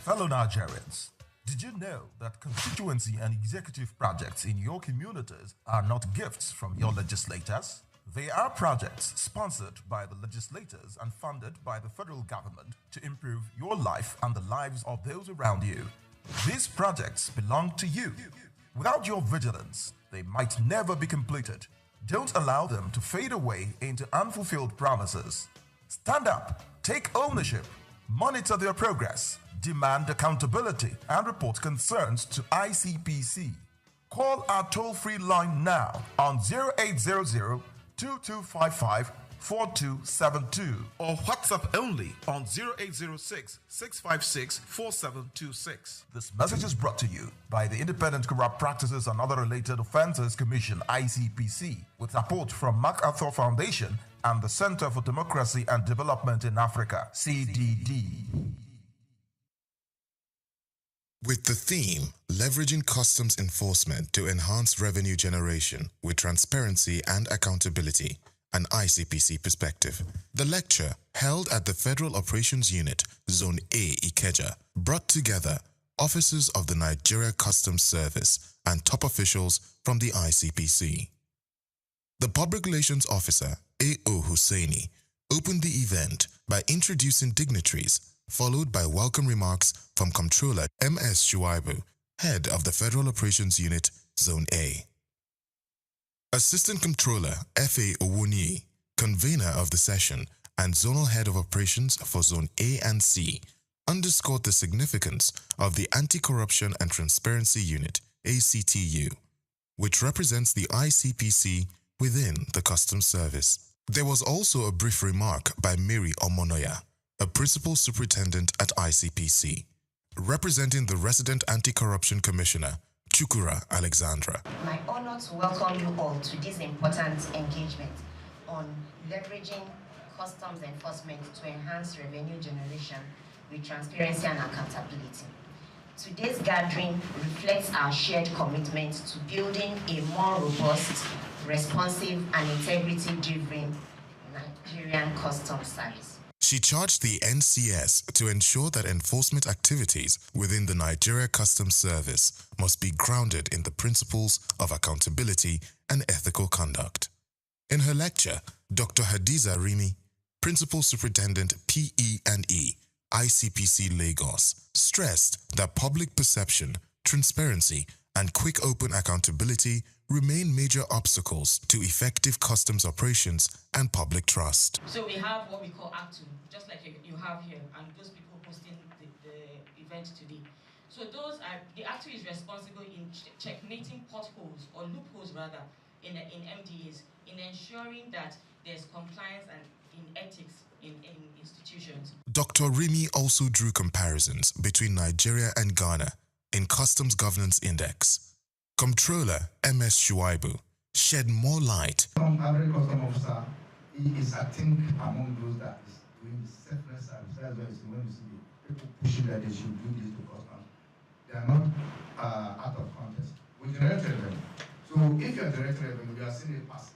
Fellow Nigerians, did you know that constituency and executive projects in your communities are not gifts from your legislators? They are projects sponsored by the legislators and funded by the federal government to improve your life and the lives of those around you. These projects belong to you. Without your vigilance, they might never be completed. Don't allow them to fade away into unfulfilled promises. Stand up, take ownership, monitor their progress, demand accountability, and report concerns to ICPC. Call our toll-free line now on 0800 2255 4272 or WhatsApp only on 0806 656 4726. This message is brought to you by the Independent Corrupt Practices and Other Related Offences Commission ICPC with support from MacArthur Foundation and the Center for Democracy and Development in Africa CDD. With the theme, Leveraging Customs Enforcement to Enhance Revenue Generation with Transparency and Accountability, an ICPC perspective. The lecture, held at the Federal Operations Unit, Zone A, Ikeja, brought together officers of the Nigeria Customs Service and top officials from the ICPC. The Public Relations Officer, A.O. Hussaini, opened the event by introducing dignitaries, followed by welcome remarks from Comptroller M.S. Shuaibu, head of the Federal Operations Unit, Zone A. Assistant Comptroller F.A. Owoniyi, convener of the session and Zonal Head of Operations for Zone A and C, underscored the significance of the Anti-Corruption and Transparency Unit, ACTU, which represents the ICPC within the Customs Service. There was also a brief remark by Mary Omonoya, a Principal Superintendent at ICPC, representing the Resident Anti-Corruption Commissioner, Chukura Alexandra. My honor to welcome you all to this important engagement on leveraging customs enforcement to enhance revenue generation with transparency and accountability. Today's gathering reflects our shared commitment to building a more robust, responsive, and integrity-driven Nigerian customs service. She charged the NCS to ensure that enforcement activities within the Nigeria Customs Service must be grounded in the principles of accountability and ethical conduct. In her lecture, Dr. Hadiza Rimi, Principal Superintendent PE&E, ICPC Lagos, stressed that public perception, transparency, and quick open accountability remain major obstacles to effective customs operations and public trust. So we have what we call Act 2, just like you have here, and those people hosting the event today. So the Act 2 is responsible in checkmating potholes, or loopholes rather, in MDAs, in ensuring that there's compliance and in ethics in institutions. Dr. Rimi also drew comparisons between Nigeria and Ghana in Customs Governance Index. Comptroller M.S. Shuaibu shed more light. Some average custom officer is, I think, among those that is doing the selfless service. That's why when you see people pushing that they should do this to customs, they are not out of context. We generate revenue. So if you are generating revenue, you are seeing it pass.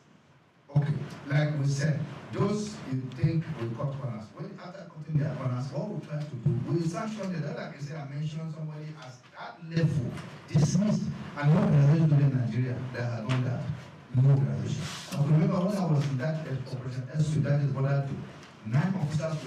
Okay, like we said, those you think will cut corners. When after cutting their corners, what we try to do, we sanction them. Like I said, I mentioned somebody as that level dismissed. And no organization today in Nigeria that had done that. No organization. I remember when I was in that operation SOUQ, that is what I do. 9 officers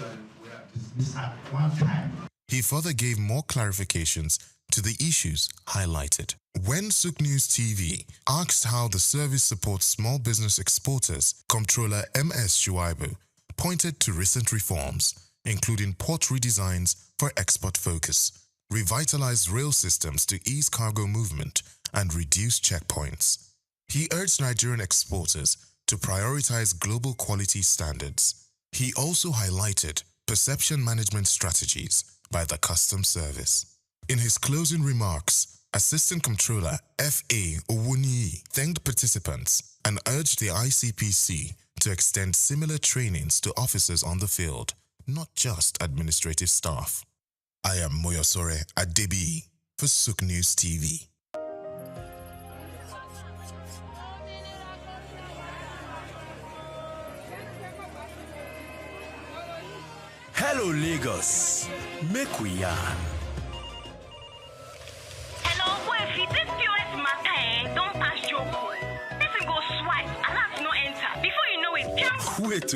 were dismissed at one time. He further gave more clarifications to the issues highlighted. When SOUQ News TV asked how the service supports small business exporters, Comptroller M.S. Shuaibu pointed to recent reforms, including port redesigns for export focus, revitalized rail systems to ease cargo movement, and reduce checkpoints. He urged Nigerian exporters to prioritize global quality standards. He also highlighted perception management strategies by the Customs Service. In his closing remarks, Assistant Comptroller F.A. Owoniyi thanked participants and urged the ICPC to extend similar trainings to officers on the field, not just administrative staff. I am Moyosore Adebi for SOUQ News TV. Hello Lagos, make we yarn. Wait,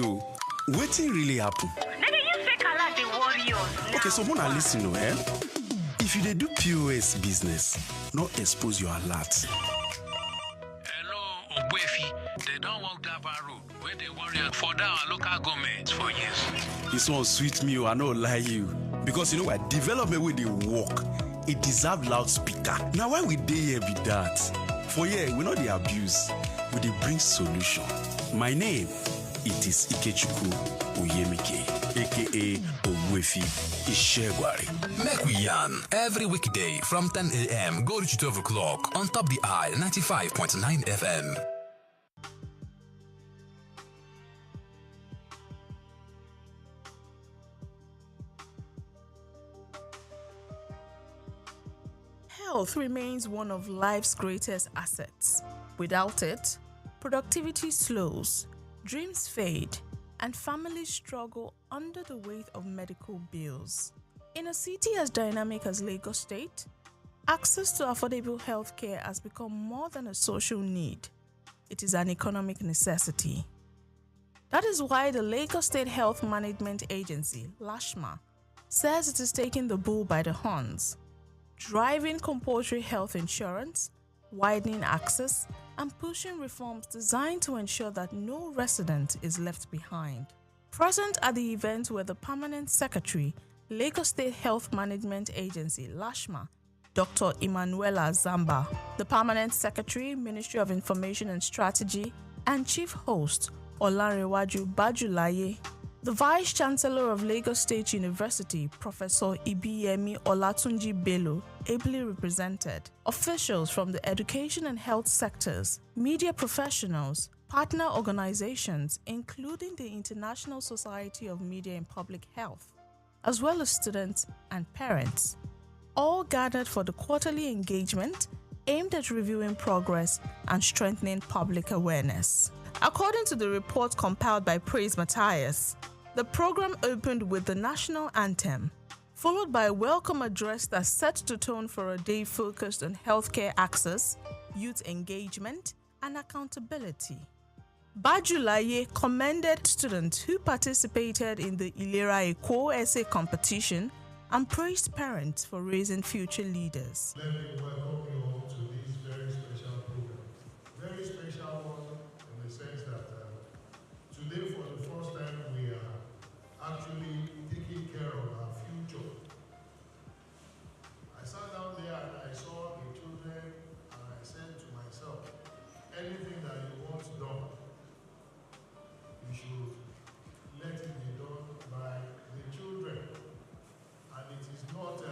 wetin really happen? Maybe you fake alert the warriors. Okay, so Mona, listen, if you dey do POS business, no expose your alert. Hello, Ogbefi. They don't walk that bar road where they warriors for our local government for years. This one sweet me, I no lie you. Because you know what? Development where they work, it deserve loudspeaker. Now why we dey here be that? For here, we know the abuse, we dey bring solution. My name, it is Ikechukwu Oyemike, aka Ogbefi Ishegwari. Make we yarn every weekday from 10 a.m. go reach 12 o'clock on top the eye 95.9 FM. Health remains one of life's greatest assets. Without it, productivity slows, dreams fade, and families struggle under the weight of medical bills. In a city as dynamic as Lagos State, access to affordable healthcare has become more than a social need. It is an economic necessity. That is why the Lagos State Health Management Agency, LASHMA, says it is taking the bull by the horns, driving compulsory health insurance, widening access, and pushing reforms designed to ensure that no resident is left behind. Present at the event were the Permanent Secretary, Lagos State Health Management Agency, LASHMA, Dr. Emanuela Zamba, the Permanent Secretary, Ministry of Information and Strategy, and Chief Host, Olanrewaju Bajulaye, the Vice Chancellor of Lagos State University, Professor Ibiyemi Olatunji Bello, ably represented, officials from the education and health sectors, media professionals, partner organizations, including the International Society of Media and Public Health, as well as students and parents, all gathered for the quarterly engagement aimed at reviewing progress and strengthening public awareness. According to the report compiled by Praise Matthias, the program opened with the national anthem, followed by a welcome address that set the tone for a day focused on healthcare access, youth engagement, and accountability. Bajulaye commended students who participated in the Ilera Eko essay competition and praised parents for raising future leaders. Let me welcome you all to this very special program. Very special one in the sense that today for the first time we are actually taking care of our future. I sat down there and I saw the children and I said to myself, anything that you want done, you should let it be done by the children. And it is not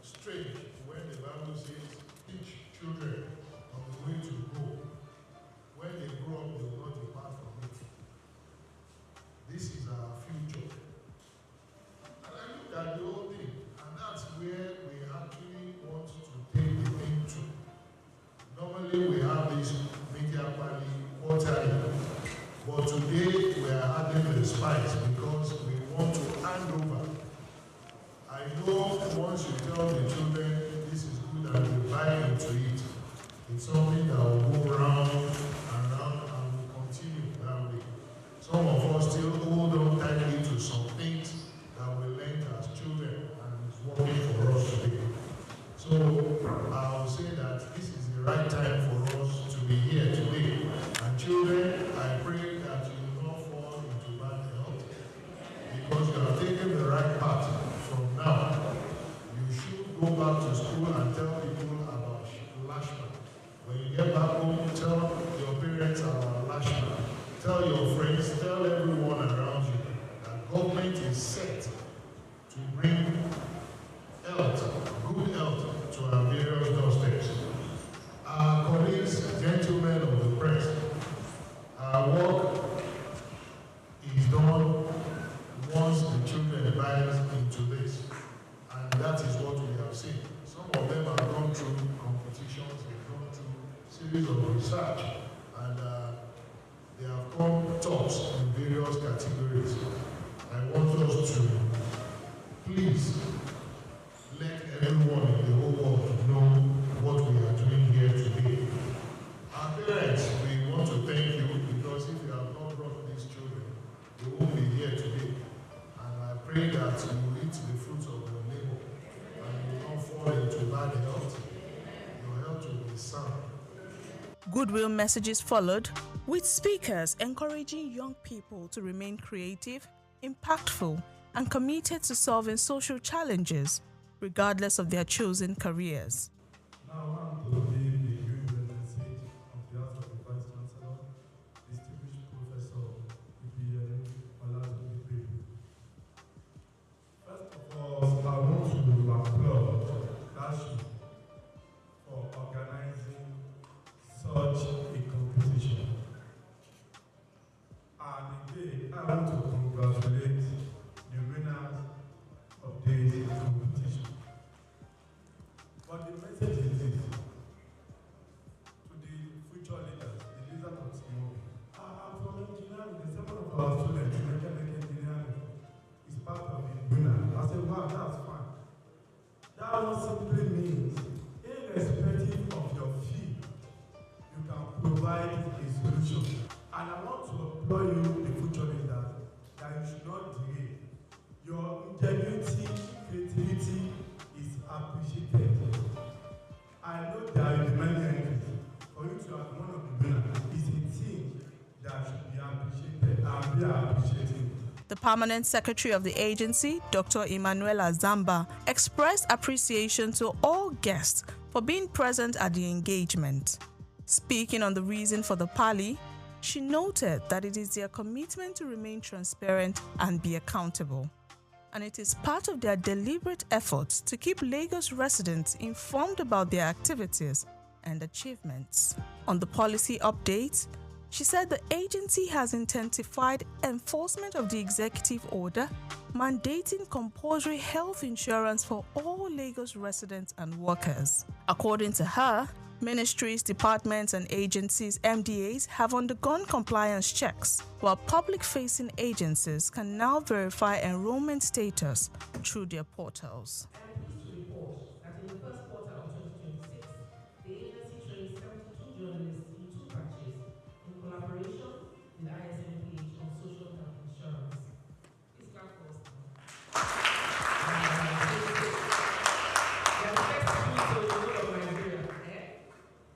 strange when the Bible says, teach children on the way to go. When they grow up, they will not depart from it. This is our future. And I looked at the whole thing, and that's where we actually want to take the thing to. Normally we have this media party quarterly, but today we are adding the spice because we want to hand over. I know once you tell the children this is good and they buy into it, it's something that will go round and round and will continue that way. Some of us still hold on tightly to some things that we learned as children and is working for us today. So I will say that this is the right time for us to be here today. And children, I pray that you will not fall into bad health because you have taken the right path. From now, you should go back to school and tell people about LASHMA. When you get back home, tell your parents about LASHMA. Tell your friends, tell everyone around you that government is set to bring health, good health to our various doorsteps. Our colleagues, gentlemen of the press, our work is done once the children buy into this. And that is what we have seen. Some of them have gone through competitions, they've gone through series of research, and they have come tops in various categories. I want us to please let everyone in the whole world know what we are doing here today. Our parents, we want to thank you because if you have not brought these children, pray that you will eat the fruits of your labor and you will not fall into bad health. Your health will be sound. Goodwill messages followed, with speakers encouraging young people to remain creative, impactful, and committed to solving social challenges, regardless of their chosen careers. Now I want to give a goodwill message on behalf of the Vice Chancellor, distinguished Professor EPN Olatunji. First of all, I want to applaud Dashi for organizing such a competition. And again, I want to congratulate the winners of this competition. But the message is this: to the future leaders, the leaders of tomorrow. I'm from engineering. The seven of our students in mechanical engineering is part of the winner. I said, wow, that's fine. That one simply means, irrespective of your field, you can provide a solution. And I want to applaud you, the future leaders, that you should not delay. Your ingenuity, creativity is appreciated. I know there will be many entries. For you to have one of the winners is a team that should be appreciated, and we are appreciating. The permanent secretary of the agency, Dr. Emanuela Zamba, expressed appreciation to all guests for being present at the engagement. Speaking on the reason for the parley, she noted that it is their commitment to remain transparent and be accountable, and it is part of their deliberate efforts to keep Lagos residents informed about their activities and achievements. On the policy update, she said the agency has intensified enforcement of the executive order mandating compulsory health insurance for all Lagos residents and workers. According to her, ministries, departments, and agencies, MDAs, have undergone compliance checks, while public-facing agencies can now verify enrollment status through their portals. I am pleased to report that in the first quarter of 2026, the agency trained 72 journalists in 2 batches in collaboration with ISMPH on social health insurance. This clap for us now. They are the first to the whole of Nigeria.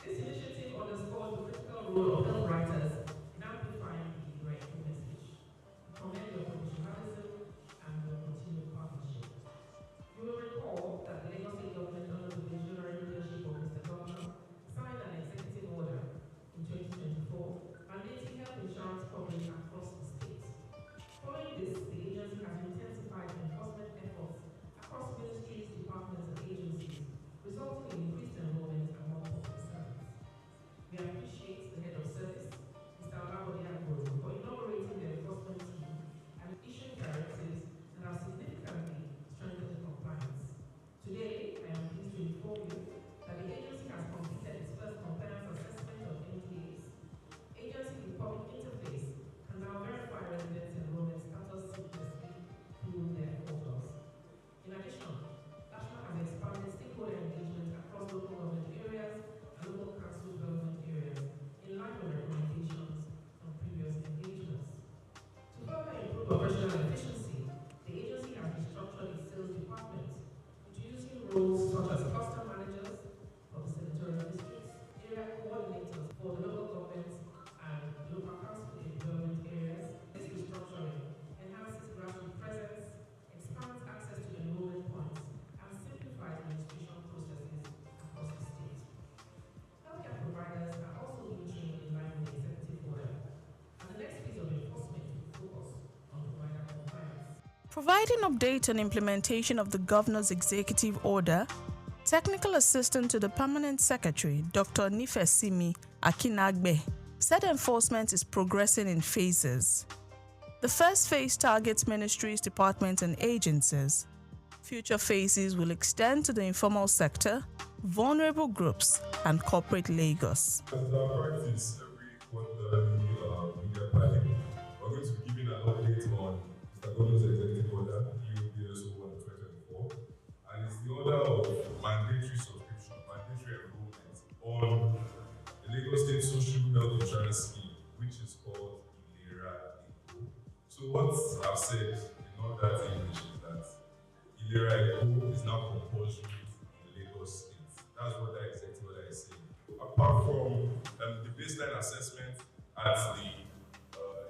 This initiative underscores the critical role of health writers in amplifying the rightful message. We commend your professionalism and your continued partnership. You will recall that the Lagos State government, under the visionary leadership of Mr. Governor, signed an executive order in 2024 mandating health insurance coverage across the state. Following this, the agency has intensified enforcement efforts across ministries, departments, and agencies, resulting in increased enrollment and more public service. We appreciate the head of service, Mr. Olabode Agboro, for inaugurating the enforcement team and issuing directives that have significantly strengthened compliance. Today, I am pleased to inform you that the agency has completed its first compliance assessment of NDAs. Agency with public interface can now verify residents' enrollment status seamlessly through their portals. In addition, National has expanded stakeholder engagement across local government areas and local council development areas in line with recommendations from previous engagements. To further improve operational efficiency, the agency has restructured its sales department, introducing roles such as cluster managers for the senatorial districts, area coordinators for the local governments and local council development areas. This restructuring enhances grassroots presence, expands access to enrollment points, and simplifies registration processes across the state. Healthcare providers are also being trained in line with the executive order, and the next phase of enforcement will focus on provider compliance. Providing update on implementation of the governor's executive order, technical assistant to the permanent secretary, Dr. Nifesimi Akinagbe, said enforcement is progressing in phases. The first phase targets ministries, departments, and agencies. Future phases will extend to the informal sector, vulnerable groups, and corporate Lagos. As our practice every quarterly media planning, we're going to be giving an update on Mr. Governor's executive order, EOPSO 1 2024, and it's the order of mandatory subscription, mandatory enrollment on the Lagos State Social Health Insurance Scheme, which is called ILERA. So what I've said in all that English Ilera Eco is now compulsory in Lagos State. That's what that exactly what I say. Apart from the baseline assessment at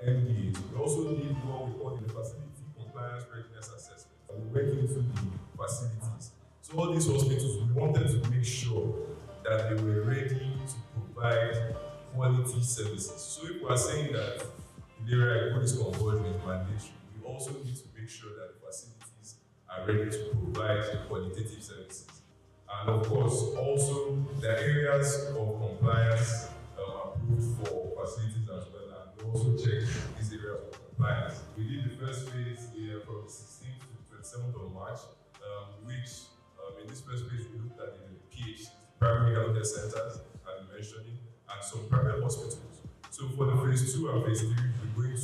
the MDAs, we also did what we call the facility compliance readiness assessment. We went into the facilities. So all these hospitals, we wanted to make sure that they were ready to provide quality services. So if we are saying that Ilera Eco is compulsory, is mandatory, we also need to make sure that the facilities are ready to provide qualitative services. And of course, also the areas of compliance approved for facilities as well, and we also check these areas of compliance. We did the first phase here from the 16th to 27th of March, which in this first phase we looked at the PH, primary healthcare centers, I'm mentioning, and some private hospitals. So for the phase 2 and phase 3, we're going to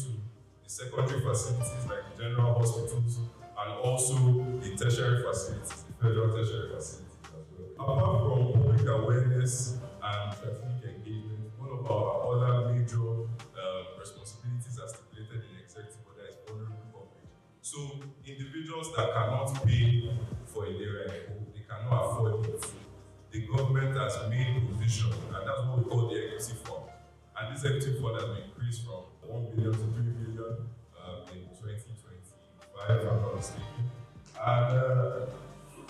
the secondary facilities like the general hospitals and also the tertiary facilities, the federal tertiary facilities as well. Apart from public awareness and strategic engagement, one of our other major responsibilities as stipulated in the executive order is vulnerable coverage. So individuals that cannot pay for Ilera Eco, they cannot afford it. The government has made provision, and that's what we call the equity fund. And this equity fund has been increased from 1 billion to 3 billion in 2025, if I'm not mistaken. And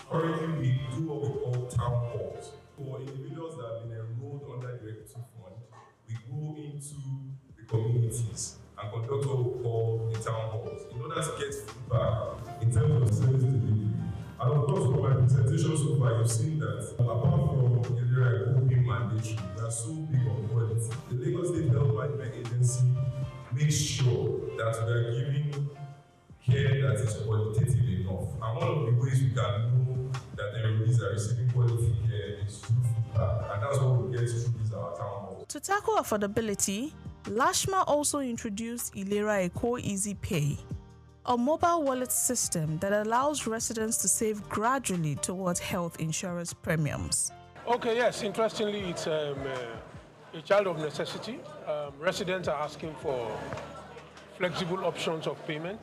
currently we do what we call town halls. For individuals that have been enrolled under the equity fund, we go into the communities and conduct what we call the town halls in order to get feedback in terms of service delivery. And of course, from my presentation so far, you've seen that apart from Ilera Eco being mandatory, we are so big on quality. The Lagos State Health Management Agency makes sure that we are giving care that is qualitative enough. And one of the ways we can know that the enrollees are receiving quality care is through feedback. And that's what we get through these our town halls. To tackle affordability, Lashma also introduced Ilera Eco Easy Pay, a mobile wallet system that allows residents to save gradually towards health insurance premiums. Okay, yes, interestingly, it's a child of necessity. Residents are asking for flexible options of payment.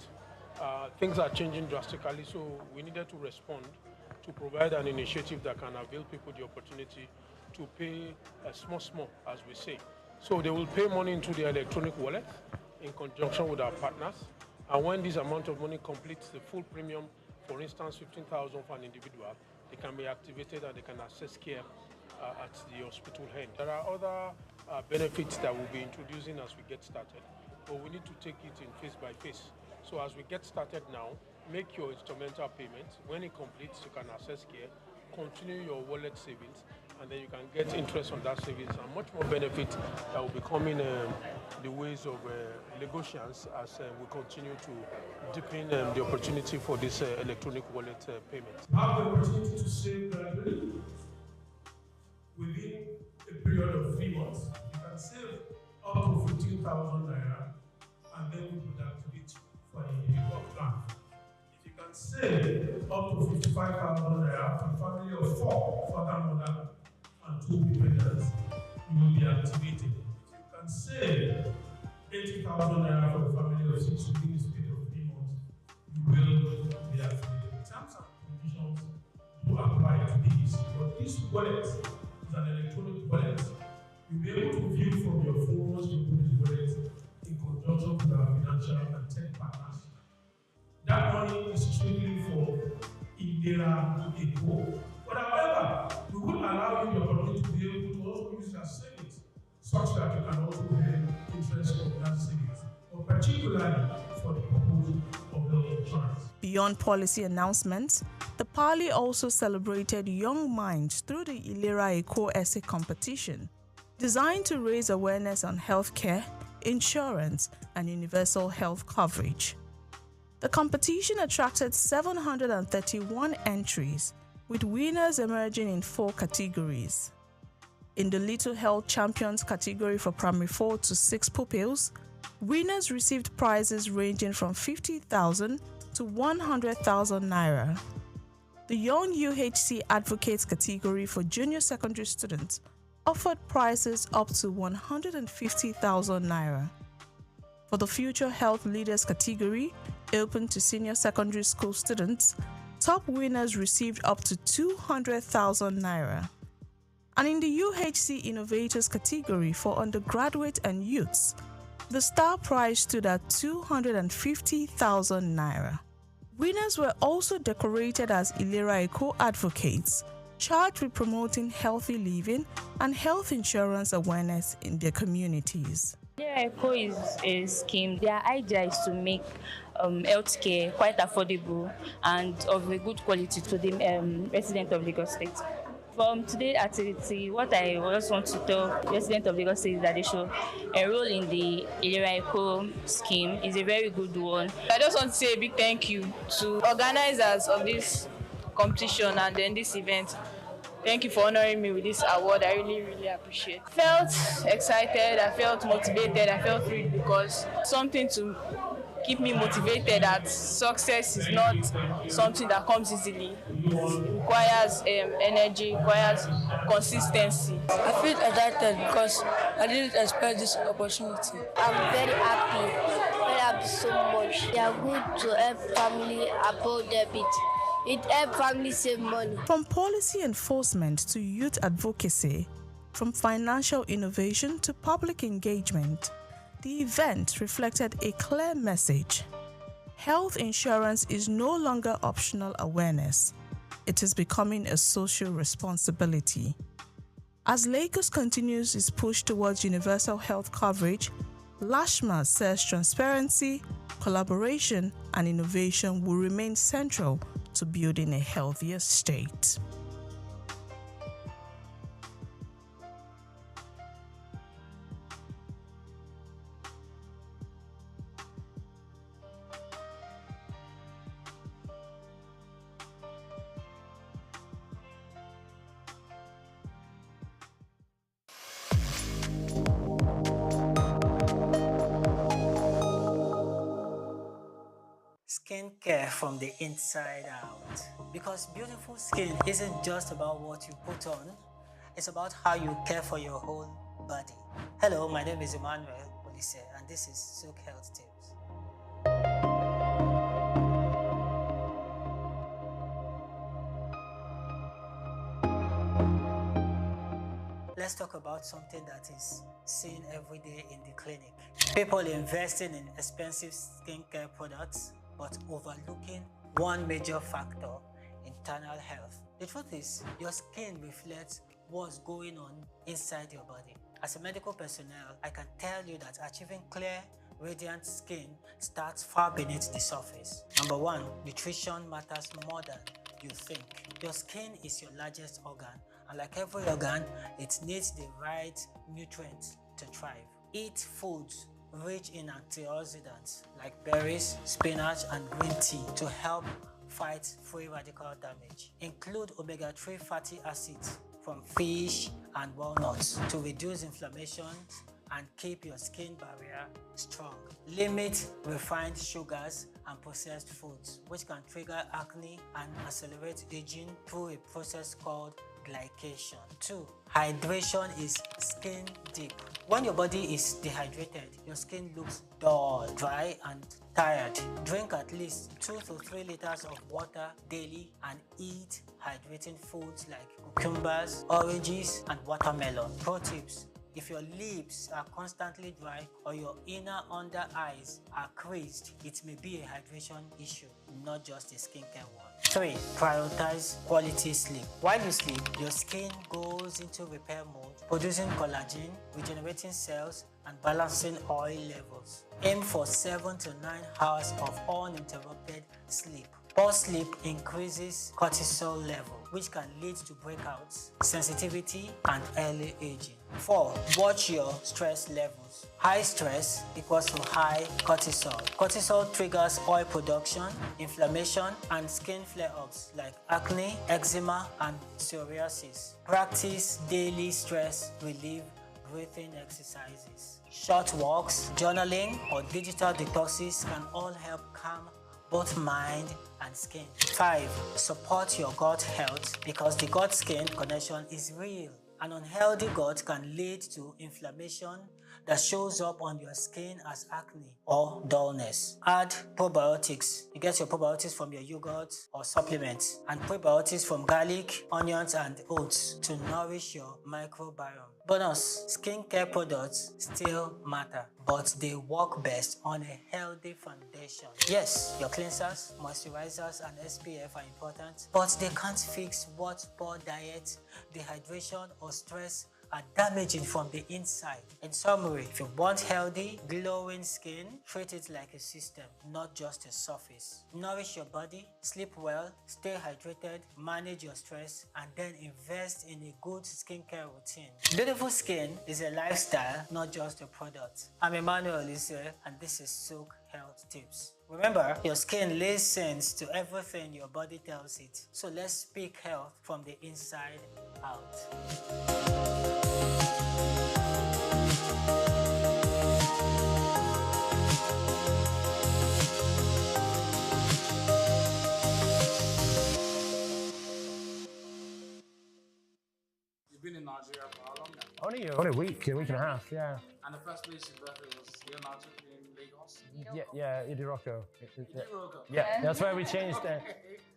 Things are changing drastically, so we needed to respond to provide an initiative that can avail people the opportunity to pay small, as we say. So they will pay money into the electronic wallet in conjunction with our partners. And when this amount of money completes the full premium, for instance, 15,000 for an individual, they can be activated and they can access care at the hospital end. There are other benefits that we'll be introducing as we get started, but we need to take it in phase by phase. So as we get started now, make your instrumental payments. When it completes, you can access care, continue your wallet savings, and then you can get interest on that savings and much more benefit that will be coming the ways of Lagosians as we continue to deepen the opportunity for this electronic wallet payment. Have the opportunity to save gradually within a period of 3 months. You can save up to 15,000 naira and then we would activate for an individual plan. If you can save up to 55,000 naira for a family of 4, father, mother, and 2 dependents, you will be activated. If you can save 80,000 naira for a family of 6 within a period of 3 months, you will be activated. Terms and conditions do apply to these, but this wallet is an electronic wallet. You'll be able to view from your phone once you put this wallet in conjunction with our financial and tech partners. That money is strictly for Ilera Eco. But however, we will allow you the opportunity to be able to also use your savings such that you can also pay interest on that savings, but particularly for the purpose of health insurance. Beyond policy announcements, the Parley also celebrated young minds through the Ilera Eco essay competition, designed to raise awareness on healthcare, insurance, and universal health coverage. The competition attracted 731 entries, with winners emerging in 4 categories. In the Little Health Champions category for primary 4 to 6 pupils, winners received prizes ranging from 50,000 to 100,000 naira. The Young UHC Advocates category for junior secondary students offered prizes up to 150,000 naira. For the Future Health Leaders category, open to senior secondary school students, Top winners received up to 200,000 naira. And in the UHC Innovators category for undergraduate and youths, the star prize stood at 250,000 naira. Winners were also decorated as Ilera Eco advocates, charged with promoting healthy living and health insurance awareness in their communities. ECO is a scheme. Their idea is to make healthcare quite affordable and of a good quality to the residents of Lagos State. From today's activity, what I just want to tell residents of Lagos State is that they should enroll in the ECO scheme. It's a very good one. I just want to say a big thank you to organizers of this competition and then this event. Thank you for honoring me with this award. I really, really appreciate it. I felt excited, I felt motivated, I felt thrilled because something to keep me motivated that success is not something that comes easily. It requires energy, requires consistency. I feel excited because I didn't expect this opportunity. I'm very happy so much. They are good to help family about debit. It helps families save money. From policy enforcement to youth advocacy, from financial innovation to public engagement, the event reflected a clear message. Health insurance is no longer optional awareness. It is becoming a social responsibility. As Lagos continues its push towards universal health coverage, Lashma says transparency, collaboration, and innovation will remain central to building a healthier state. Skincare from the inside out. Because beautiful skin isn't just about what you put on, it's about how you care for your whole body. Hello, my name is Emmanuel Olise, and this is SOUQ Health Tips. Let's talk about something that is seen every day in the clinic. People investing in expensive skincare products but overlooking one major factor: internal health. The truth is, your skin reflects what's going on inside your body. As a medical personnel, I can tell you that achieving clear, radiant skin starts far beneath the surface. Number one, nutrition matters more than you think. Your skin is your largest organ, and like every organ, it needs the right nutrients to thrive. Eat foods rich in antioxidants like berries, spinach, and green tea to help fight free radical damage. Include omega-3 fatty acids from fish and walnuts to reduce inflammation and keep your skin barrier strong. Limit refined sugars and processed foods, which can trigger acne and accelerate aging through a process called glycation. 2. Hydration is skin deep. When your body is dehydrated, your skin looks dull, dry, and tired. Drink at least 2 to 3 liters of water daily and eat hydrating foods like cucumbers, oranges, and watermelon. Pro tips: if your lips are constantly dry or your inner under eyes are creased, it may be a hydration issue, not just a skincare one. 3. Prioritize quality sleep. While you sleep, your skin goes into repair mode, producing collagen, regenerating cells, and balancing oil levels. Aim for 7 to 9 hours of uninterrupted sleep. Poor sleep increases cortisol level, which can lead to breakouts, sensitivity, and early aging. 4. Watch your stress levels. High stress equals to high cortisol. Cortisol triggers oil production, inflammation, and skin flare-ups like acne, eczema, and psoriasis. Practice daily stress relief breathing exercises. Short walks, journaling, or digital detoxes can all help calm both mind and skin. 5. Support your gut health, because the gut-skin connection is real. An unhealthy gut can lead to inflammation that shows up on your skin as acne or dullness. Add probiotics. You get your probiotics from your yogurt or supplements, and prebiotics from garlic, onions, and oats to nourish your microbiome. Bonus, skincare products still matter, but they work best on a healthy foundation. Yes, your cleansers, moisturizers, and SPF are important, but they can't fix what poor diet, dehydration, or stress are damaging from the inside. In summary, if you want healthy, glowing skin, treat it like a system, not just a surface. Nourish your body, sleep well, stay hydrated, manage your stress, and then invest in a good skincare routine. Beautiful skin is a lifestyle, not just a product. I'm Emmanuel Elise, and this is SOUQ Health Tips. Remember, your skin listens to everything your body tells it. So let's speak health from the inside out. You've been in Nigeria for how long now? Only a week and a half, yeah. And the first place you birthed was here in Nigeria, in Lagos? Yeah, Idiroko. Idiroko? Yeah, that's where we changed it.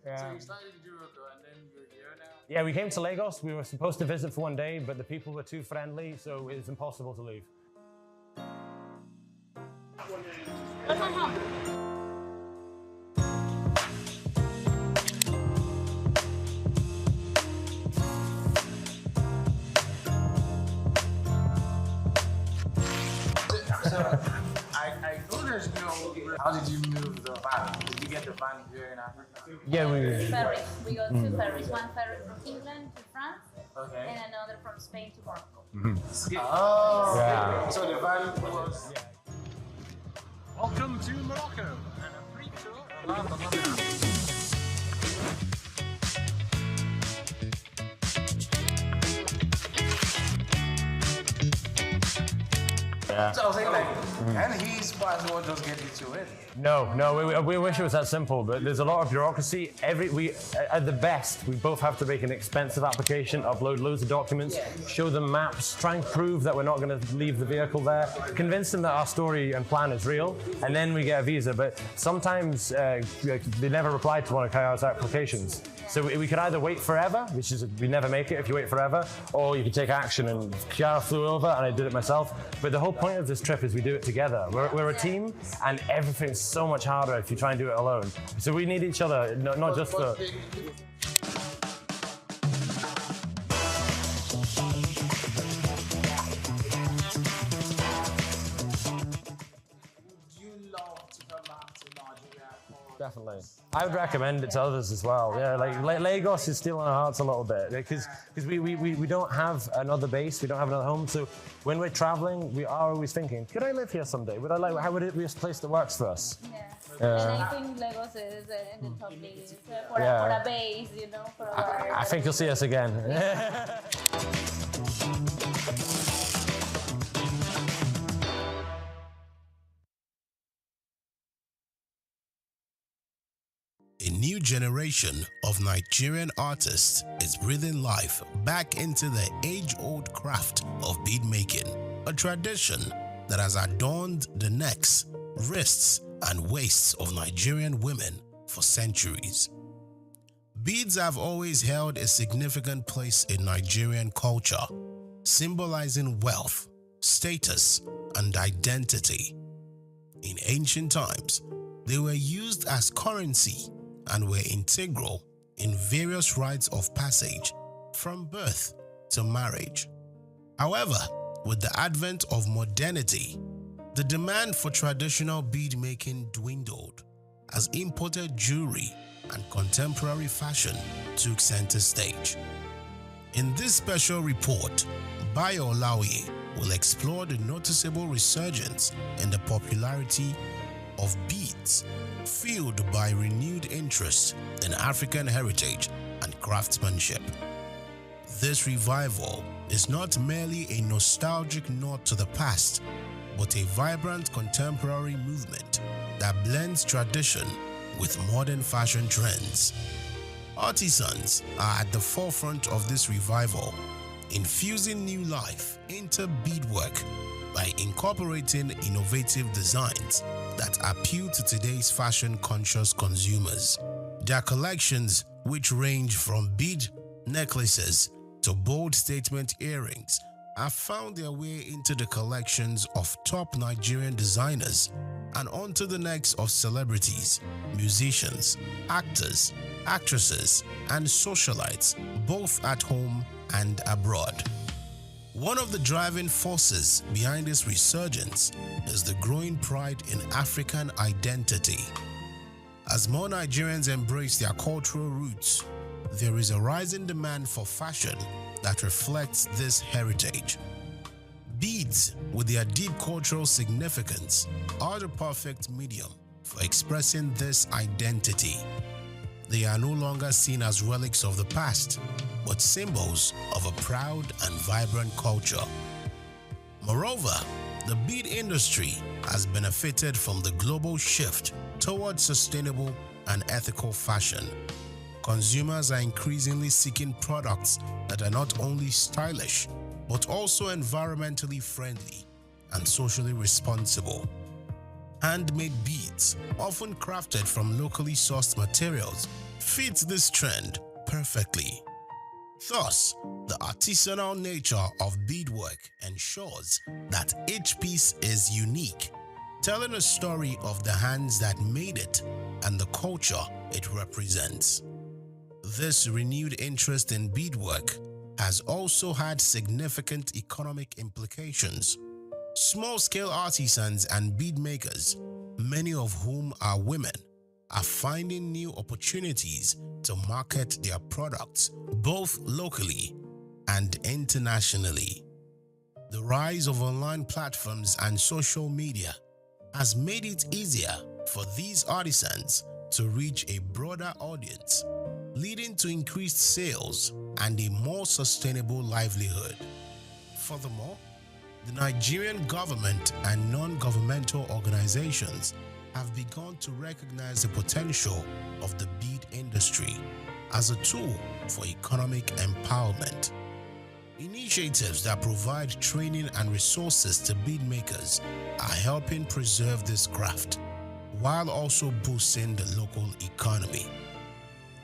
Yeah. So you started Idiroko and then you're here now? Yeah, we came to Lagos. We were supposed to visit for one day, but the people were too friendly, so it was impossible to leave. So, I know there's no. How did you move the van? Did you get the van here in Africa? Yeah, Ferries. We got two ferries. One ferry from England to France, okay, and another from Spain to Morocco. Oh, yeah. So the van was. Yeah. Welcome to Morocco and a free tour around the London. Yeah. So I was like, and his passport just get you to it. No, we wish it was that simple, but there's a lot of bureaucracy. At the best, we both have to make an expensive application, upload loads of documents, show them maps, try and prove that we're not going to leave the vehicle there, convince them that our story and plan is real, and then we get a visa. But sometimes they never reply to one of Kaya's applications. So we could either wait forever, which is we never make it if you wait forever, or you could take action. And Kiara flew over, and I did it myself. But the whole point of this trip is we do it together. We're a team, and everything's so much harder if you try and do it alone. So we need each other, not just the. Definitely. I would recommend it to others as well. Yeah, like Lagos is still in our hearts a little bit because we don't have another base, we don't have another home. So when we're traveling, we are always thinking, could I live here someday? How would it be a place that works for us? Yeah. And I think Lagos is in the top list for a base, for our... I think you'll see us again. A new generation of Nigerian artists is breathing life back into the age-old craft of bead making, a tradition that has adorned the necks, wrists, and waists of Nigerian women for centuries. Beads have always held a significant place in Nigerian culture, symbolizing wealth, status, and identity. In ancient times, they were used as currency and were integral in various rites of passage from birth to marriage. However, with the advent of modernity, the demand for traditional bead making dwindled as imported jewelry and contemporary fashion took center stage. In this special report, Bayo Olaoye will explore the noticeable resurgence in the popularity of beads, fueled by renewed interest in African heritage and craftsmanship. This revival is not merely a nostalgic nod to the past, but a vibrant contemporary movement that blends tradition with modern fashion trends. Artisans are at the forefront of this revival, infusing new life into beadwork by incorporating innovative designs that appeal to today's fashion-conscious consumers. Their collections, which range from bead necklaces to bold statement earrings, have found their way into the collections of top Nigerian designers and onto the necks of celebrities, musicians, actors, actresses, and socialites, both at home and abroad. One of the driving forces behind this resurgence is the growing pride in African identity. As more Nigerians embrace their cultural roots, there is a rising demand for fashion that reflects this heritage. Beads, with their deep cultural significance, are the perfect medium for expressing this identity. They are no longer seen as relics of the past, but symbols of a proud and vibrant culture. Moreover, the bead industry has benefited from the global shift towards sustainable and ethical fashion. Consumers are increasingly seeking products that are not only stylish, but also environmentally friendly and socially responsible. Handmade beads, often crafted from locally sourced materials, fit this trend perfectly. Thus, the artisanal nature of beadwork ensures that each piece is unique, telling a story of the hands that made it and the culture it represents. This renewed interest in beadwork has also had significant economic implications. Small-scale artisans and bead makers, many of whom are women, are finding new opportunities to market their products both locally and internationally. The rise of online platforms and social media has made it easier for these artisans to reach a broader audience, leading to increased sales and a more sustainable livelihood. Furthermore, the Nigerian government and non-governmental organizations have begun to recognize the potential of the bead industry as a tool for economic empowerment. Initiatives that provide training and resources to bead makers are helping preserve this craft, while also boosting the local economy.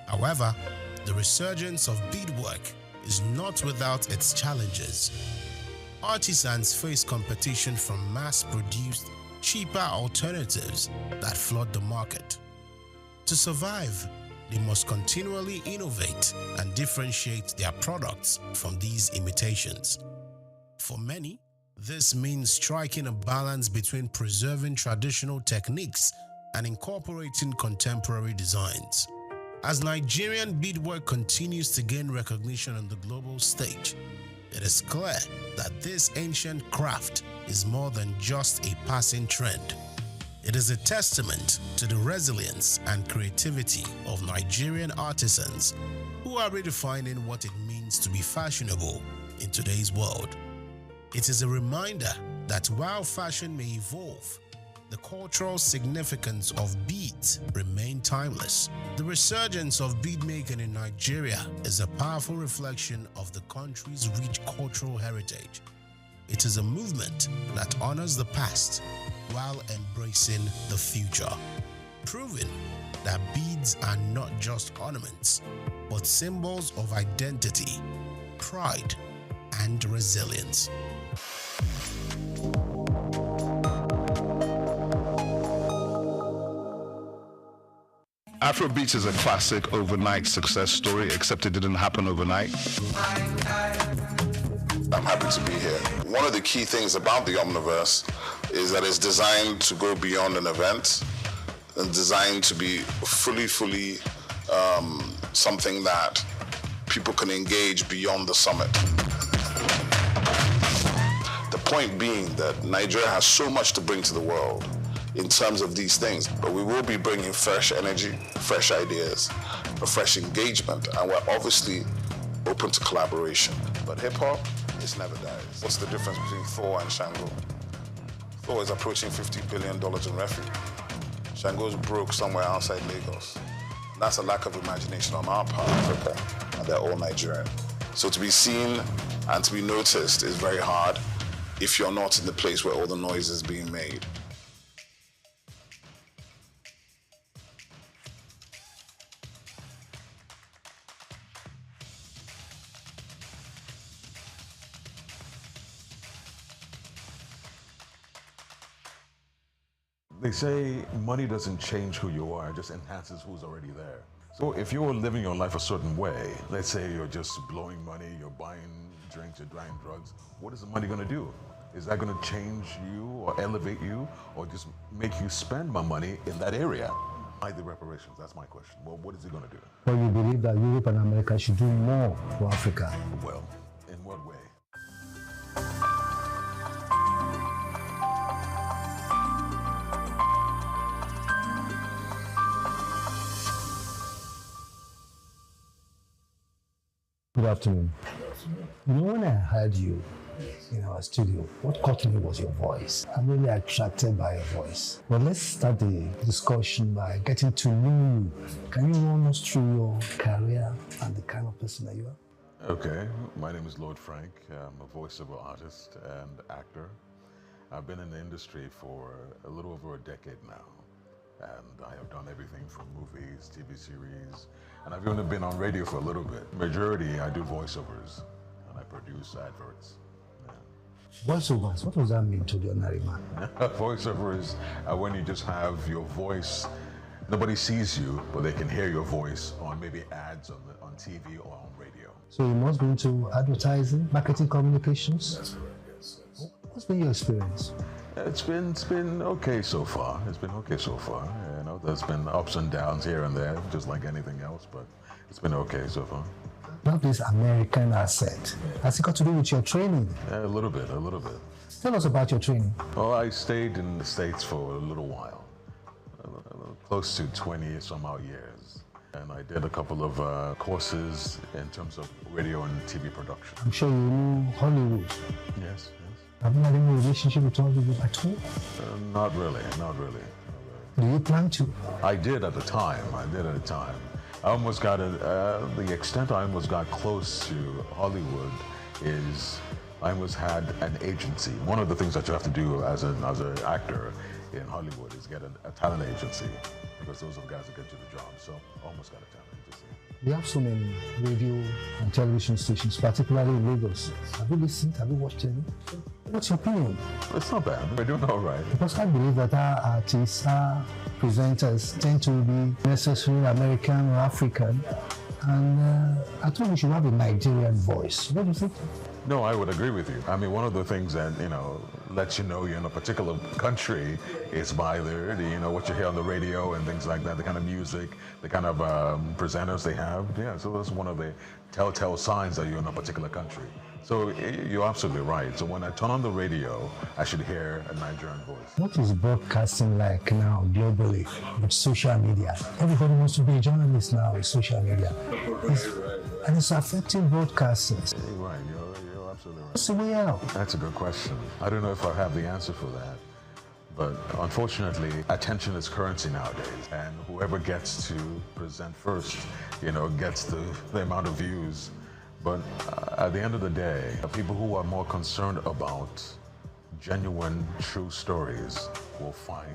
However, the resurgence of beadwork is not without its challenges. Artisans face competition from mass-produced, cheaper alternatives that flood the market. To survive, they must continually innovate and differentiate their products from these imitations. For many, this means striking a balance between preserving traditional techniques and incorporating contemporary designs. As Nigerian beadwork continues to gain recognition on the global stage, it is clear that this ancient craft is more than just a passing trend. It is a testament to the resilience and creativity of Nigerian artisans who are redefining what it means to be fashionable in today's world. It is a reminder that while fashion may evolve, the cultural significance of beads remain timeless. The resurgence of bead making in Nigeria is a powerful reflection of the country's rich cultural heritage. It is a movement that honors the past while embracing the future, proving that beads are not just ornaments, but symbols of identity, pride, and resilience. Afrobeats is a classic overnight success story, except it didn't happen overnight. I'm happy to be here. One of the key things about the Omniverse is that it's designed to go beyond an event and designed to be fully something that people can engage beyond the summit. The point being that Nigeria has so much to bring to the world in terms of these things, but we will be bringing fresh energy, fresh ideas, a fresh engagement, and we're obviously open to collaboration. But hip-hop, it never dies. What's the difference between Thor and Shango? Thor is approaching $50 billion in revenue. Shango's broke somewhere outside Lagos. That's a lack of imagination on our part, Africa, and they're all Nigerian. So to be seen and to be noticed is very hard, if you're not in the place where all the noise is being made. They say money doesn't change who you are, it just enhances who's already there. So if you're living your life a certain way, let's say you're just blowing money, you're buying drinks, you're buying drugs, what is the money going to do? Is that going to change you or elevate you or just make you spend more money in that area? Why the reparations? That's my question. Well, what is it going to do? Well, you believe that Europe and America should do more for Africa? Well, in what way? Good afternoon. You know, when I heard you in our studio, what caught me was your voice. I'm really attracted by your voice. Well, let's start the discussion by getting to know you. Can you run us through your career and the kind of person that you are? Okay, my name is Lord Frank. I'm a voiceover artist and actor. I've been in the industry for a little over a decade now. And I have done everything from movies, TV series, and I've even been on radio for a little bit. Majority, I do voiceovers, and I produce adverts. Voiceovers, what does that mean to the ordinary man? Voiceovers are when you just have your voice, nobody sees you, but they can hear your voice on maybe ads on TV or on radio. So you must be into advertising, marketing communications? That's correct, yes. What's been your experience? It's been okay so far. It's been okay so far. You know, there's been ups and downs here and there, just like anything else, but it's been okay so far. Now this American accent, has it got to do with your training? Yeah, a little bit. Tell us about your training. Well, I stayed in the States for a little while, close to 20 some odd years. And I did a couple of courses in terms of radio and TV production. I'm sure you know Hollywood. Yes. Have you had any relationship with Hollywood at all? Not really. Do you plan to? I did at the time. I almost got the extent I almost got close to Hollywood is I almost had an agency. One of the things that you have to do as an actor in Hollywood is get a talent agency because those are the guys that get you the job. So almost got a talent agency. We have so many radio and television stations, particularly in Lagos. Have you listened? Have you watched any? What's your opinion? It's not bad. We're doing all right. Because I believe that our artists, our presenters tend to be necessarily American or African. And I think we should have a Nigerian voice. What do you think? No, I would agree with you. I mean, one of the things that, lets you know you're in a particular country is by what you hear on the radio and things like that, the kind of music, the kind of presenters they have. Yeah, so that's one of the telltale signs that you're in a particular country. So you're absolutely right. So when I turn on the radio, I should hear a Nigerian voice. What is broadcasting like now globally with social media? Everybody wants to be a journalist now with social media. And it's affecting broadcasters. You're right. You're absolutely right. What's the way out? That's a good question. I don't know if I have the answer for that. But unfortunately, attention is currency nowadays. And whoever gets to present first, gets the amount of views. But at the end of the day, people who are more concerned about genuine, true stories will find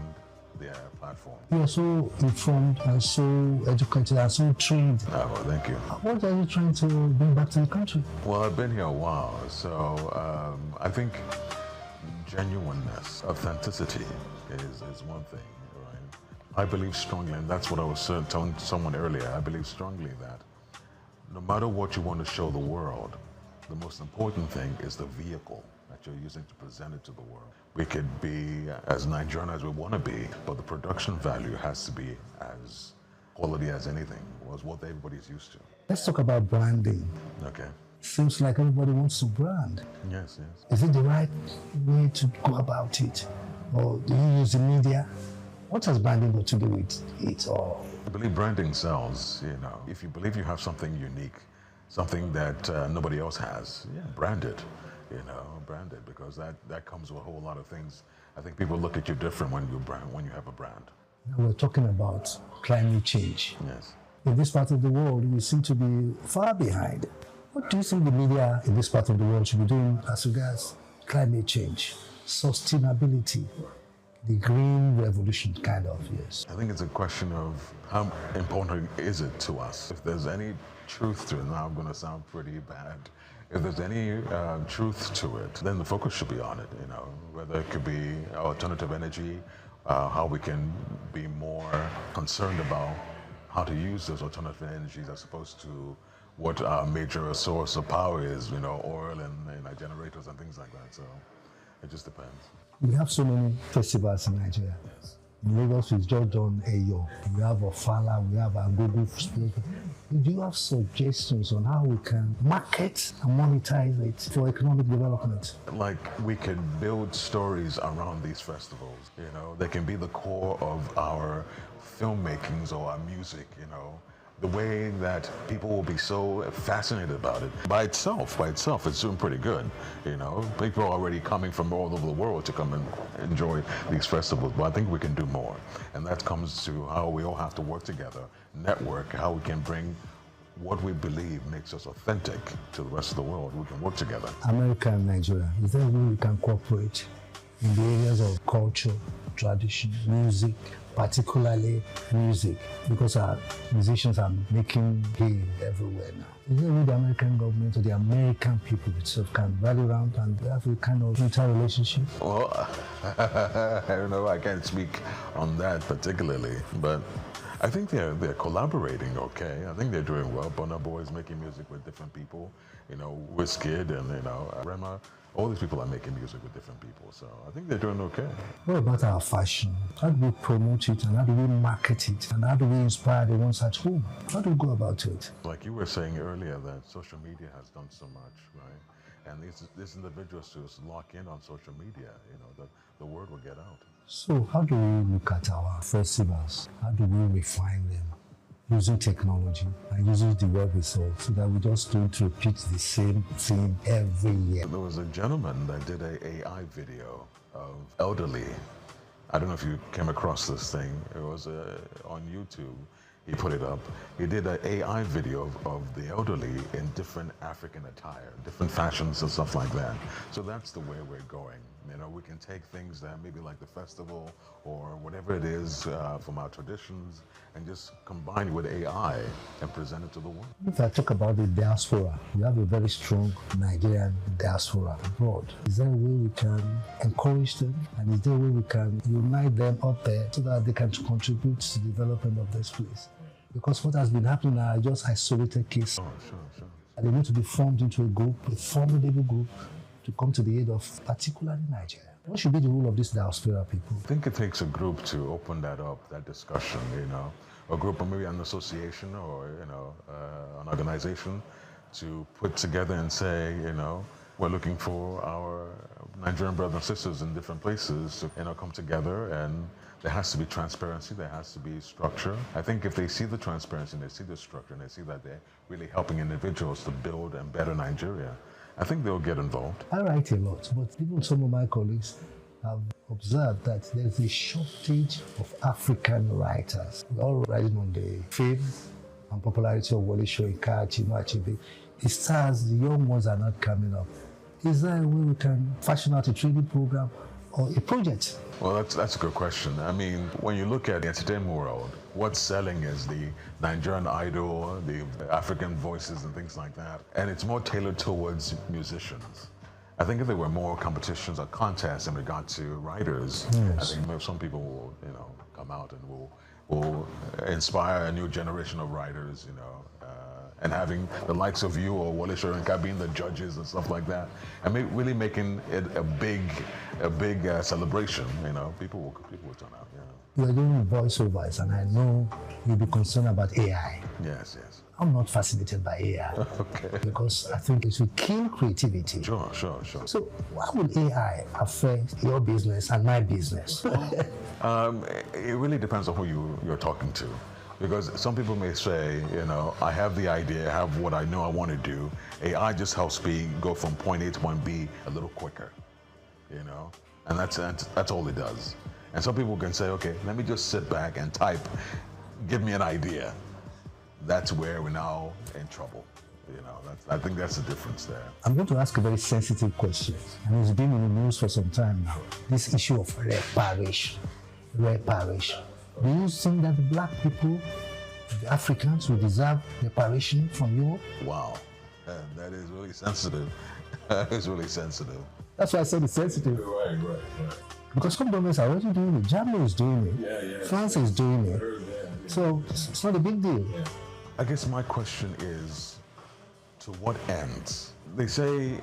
their platform. You are so informed and so educated and so trained. Oh, well, thank you. What are you trying to bring back to the country? Well, I've been here a while, so I think genuineness, authenticity is one thing, right? I believe strongly, and that's what I was telling someone earlier, I believe strongly that no matter what you want to show the world, the most important thing is the vehicle that you're using to present it to the world. We could be as Nigerian as we want to be, but the production value has to be as quality as anything, was what everybody's used to. Let's talk about branding. Okay. Seems like everybody wants to brand. Yes. Is it the right way to go about it? Or do you use the media? What has branding got to do with it? Or I believe branding sells, If you believe you have something unique, something that nobody else has, brand it, brand it, because that comes with a whole lot of things. I think people look at you different when you have a brand. Now we're talking about climate change. Yes. In this part of the world, we seem to be far behind. What do you think the media in this part of the world should be doing as regards climate change, sustainability, the green revolution kind of, yes. I think it's a question of how important is it to us. If there's any truth to it, now I'm going to sound pretty bad. If there's any truth to it, then the focus should be on it, you know, whether it could be alternative energy, how we can be more concerned about how to use those alternative energies as opposed to what our major source of power is, you know, oil and generators and things like that. So it just depends. We have so many festivals in Nigeria. Yes. In Lagos, we've just done Eyo. We have Ofala, we have Agogo. Do you have suggestions on how we can market and monetize it for economic development? Like, we can build stories around these festivals, you know. They can be the core of our filmmakings or our music, you know. The way that people will be so fascinated about it. By itself, it's doing pretty good, you know. People are already coming from all over the world to come and enjoy these festivals, but I think we can do more. And that comes to how we all have to work together, network, how we can bring what we believe makes us authentic to the rest of the world. We can work together. America and Nigeria, is there a way we can cooperate in the areas of culture, tradition, music, particularly music, because our musicians are making gain everywhere now. Is there a way the American government or the American people itself can rally around and have a kind of interrelationship? Well, I don't know, I can't speak on that particularly, but I think they're collaborating okay. I think they're doing well. Burna Boy is making music with different people, you know, Wizkid and, you know, Rema. All these people are making music with different people, so I think they're doing okay. What about our fashion? How do we promote it and how do we market it? And how do we inspire the ones at home? How do we go about it? Like you were saying earlier, that social media has done so much, right? And these individuals just lock in on social media, you know, the word will get out. So how do we look at our festivals? How do we refine them? Using technology and using the web results so that we just don't repeat the same thing every year. There was a gentleman that did an AI video of elderly. I don't know if you came across this thing. It was on YouTube. He put it up. He did an AI video of the elderly in different African attire, different fashions and stuff like that. So that's the way we're going. You know, we can take things that maybe like the festival or whatever it is from our traditions and just combine it with AI and present it to the world. If I talk about the diaspora, we have a very strong Nigerian diaspora abroad. Is there a way we can encourage them? And is there a way we can unite them up there so that they can contribute to the development of this place? Because what has been happening are just isolated cases. Sure. And they need to be formed into a group, a formidable group, to come to the aid of particularly Nigeria. What should be the role of these diaspora people? I think it takes a group to open that up, that discussion, you know. A group or maybe an association or, you know, an organization to put together and say, you know, we're looking for our Nigerian brothers and sisters in different places to, you know, come together, and there has to be transparency, there has to be structure. I think if they see the transparency and they see the structure and they see that they're really helping individuals to build and better Nigeria, I think they'll get involved. I write a lot, but even some of my colleagues have observed that there's a shortage of African writers. We're all riding on the fame and popularity of Wole Soyinka, Chinua Achebe. The stars, the young ones are not coming up. Is there a way we can fashion out a training program or a project? Well, that's a good question. I mean, when you look at the entertainment world, what's selling is the Nigerian Idol, the African voices and things like that. And it's more tailored towards musicians. I think if there were more competitions or contests in regard to writers, yes, I think maybe some people will, you know, come out and will inspire a new generation of writers, you know, and having the likes of you or Wole Soyinka being the judges and stuff like that, and really making it a big celebration. You know, people will turn out. Yeah. You're doing voiceovers, and I know you'll be concerned about AI. Yes. I'm not fascinated by AI. Okay. Because I think it will kill creativity. Sure. So how will AI affect your business and my business? It really depends on who you're talking to. Because some people may say, you know, I have the idea, I have what I know I want to do. AI just helps me go from point A to point B a little quicker, you know? And that's all it does. And some people can say, okay, let me just sit back and type, give me an idea. That's where we're now in trouble, You know, I think that's the difference there. I'm going to ask a very sensitive question, and it's been in the news for some time now. This issue of reparation. Reparation. Do you think that the black people, the Africans, will deserve reparation from Europe? Wow, that is really sensitive. That is really sensitive. That's why I said it's sensitive. Right. Because some governments are already doing it. Germany is doing it. France is doing it. So it's not a big deal. I guess my question is, to what ends? They say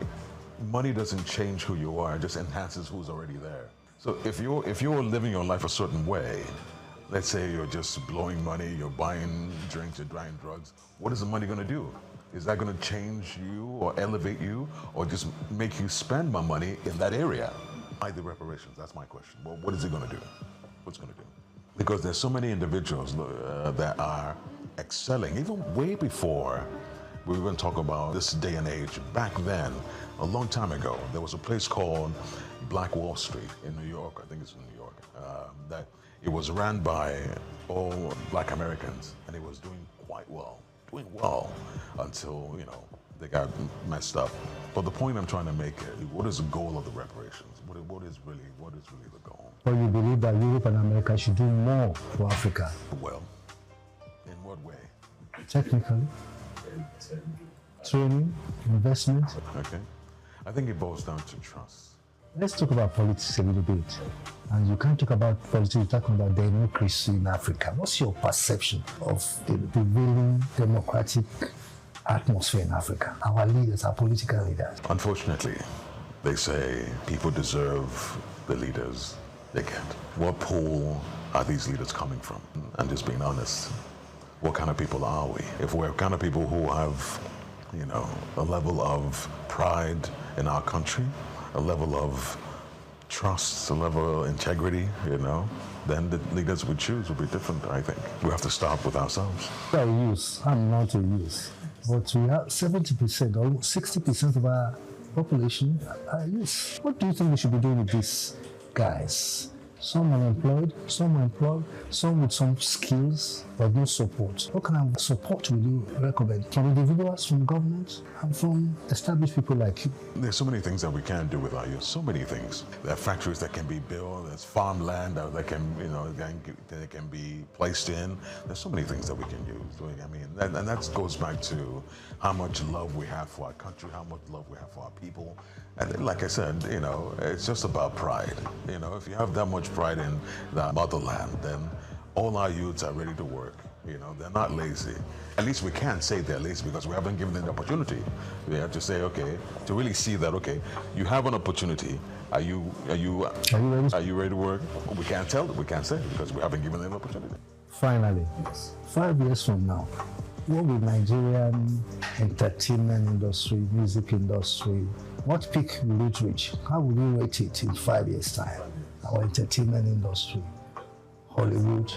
money doesn't change who you are, it just enhances who's already there. So if you're living your life a certain way, let's say you're just blowing money, you're buying drinks, you're buying drugs, what is the money going to do? Is that going to change you or elevate you or just make you spend more money in that area? Why the reparations? That's my question. Well, what is it going to do? What's it going to do? Because there's so many individuals that are excelling, even way before we even talk about this day and age. Back then, a long time ago, there was a place called Black Wall Street in New York. I think it's in New York. That it was ran by all black Americans, and it was doing quite well. Doing well until, you know, they got messed up. But the point I'm trying to make is, what is the goal of the reparations? What is really the goal? Or you believe that Europe and America should do more for Africa? Well, in what way? Technically, training, investment. Okay. I think it boils down to trust. Let's talk about politics a little bit. And you can't talk about politics without talking about democracy in Africa. What's your perception of the prevailing democratic atmosphere in Africa? Our leaders, our political leaders. Unfortunately, they say people deserve the leaders they get. What pool are these leaders coming from? And just being honest, what kind of people are we? If we're kind of people who have, you know, a level of pride in our country, a level of trust, a level of integrity, you know, then the leaders we choose will be different, I think. We have to start with ourselves. I'm not a youth, but we have 70% or 60% of our population are youth. What do you think we should be doing with these guys? Some unemployed, some employed, some with some skills, but no support. What kind of support will you recommend? From individuals, from government, and from established people like you? There's so many things that we can do with our youth, so many things. There are factories that can be built, there's farmland that can, you know, that can be placed in. There's so many things that we can use. I mean, and that goes back to how much love we have for our country, how much love we have for our people. And like I said, you know, it's just about pride. You know, if you have that much pride in the motherland, then all our youths are ready to work. You know, they're not lazy. At least we can't say they're lazy because we haven't given them the opportunity. We have to say, okay, to really see that, okay, you have an opportunity. Are you ready to work? We can't tell them. We can't say it because we haven't given them the opportunity. Finally, 5 years from now, what will Nigerian entertainment industry, music industry, what peak will it reach? How will you rate it in 5 years' time? Our entertainment industry, Hollywood,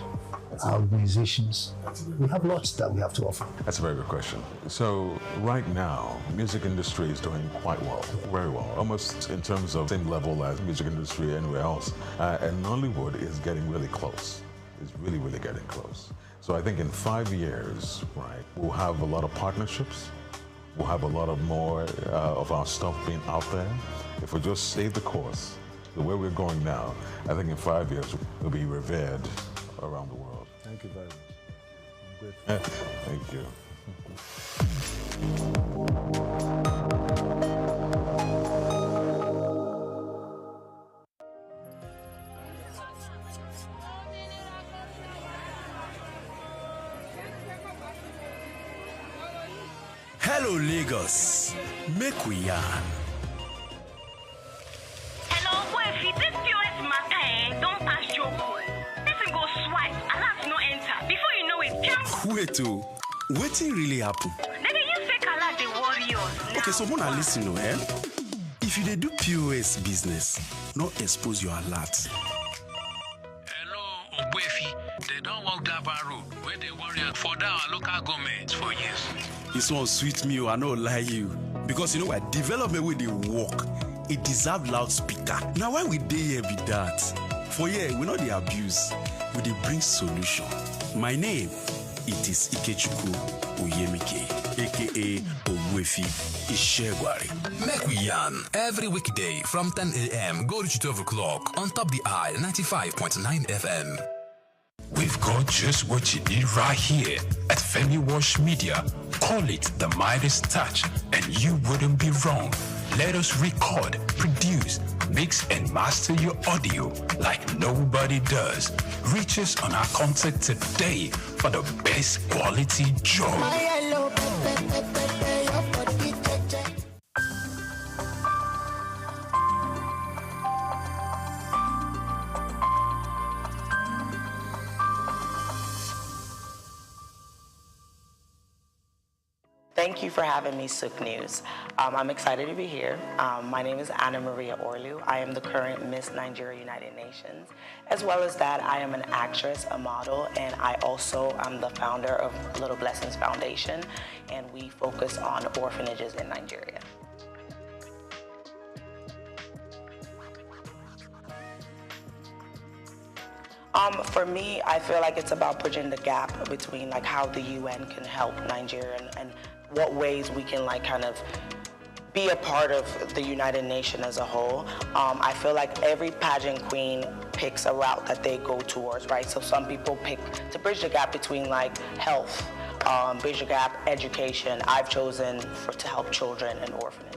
our musicians. We have lots that we have to offer. That's a very good question. So right now, music industry is doing quite well, very well, almost in terms of same level as music industry anywhere else. And Nollywood is getting really close. It's really, really getting close. So I think in 5 years, right, we'll have a lot of partnerships. We'll have a lot of more of our stuff being out there. If we just stay the course, the way we're going now, I think in 5 years, we'll be revered around the world. Thank you very much. I'm grateful. Thank you. Hello, Lagos. Make we yarn. Hello, boy, if this POS matter, don't pass your boy. Person go swipe, alert no enter. Before you know it, jump. Wait, wetin really happen? Maybe you fake alert the warriors. Okay, so Mona, listen, if you dey do POS business, no expose your alert. Hello, Ogbefi. They don't walk that bar road where they warrior for our local government for years. This one sweet me, I no lie you. Because you know what, development with the work, it deserve loudspeaker. Now why we dey here be that? For here, we know the abuse, we dey bring solution. My name, it is Ikechukwu Oyemike. aka Ogwefi Ishegwari. Make we yarn every weekday from 10 a.m. go to 12 o'clock on Top the Eye 95.9 FM. We've got just what you need right here at Femi Wash Media. Call it the Midas Touch and you wouldn't be wrong. Let us record, produce, mix and master your audio like nobody does. Reach us on our contact today for the best quality job. Thank you for having me, SOUQ News. I'm excited to be here. My name is Anna Maria Orlu. I am the current Miss Nigeria United Nations. As well as that, I am an actress, a model, and I also am the founder of Little Blessings Foundation, and we focus on orphanages in Nigeria. For me, I feel like it's about bridging the gap between like how the UN can help Nigeria and what ways we can like kind of be a part of the United Nations as a whole. I feel like every pageant queen picks a route that they go towards, right? So some people pick to bridge the gap between like health, bridge the gap, education. I've chosen to help children and orphanages.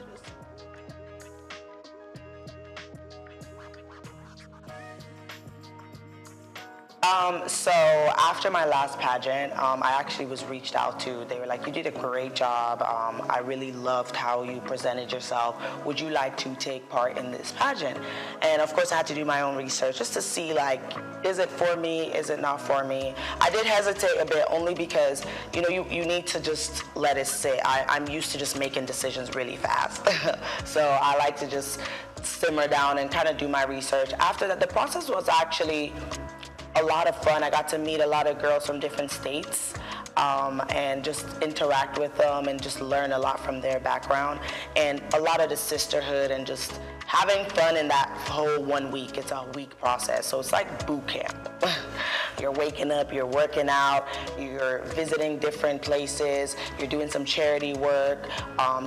So after my last pageant, I actually was reached out to. They were like, you did a great job. I really loved how you presented yourself. Would you like to take part in this pageant? And of course I had to do my own research just to see like, is it for me? Is it not for me? I did hesitate a bit only because, you know, you need to just let it sit. I'm used to just making decisions really fast. So I like to just simmer down and kind of do my research. After that, the process was actually a lot of fun. I got to meet a lot of girls from different states and just interact with them and just learn a lot from their background and a lot of the sisterhood and just having fun in that whole 1 week. It's a week process, so it's like boot camp. You're waking up, you're working out, you're visiting different places, you're doing some charity work,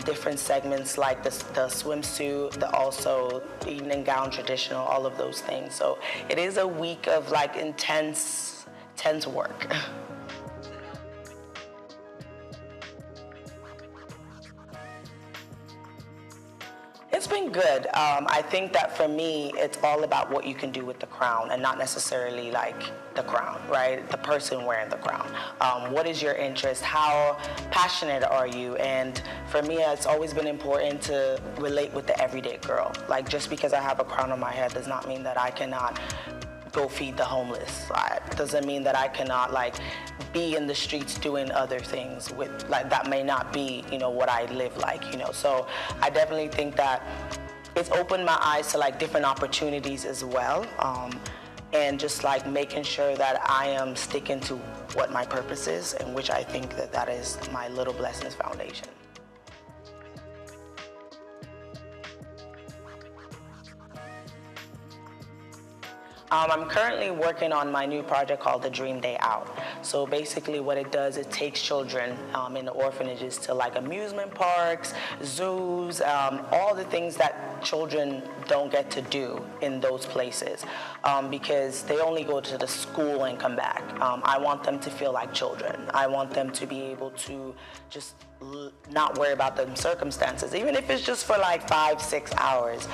different segments like the swimsuit, also evening gown, traditional, all of those things. So it is a week of like intense work. It's been good. I think that for me, it's all about what you can do with the crown and not necessarily like the crown, right? The person wearing the crown. What is your interest? How passionate are you? And for me, it's always been important to relate with the everyday girl. Like just because I have a crown on my head does not mean that I cannot go feed the homeless. Right? Doesn't mean that I cannot like be in the streets doing other things with like that may not be, you know, what I live like, you know. So I definitely think that it's opened my eyes to like different opportunities as well. And just like making sure that I am sticking to what my purpose is, and which I think that is my Little Blessings Foundation. I'm currently working on my new project called The Dream Day Out. So basically what it does, it takes children in the orphanages to like amusement parks, zoos, all the things that children don't get to do in those places because they only go to the school and come back. I want them to feel like children. I want them to be able to just not worry about the circumstances, even if it's just for like 5-6 hours.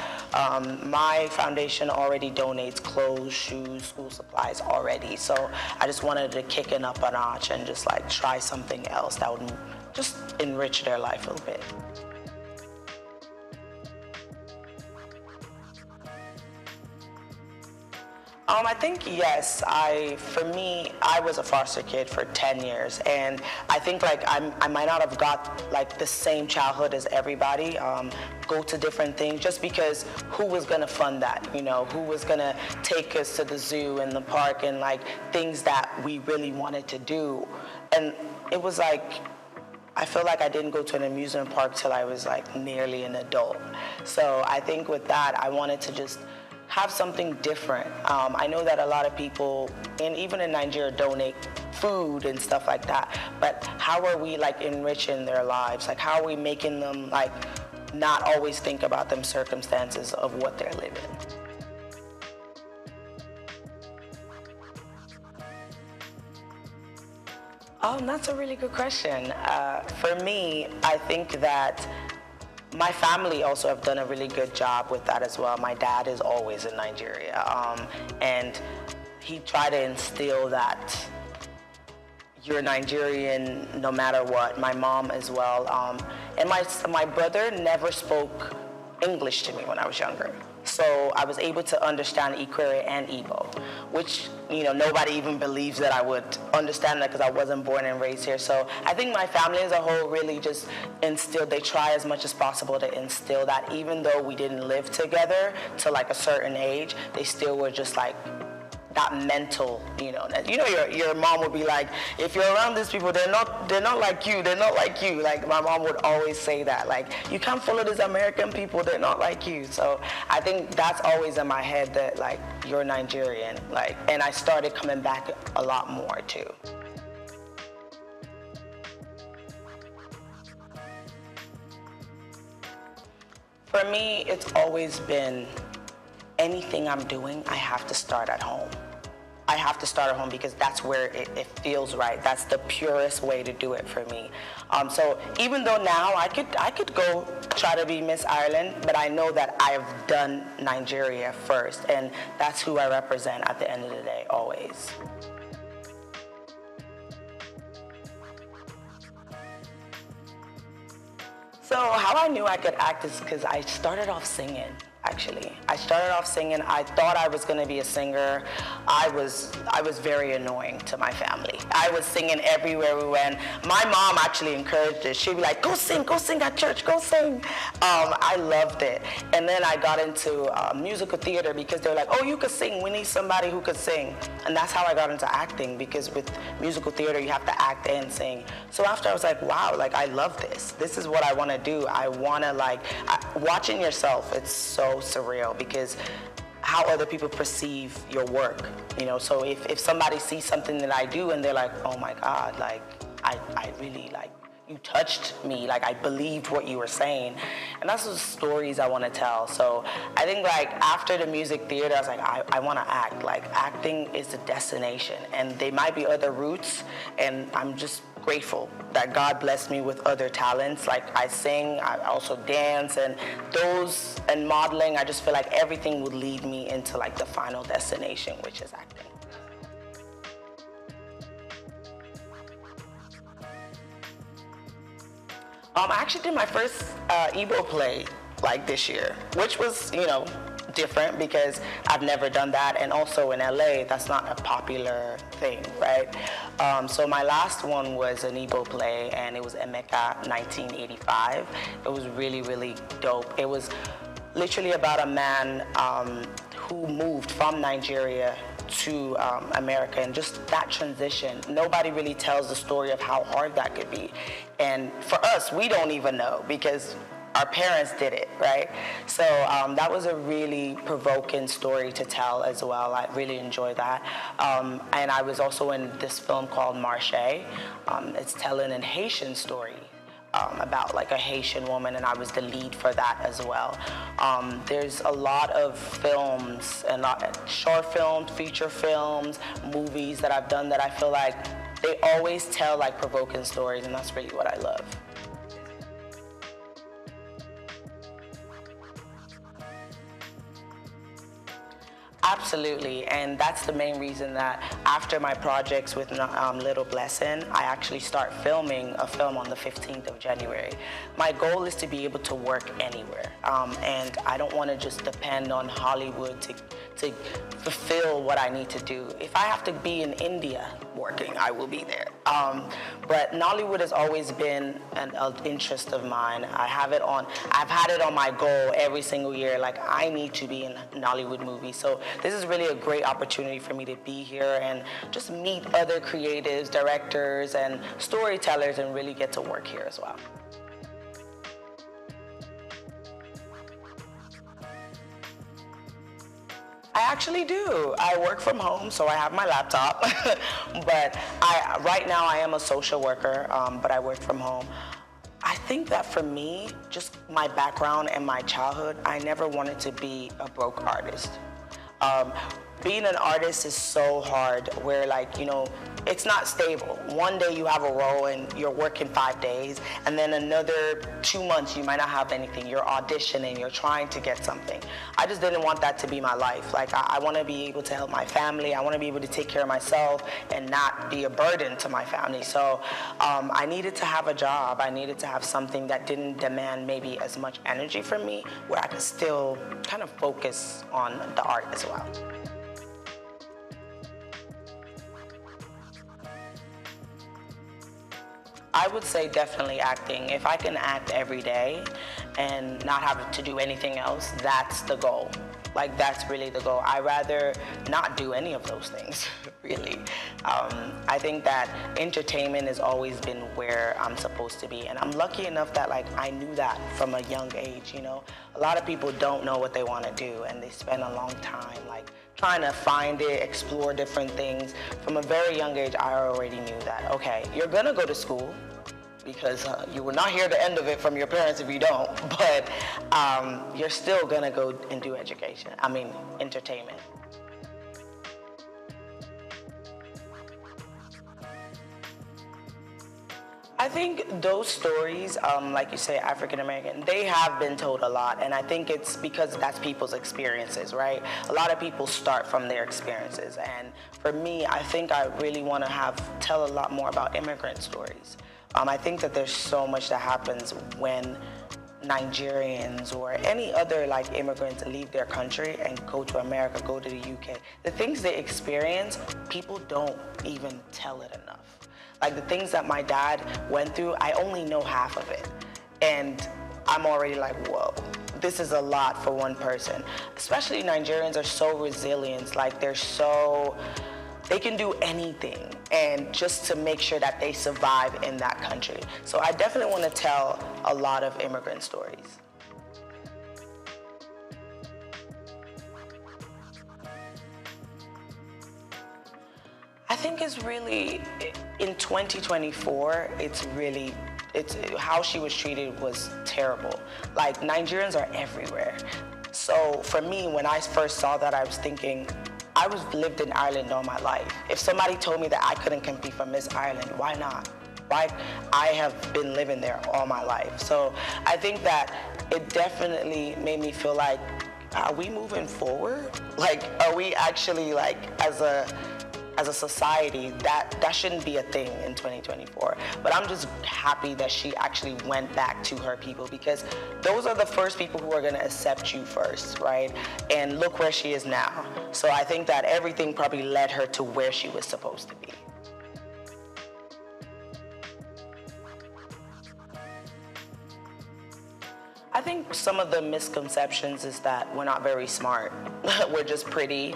My foundation already donates clothes, shoes, school supplies already. So I just wanted to kick it up a notch and just like try something else that would just enrich their life a little bit. I think yes. For me, I was a foster kid for 10 years, and I think like I might not have got like the same childhood as everybody. Go to different things just because who was gonna fund that? You know, who was gonna take us to the zoo and the park and like things that we really wanted to do? And it was like, I feel like I didn't go to an amusement park till I was like nearly an adult. So I think with that, I wanted to just have something different. I know that a lot of people, and even in Nigeria, donate food and stuff like that, but how are we like enriching their lives? Like how are we making them like not always think about them circumstances of what they're living? That's a really good question. For me, I think that my family also have done a really good job with that as well. My dad is always in Nigeria, and he tried to instill that you're Nigerian no matter what. My mom as well. And my brother never spoke English to me when I was younger. So I was able to understand Ikwere and Igbo, which, nobody even believes that I would understand that because I wasn't born and raised here. So I think my family as a whole really just they try as much as possible to instill that, even though we didn't live together to like a certain age, they still were just like, that mental, your mom would be like, if you're around these people, they're not like you, Like my mom would always say that, like, you can't follow these American people, they're not like you. So I think that's always in my head that like, you're Nigerian, like, and I started coming back a lot more too. For me, it's always been anything I'm doing, I have to start at home. I have to start at home because that's where it feels right. That's the purest way to do it for me. So even though now I could go try to be Miss Ireland, but I know that I've done Nigeria first, and that's who I represent at the end of the day, always. So how I knew I could act is because I started off singing. Actually, I started off singing. I thought I was going to be a singer. I was very annoying to my family. I was singing everywhere we went. My mom actually encouraged it. She'd be like, go sing at church, go sing. I loved it. And then I got into musical theater because they were like, oh, you could sing. We need somebody who could sing. And that's how I got into acting, because with musical theater, you have to act and sing. So after I was like, wow, like I love this. This is what I want to do. I want to watching yourself, it's so surreal because how other people perceive your work, so if somebody sees something that I do and they're like, oh my God, like I really like, you touched me, like I believed what you were saying, and that's the stories I want to tell. So I think like after the music theater, I was like, I want to act. Like acting is the destination, and there might be other routes, and I'm just grateful that God blessed me with other talents. Like I sing, I also dance, and modeling. I just feel like everything would lead me into like the final destination, which is acting. I actually did my first Igbo play like this year, which was, different because I've never done that, and also in LA, that's not a popular thing, right? So my last one was an Igbo play, and it was Emeka 1985. It was really, really dope. It was literally about a man who moved from Nigeria to America, and just that transition. Nobody really tells the story of how hard that could be. And for us, we don't even know because our parents did it, right? So that was a really provoking story to tell as well. I really enjoyed that. And I was also in this film called Marche. It's telling a Haitian story about like a Haitian woman, and I was the lead for that as well. There's a lot of films, and short films, feature films, movies that I've done that I feel like they always tell like provoking stories, and that's really what I love. Absolutely, and that's the main reason that after my projects with Little Blessing, I actually start filming a film on the 15th of January. My goal is to be able to work anywhere, and I don't want to just depend on Hollywood to fulfill what I need to do. If I have to be in India working, I will be there. But Nollywood has always been an interest of mine. I've had it on my goal every single year, like I need to be in Nollywood movies. So this is really a great opportunity for me to be here and just meet other creatives, directors, and storytellers, and really get to work here as well. actually do. I work from home, so I have my laptop. But right now I am a social worker, but I work from home. I think that for me, just my background and my childhood, I never wanted to be a broke artist. Being an artist is so hard where, like, you know, it's not stable. One day you have a role and you're working 5 days, and then another 2 months you might not have anything. You're auditioning, you're trying to get something. I just didn't want that to be my life. Like, I want to be able to help my family. I want to be able to take care of myself and not be a burden to my family. So I needed to have a job. I needed to have something that didn't demand maybe as much energy from me, where I could still kind of focus on the art as well. I would say definitely acting. If I can act every day and not have to do anything else, that's the goal. Like, that's really the goal. I'd rather not do any of those things, really. I think that entertainment has always been where I'm supposed to be. And I'm lucky enough that, like, I knew that from a young age, you know. A lot of people don't know what they want to do, and they spend a long time, like, trying to find it, explore different things. From a very young age, I already knew that, okay, you're gonna go to school, because you will not hear the end of it from your parents if you don't, but you're still gonna go and do entertainment. I think those stories, like you say, African American, they have been told a lot, and I think it's because that's people's experiences, right? A lot of people start from their experiences, and for me, I think I really want to tell a lot more about immigrant stories. I think that there's so much that happens when Nigerians or any other like immigrants leave their country and go to America, go to the UK. The things they experience, people don't even tell it enough. Like the things that my dad went through, I only know half of it. And I'm already like, whoa, this is a lot for one person. Especially Nigerians are so resilient, like they can do anything, and just to make sure that they survive in that country. So I definitely want to tell a lot of immigrant stories. I think it's really, in 2024, it's how she was treated was terrible. Like, Nigerians are everywhere. So for me, when I first saw that, I was thinking, I lived in Ireland all my life. If somebody told me that I couldn't compete for Miss Ireland, why not? Why? I have been living there all my life. So I think that it definitely made me feel like, are we moving forward? Like, are we actually, like, as a society, that shouldn't be a thing in 2024. But I'm just happy that she actually went back to her people, because those are the first people who are gonna accept you first, right? And look where she is now. So I think that everything probably led her to where she was supposed to be. I think some of the misconceptions is that we're not very smart. We're just pretty,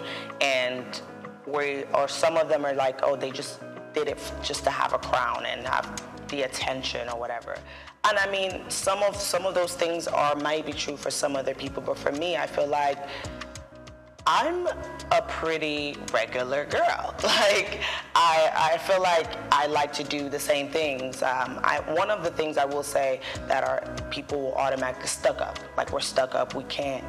or some of them are like, oh, they just did it just to have a crown and have the attention or whatever. And I mean, some of those things might be true for some other people, but for me, I feel like I'm a pretty regular girl. Like, I feel like I like to do the same things. One of the things I will say that people will automatically stuck up. Like, we're stuck up. We can't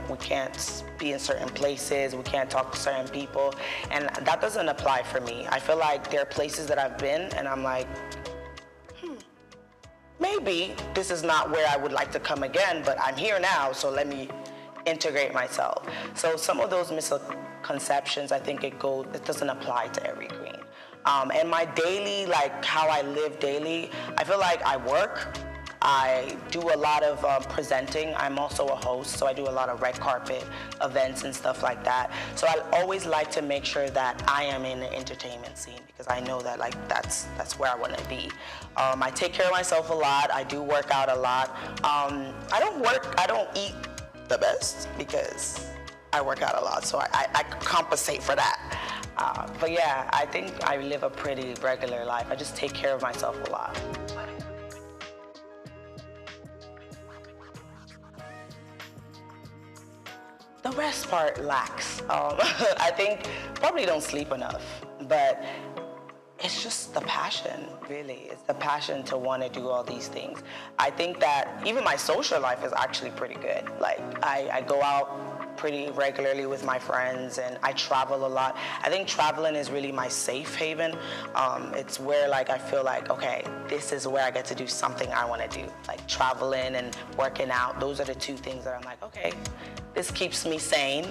be in certain places. We can't talk to certain people. And that doesn't apply for me. I feel like there are places that I've been and I'm like, maybe this is not where I would like to come again, but I'm here now, so let me integrate myself. So some of those misconceptions, I think it doesn't apply to every queen. And my daily, like how I live daily, I feel like I work. I do a lot of presenting. I'm also a host, so I do a lot of red carpet events and stuff like that. So I always like to make sure that I am in the entertainment scene, because I know that that's where I want to be. I take care of myself a lot. I do work out a lot. I don't eat the best because I work out a lot, so I compensate for that. But yeah, I think I live a pretty regular life. I just take care of myself a lot. The rest part lacks. I think probably don't sleep enough, but it's just the passion, really. It's the passion to want to do all these things. I think that even my social life is actually pretty good. Like, I go out pretty regularly with my friends, and I travel a lot. I think traveling is really my safe haven. It's where, like, I feel like, okay, this is where I get to do something I want to do. Like, traveling and working out, those are the two things that I'm like, okay, this keeps me sane.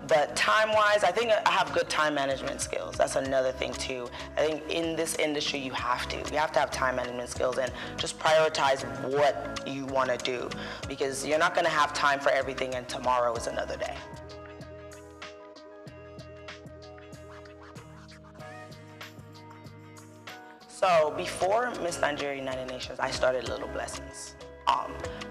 But time-wise, I think I have good time management skills. That's another thing too. I think in this industry, you have to have time management skills and just prioritize what you want to do, because you're not going to have time for everything, and tomorrow is another day. So before Miss Nigeria United Nations, I started Little Blessings.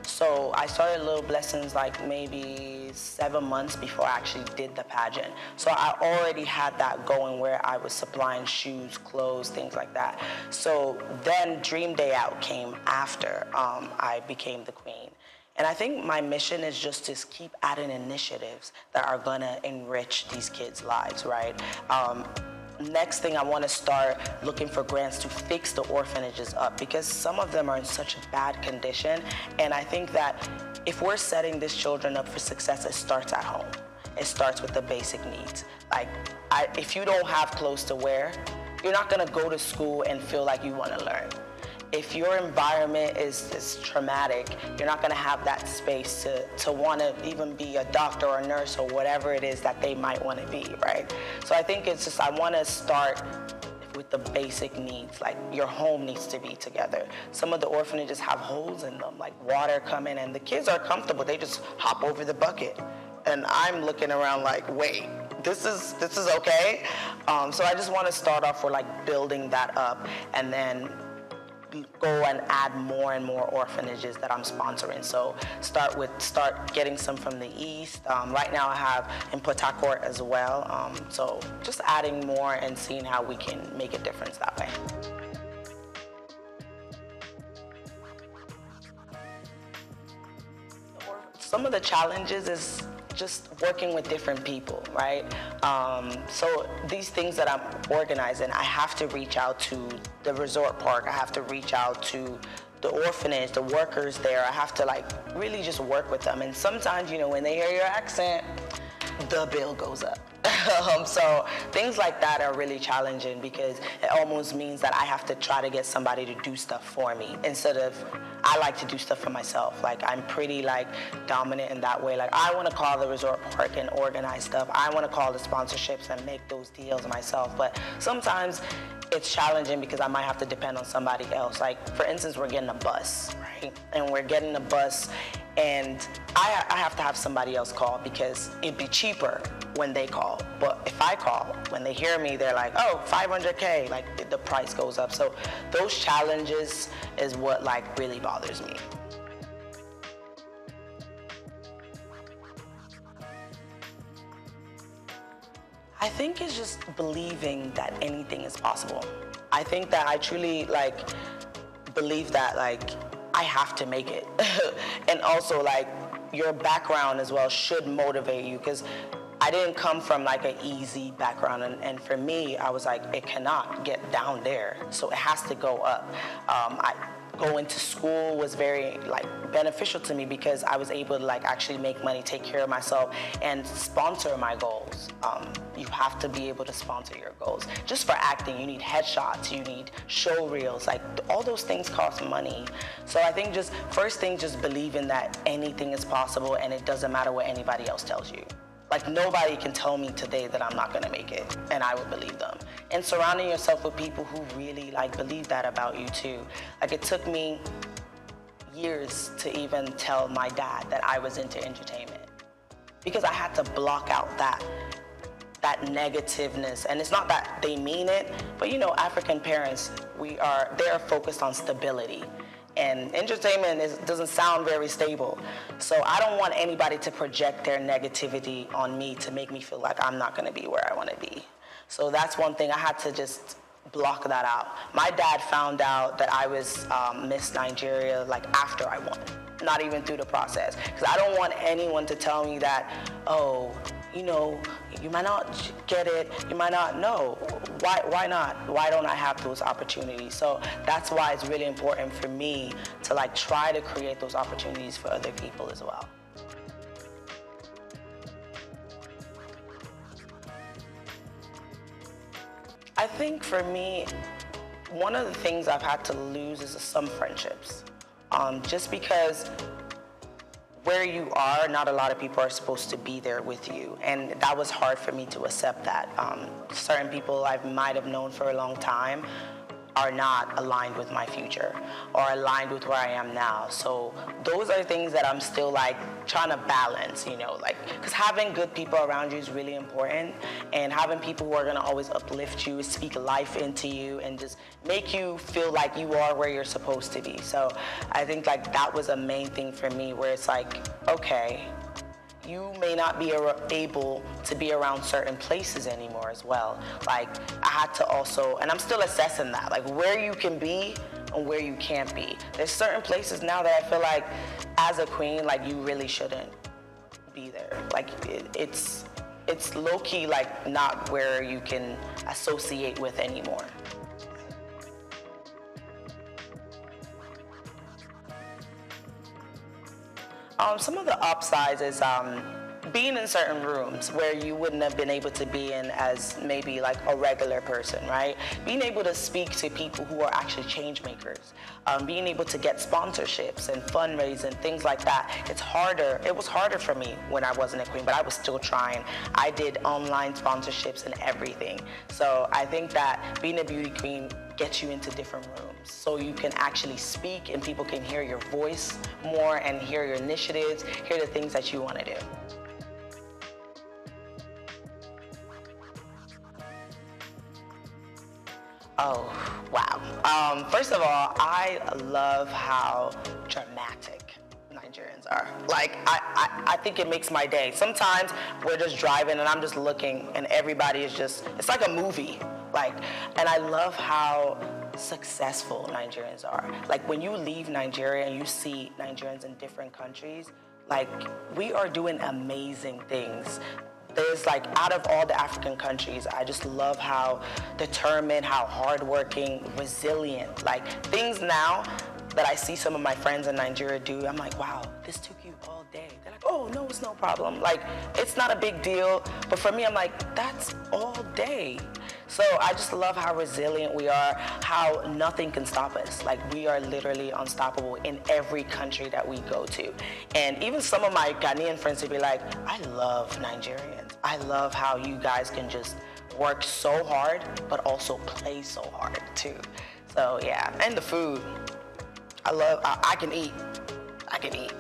So I started Little Blessings like maybe 7 months before I actually did the pageant. So I already had that going where I was supplying shoes, clothes, things like that. So then Dream Day Out came after I became the queen. And I think my mission is just to keep adding initiatives that are gonna enrich these kids' lives, right? Next thing, I want to start looking for grants to fix the orphanages up, because some of them are in such a bad condition. And I think that if we're setting these children up for success, it starts at home. It starts with the basic needs. Like, if you don't have clothes to wear, you're not going to go to school and feel like you want to learn. If your environment is traumatic, you're not going to have that space to want to even be a doctor or a nurse or whatever it is that they might want to be, right? So I think it's just, I want to start with the basic needs. Like, your home needs to be together. Some of the orphanages have holes in them, like water coming, and the kids are comfortable. They just hop over the bucket. And I'm looking around like, wait, this is okay? So I just want to start off with like building that up, and then go and add more and more orphanages that I'm sponsoring. So start getting some from the east. Right now I have in Port Harcourt as well. So just adding more and seeing how we can make a difference that way. Some of the challenges is just working with different people, right? So these things that I'm organizing, I have to reach out to the resort park. I have to reach out to the orphanage, the workers there. I have to like really just work with them. And sometimes, you know, when they hear your accent, the bill goes up. So things like that are really challenging, because it almost means that I have to try to get somebody to do stuff for me instead of I like to do stuff for myself. Like, I'm pretty like dominant in that way. Like, I want to call the resort park and organize stuff. I want to call the sponsorships and make those deals myself. But sometimes it's challenging because I might have to depend on somebody else. Like, for instance, we're getting a bus, right? And we're getting a bus, and I have to have somebody else call because it'd be cheaper when they call. But if I call, when they hear me, they're like, oh, $500K, like the price goes up. So those challenges is what like really bothers me. I think it's just believing that anything is possible. I think that I truly like believe that like I have to make it. And also like your background as well should motivate you, because I didn't come from like an easy background, and for me, I was like, it cannot get down there, so it has to go up. Going to school was very like beneficial to me because I was able to like actually make money, take care of myself, and sponsor my goals. You have to be able to sponsor your goals. Just for acting, you need headshots, you need show reels, like all those things cost money. So I think just first thing, just believing that anything is possible, and it doesn't matter what anybody else tells you. Like, nobody can tell me today that I'm not gonna make it, and I would believe them. And surrounding yourself with people who really like believe that about you too. Like, it took me years to even tell my dad that I was into entertainment, because I had to block out that negativeness. And it's not that they mean it, but you know, African parents, they're focused on stability. And entertainment doesn't sound very stable. So I don't want anybody to project their negativity on me to make me feel like I'm not gonna be where I wanna be. So that's one thing I had to just block that out. My dad found out that I was Miss Nigeria like after I won, not even through the process. Because I don't want anyone to tell me that, oh, you know, you might not get it, you might not know. Why not? Why don't I have those opportunities? So that's why it's really important for me to like try to create those opportunities for other people as well. I think for me, one of the things I've had to lose is some friendships. Just because where you are, not a lot of people are supposed to be there with you. And that was hard for me to accept that. Certain people I might have known for a long time are not aligned with my future or aligned with where I am now. So those are things that I'm still like trying to balance, you know, like, because having good people around you is really important, and having people who are gonna always uplift you, speak life into you, and just make you feel like you are where you're supposed to be. So I think like that was a main thing for me, where it's like, okay, you may not be able to be around certain places anymore as well. Like I had to also, and I'm still assessing that, like where you can be and where you can't be. There's certain places now that I feel like as a queen, like you really shouldn't be there. Like it's low-key like not where you can associate with anymore. Some of the upsides is being in certain rooms where you wouldn't have been able to be in as maybe like a regular person, right? Being able to speak to people who are actually change makers, being able to get sponsorships and fundraising, things like that. It's harder. It was harder for me when I wasn't a queen, but I was still trying. I did online sponsorships and everything. So I think that being a beauty queen gets you into different rooms so you can actually speak and people can hear your voice more and hear your initiatives, hear the things that you want to do. Oh, wow. First of all, I love how dramatic Nigerians are. Like, I think it makes my day. Sometimes we're just driving and I'm just looking and everybody is just, it's like a movie. Like, and I love how successful Nigerians are. Like when you leave Nigeria and you see Nigerians in different countries, like we are doing amazing things. There's like, out of all the African countries, I just love how determined, how hardworking, resilient, like things now that I see some of my friends in Nigeria do, I'm like, wow, this took you all day. They're like, oh, no, it's no problem. Like, it's not a big deal. But for me, I'm like, that's all day. So I just love how resilient we are, how nothing can stop us. Like, we are literally unstoppable in every country that we go to. And even some of my Ghanaian friends would be like, I love Nigerians. I love how you guys can just work so hard, but also play so hard too. So yeah, and the food. I can eat. I can eat.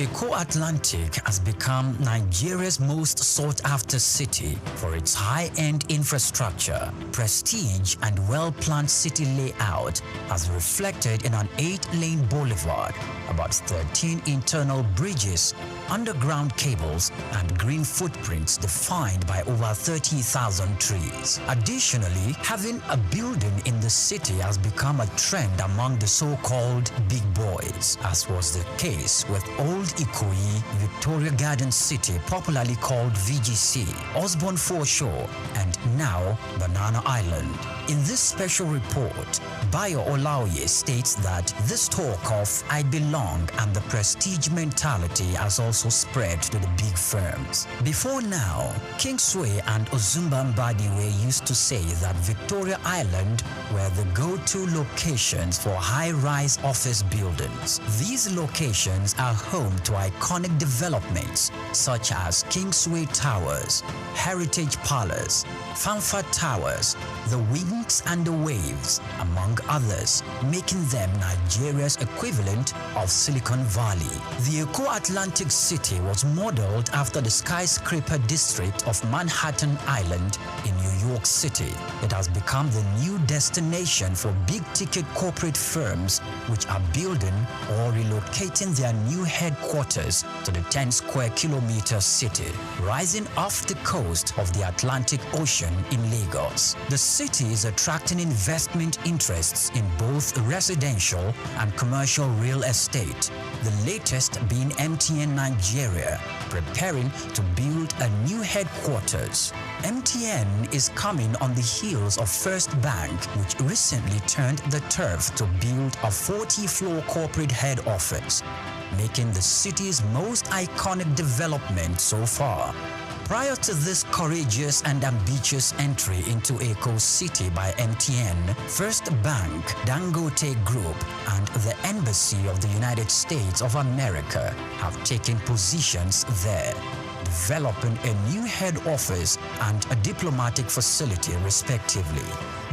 SOUQ Atlantic has become Nigeria's most sought-after city for its high-end infrastructure, prestige, and well-planned city layout, as reflected in an 8-lane boulevard, about 13 internal bridges, underground cables, and green footprints defined by over 30,000 trees. Additionally, having a building in the city has become a trend among the so-called big boys, as was the case with Old Ikoyi, Victoria Garden City, popularly called VGC, Osborne Foreshore, and now Banana Island. In this special report, Bayo Olaoye states that this talk of "I belong" and the prestige mentality has also spread to the big firms. Before now, Kingsway and Ozumba Mbadiwe used to say that Victoria Island were the go-to locations for high-rise office buildings. These locations are home to iconic developments such as Kingsway Towers, Heritage Palace, Fanfa Towers, the Wings and the Waves, among others, making them Nigeria's equivalent of Silicon Valley. The SOUQ Atlantic City was modeled after the skyscraper district of Manhattan Island in New York City. It has become the new destination for big-ticket corporate firms which are building or relocating their new headquarters to the 10-square-kilometer city, rising off the coast of the Atlantic Ocean in Lagos. The city is attracting investment interests in both residential and commercial real estate, the latest being MTN Nigeria, preparing to build a new headquarters. MTN is coming on the heels of First Bank, which recently turned the turf to build a 40-floor corporate head office, making the city's most iconic development so far. Prior to this courageous and ambitious entry into SOUQ City by MTN, First Bank, Dangote Group, and the Embassy of the United States of America have taken positions there, developing a new head office and a diplomatic facility respectively.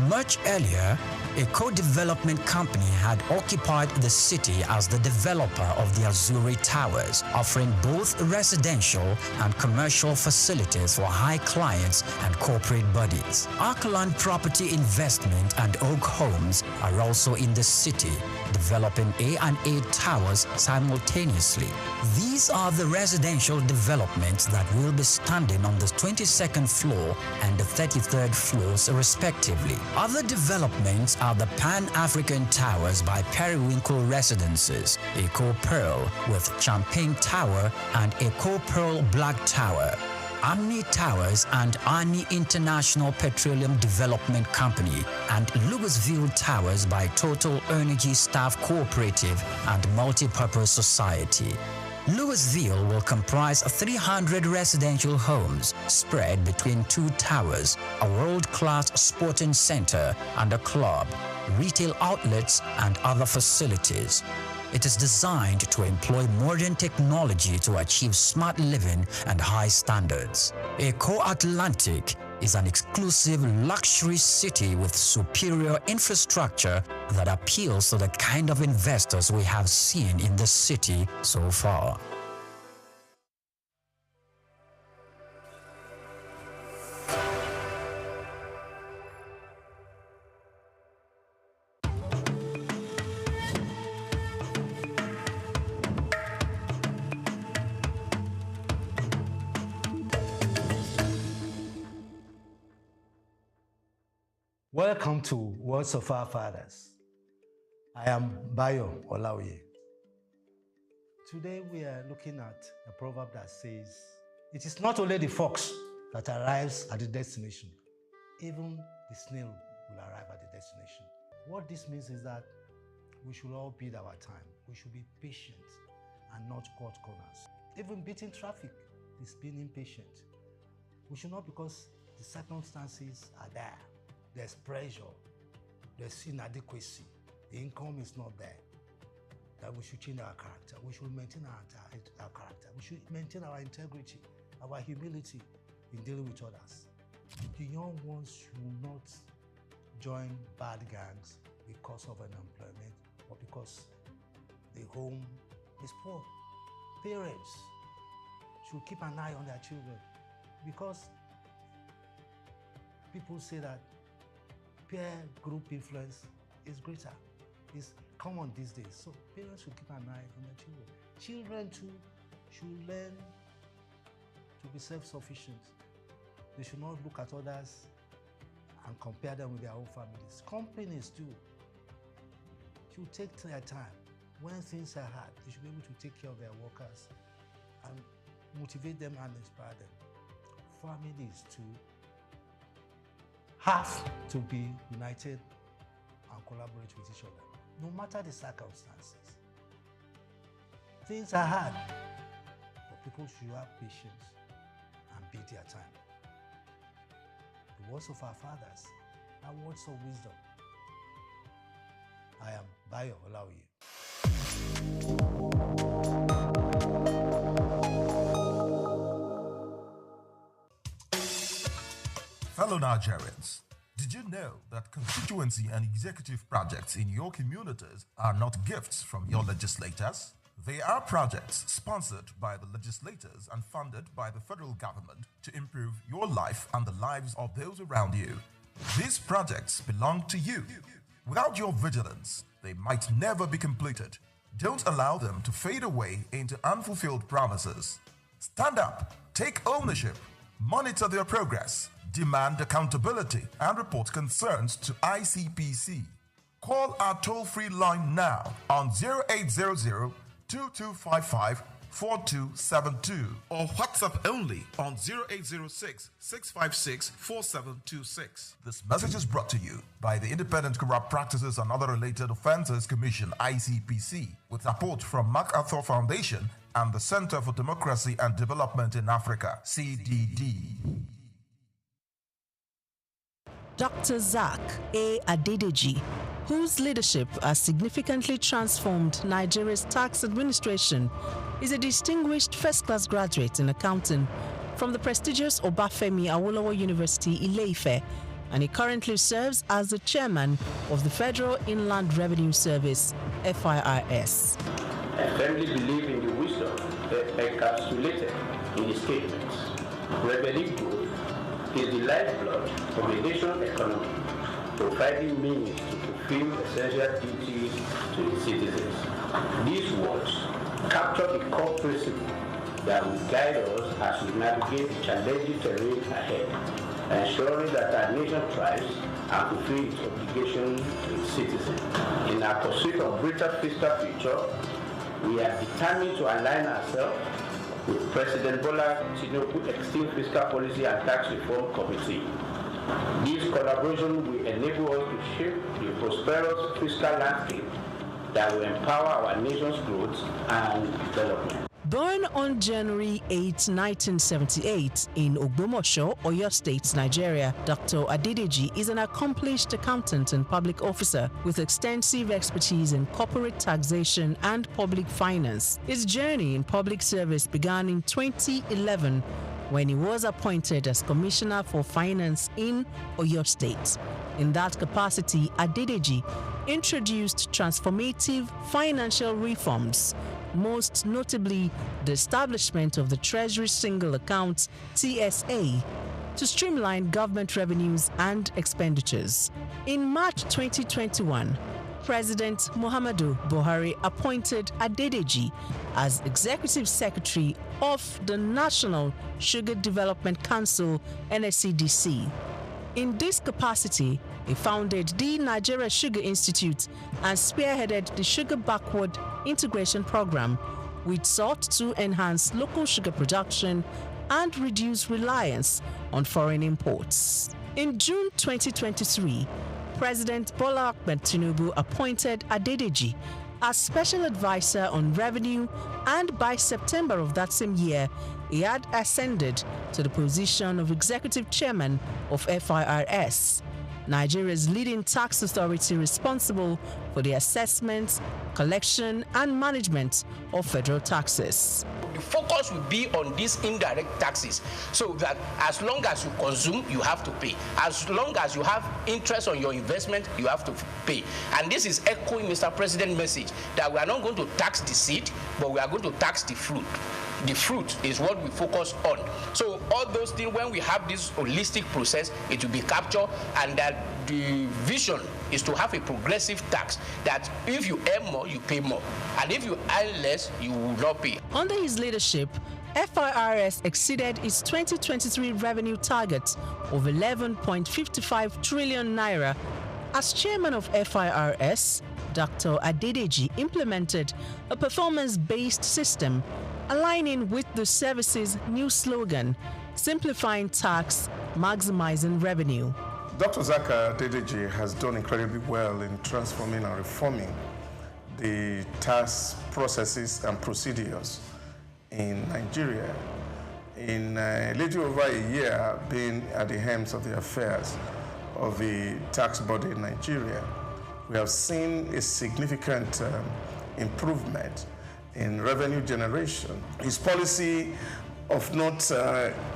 Much earlier, a co-development company had occupied the city as the developer of the Azuri Towers, offering both residential and commercial facilities for high clients and corporate bodies. Arkland Property Investment and SOUQ Homes are also in the city, developing A&A Towers simultaneously. These are the residential developments that will be standing on the 22nd floor and the 33rd floors respectively. Other developments are the Pan-African Towers by Periwinkle Residences, SOUQ Pearl with Champagne Tower and SOUQ Pearl Black Tower, Amni Towers and Ani International Petroleum Development Company, and Louisville Towers by Total Energy Staff Cooperative and Multipurpose Society. Louisville will comprise 300 residential homes spread between 2 towers, a world-class sporting center and a club, retail outlets, and other facilities. It is designed to employ modern technology to achieve smart living and high standards. SOUQ Atlantic is an exclusive luxury city with superior infrastructure that appeals to the kind of investors we have seen in the city so far. Welcome to Words of Our Fathers. I am Bayo Olaoye. Today we are looking at a proverb that says, "It is not only the fox that arrives at the destination, even the snail will arrive at the destination." What this means is that we should all bide our time. We should be patient and not cut corners. Even beating traffic is being impatient. We should not, because the circumstances are there. There's pressure, there's inadequacy, the income is not there, that we should change our character. We should maintain our character. We should maintain our integrity, our humility in dealing with others. The young ones should not join bad gangs because of unemployment or because the home is poor. parents should keep an eye on their children, because people say that peer group influence is greater. It's common these days. So parents should keep an eye on their children. Children too should learn to be self-sufficient. They should not look at others and compare them with their own families. Companies too should take their time. When things are hard, they should be able to take care of their workers and motivate them and inspire them. Families too have to be united and collaborate with each other, no matter the circumstances. Things are hard, but people should have patience and bide their time. The words of our fathers are words of wisdom. I am Bayo Olaoye. Fellow Nigerians, did you know that constituency and executive projects in your communities are not gifts from your legislators? They are projects sponsored by the legislators and funded by the federal government to improve your life and the lives of those around you. These projects belong to you. Without your vigilance, they might never be completed. Don't allow them to fade away into unfulfilled promises. Stand up, take ownership, monitor their progress, demand accountability, and report concerns to ICPC. Call our toll-free line now on 0800-2255-4272 or WhatsApp only on 0806-656-4726. This message is brought to you by the Independent Corrupt Practices and Other Related Offences Commission, ICPC, with support from MacArthur Foundation and the Center for Democracy and Development in Africa, CDD. Dr. SOUQ A. Adedeji, whose leadership has significantly transformed Nigeria's tax administration, is a distinguished first-class graduate in accounting from the prestigious Obafemi Awolowo University, Ile-Ife, and he currently serves as the chairman of the Federal Inland Revenue Service, FIRS. I firmly believe in the wisdom encapsulated in the statements. Revenue growth is the lifeblood of a nation's economy, providing means to fulfill essential duties to its citizens. These words capture the core principle that will guide us as we navigate the challenging terrain ahead, ensuring that our nation thrives and fulfills its obligation to its citizens. In our pursuit of greater fiscal future, we are determined to align ourselves with President Bola Tinubu's Extreme Fiscal Policy and Tax Reform Committee. This collaboration will enable us to shape the prosperous fiscal landscape that will empower our nation's growth and development. Born on January 8, 1978 in Ogbomoso, Oyo State, Nigeria, Dr. Adedeji is an accomplished accountant and public officer with extensive expertise in corporate taxation and public finance. His journey in public service began in 2011 when he was appointed as Commissioner for Finance in Oyo State. In that capacity, Adedeji introduced transformative financial reforms, most notably the establishment of the Treasury Single Account (TSA) to streamline government revenues and expenditures. In March 2021, President Muhammadu Buhari appointed Adedeji as Executive Secretary of the National Sugar Development Council (NSCDC). In this capacity, he founded the Nigeria Sugar Institute and spearheaded the Sugar Backward Integration Program, which sought to enhance local sugar production and reduce reliance on foreign imports. In June 2023, President Bola Ahmed Tinubu appointed Adedeji as Special Advisor on Revenue, and by September of that same year, he had ascended to the position of Executive Chairman of FIRS. Nigeria's leading tax authority responsible for the assessment, collection, and management of federal taxes. The focus will be on these indirect taxes, so that as long as you consume, you have to pay. As long as you have interest on your investment, you have to pay. And this is echoing Mr. President's message that we are not going to tax the seed, but we are going to tax the fruit. The fruit is what we focus on. So all those things, when we have this holistic process, it will be captured, and that the vision is to have a progressive tax, that if you earn more, you pay more, and if you earn less, you will not pay. Under his leadership, FIRS exceeded its 2023 revenue target of 11.55 trillion naira. As chairman of FIRS, Dr. Adedeji implemented a performance-based system aligning with the service's new slogan, simplifying tax, maximizing revenue. Dr. SOUQ Adedeji has done incredibly well in transforming and reforming the tax processes and procedures in Nigeria. In a little over a year being at the helm of the affairs of the tax body in Nigeria, we have seen a significant improvement in revenue generation. His policy of not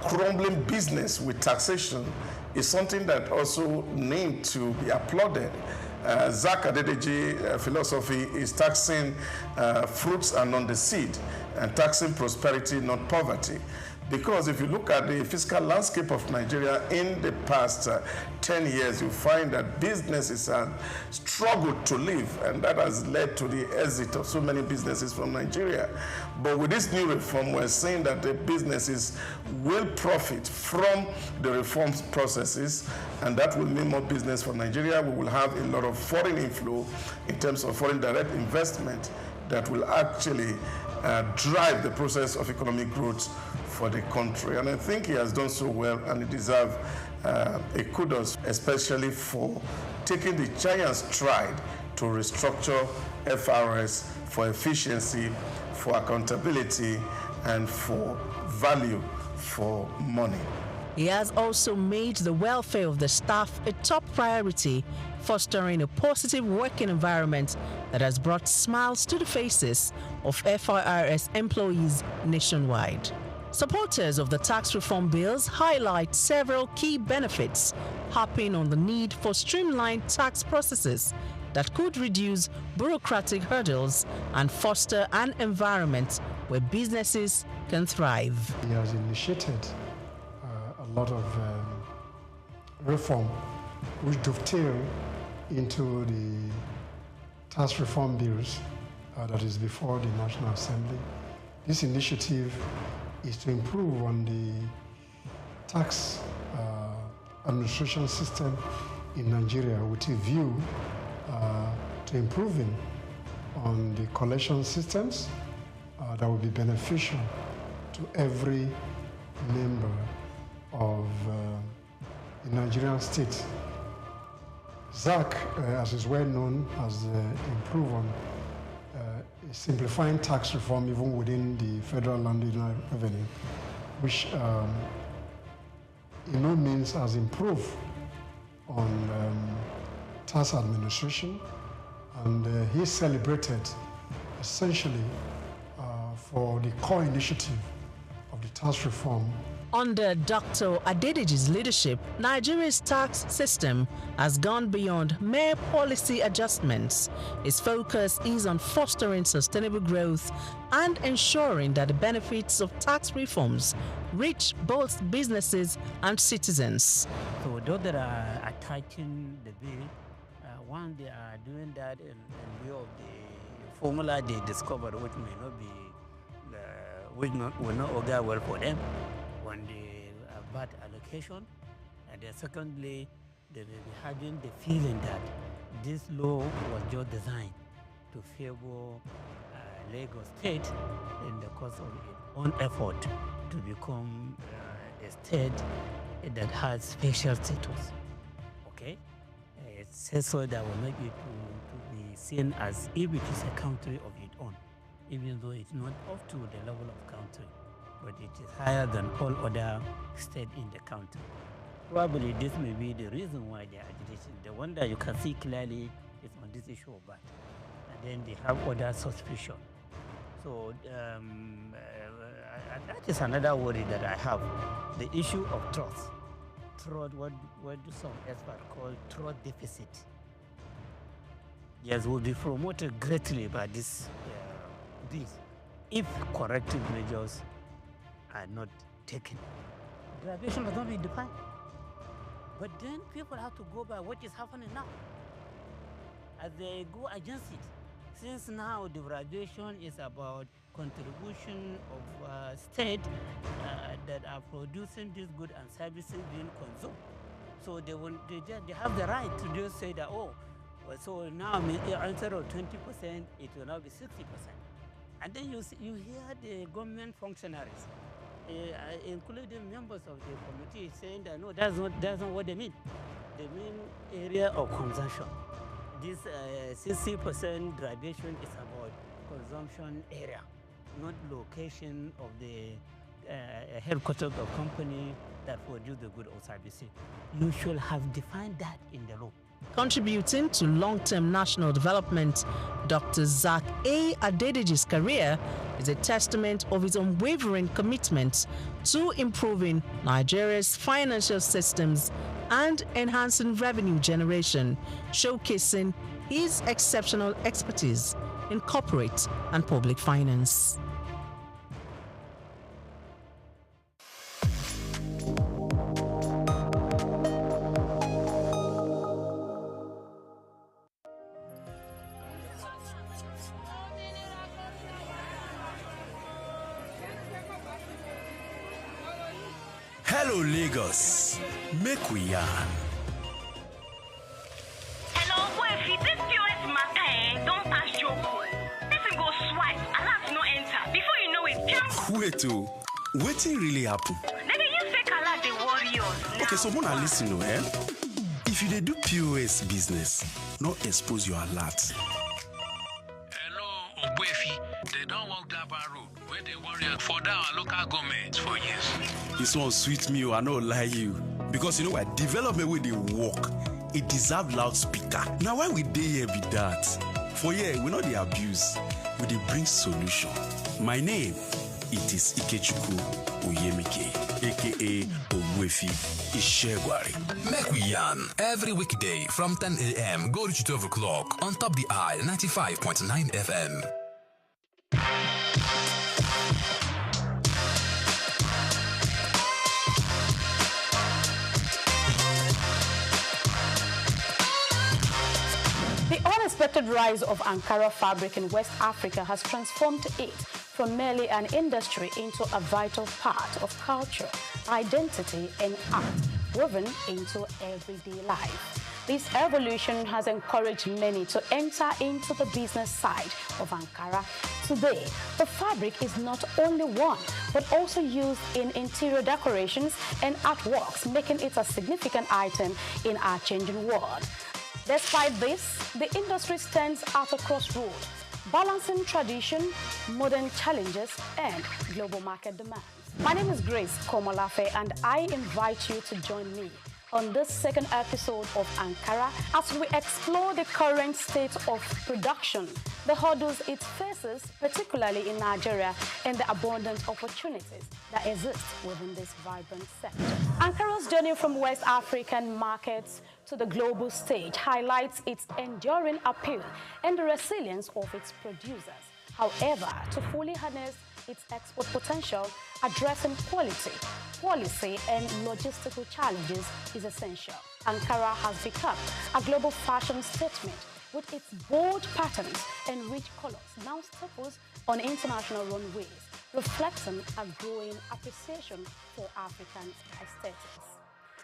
crumbling business with taxation is something that also needs to be applauded. SOUQ Adedeji philosophy is taxing fruits and not the seed, and taxing prosperity, not poverty. Because if you look at the fiscal landscape of Nigeria in the past 10 years, you find that businesses have struggled to live, and that has led to the exit of so many businesses from Nigeria. But with this new reform, we're saying that the businesses will profit from the reforms processes, and that will mean more business for Nigeria. We will have a lot of foreign inflow in terms of foreign direct investment that will actually drive the process of economic growth for the country. And I think he has done so well, and he deserves a kudos, especially for taking the giant stride to restructure FRS for efficiency, for accountability, and for value for money. He has also made the welfare of the staff a top priority, fostering a positive working environment that has brought smiles to the faces of FIRS employees nationwide. Supporters of the tax reform bills highlight several key benefits, harping on the need for streamlined tax processes that could reduce bureaucratic hurdles and foster an environment where businesses can thrive. He has initiated a lot of reform which dovetail into the tax reform bills that is before the National Assembly. This initiative is to improve on the tax administration system in Nigeria with a view to improving on the collection systems that will be beneficial to every member of the Nigerian state. SOUQ, as is well known, has improved on simplifying tax reform even within the federal landowner revenue, which in no means has improved on tax administration. And he celebrated essentially for the core initiative of the tax reform. Under Dr. Adedeji's leadership, Nigeria's tax system has gone beyond mere policy adjustments. Its focus is on fostering sustainable growth and ensuring that the benefits of tax reforms reach both businesses and citizens. So those that are attacking the bill, one, they are doing that in view of the formula they discovered, which may not be, will not augur well for them on the VAT allocation. And then secondly, they may be having the feeling that this law was just designed to favor Lagos State in the course of its own effort to become a state that has special status. Okay? It says so that will make it to be seen as if it is a country of its own, even though it's not up to the level of country, but it is higher than all other states in the country. Probably this may be the reason why they are agitating. The one that you can see clearly is on this issue of VAT. And then they have other suspicion. So that is another worry that I have. The issue of trust. Trust, what do some experts call trust deficit. Yes, will be promoted greatly by this if corrective measures are not taken. Graduation has not been defined. But then people have to go by what is happening now. As they go against it. Since now the graduation is about contribution of state that are producing these goods and services being consumed. So they have the right to just say that, oh, so now instead of 20%, it will now be 60%. And then you hear the government functionaries, including members of the committee, saying that no, that's not what they mean. They mean area of consumption. This 60% graduation is about consumption area, not location of the headquarters of company that produce the good or services. You should have defined that in the law. Contributing to long-term national development, Dr. SOUQ A. Adedeji's career is a testament of his unwavering commitment to improving Nigeria's financial systems and enhancing revenue generation, showcasing his exceptional expertise in corporate and public finance. Hello, Lagos. Make we yarn. Hello, boy, if this POS matter, don't pass your code. This go swipe, alert no enter. Before you know it, jump. Wait, wetin really happen? Maybe you fake alert the warriors. Okay, so Mona, listen, if you dey do POS business, no expose your alert. Hello, Ogbuefi. They don't walk that bar road where they worry for our local government for years. This one sweet me, I no lie you. Because you know what, development with the work, it deserve loudspeaker. Now why we dey here be that? For here, we know the abuse, we dey bring solution. My name, it is Ikechukwu Oyemike, aka Ogbuefi Ishegwari. Make we yarn every weekday from 10 a.m. go to 12 o'clock on Top the Eye 95.9 FM. The unexpected rise of Ankara fabric in West Africa has transformed it from merely an industry into a vital part of culture, identity, and art woven into everyday life. This evolution has encouraged many to enter into the business side of Ankara. Today, the fabric is not only worn, but also used in interior decorations and artworks, making it a significant item in our changing world. Despite this, the industry stands at a crossroads, balancing tradition, modern challenges, and global market demands. My name is Grace Komolafe, and I invite you to join me on this second episode of Ankara as we explore the current state of production, the hurdles it faces, particularly in Nigeria, and the abundant opportunities that exist within this vibrant sector. Ankara's journey from West African markets to the global stage highlights its enduring appeal and the resilience of its producers. However, to fully harness its export potential, addressing quality, policy, and logistical challenges is essential. Ankara has become a global fashion statement with its bold patterns and rich colors now staples on international runways, reflecting a growing appreciation for African aesthetics.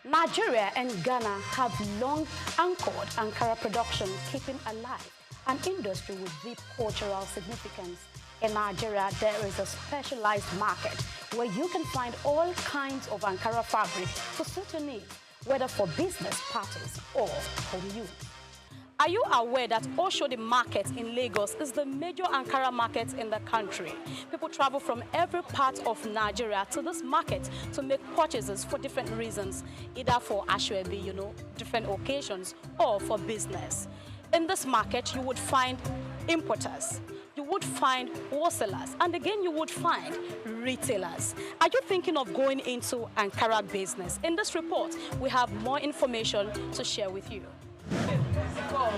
Nigeria and Ghana have long anchored Ankara production, keeping alive an industry with deep cultural significance. In Nigeria, there is a specialized market where you can find all kinds of Ankara fabric to suit your needs, whether for business parties or home use. Are you aware that Oshodi Market in Lagos is the major Ankara market in the country? People travel from every part of Nigeria to this market to make purchases for different reasons, either for Ashwebi, you know, different occasions, or for business. In this market, you would find importers, you would find wholesalers, and again, you would find retailers. Are you thinking of going into Ankara business? In this report, we have more information to share with you.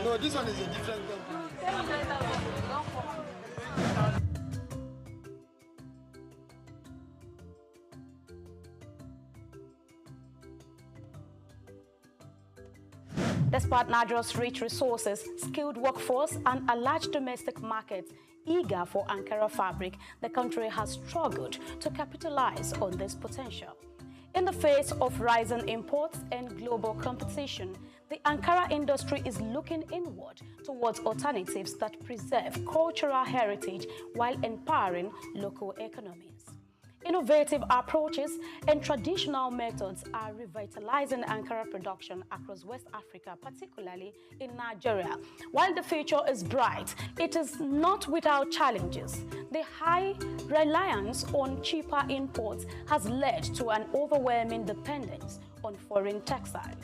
No, this one is a different company. Despite Nigeria's rich resources, skilled workforce, and a large domestic market eager for Ankara fabric, the country has struggled to capitalize on this potential. In the face of rising imports and global competition, the Ankara industry is looking inward towards alternatives that preserve cultural heritage while empowering local economies. Innovative approaches and traditional methods are revitalizing Ankara production across West Africa, particularly in Nigeria. While the future is bright, it is not without challenges. The high reliance on cheaper imports has led to an overwhelming dependence on foreign textiles,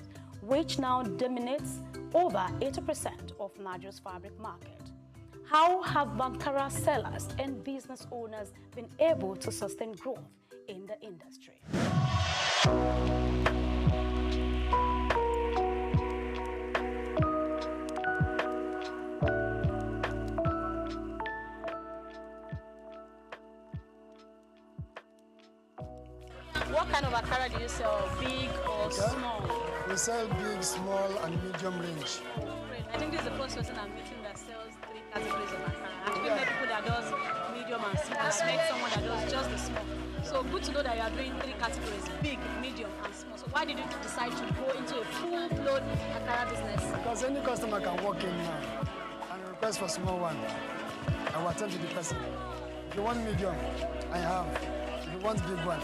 which now dominates over 80% of Nigeria's fabric market. How have Ankara sellers and business owners been able to sustain growth in the industry? What kind of Ankara do you sell? Big or small? We sell big, small, and medium range. I think this is the first person I'm meeting that sells 3 categories of Ankara. I've met people that does medium and small. I met someone that does just the small. So good to know that you are doing 3 categories, big, medium, and small. So why did you decide to go into a full-blown Ankara business? Because any customer can walk in now and request for small one. I will attend to the person. If you want medium, I have. If you want big one,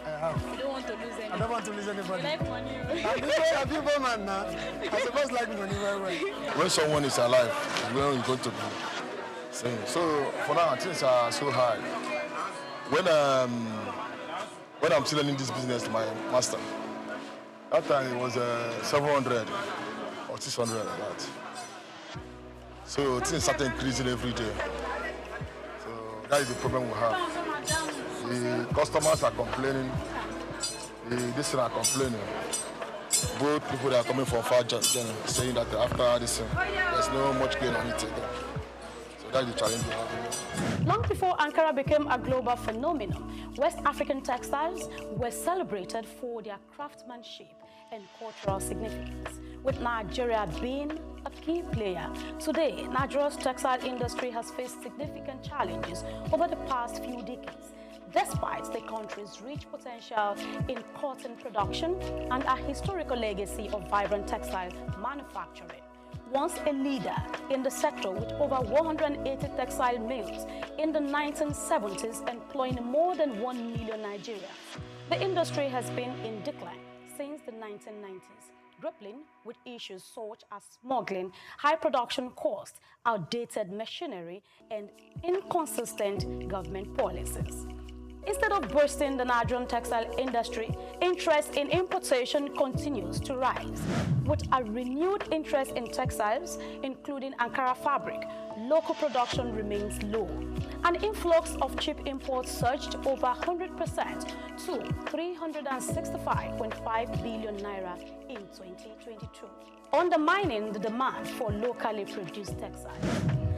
I have. You don't want to lose anybody. I don't want to lose anybody. You like money. I'm a people man now. I suppose like money very well. When someone is alive, where you going to be saying. So for now, things are so high. When I'm still in this business to my master, that time it was 700 or 600 like that. So things start increasing every day. So that is the problem we have. The customers are complaining. This are complaining. Both people that are coming from far journey saying that after this, there's no much gain on it again. So that's the challenge we have. Long before Ankara became a global phenomenon, West African textiles were celebrated for their craftsmanship and cultural significance, with Nigeria being a key player. Today, Nigeria's textile industry has faced significant challenges over the past few decades, despite the country's rich potential in cotton production and a historical legacy of vibrant textile manufacturing. Once a leader in the sector with over 180 textile mills in the 1970s employing more than 1 million Nigerians, the industry has been in decline since the 1990s, grappling with issues such as smuggling, high production costs, outdated machinery, and inconsistent government policies. Instead of boosting the Nigerian textile industry, interest in importation continues to rise. With a renewed interest in textiles, including Ankara fabric, local production remains low. An influx of cheap imports surged over 100% to 365.5 billion naira in 2022, undermining the demand for locally produced textiles.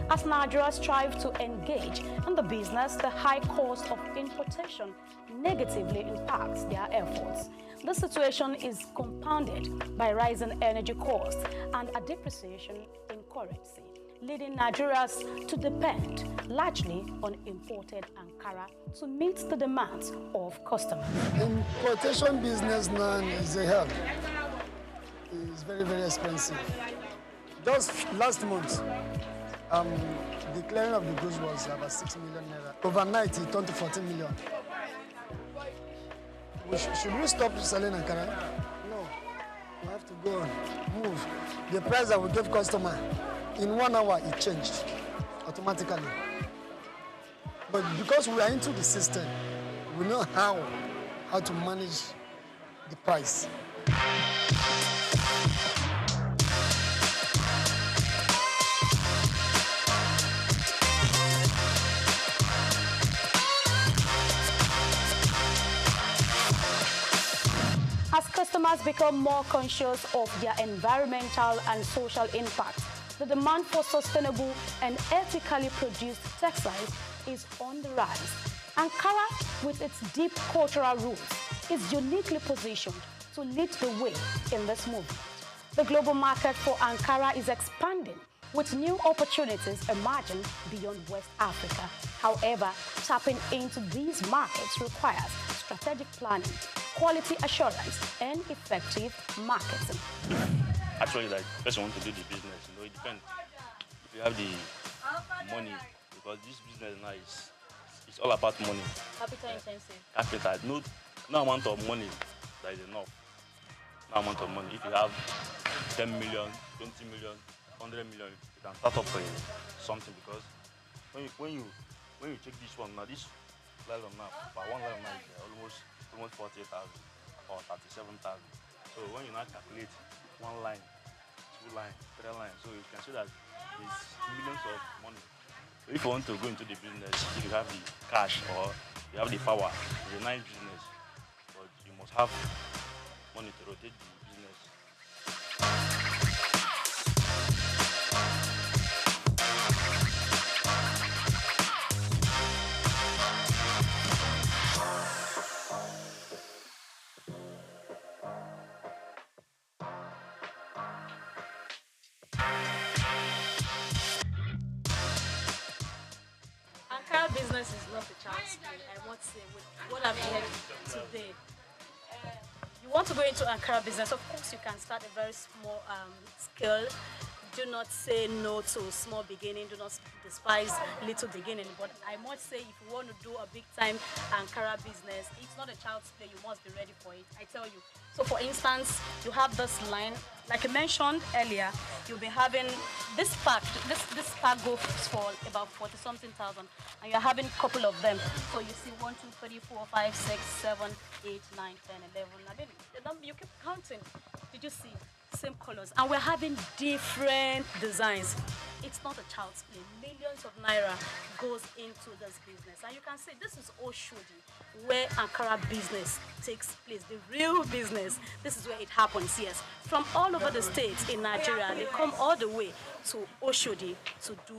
As Nigeria strives to engage in the business, the high cost of importation negatively impacts their efforts. The situation is compounded by rising energy costs and a depreciation in currency, leading Nigerians to depend largely on imported Ankara to meet the demands of customers. Importation business now is a hell. It's very, very expensive. Just last month, the clearing of the goods was about 6 million naira. Overnight, it turned to 14 million. Should we stop selling Ankara? No. We have to go on, move. The price that we gave customer, in 1 hour, it changed automatically. But because we are into the system, we know how to manage the price. As customers become more conscious of their environmental and social impact, the demand for sustainable and ethically produced textiles is on the rise. Ankara, with its deep cultural roots, is uniquely positioned to lead the way in this movement. The global market for Ankara is expanding, with new opportunities emerging beyond West Africa. However, tapping into these markets requires strategic planning, quality assurance, and effective marketing. Actually, like, person want to do the business, it depends. If you have the money, because this business now it's all about money. Capital intensive. Capital, no amount of money that is enough. No amount of money. If you have 10 million, 20 million, 100 million, you can start up something, because when you check this one now, this nylon now, for one nylon now is almost 48,000 or 37,000. So when you now calculate 1 line, 2 line, 3 lines, so you can see that it's millions of money. So if you want to go into the business, if you have the cash or you have the power, it's a nice business, but you must have money to rotate the business. Ankara business is not a chance play, I want to say, with what I've heard today. You want to go into Ankara business, of course you can start a very small scale. Do not say no to small beginning, do not despise little beginning. But I must say, if you want to do a big time Ankara business, it's not a child's play, you must be ready for it, I tell you. So for instance, you have this line, like I mentioned earlier, you'll be having this pack goes for about 40-something thousand, and you're having a couple of them. So you see 1, 2, 3, 4, 5, 6, 7, 8, 9, 10, 11. I mean, the number you keep counting. Did you see? Same colors, and we're having different designs. It's not a child's play. Millions of naira goes into this business, and you can see this is Oshodi, where Ankara business takes place, the real business. This is where it happens. Yes, from all over the states in Nigeria, they come all the way to Oshodi to do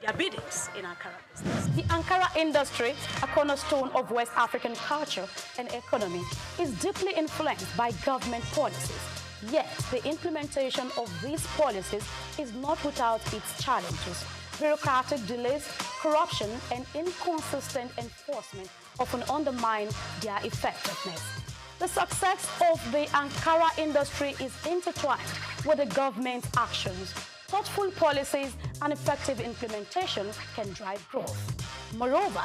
their biddings in Ankara business. The Ankara industry, a cornerstone of West African culture and economy, is deeply influenced by government policies. Yet, the implementation of these policies is not without its challenges. Bureaucratic delays, corruption, and inconsistent enforcement often undermine their effectiveness. The success of the Ankara industry is intertwined with the government's actions. Thoughtful policies and effective implementation can drive growth. Moreover,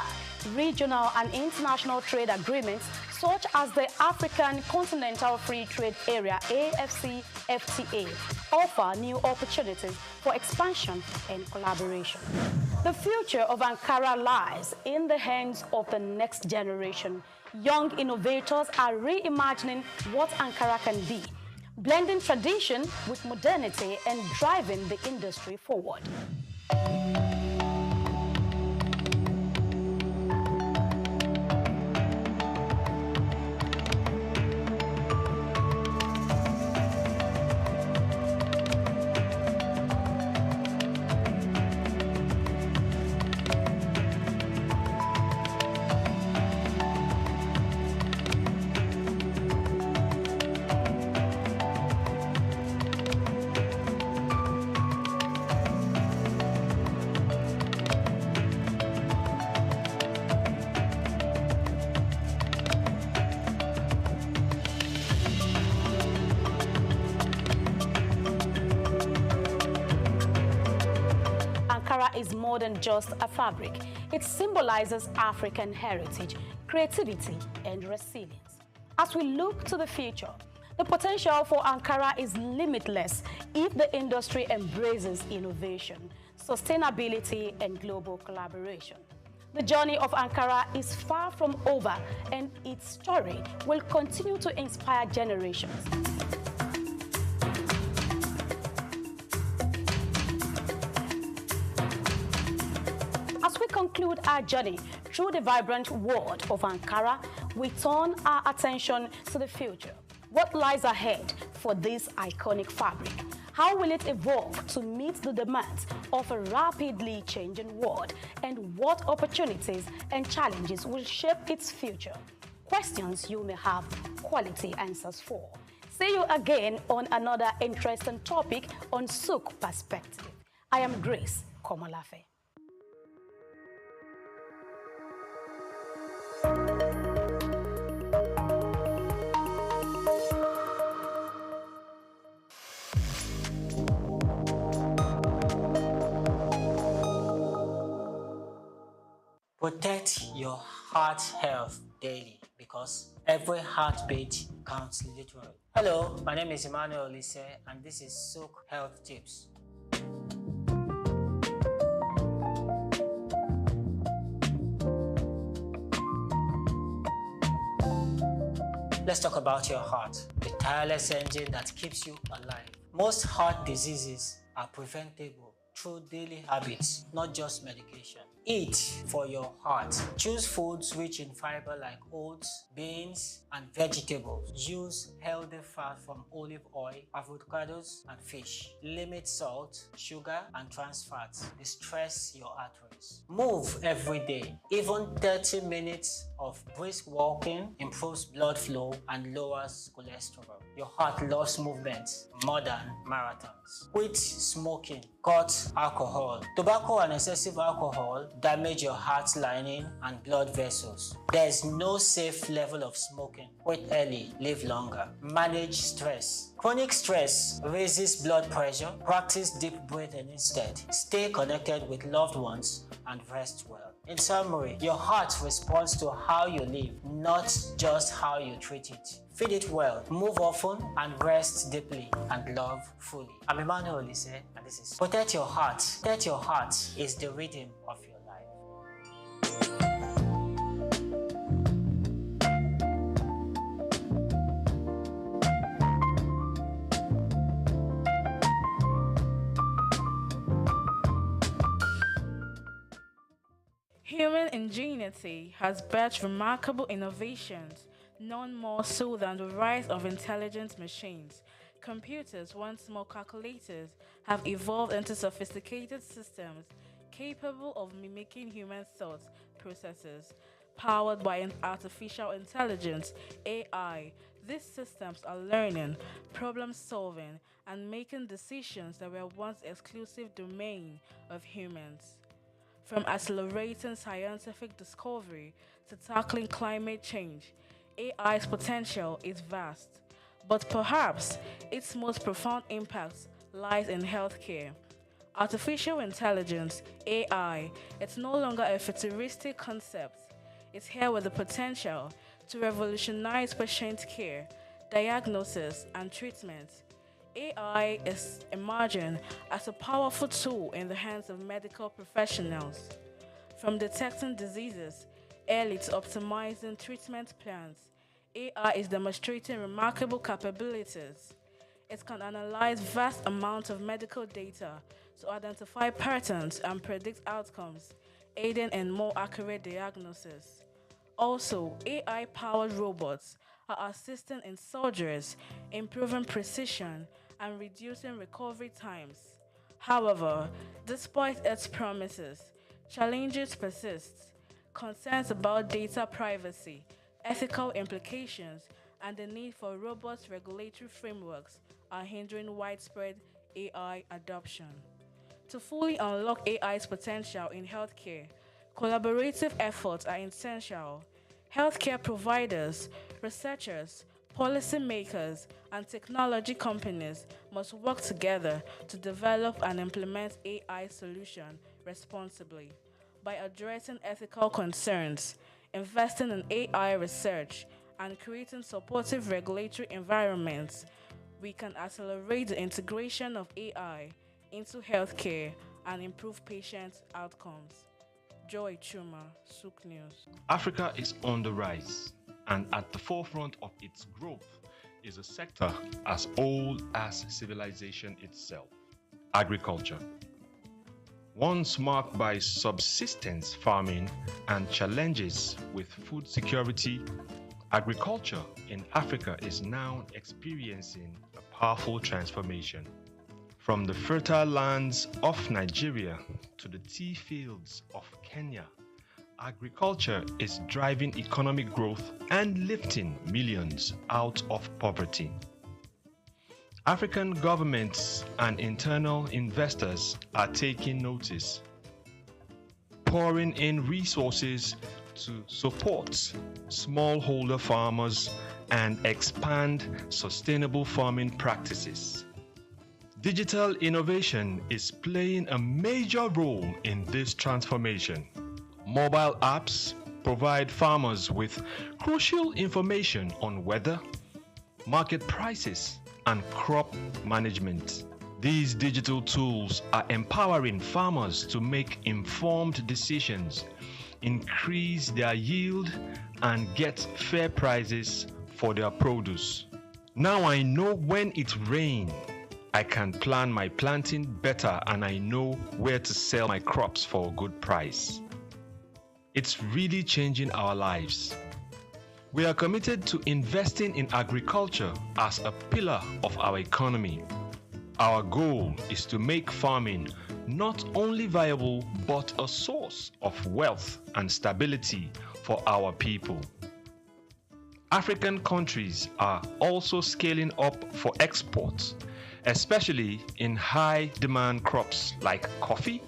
regional and international trade agreements such as the African Continental Free Trade Area (AFCFTA) offer new opportunities for expansion and collaboration. The future of Ankara lies in the hands of the next generation. Young innovators are reimagining what Ankara can be, blending tradition with modernity and driving the industry forward. Is more than just a fabric. It symbolizes African heritage, creativity, and resilience. As we look to the future, The potential for Ankara is limitless if the industry embraces innovation, sustainability, and global collaboration. The journey of Ankara is far from over, and its story will continue to inspire generations. As we conclude our journey through the vibrant world of Ankara, we turn our attention to the future. What lies ahead for this iconic fabric? How will it evolve to meet the demands of a rapidly changing world? And what opportunities and challenges will shape its future? Questions you may have quality answers for. See you again on another interesting topic on SOUQ Perspective. I am Grace Komolafe. Protect your heart health daily because every heartbeat counts literally. Hello, my name is Emmanuel Olise and this is SOUQ Health Tips. Let's talk about your heart, the tireless engine that keeps you alive. Most heart diseases are preventable through daily habits, not just medication. Eat for your heart. Choose foods rich in fiber like oats, beans, and vegetables. Use healthy fat from olive oil, avocados, and fish. Limit salt, sugar, and trans fats. Distress your arteries. Move every day. Even 30 minutes of brisk walking improves blood flow and lowers cholesterol. Your heart loves movement more than marathons. Quit smoking. Cut alcohol. Tobacco and excessive alcohol damage your heart lining and blood vessels. There is no safe level of smoking. Quit early, live longer. Manage stress. Chronic stress raises blood pressure. Practice deep breathing instead. Stay connected with loved ones and rest well. In summary, your heart responds to how you live, not just how you treat it. Feed it well, move often, and rest deeply and love fully. I'm Emmanuel Olise, and this is Protect Your Heart. Protect Your Heart is the rhythm of your life. Human ingenuity has birthed remarkable innovations, none more so than the rise of intelligent machines. Computers, once small calculators, have evolved into sophisticated systems capable of mimicking human thought processes. Powered by artificial intelligence, AI, these systems are learning, problem solving, and making decisions that were once exclusive domain of humans. From accelerating scientific discovery to tackling climate change, AI's potential is vast, but perhaps its most profound impact lies in healthcare. Artificial intelligence, AI, it's no longer a futuristic concept. It's here with the potential to revolutionize patient care, diagnosis, and treatment. AI is emerging as a powerful tool in the hands of medical professionals. From detecting diseases early to optimizing treatment plans, AI is demonstrating remarkable capabilities. It can analyze vast amounts of medical data to identify patterns and predict outcomes, aiding in more accurate diagnosis. Also, AI-powered robots are assisting in surgeries, improving precision, and reducing recovery times. However, despite its promises, challenges persist. Concerns about data privacy, ethical implications, and the need for robust regulatory frameworks are hindering widespread AI adoption. To fully unlock AI's potential in healthcare, collaborative efforts are essential. Healthcare providers, researchers, policymakers, and technology companies must work together to develop and implement AI solutions responsibly. By addressing ethical concerns, investing in AI research, and creating supportive regulatory environments, we can accelerate the integration of AI into healthcare and improve patient outcomes. Joy Chuma, SOUQ News. Africa is on the rise, and at the forefront of its growth is a sector as old as civilization itself: agriculture. Once marked by subsistence farming and challenges with food security, agriculture in Africa is now experiencing a powerful transformation. From the fertile lands of Nigeria to the tea fields of Kenya, agriculture is driving economic growth and lifting millions out of poverty. African governments and internal investors are taking notice, pouring in resources to support smallholder farmers and expand sustainable farming practices. Digital innovation is playing a major role in this transformation. Mobile apps provide farmers with crucial information on weather, market prices, and crop management. These digital tools are empowering farmers to make informed decisions, increase their yield, and get fair prices for their produce. Now I know when it rains, I can plan my planting better, and I know where to sell my crops for a good price. It's really changing our lives. We are committed to investing in agriculture as a pillar of our economy. Our goal is to make farming not only viable but a source of wealth and stability for our people. African countries are also scaling up for exports, especially in high-demand crops like coffee,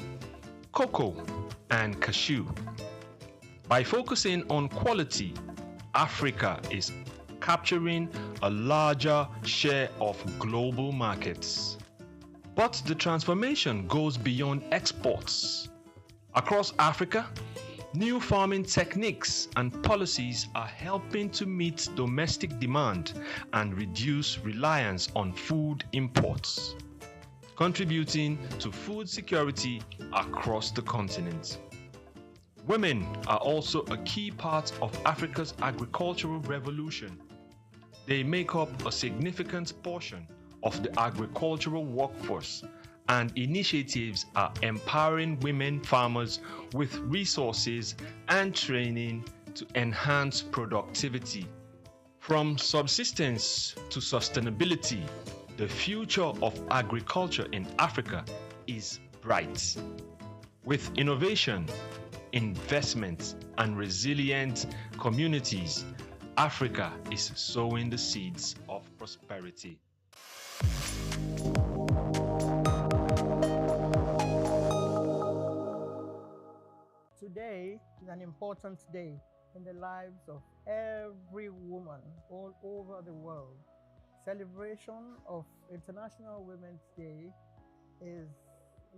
cocoa, and cashew. By focusing on quality, Africa is capturing a larger share of global markets. But the transformation goes beyond exports. Across Africa, new farming techniques and policies are helping to meet domestic demand and reduce reliance on food imports, contributing to food security across the continent. Women are also a key part of Africa's agricultural revolution. They make up a significant portion of the agricultural workforce, and initiatives are empowering women farmers with resources and training to enhance productivity. From subsistence to sustainability, the future of agriculture in Africa is bright. With innovation, investment, and resilient communities, Africa is sowing the seeds of prosperity. Today is an important day in the lives of every woman all over the world. Celebration of International Women's Day is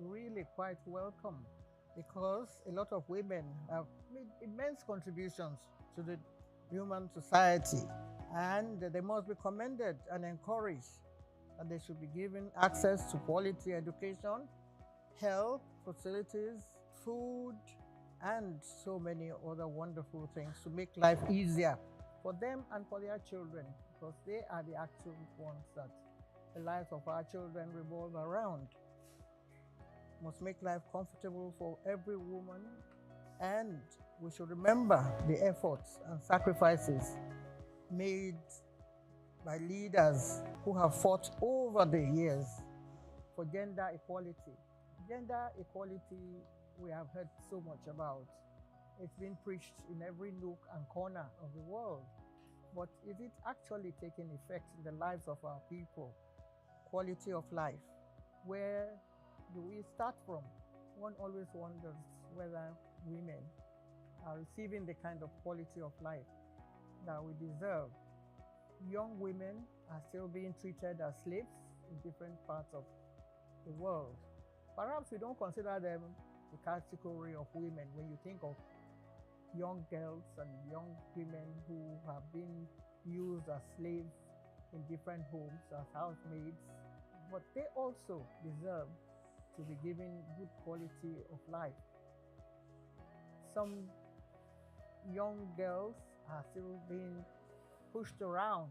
really quite welcome, because a lot of women have made immense contributions to the human society, and they must be commended and encouraged, and they should be given access to quality education, health facilities, food, and so many other wonderful things to make life easier for them and for their children, because they are the actual ones that the lives of our children revolve around. Must make life comfortable for every woman, and we should remember the efforts and sacrifices made by leaders who have fought over the years for gender equality. Gender equality we have heard so much about. It's been preached in every nook and corner of the world. But is it actually taking effect in the lives of our people? Quality of life. Where do we start from? One always wonders whether women are receiving the kind of quality of life that we deserve. Young women are still being treated as slaves in different parts of the world. Perhaps we don't consider them the category of women when you think of young girls and young women who have been used as slaves in different homes as housemaids, but they also deserve to be given good quality of life. Some young girls are still being pushed around,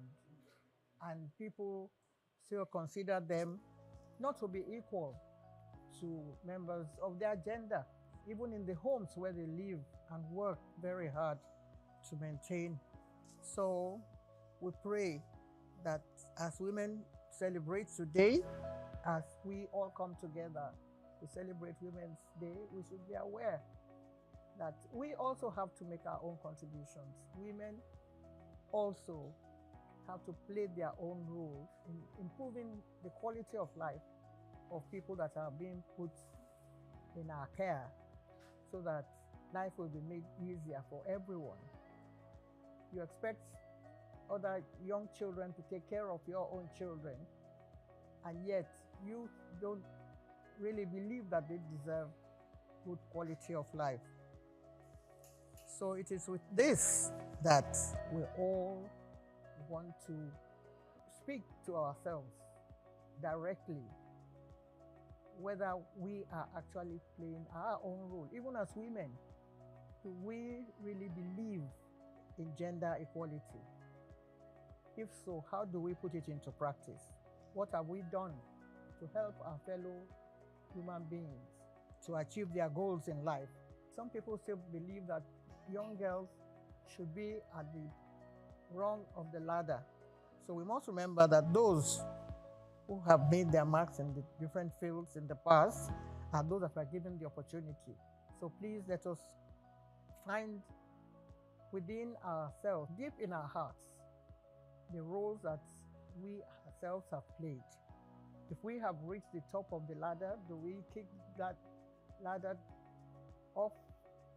and people still consider them not to be equal to members of their gender, even in the homes where they live and work very hard to maintain. So we pray that as women celebrate today, as we all come together to celebrate Women's Day, we should be aware that we also have to make our own contributions. Women also have to play their own role in improving the quality of life of people that are being put in our care, so that life will be made easier for everyone. You expect other young children to take care of your own children, and yet you don't really believe that they deserve good quality of life. So it is with this that we all want to speak to ourselves directly, whether we are actually playing our own role. Even as women, do we really believe in gender equality? If so, how do we put it into practice? What have we done to help our fellow human beings to achieve their goals in life? Some people still believe that young girls should be at the rung of the ladder. So we must remember that those who have made their marks in the different fields in the past are those that are given the opportunity. So please let us find within ourselves, deep in our hearts, the roles that we ourselves have played. If we have reached the top of the ladder, do we kick that ladder off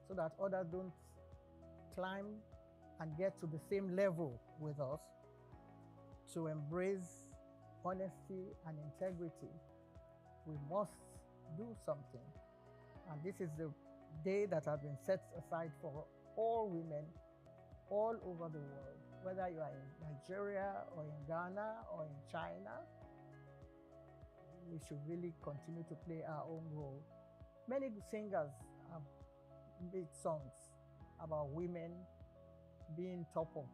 so that others don't climb and get to the same level with us? To embrace honesty and integrity, we must do something. And this is the day that has been set aside for all women all over the world, whether you are in Nigeria or in Ghana or in China. We should really continue to play our own role. Many singers have made songs about women being top of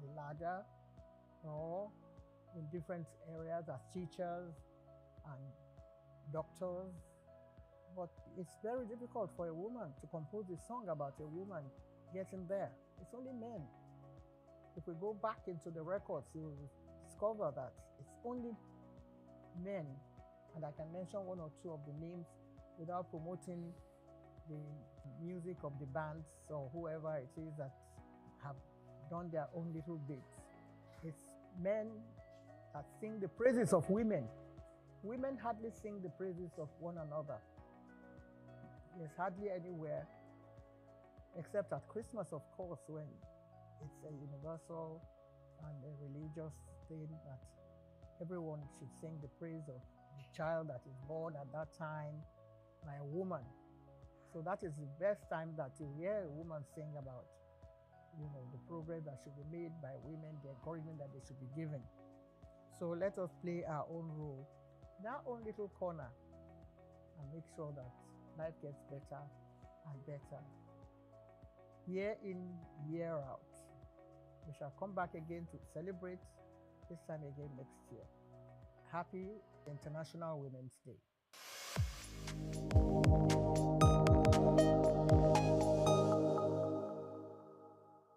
the ladder or in different areas as teachers and doctors. But it's very difficult for a woman to compose a song about a woman getting there. It's only men. If we go back into the records, you will discover that it's only men. And I can mention one or two of the names without promoting the music of the bands or whoever it is that have done their own little bits. It's men that sing the praises of women. Women hardly sing the praises of one another. There's hardly anywhere, except at Christmas, of course, when it's a universal and a religious thing that everyone should sing the praise of the child that is born at that time by a woman. So that is the best time that you hear a woman sing about, the progress that should be made by women, the encouragement that they should be given. So let us play our own role in our own little corner and make sure that life gets better and better. Year in, year out. We shall come back again to celebrate this time again next year. Happy International Women's Day.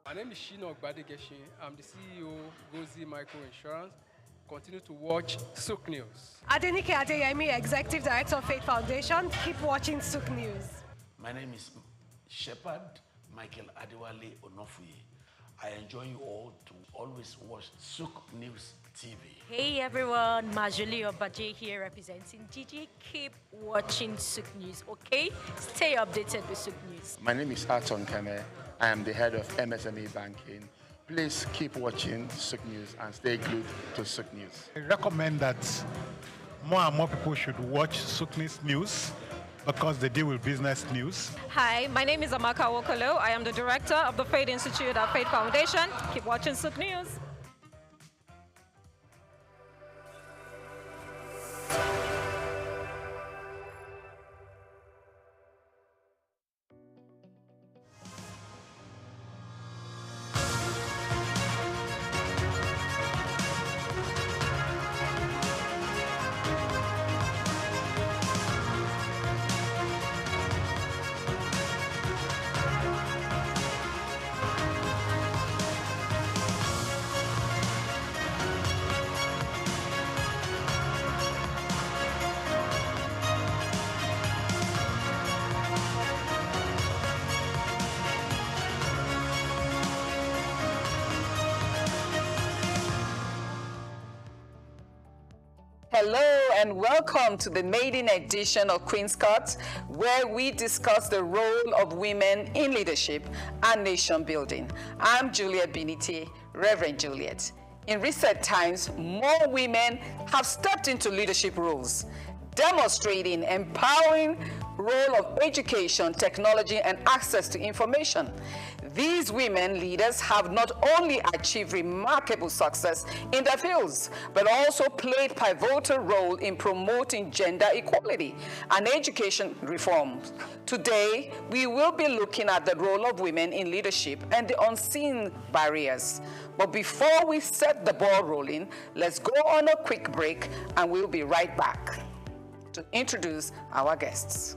My name is Shino Ogbadegeshin. I'm the CEO of Gozi Micro Insurance. Continue to watch SOUQ News. Adenike Adeyemi, Executive Director of Faith Foundation. Keep watching SOUQ News. My name is Shepherd Michael Adewale Onofuye. I enjoy you all to always watch SOUQ News TV. Hey everyone, Majuli Obaje here representing Gigi. Keep watching SOUQ News, okay? Stay updated with SOUQ News. My name is Aton Keme. I am the head of MSME Banking. Please keep watching SOUQ News and stay glued to SOUQ News. I recommend that more and more people should watch SOUQ News because they deal with business news. Hi, my name is Amaka Wokolo. I am the director of the Faith Institute at Faith Foundation. Keep watching SOUQ News. Hello and welcome to the maiden edition of Queen's Court, where we discuss the role of women in leadership and nation building. I'm Juliet Biniti, Reverend Juliet. In recent times, more women have stepped into leadership roles, demonstrating empowering role of education, technology, and access to information. These women leaders have not only achieved remarkable success in their fields, but also played pivotal role in promoting gender equality and education reforms. Today, we will be looking at the role of women in leadership and the unseen barriers. But before we set the ball rolling, let's go on a quick break and we'll be right back to introduce our guests.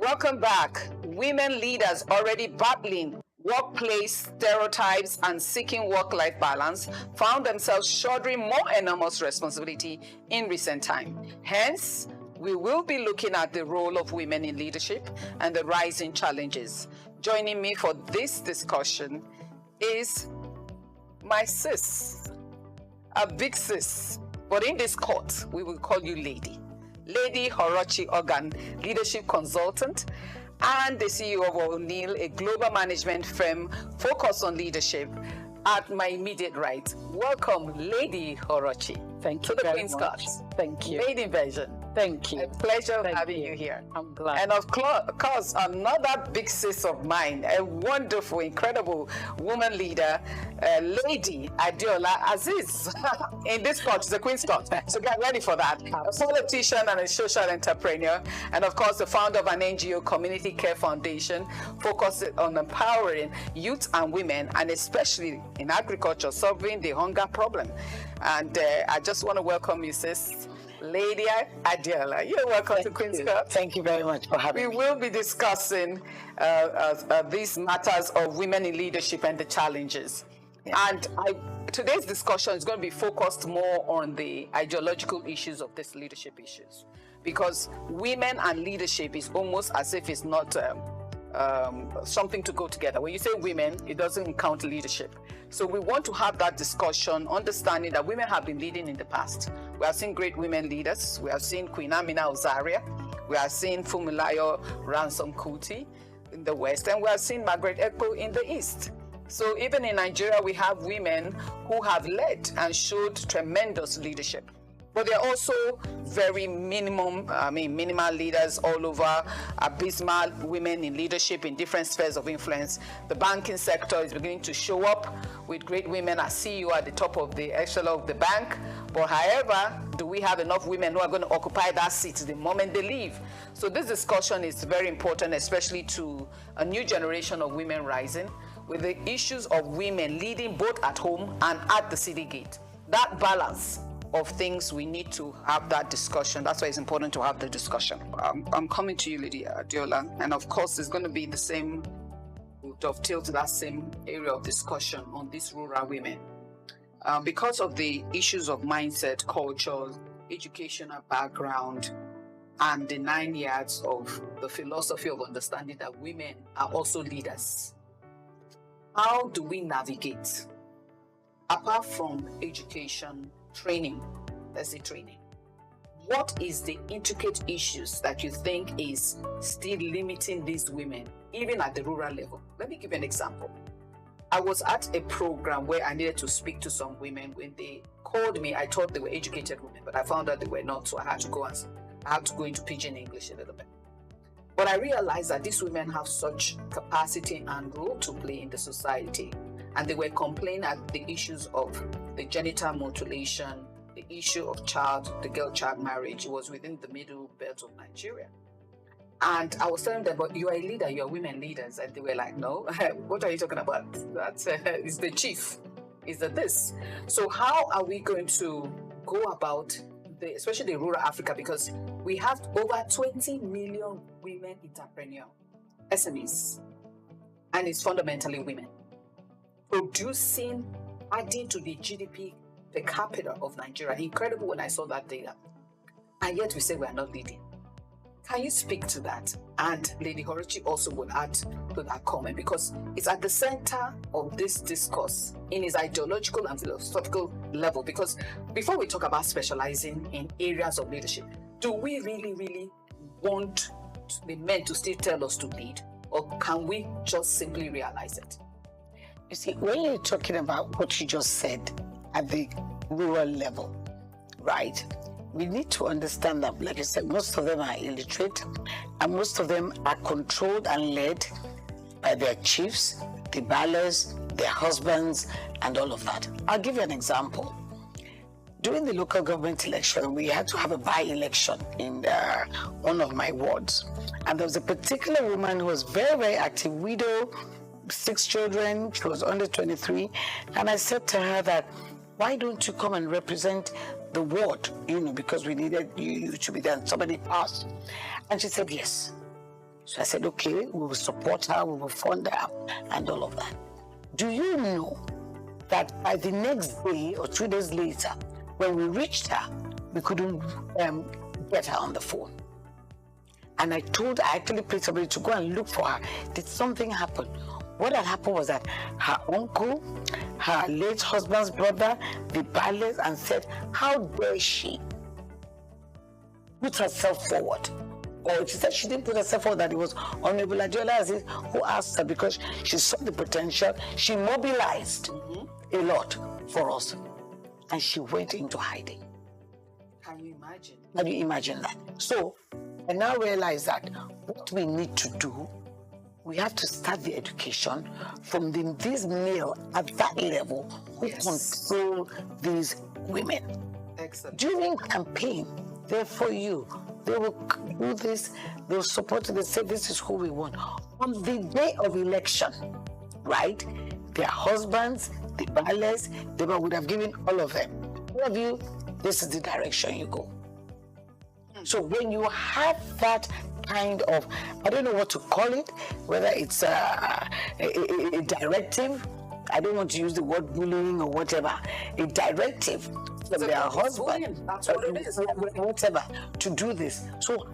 Welcome back. Women leaders already battling workplace stereotypes and seeking work-life balance found themselves shouldering more enormous responsibility in recent time. Hence, we will be looking at the role of women in leadership and the rising challenges. Joining me for this discussion is my sis, a big sis, but in this court, we will call you Lady. Lady Horochi Ogan, leadership consultant, and the CEO of O'Neill, a global management firm focused on leadership, at my immediate right. Welcome, Lady Horochi. Thank you very much. Thank you. Lady version. Thank you. A pleasure having you here. I'm glad. And of course, another big sis of mine, a wonderful, incredible woman leader, Lady Adeola Aziz. In this court, it's a Queen's Court, so get ready for that. A politician and a social entrepreneur, and of course, the founder of an NGO, Community Care Foundation, focused on empowering youth and women, and especially in agriculture, solving the hunger problem. And I just want to welcome you, sis. Lady Adeola, you're welcome to Queen's Court. Thank you very much for having me. We will be discussing these matters of women in leadership and the challenges. Yeah. And today's discussion is going to be focused more on the ideological issues of these leadership issues. Because women and leadership is almost as if it's not something to go together. When you say women, it doesn't count leadership. So we want to have that discussion, understanding that women have been leading in the past. We have seen great women leaders. We have seen Queen Amina Ozaria. We have seen Funmilayo Ransom Kuti in the West. And we have seen Margaret Ekpo in the East. So even in Nigeria, we have women who have led and showed tremendous leadership. But they're also very minimal leaders all over, abysmal women in leadership in different spheres of influence. The banking sector is beginning to show up with great women as CEO at the top of the echelon of the bank. But however, do we have enough women who are going to occupy that seat the moment they leave? So this discussion is very important, especially to a new generation of women rising, with the issues of women leading both at home and at the city gate. That balance of things, we need to have that discussion. That's why it's important to have the discussion. I'm coming to you, Lady Adeola, and of course it's going to be the same dovetail to that same area of discussion on these rural women. Because of the issues of mindset, culture, educational background, and the 9 yards of the philosophy of understanding that women are also leaders. How do we navigate? Apart from education, training, let's say training, what is the intricate issues that you think is still limiting these women, even at the rural level? Let me give you an example. I was at a program where I needed to speak to some women. When they called me, I thought they were educated women, but I found out they were not, so I had to go into pidgin English a little bit. But I realized that these women have such capacity and role to play in the society, and they were complaining at the issues of the genital mutilation, the issue of the girl-child marriage. It was within the middle belt of Nigeria. And I was telling them, but you are a leader, you are women leaders. And they were like, no, what are you talking about? That is the chief, is that this. So how are we going to go about, especially the rural Africa, because we have over 20 million women entrepreneurs, SMEs, and it's fundamentally women, producing, adding to the GDP per capita of Nigeria. Incredible when I saw that data. And yet we say we are not leading. Can you speak to that? And Lady Horochi also will add to that comment, because it's at the center of this discourse in its ideological and philosophical level. Because before we talk about specializing in areas of leadership, do we really want the men to still tell us to lead, or can we just simply realize it? You see, when you're talking about what you just said at the rural level, right? We need to understand that, like I said, most of them are illiterate, and most of them are controlled and led by their chiefs, the ballers, their husbands, and all of that. I'll give you an example. During the local government election, we had to have a by-election in one of my wards. And there was a particular woman who was very, very active, widow, 6 children, she was under 23. And I said to her that, why don't you come and represent the ward, because we needed you to be there, and somebody passed. And she said, yes. So I said, okay, we will support her, we will fund her, and all of that. Do you know that by the next day or 2 days later, when we reached her, we couldn't get her on the phone? And I actually paid somebody to go and look for her. Did something happen? What had happened was that her uncle, her late husband's brother, the ballers, and said, how dare she put herself forward? Or she said she didn't put herself forward, that it was Honorable Adiola Aziz who asked her, because she saw the potential. She mobilized a lot for us, and she went into hiding. Can you imagine? Can you imagine that? So I now realize that what we need to do, we have to start the education from these male at that level who control these women. Excellent. During campaign, they're for you. They will do this, they'll support you, they say this is who we want. On the day of election, right, their husbands, the ballers, they would have given all of them. All of you, this is the direction you go. So when you have that kind of, I don't know what to call it, whether it's a directive, I don't want to use the word bullying or whatever, a directive from their husband, that's what it is. Whatever, to do this. So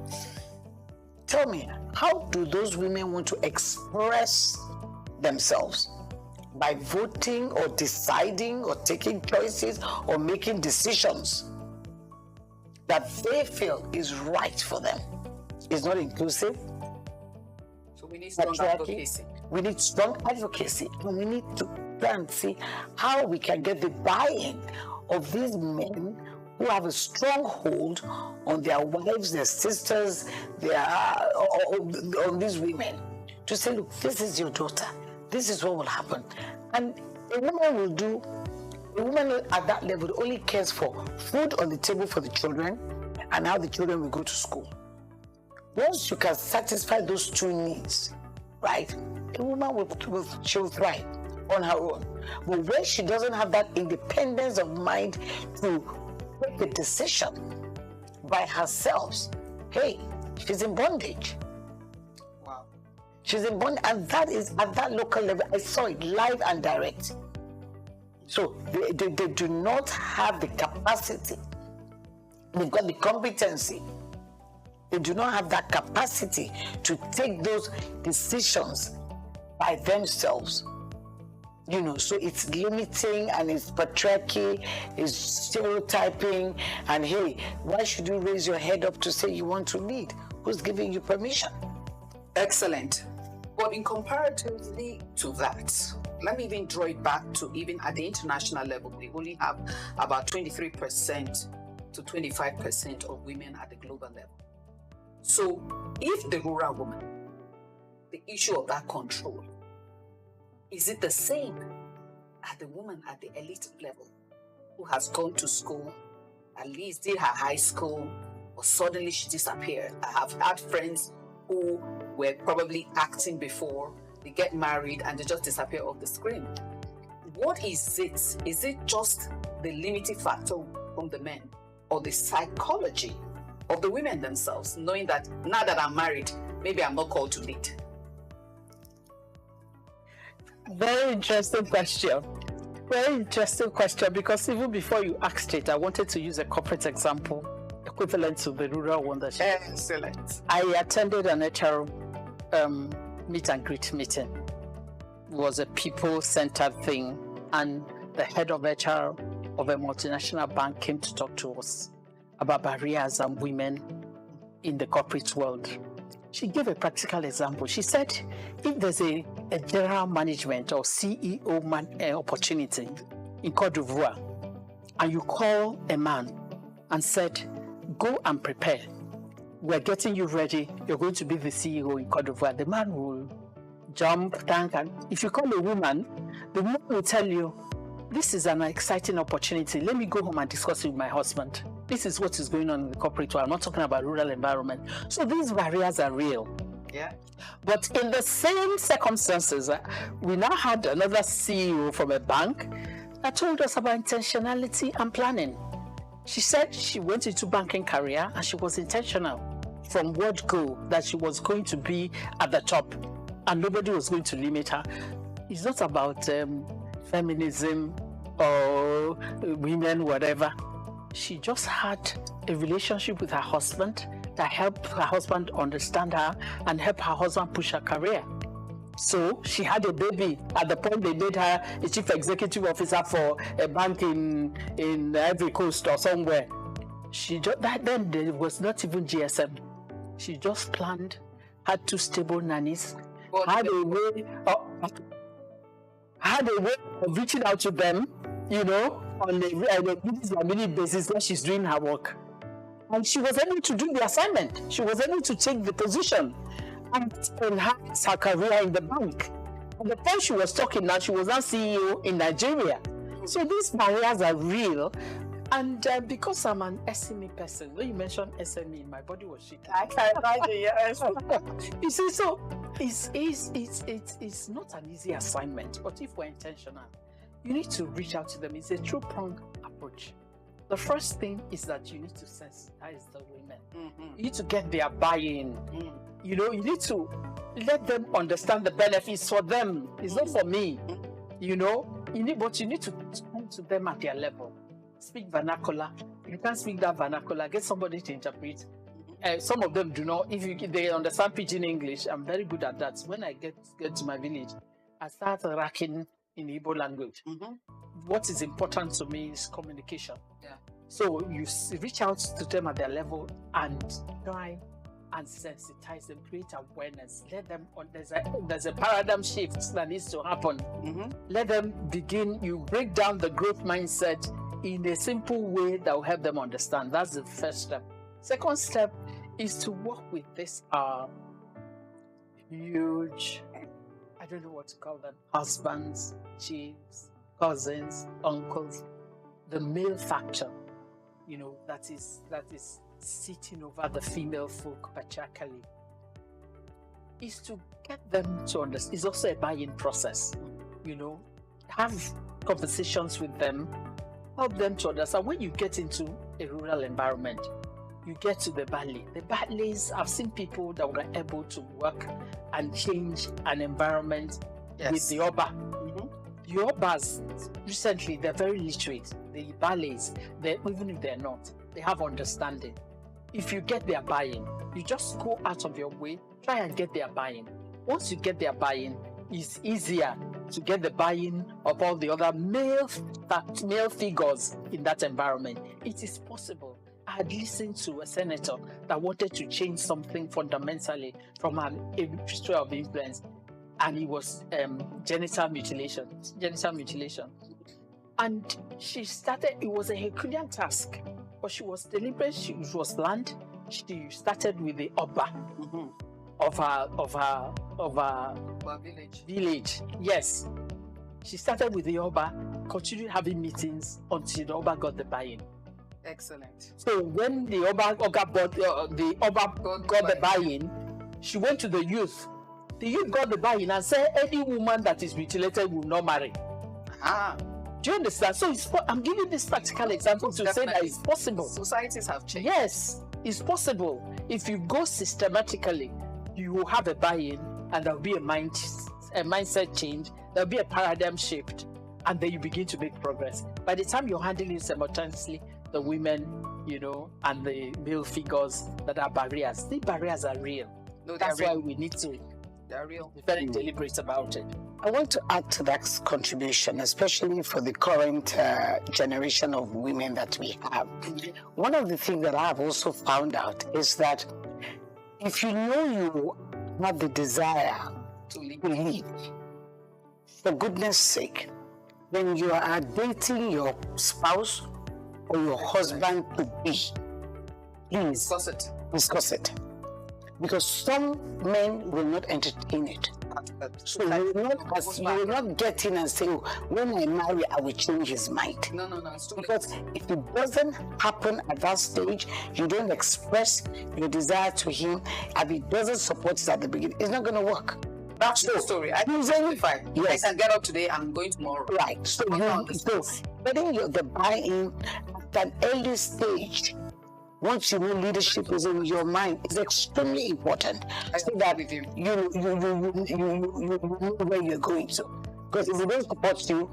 tell me, how do those women want to express themselves? By voting or deciding or taking choices or making decisions that they feel is right for them. It's not inclusive. So we need strong advocacy. We need strong advocacy, and we need to try and see how we can get the buy-in of these men who have a strong hold on their wives, their sisters, on these women, to say, look, this is your daughter. This is what will happen. And a woman at that level only cares for food on the table for the children and how the children will go to school. Once you can satisfy those 2 needs, right, a woman will thrive on her own. But when she doesn't have that independence of mind to make a decision by herself, hey, she's in bondage. Wow. She's a born, and that is at that local level. I saw it live and direct. So they do not have the capacity. They've got the competency. They do not have that capacity to take those decisions by themselves. You know, so it's limiting and it's patriarchy, it's stereotyping, and hey, why should you raise your head up to say you want to lead? Who's giving you permission? Excellent. But in comparatively to that, let me even draw it back to even at the international level, we only have about 23% to 25% of women at the global level. So if the rural woman, the issue of that control, is it the same as the woman at the elite level who has gone to school, at least did her high school, or suddenly she disappeared? I have had friends who were probably acting before, they get married and they just disappear off the screen. What is it? Is it just the limiting factor from the men, or the psychology of the women themselves, knowing that now that I'm married, maybe I'm not called to lead? Very interesting question. Very interesting question, because even before you asked it, I wanted to use a corporate example equivalent to the rural one that she Excellent. I attended an HR meet and greet meeting. It was a people-centered thing, and the head of HR of a multinational bank came to talk to us about barriers and women in the corporate world. She gave a practical example. She said, if there's a general management or CEO opportunity in Côte d'Ivoire, and you call a man and said, go and prepare, we're getting you ready, you're going to be the CEO in Côte d'Ivoire, the man will jump, thank, and if you call a woman, the woman will tell you, this is an exciting opportunity, let me go home and discuss it with my husband. This is what is going on in the corporate world. I'm not talking about rural environment. So these barriers are real. Yeah. But in the same circumstances, we now had another CEO from a bank that told us about intentionality and planning. She said she went into banking career and she was intentional from word go that she was going to be at the top and nobody was going to limit her. It's not about feminism or women, whatever. She just had a relationship with her husband that helped her husband understand her and help her husband push her career. So she had a baby at the point they made her a chief executive officer for a bank in Ivory Coast or somewhere. She just, then there was not even GSM. She just planned, had 2 stable nannies, had a way of reaching out to them, you know, on a mini basis when she's doing her work. And she was able to do the assignment. She was able to take the position and enhance her career in the bank. At the point she was talking now, she was now CEO in Nigeria. So these barriers are real. And because I'm an SME person, when you mentioned SME, my body was shaking. I can imagine, yes. You see, so it's not an easy assignment, but if we're intentional, you need to reach out to them. It's a two-pronged approach. The first thing is that you need to sensitize the women. You need to get their buy-in. You know, you need to let them understand the benefits for them. It's not for me. You know, but you need to come to them at their level. Speak vernacular. If you can't speak that vernacular, get somebody to interpret. Some of them do not. If they understand pidgin English, I'm very good at that. When I get to my village, I start racking in Igbo language. What is important to me is communication. Yeah. So you reach out to them at their level and try and sensitize them, create awareness. Let them. There's a paradigm shift that needs to happen. Let them begin. You break down the growth mindset in a simple way that will help them understand. That's the first step. Second step is to work with this huge, I don't know what to call them, husbands, chiefs, cousins, uncles, the male factor, you know, that is sitting over the female folk patriarchally, is to get them to understand. It's also a buy-in process, you know, have conversations with them, help them to understand. When you get into a rural environment, you get to the ballet. The ballets, I've seen people that were able to work and change an environment with the Oba. The Obas, recently, they're very literate. The ballets, even if they're not, they have understanding. If you get their buy-in, you just go out of your way, try and get their buy-in. Once you get their buy-in, it's easier to get the buy-in of all the other male figures in that environment. It is possible. I had listened to a senator that wanted to change something fundamentally from a sphere of influence, and it was genital mutilation. And she started, it was a Herculean task, but she was deliberate, she was planned. She started with the Oba of her village. Yes. She started with the Oba, continued having meetings until the Oba got the buy-in. Excellent. So when the Oba got the buy-in, she went to the youth. The youth got the buy-in and said any woman that is mutilated will not marry. Do you understand? So I'm giving this practical example to say that it's possible. Societies have changed. Yes, it's possible. If you go systematically, you will have a buy-in, and there'll be a mindset change. There'll be a paradigm shift, and then you begin to make progress. By the time you're handling simultaneously the women, and the male figures that are barriers, the barriers are real. No, that's real. why we need to. They're real. Be very deliberate about it. I want to add to that contribution, especially for the current generation of women that we have. One of the things that I've also found out is that if you know you have the desire to lead, for goodness sake, when you are dating your spouse or your husband to be, please discuss it. Because some men will not entertain it. So you will not get in and say, when I marry, I will change his mind. No, it's too because if it doesn't happen at that stage, you don't express your desire to him, and he doesn't support it at the beginning, it's not going to work. That's the story. I can get up today, I'm going tomorrow. Right. So getting the buy-in at an early stage, once you know leadership is in your mind, is extremely important. So that you know where you're going to. Because if they don't support you,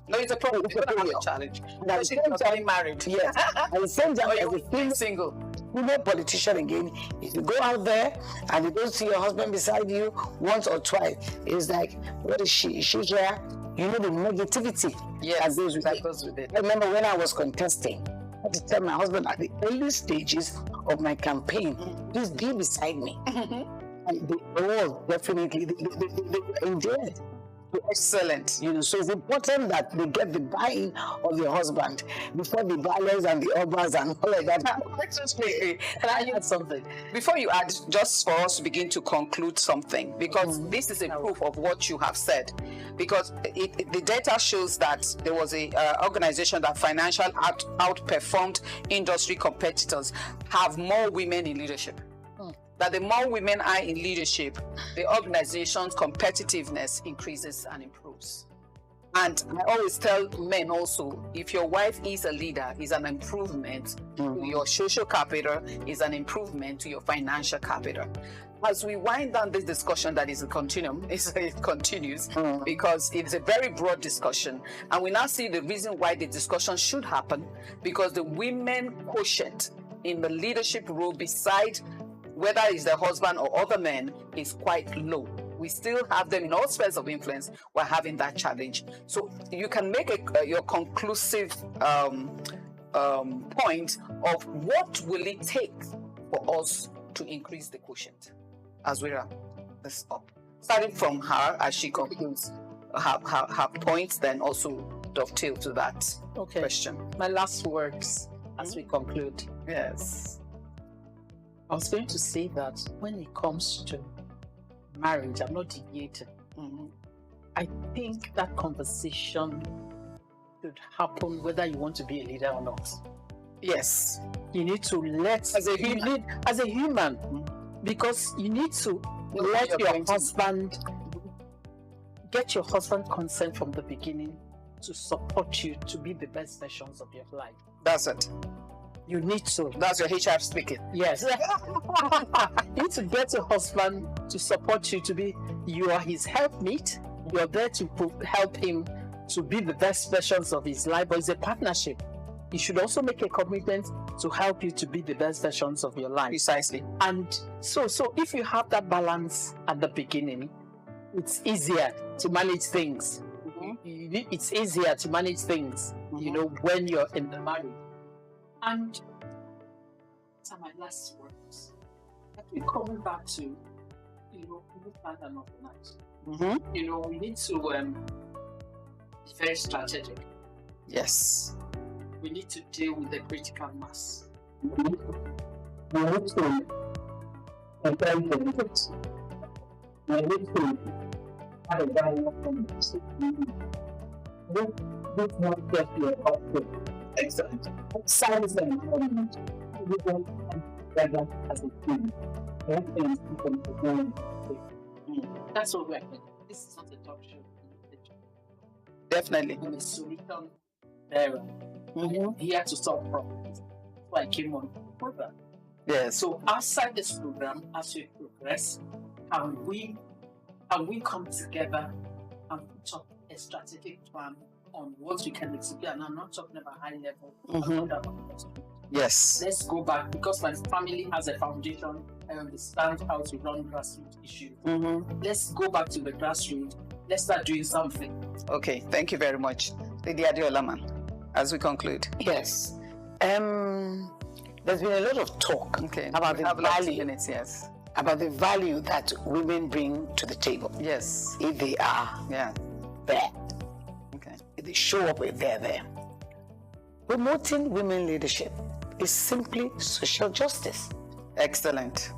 no, it's a problem. It's a challenge. At the same time, married. Yes. At the same time, as a female politician again, if you go out there and you don't see your husband beside you once or twice, it's like, what is she? Is she here? You know the negativity that goes with it. I remember when I was contesting, I had to tell my husband at the early stages of my campaign, please be beside me. And they all definitely they enjoyed it. Excellent. So it's important that they get the buy-in of their husband before the violence and the obas and all of that. Can I add something? Before you add, just for us to begin to conclude something, because this is a proof of what you have said. Because the data shows that there was a organization that financially outperformed industry competitors have more women in leadership. That the more women are in leadership, the organization's competitiveness increases and improves. And I always tell men also, if your wife is a leader, is an improvement to your social capital, is an improvement to your financial capital. As we wind down this discussion that is a continuum, it continues, because it's a very broad discussion. And we now see the reason why the discussion should happen, because the women quotient in the leadership role beside whether it's the husband or other men, is quite low. We still have them in all spheres of influence. We're having that challenge. So you can make your conclusive point of what will it take for us to increase the quotient as we wrap this up. Starting from her, as she concludes her points, then also dovetail to that question. My last words as we conclude. Yes. I was going to say that when it comes to marriage, I'm not deviating. I think that conversation should happen whether you want to be a leader or not. Yes. You need to as a human, because you need to let your husband get your husband consent from the beginning to support you to be the best versions of your life. That's it. You need to. That's your HR speaking. Yes. You need to get a husband to support you, you are his helpmeet. You're there to help him to be the best versions of his life, but it's a partnership. He should also make a commitment to help you to be the best versions of your life. Precisely. And so if you have that balance at the beginning, it's easier to manage things. It's easier to manage things, when you're in the marriage. And these are my last words. I keep coming back to, plan and organize. We need to be very strategic. Yes. We need to deal with the critical mass. We need to encourage benefits. We need to have a dialogue from the city. This not just your output. Excellent. Science and environment. We don't together as a team. That's what we're doing. This is not a talk show. Definitely. I'm a solution bearer. Here to solve problems. So I came on the program. Yes. So outside this program, as we progress, can we come together and put up a strategic plan on what we can execute? And I'm not talking about high level. I'm talking about yes. Let's go back, because my family has a foundation. I understand how to run grassroots issues. Let's go back to the grassroots. Let's start doing something. Okay, thank you very much. Lady Adeola, as we conclude. Yes. There's been a lot of talk about the value. Yes. About the value that women bring to the table. Yes. If they are there. Okay. If they show up, if they're there. Promoting women leadership is simply social justice. Excellent.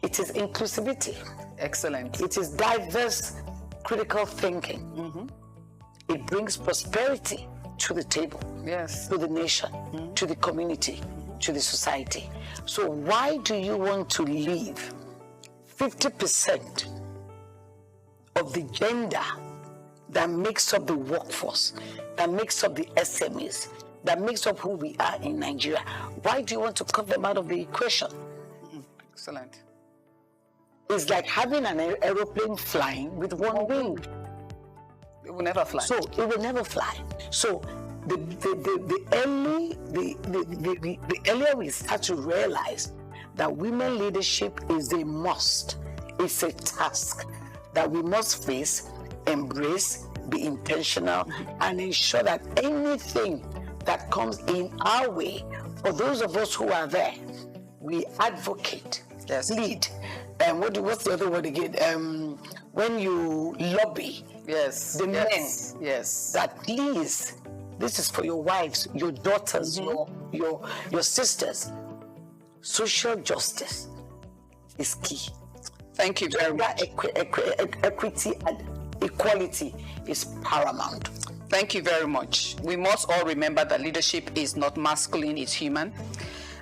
It is inclusivity. Excellent. It is diverse critical thinking. It brings prosperity to the table. Yes. To the nation, to the community, to the society. So why do you want to leave 50% of the gender that makes up the workforce, that makes up the SMEs, that makes up who we are in Nigeria? Why do you want to cut them out of the equation? Excellent. It's like having an aeroplane flying with one wing. It will never fly. So it will never fly. So the earlier we start to realize that women leadership is a must, it's a task that we must face, embrace, be intentional, and ensure that anything that comes in our way, for those of us who are there, we advocate, lead. And what's the other word again? When you lobby, the men, that please, this is for your wives, your daughters, your sisters. Social justice is key. Thank you very much. Equity and equality is paramount. Thank you very much. We must all remember that leadership is not masculine, it's human.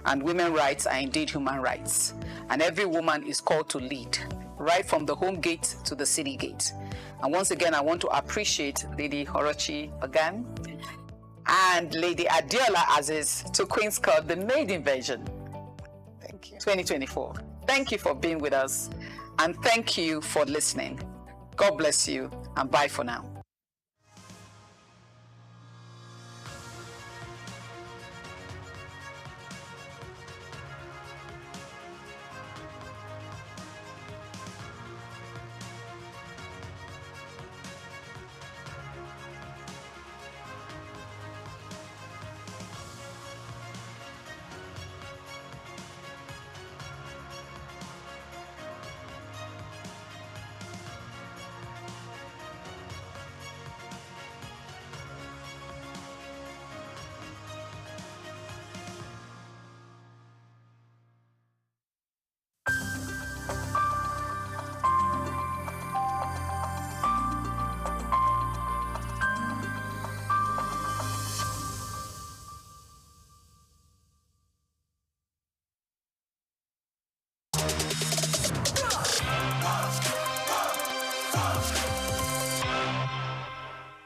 And women's rights are indeed human rights. And every woman is called to lead, right from the home gate to the city gate. And once again, I want to appreciate Lady Orochi Ogan and Lady Adeola Aziz to Queen's Court, the maiden version. Thank you. 2024. Thank you for being with us. And thank you for listening. God bless you, and bye for now.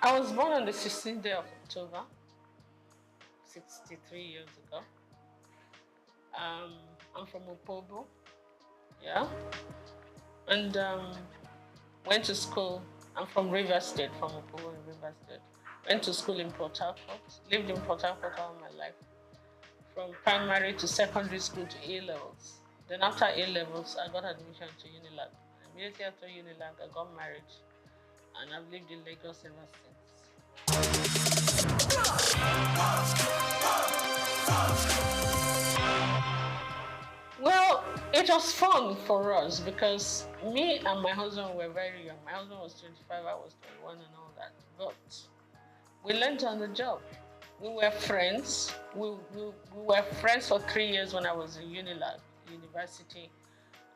I was born on the 16th day of October, 63 years ago. I'm from Opobo, yeah, and went to school. I'm from Rivers State, from Opobo in Rivers State. Went to school in Port Harcourt, lived in Port Harcourt all my life, from primary to secondary school to A-levels. Then after A-levels, I got admission to Unilag. Immediately after Unilag, I got married, and I've lived in Lagos ever since. Well, it was fun for us because me and my husband were very young. My husband was 25, I was 21 and all that. But we learned on the job. We were friends. We were friends for 3 years when I was in Unilag, university.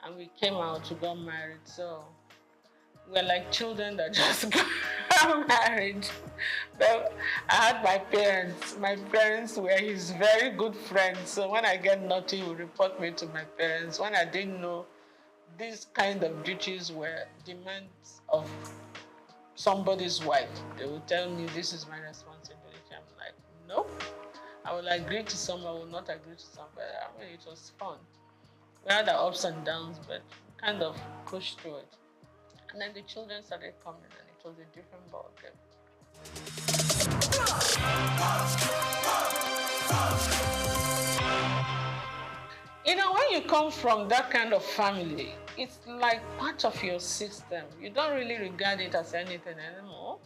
And we came out, we got married. So we're like children that just got married. But I had my parents. My parents were his very good friends. So when I get naughty, he would report me to my parents. When I didn't know these kind of duties were demands of somebody's wife, they would tell me this is my responsibility. I'm like, no. I will agree to some, I will not agree to some. But I mean, it was fun. We had our ups and downs, but kind of pushed through it. And then the children started coming, and it was a different ballgame. You know, when you come from that kind of family, it's like part of your system. You don't really regard it as anything anymore.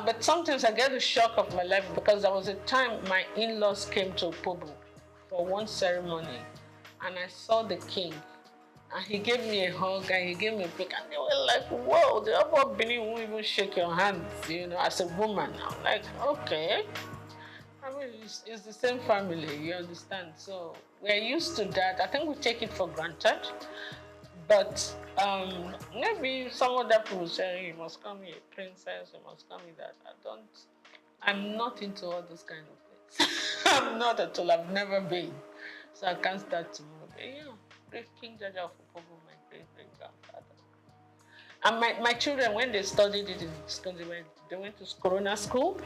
But sometimes I get the shock of my life because there was a time my in-laws came to Opobo for one ceremony, and I saw the king. And he gave me a hug and he gave me a pick, and they were like, whoa, the upper Benin won't even shake your hands, you know, as a woman. I'm like, okay. I mean, it's the same family, you understand? So we're used to that. I think we take it for granted. But maybe some other people say, you must call me a princess, you must call me that. I'm not into all those kind of things. I'm not at all, I've never been. So I can't start tomorrow. But yeah. King Jaja of Opobo, my great-great-grandfather. And my children, when they studied it in school, they went to Corona school.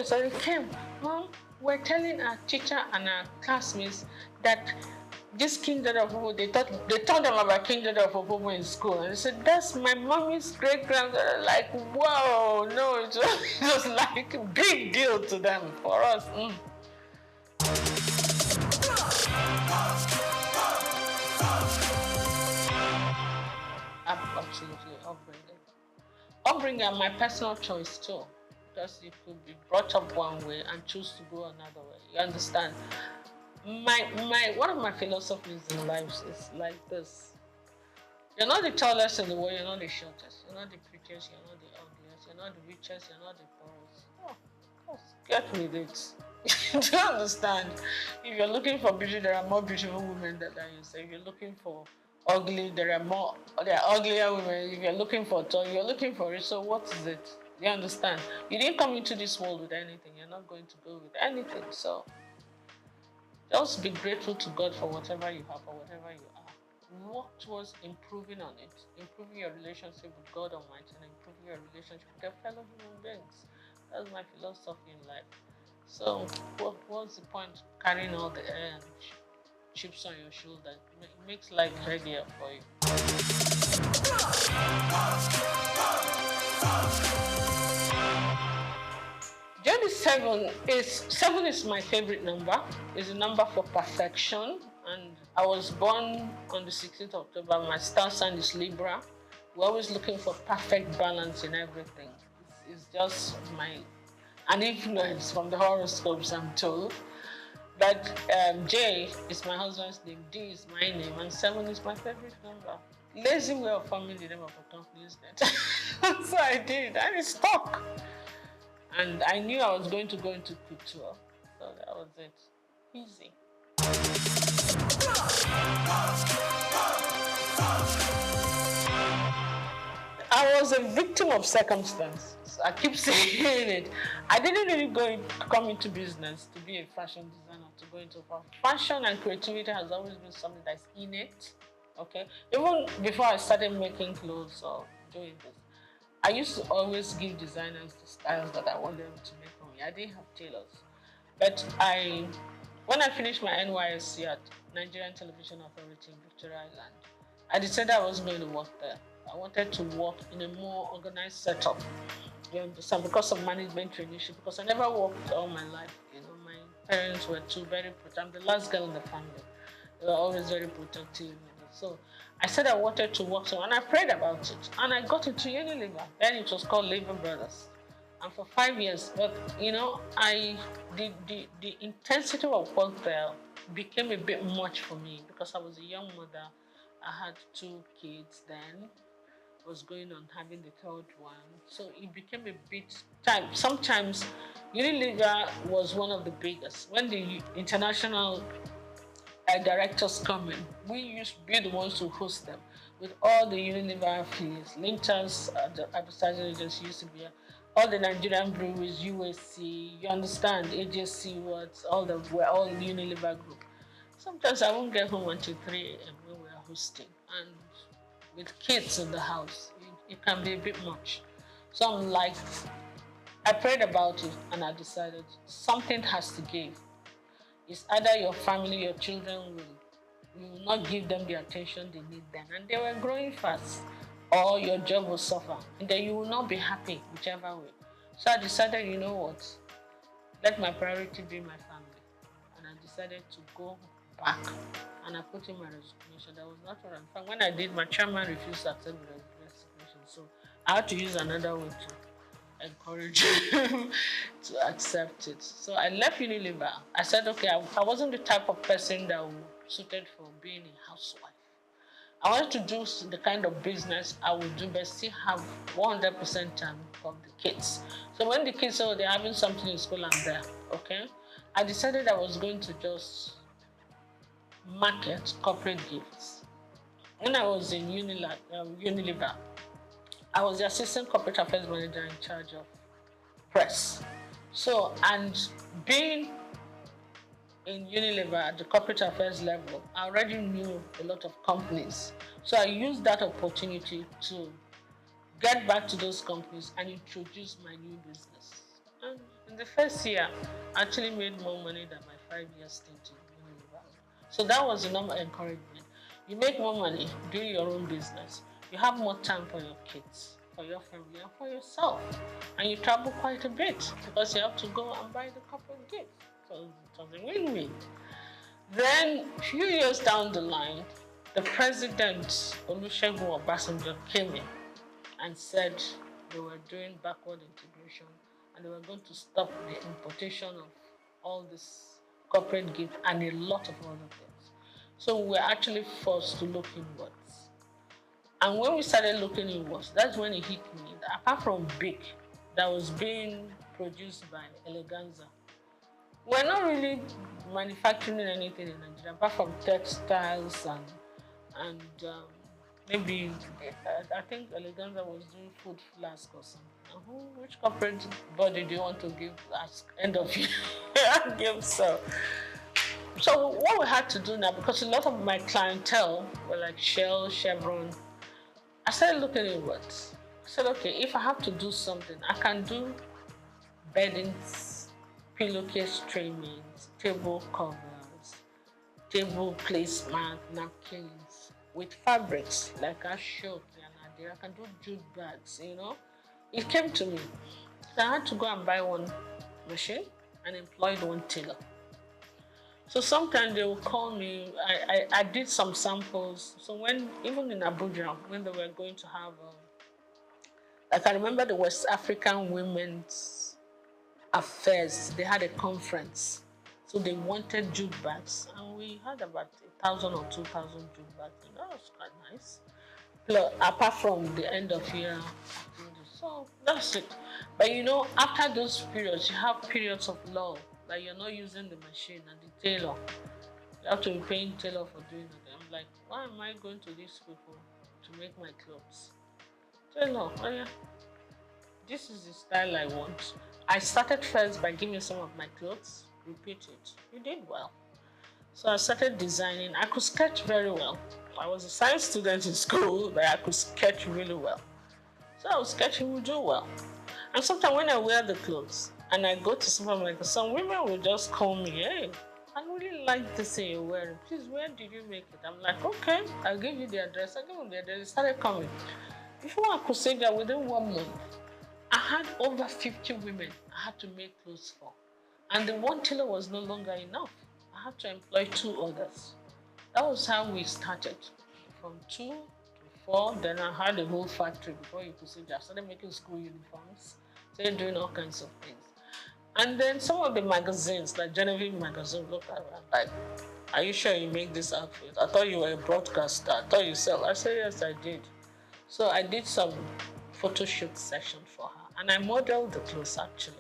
So they came, Mom, we're telling our teacher and our classmates that this King Jaja of Opobo, they taught them about King Jaja of Opobo in school. And they said, that's my mommy's great-grandfather. Like, whoa, no, it was like a big deal to them, for us. Absolutely, upbringing and my personal choice too, because you could be brought up one way and choose to go another way. You understand? One of my philosophies in life is like this: you're not the tallest in the world, you're not the shortest, you're not the prettiest, you're not the ugliest, you're not the richest, you're not the poorest. Oh, of course, get with it. Do you understand? If you're looking for beauty, there are more beautiful women than you. So if you're looking for ugly, there are uglier women. If you're looking for tall, you're looking for it. So what is it? You understand? You didn't come into this world with anything. You're not going to go with anything. So just be grateful to God for whatever you have or whatever you are. Work towards improving on it, improving your relationship with God Almighty and improving your relationship with your fellow human beings. That's my philosophy in life. So what's the point carrying all the chips on your shoulder? It makes life heavier for you. Journey 7 is my favorite number. It's a number for perfection. And I was born on the 16th of October. My star sign is Libra. We're always looking for perfect balance in everything. It's just an influence from the horoscopes, I'm told. But J is my husband's name, D is my name, and 7 is my favorite number. Lazy way of forming the name of a company, isn't it? So I did, and it stuck. And I knew I was going to go into couture, so that was it. Easy. I was a victim of circumstance. I keep saying it. I didn't really come into business to be a fashion designer, to go into fashion, and creativity has always been something that's innate. Okay, even before I started making clothes or doing this, I used to always give designers the styles that I wanted them to make for me. I didn't have tailors, but I when I finished my NYSC at Nigerian Television Authority in Victoria Island, I decided I wasn't going to work there. I wanted to work in a more organized setup. You understand? Because of management traineeship, because I never worked all my life. You know, my parents were too very protective. I'm the last girl in the family. They were always very protective. So I said I wanted to work somewhere, and I prayed about it. And I got into Unilever. Then it was called Labor Brothers. And for 5 years, but you know, the intensity of work there became a bit much for me because I was a young mother. I had 2 kids then. Was going on having the 3rd one. So it became a bit time. Sometimes Unilever was one of the biggest. When the international directors come in, we used to be the ones to host them with all the Unilever affiliates. Linters, the advertising agency used to be here. All the Nigerian breweries, USC, you understand, AJC, we're all Unilever group. Sometimes I won't get home until 3 a.m. when we're hosting. And with kids in the house, it can be a bit much. So I'm like, I prayed about it and I decided something has to give. It's either your family, your children will not give them the attention they need then. And they were growing fast. Or your job will suffer. And then you will not be happy, whichever way. So I decided, you know what? Let my priority be my family. And I decided to go back. And I put in my resignation. That was not what I'm fine. When I did, my chairman refused to accept the resignation. So I had to use another way to encourage him to accept it. So I left Unilever. I said, okay, I wasn't the type of person that was suited for being a housewife. I wanted to do the kind of business I would do, but still have 100% time of the kids. So when the kids say they're having something in school, I'm there, okay? I decided I was going to just market corporate gifts. When I was in Unilever, I was the assistant corporate affairs manager in charge of press. So, and being in Unilever at the corporate affairs level, I already knew a lot of companies. So I used that opportunity to get back to those companies and introduce my new business. And in the first year, I actually made more money than my 5-year stint in Unilever. So that was the normal encouragement. You make more money doing your own business. You have more time for your kids, for your family, and for yourself. And you travel quite a bit because you have to go and buy the corporate gifts. So it was a win-win. Then, a few years down the line, the president, Olusegun Obasanjo, came in and said they were doing backward integration and they were going to stop the importation of all this corporate gifts and a lot of other things. So we were actually forced to look inwards. And when we started looking inwards, that's when it hit me that apart from Big, that was being produced by Eleganza, we're not really manufacturing anything in Nigeria apart from textiles and maybe I think Eleganza was doing food flask or something. Which corporate body do you want to give as end of year gift? So what we had to do now, because a lot of my clientele were like Shell, Chevron, I started looking at what. I said, okay, if I have to do something, I can do beddings, pillowcase trimmings, table covers, table placemat, napkins with fabrics like I showed the other day. I can do jute bags, you know. It came to me. So I had to go and buy one machine and employed one tailor. So sometimes they will call me. I did some samples. So even in Abuja, when they were going to have, like I remember the West African Women's Affairs, they had a conference. So they wanted jute bags. And we had about 1,000 or 2,000 jute bags. And that was quite nice. Plus, apart from the end of year. So that's it. But you know, after those periods, you have periods of lull. Like you're not using the machine and the tailor. You have to be paying tailor for doing it. I'm like, why am I going to these people to make my clothes? Tailor, oh yeah, this is the style I want. I started first by giving some of my clothes, repeat it. You did well. So I started designing. I could sketch very well. I was a science student in school, but I could sketch really well. So I was sketching, would do well. And sometimes when I wear the clothes, and I go to supermarket, some women will just call me, hey, I really like this thing you're wearing. Please, where did you make it? I'm like, okay, I'll give you the address. I gave him the address. They started coming. Before I could say that, within 1 month, I had over 50 women I had to make clothes for. And the one tailor was no longer enough. I had to employ 2 others. That was how we started. From 2 to 4, then I had a whole factory before you could see that. I started making school uniforms, started doing all kinds of things. And then some of the magazines, like Genevieve magazine, looked at me like, are you sure you make this outfit? I thought you were a broadcaster. I thought you sell. I said, yes, I did. So I did some photo shoot session for her. And I modeled the clothes, actually.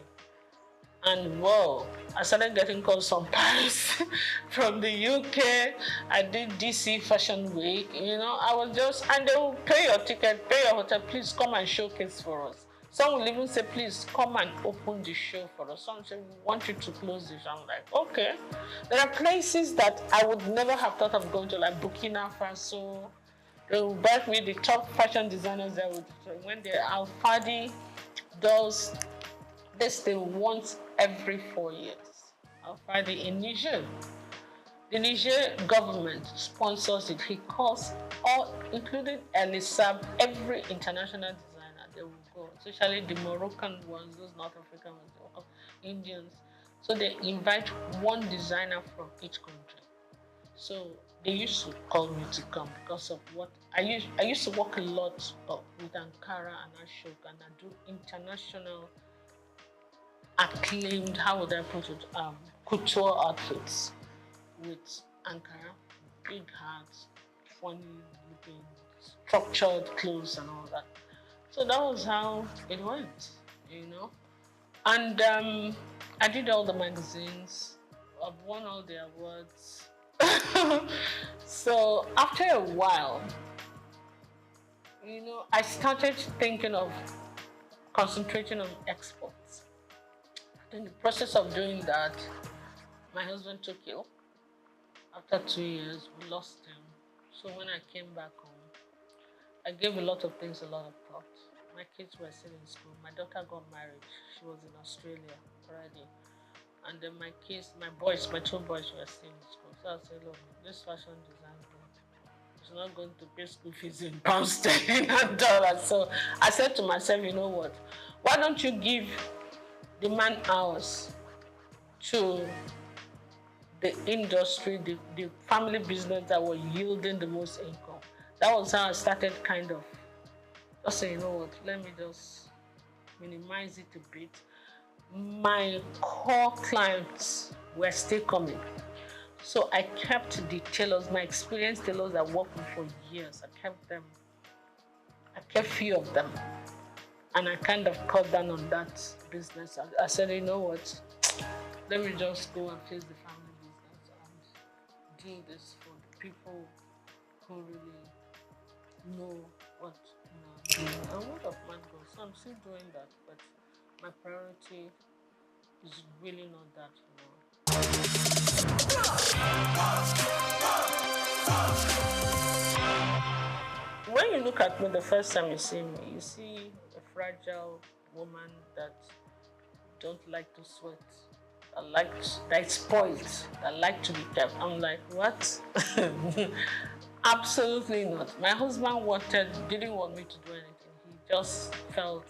And whoa, I started getting calls from Paris, from the UK. I did DC Fashion Week. You know, I was just, and they will pay your ticket, pay your hotel, please come and showcase for us. Some will even say, please come and open the show for us. Some say, we want you to close this. I'm like, okay. There are places that I would never have thought of going to, like Burkina Faso. They will back me, the top fashion designers there would, when the Al-Fadi does this thing once every 4 years. Al-Fadi in Niger. The Niger government sponsors it. He calls all, including Elisab, every international designer, they will go, especially the Moroccan ones, those North African ones, Indians. So they invite one designer from each country. So they used to call me to come because of what I used to work a lot with Ankara and Ashok, and I do international acclaimed, how would I put it, couture outfits with Ankara, big hats, funny looking, structured clothes and all that. So that was how it went, you know. And I did all the magazines. I've won all the awards. So after a while, you know, I started thinking of concentrating on exports. In the process of doing that, my husband took ill. After 2 years, we lost him. So when I came back home, I gave a lot of things a lot of thought. My kids were still in school. My daughter got married. She was in Australia already. And then my kids, my 2 boys were still in school. So I said, look, this fashion design thing is not going to pay school fees in pounds, sterling, and dollars. So I said to myself, you know what? Why don't you give the man hours to the industry, the family business that were yielding the most income? That was how I started kind of just saying, you know what, let me just minimize it a bit. My core clients were still coming. So I kept the tailors, my experienced tailors that worked with for years. I kept them. I kept few of them. And I kind of cut down on that business. I said, you know what, let me just go and face the family business and do this for the people who really know what I'm doing. And word of mouth goes. So I'm still doing that, but my priority is really not that, you know. When you look at me the first time you see me, you see a fragile woman that don't like to sweat, that's spoiled, that like to be kept. I'm like, what? Absolutely not. My husband didn't want me to do anything. He just felt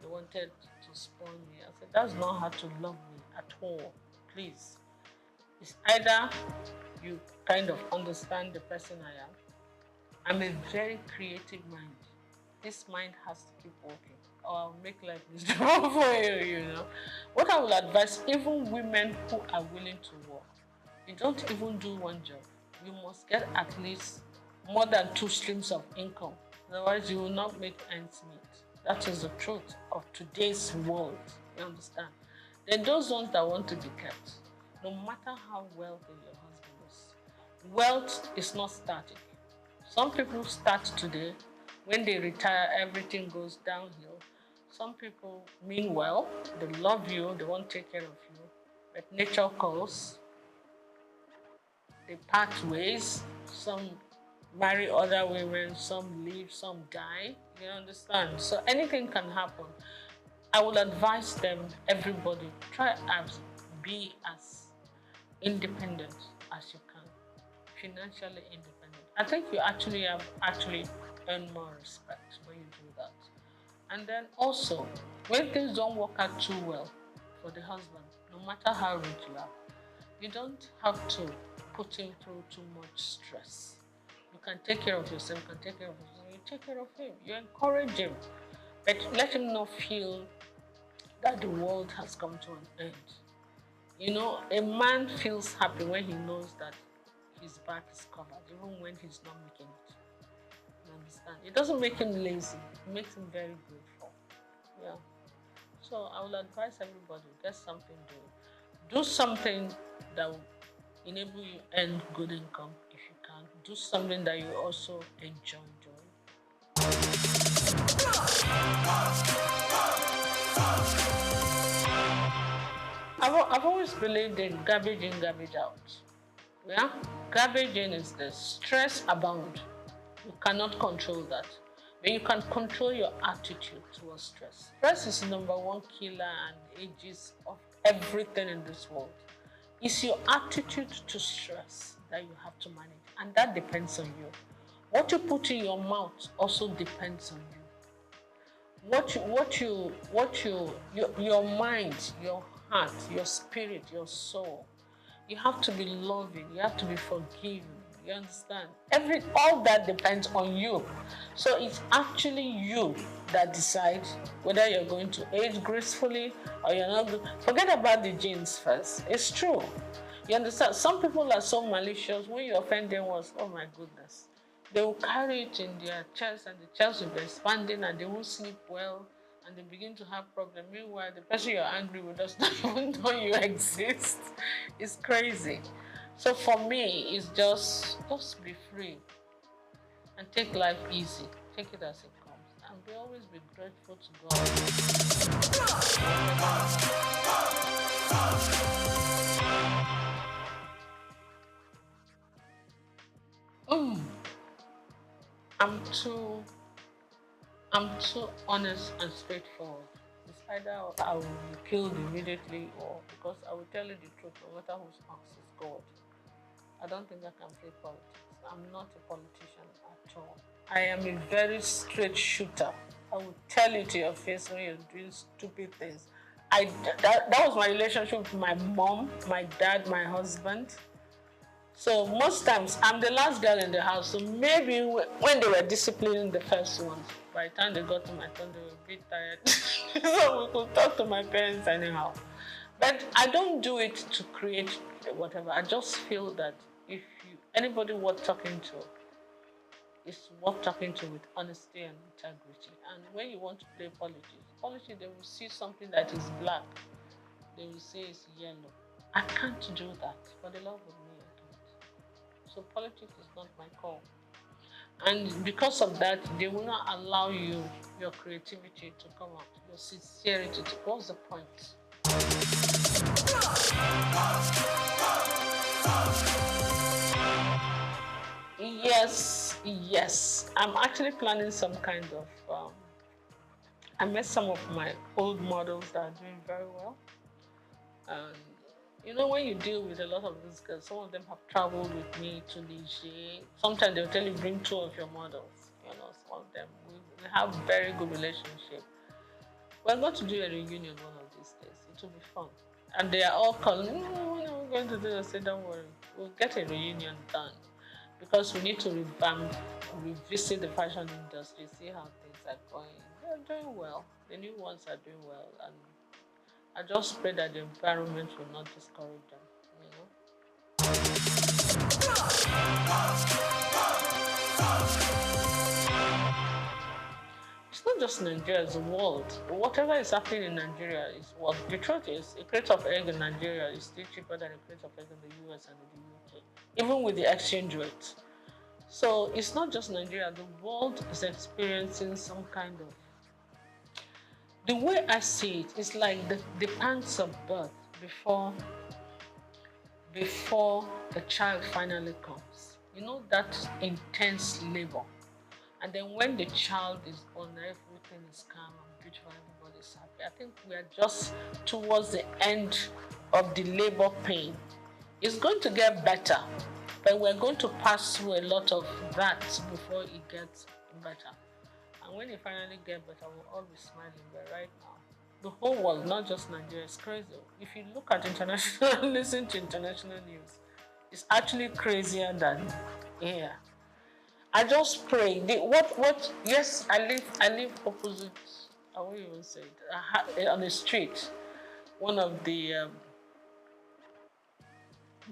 he wanted to spoil me. I said, that's not how to love me at all, please. It's either you kind of understand the person I am. I'm a very creative mind. This mind has to keep working, or I'll make life miserable for you, you know. What I will advise, even women who are willing to work, you don't even do one job. You must get at least more than 2 streams of income. Otherwise, you will not make ends meet. That is the truth of today's world, you understand? Then those ones that want to be kept, no matter how wealthy your husband is, wealth is not static. Some people start today. When they retire, everything goes downhill. Some people mean well, they love you, they want to take care of you, but nature calls, they part ways. Some marry other women, some leave, some die, you understand? So anything can happen. I will advise them, everybody, try to be as independent as you can, financially independent. I think you actually earn more respect when you do that. And then also, when things don't work out too well for the husband, no matter how rich you are, you don't have to put him through too much stress. You can take care of yourself, you can take care of yourself, you take care of him, you encourage him, but let him not feel that the world has come to an end. You know, a man feels happy when he knows that his back is covered, even when he's not making it. You understand? It doesn't make him lazy, it makes him very grateful. Yeah. So I will advise everybody, get something doing. Do something that will enable you earn good income if you can. Do something that you also enjoy doing. I've always believed in garbage in, garbage out. Yeah? Garbage in is the stress abound. You cannot control that. But you can control your attitude towards stress. Stress is the #1 killer and ages of everything in this world. It's your attitude to stress that you have to manage, and that depends on you. What you put in your mouth also depends on you. Your mind, your heart, your spirit, your soul. You have to be loving. You have to be forgiving. You understand? All that depends on you. So it's actually you that decides whether you're going to age gracefully or you're not. Forget about the genes first. It's true. You understand? Some people are so malicious. When you offend them once, oh my goodness. They will carry it in their chest and the chest will be expanding and they won't sleep well and they begin to have problems. Meanwhile, the person you're angry with does not even know you exist. It's crazy. So for me, it's just be free and take life easy. Take it as it comes. And always be grateful to God. I'm too honest and straightforward. It's either I will be killed immediately or because I will tell you the truth no matter who's asked is God. I don't think I can play politics. I'm not a politician at all. I am a very straight shooter. I will tell you to your face when you're doing stupid things. That was my relationship with my mom, my dad, my husband. So most times, I'm the last girl in the house. So maybe when they were disciplining the first ones, by the time they got to my turn, they were a bit tired. So we could talk to my parents anyhow. But I don't do it to create whatever. I just feel that if anybody worth talking to, is worth talking to with honesty and integrity. And when you want to play politics, they will see something that is black. They will say it's yellow. I can't do that. For the love of me, I can't. So politics is not my call. And because of that, they will not allow you, your creativity to come out, your sincerity to, what's the point? Yes. I'm actually planning some kind of, I met some of my old models that are doing very well. And you know, when you deal with a lot of these girls, some of them have traveled with me to Niger. Sometimes they'll tell you, bring 2 of your models. You know, some of them, we have very good relationship. We're going to do a reunion one of these days. It will be fun. And they are all calling, when are we going to do? I say, don't worry. We'll get a reunion done. Because we need to revamp, revisit the fashion industry, see how things are going. They're doing well. The new ones are doing well. And I just pray that the environment will not discourage them, you know. It's not just Nigeria, it's the world. Whatever is happening in Nigeria is what the truth is. A crate of egg in Nigeria is still cheaper than a crate of egg in the US and in the UK, even with the exchange rate. So it's not just Nigeria, the world is experiencing some kind of. The way I see it is like the pangs of birth before the child finally comes. You know, that intense labor. And then when the child is born, everything is calm and beautiful, everybody's happy. I think we are just towards the end of the labor pain. It's going to get better, but we're going to pass through a lot of that before it gets better. And when it finally gets better, we'll all be smiling. But right now, the whole world, not just Nigeria, is crazy. If you look at international, listen to international news, it's actually crazier than here. I just pray. Yes, I live opposite, I won't even say it, on the street. One of the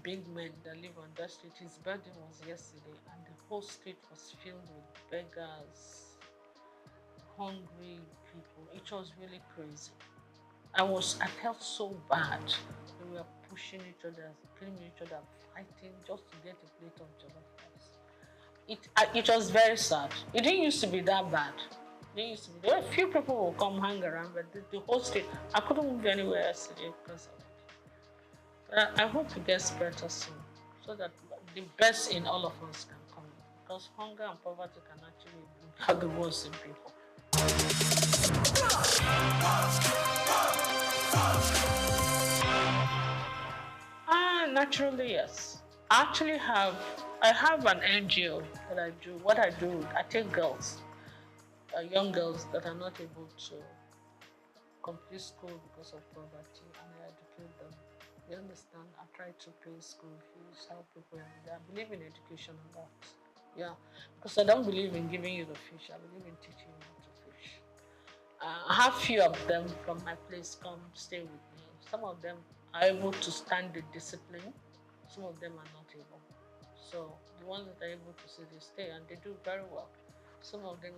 big men that live on that street, his birthday was yesterday, and the whole street was filled with beggars, hungry people. It was really crazy. I felt so bad. We were pushing each other, killing each other, fighting just to get a plate of jollof rice. It was very sad. It didn't used to be that bad. There were a few people who would come hang around, but the whole street, I couldn't move anywhere yesterday because of it. But I hope it gets better soon, so that the best in all of us can come. Because hunger and poverty can actually bring out the worst in people. Naturally, yes. I have an NGO that I do. What I do, I take girls, young girls that are not able to complete school because of poverty, and I educate them. You understand? I try to pay school fees, help people, and I believe in education a lot. Yeah, because I don't believe in giving you the fish. I believe in teaching you how to fish. I have few of them from my place come stay with me. Some of them are able to stand the discipline. Some of them are not able. So the ones that are able to say they stay, and they do very well. Some of them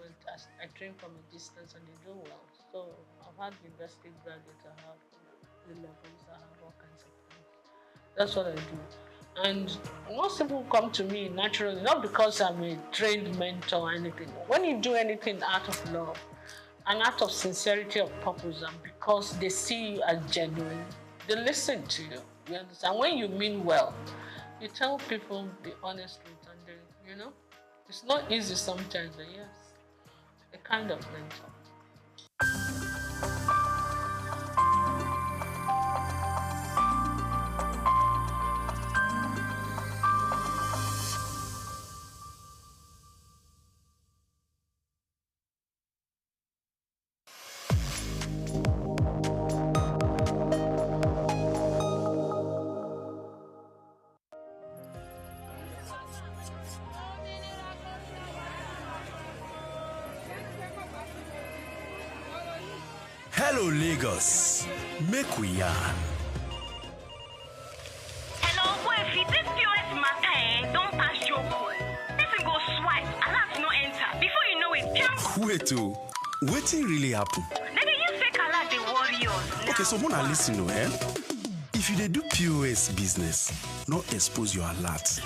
I train from a distance and they do well. So I've had university graduates, I have the levels, I have all kinds of things. That's what I do. And most people come to me naturally, not because I'm a trained mentor or anything. When you do anything out of love, and out of sincerity of purpose, and because they see you as genuine, they listen to you. You understand? When you mean well, you tell people the honest truth, and they, it's not easy sometimes, but yes, a kind of mentor. Hello, Lagos. Make we yarn. Hello, boy, this POS matter, don't pass your boy. Person go swipe, alert no enter. Before you know it, jump. Wait, wetin really happen? They use fake alert, the warriors. Okay, so wanna listen, If you dey do POS business, no expose your alert.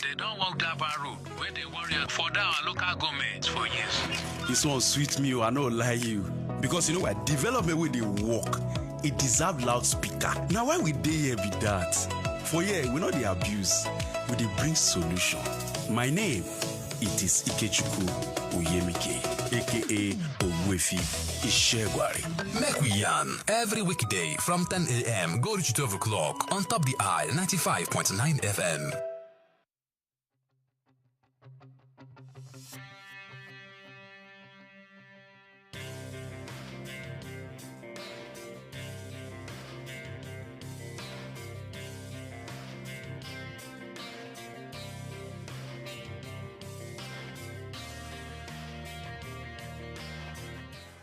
They don't walk that road where they worry for our local government for years. This one sweet me, I no lie you. Because development with the work, it deserve loudspeaker. Now why we dey here be that? For here, we know the abuse, we dey bring solution. My name, it is Ikechukwu Oyemike, aka Ogwefi Ishegwari. Make we yarn every weekday from 10 a.m. go to 12 o'clock on Top the Eye 95.9 FM.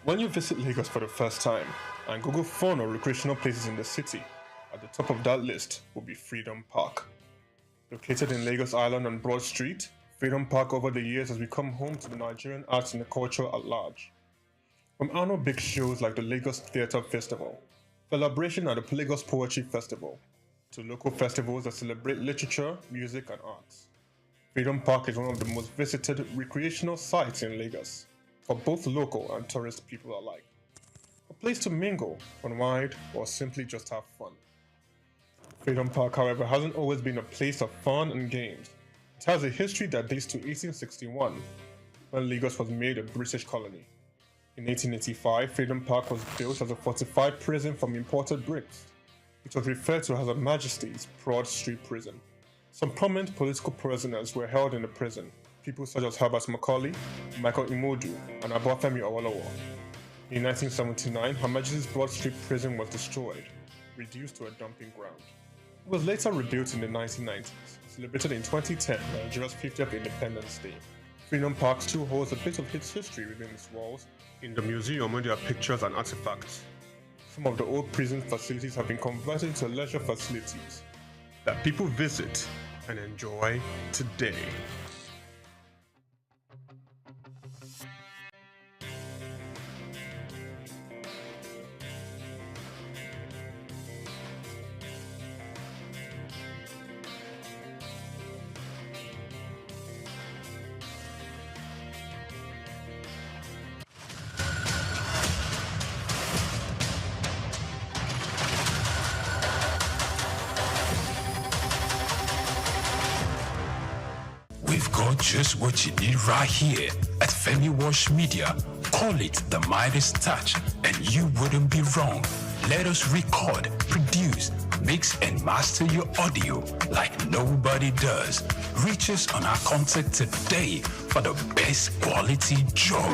When you visit Lagos for the first time and Google fun or recreational places in the city, at the top of that list will be Freedom Park. Located in Lagos Island on Broad Street, Freedom Park over the years has become home to the Nigerian arts and the culture at large. From annual big shows like the Lagos Theatre Festival, celebration at the Lagos Poetry Festival, to local festivals that celebrate literature, music and arts. Freedom Park is one of the most visited recreational sites in Lagos, for both local and tourist people alike. A place to mingle, unwind, or simply just have fun. Freedom Park, however, hasn't always been a place of fun and games. It has a history that dates to 1861, when Lagos was made a British colony. In 1885, Freedom Park was built as a fortified prison from imported bricks. It was referred to as Her Majesty's Broad Street Prison. Some prominent political prisoners were held in the prison, people such as Herbert Macaulay, Michael Imodu, and Obafemi Awolowo. In 1979, Her Majesty's Broad Street Prison was destroyed, reduced to a dumping ground. It was later rebuilt in the 1990s, celebrated in 2010, Nigeria's 50th Independence Day. Freedom Park still holds a bit of its history within its walls. In the museum, where there are pictures and artifacts, some of the old prison facilities have been converted into leisure facilities that people visit and enjoy today. We've got just what you need right here at Femi Wash Media. Call it the Midas Touch, and you wouldn't be wrong. Let us record, produce, mix, and master your audio like nobody does. Reach us on our contact today for the best quality job.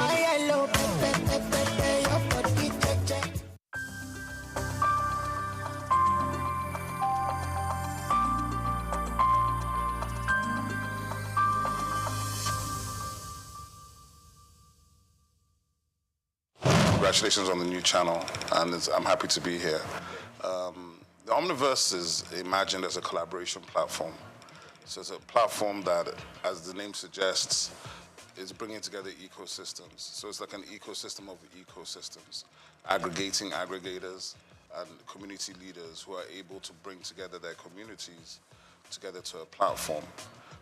Congratulations on the new channel, and I'm happy to be here. The Omniverse is imagined as a collaboration platform. So it's a platform that, as the name suggests, is bringing together ecosystems. So it's like an ecosystem of ecosystems, aggregating aggregators and community leaders who are able to bring together their communities together to a platform.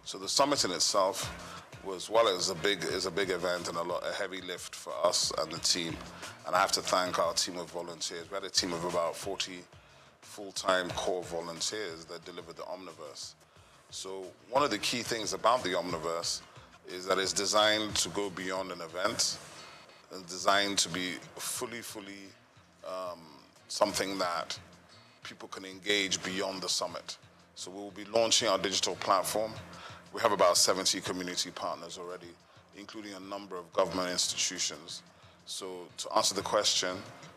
So the summit in itself was, well, it was a big event and a heavy lift for us and the team. And I have to thank our team of volunteers. We had a team of about 40 full-time core volunteers that delivered the Omniverse. So one of the key things about the Omniverse is that it's designed to go beyond an event, and designed to be fully something that people can engage beyond the summit. So we will be launching our digital platform. We have about 70 community partners already, including a number of government institutions. So to answer the question,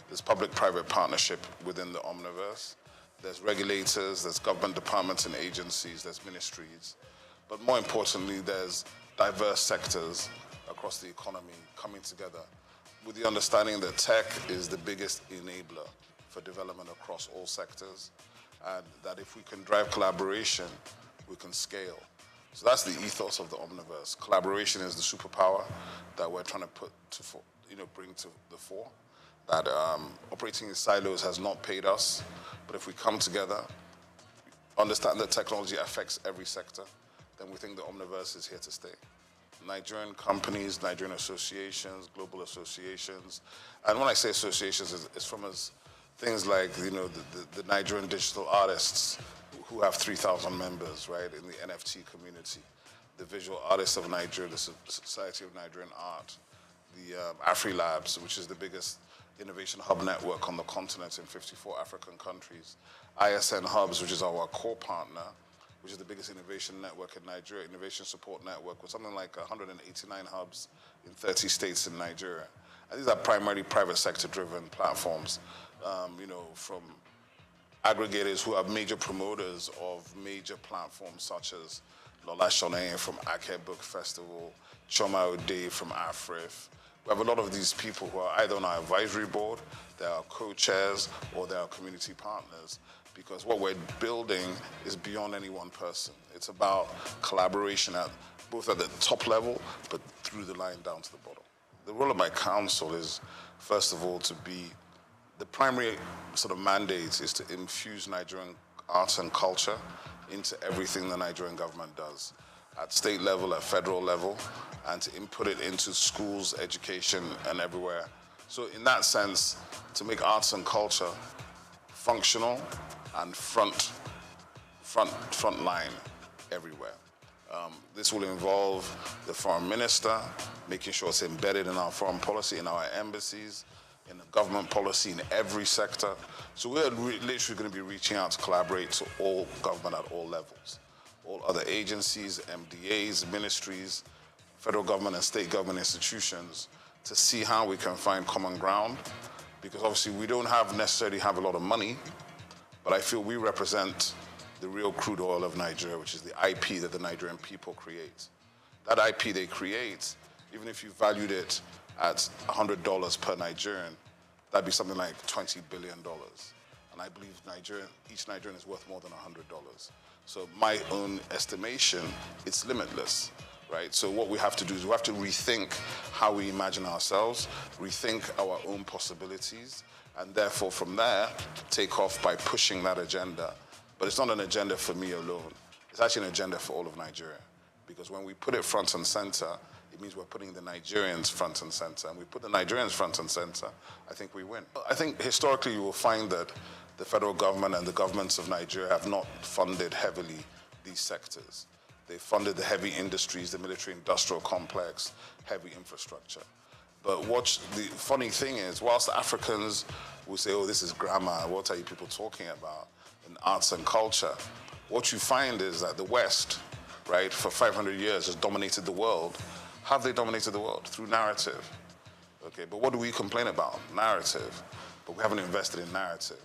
there's public-private partnership within the Omniverse. There's regulators, there's government departments and agencies, there's ministries. But more importantly, there's diverse sectors across the economy coming together with the understanding that tech is the biggest enabler for development across all sectors, and that if we can drive collaboration, we can scale. So that's the ethos of the Omniverse. Collaboration is the superpower that we're trying to bring to the fore. That operating in silos has not paid us, but if we come together, understand that technology affects every sector, then we think the Omniverse is here to stay. Nigerian companies, Nigerian associations, global associations, and when I say associations, it's from things like the Nigerian digital artists who have 3,000 members, right, in the NFT community, the Visual Artists of Nigeria, the Society of Nigerian Art, the AfriLabs, which is the biggest innovation hub network on the continent in 54 African countries, ISN Hubs, which is our core partner, which is the biggest innovation network in Nigeria, innovation support network, with something like 189 hubs in 30 states in Nigeria. And these are primarily private sector-driven platforms, from aggregators who are major promoters of major platforms such as Lola Shone from Ake Book Festival, Choma Ode from AFRIF. We have a lot of these people who are either on our advisory board, they are co-chairs, or they are community partners, because what we're building is beyond any one person. It's about collaboration both at the top level, but through the line down to the bottom. The role of my council is, first of all, to be the primary sort of mandate is to infuse Nigerian arts and culture into everything the Nigerian government does, at state level, at federal level, and to input it into schools, education, and everywhere. So in that sense, to make arts and culture functional and front line everywhere. This will involve the foreign minister, making sure it's embedded in our foreign policy, in our embassies, in government policy in every sector. So we're literally going to be reaching out to collaborate to all government at all levels, all other agencies, MDAs, ministries, federal government and state government institutions, to see how we can find common ground. Because obviously we don't necessarily have a lot of money, but I feel we represent the real crude oil of Nigeria, which is the IP that the Nigerian people create. That IP they create, even if you valued it at $100 per Nigerian, that'd be something like $20 billion. And I believe each Nigerian is worth more than $100. So my own estimation, it's limitless, right? So what we have to do is we have to rethink how we imagine ourselves, rethink our own possibilities, and therefore from there, take off by pushing that agenda. But it's not an agenda for me alone. It's actually an agenda for all of Nigeria. Because when we put it front and center, it means we're putting the Nigerians front and center. And we put the Nigerians front and center, I think we win. I think historically you will find that the federal government and the governments of Nigeria have not funded heavily these sectors. They funded the heavy industries, the military-industrial complex, heavy infrastructure. But the funny thing is, whilst Africans will say, oh, this is grammar, what are you people talking about in arts and culture? What you find is that the West, right, for 500 years has dominated the world. How have they dominated the world? Through narrative. Okay, but what do we complain about? Narrative. But we haven't invested in narrative.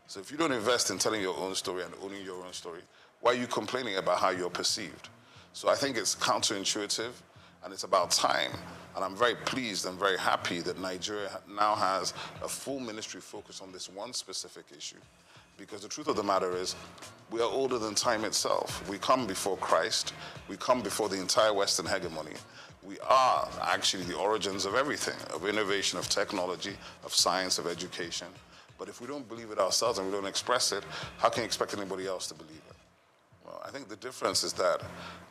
So if you don't invest in telling your own story and owning your own story, why are you complaining about how you're perceived? So I think it's counterintuitive, and it's about time. And I'm very pleased and very happy that Nigeria now has a full ministry focused on this one specific issue. Because the truth of the matter is, we are older than time itself. We come before Christ. We come before the entire Western hegemony. We are actually the origins of everything, of innovation, of technology, of science, of education. But if we don't believe it ourselves and we don't express it, how can you expect anybody else to believe it? Well, I think the difference is that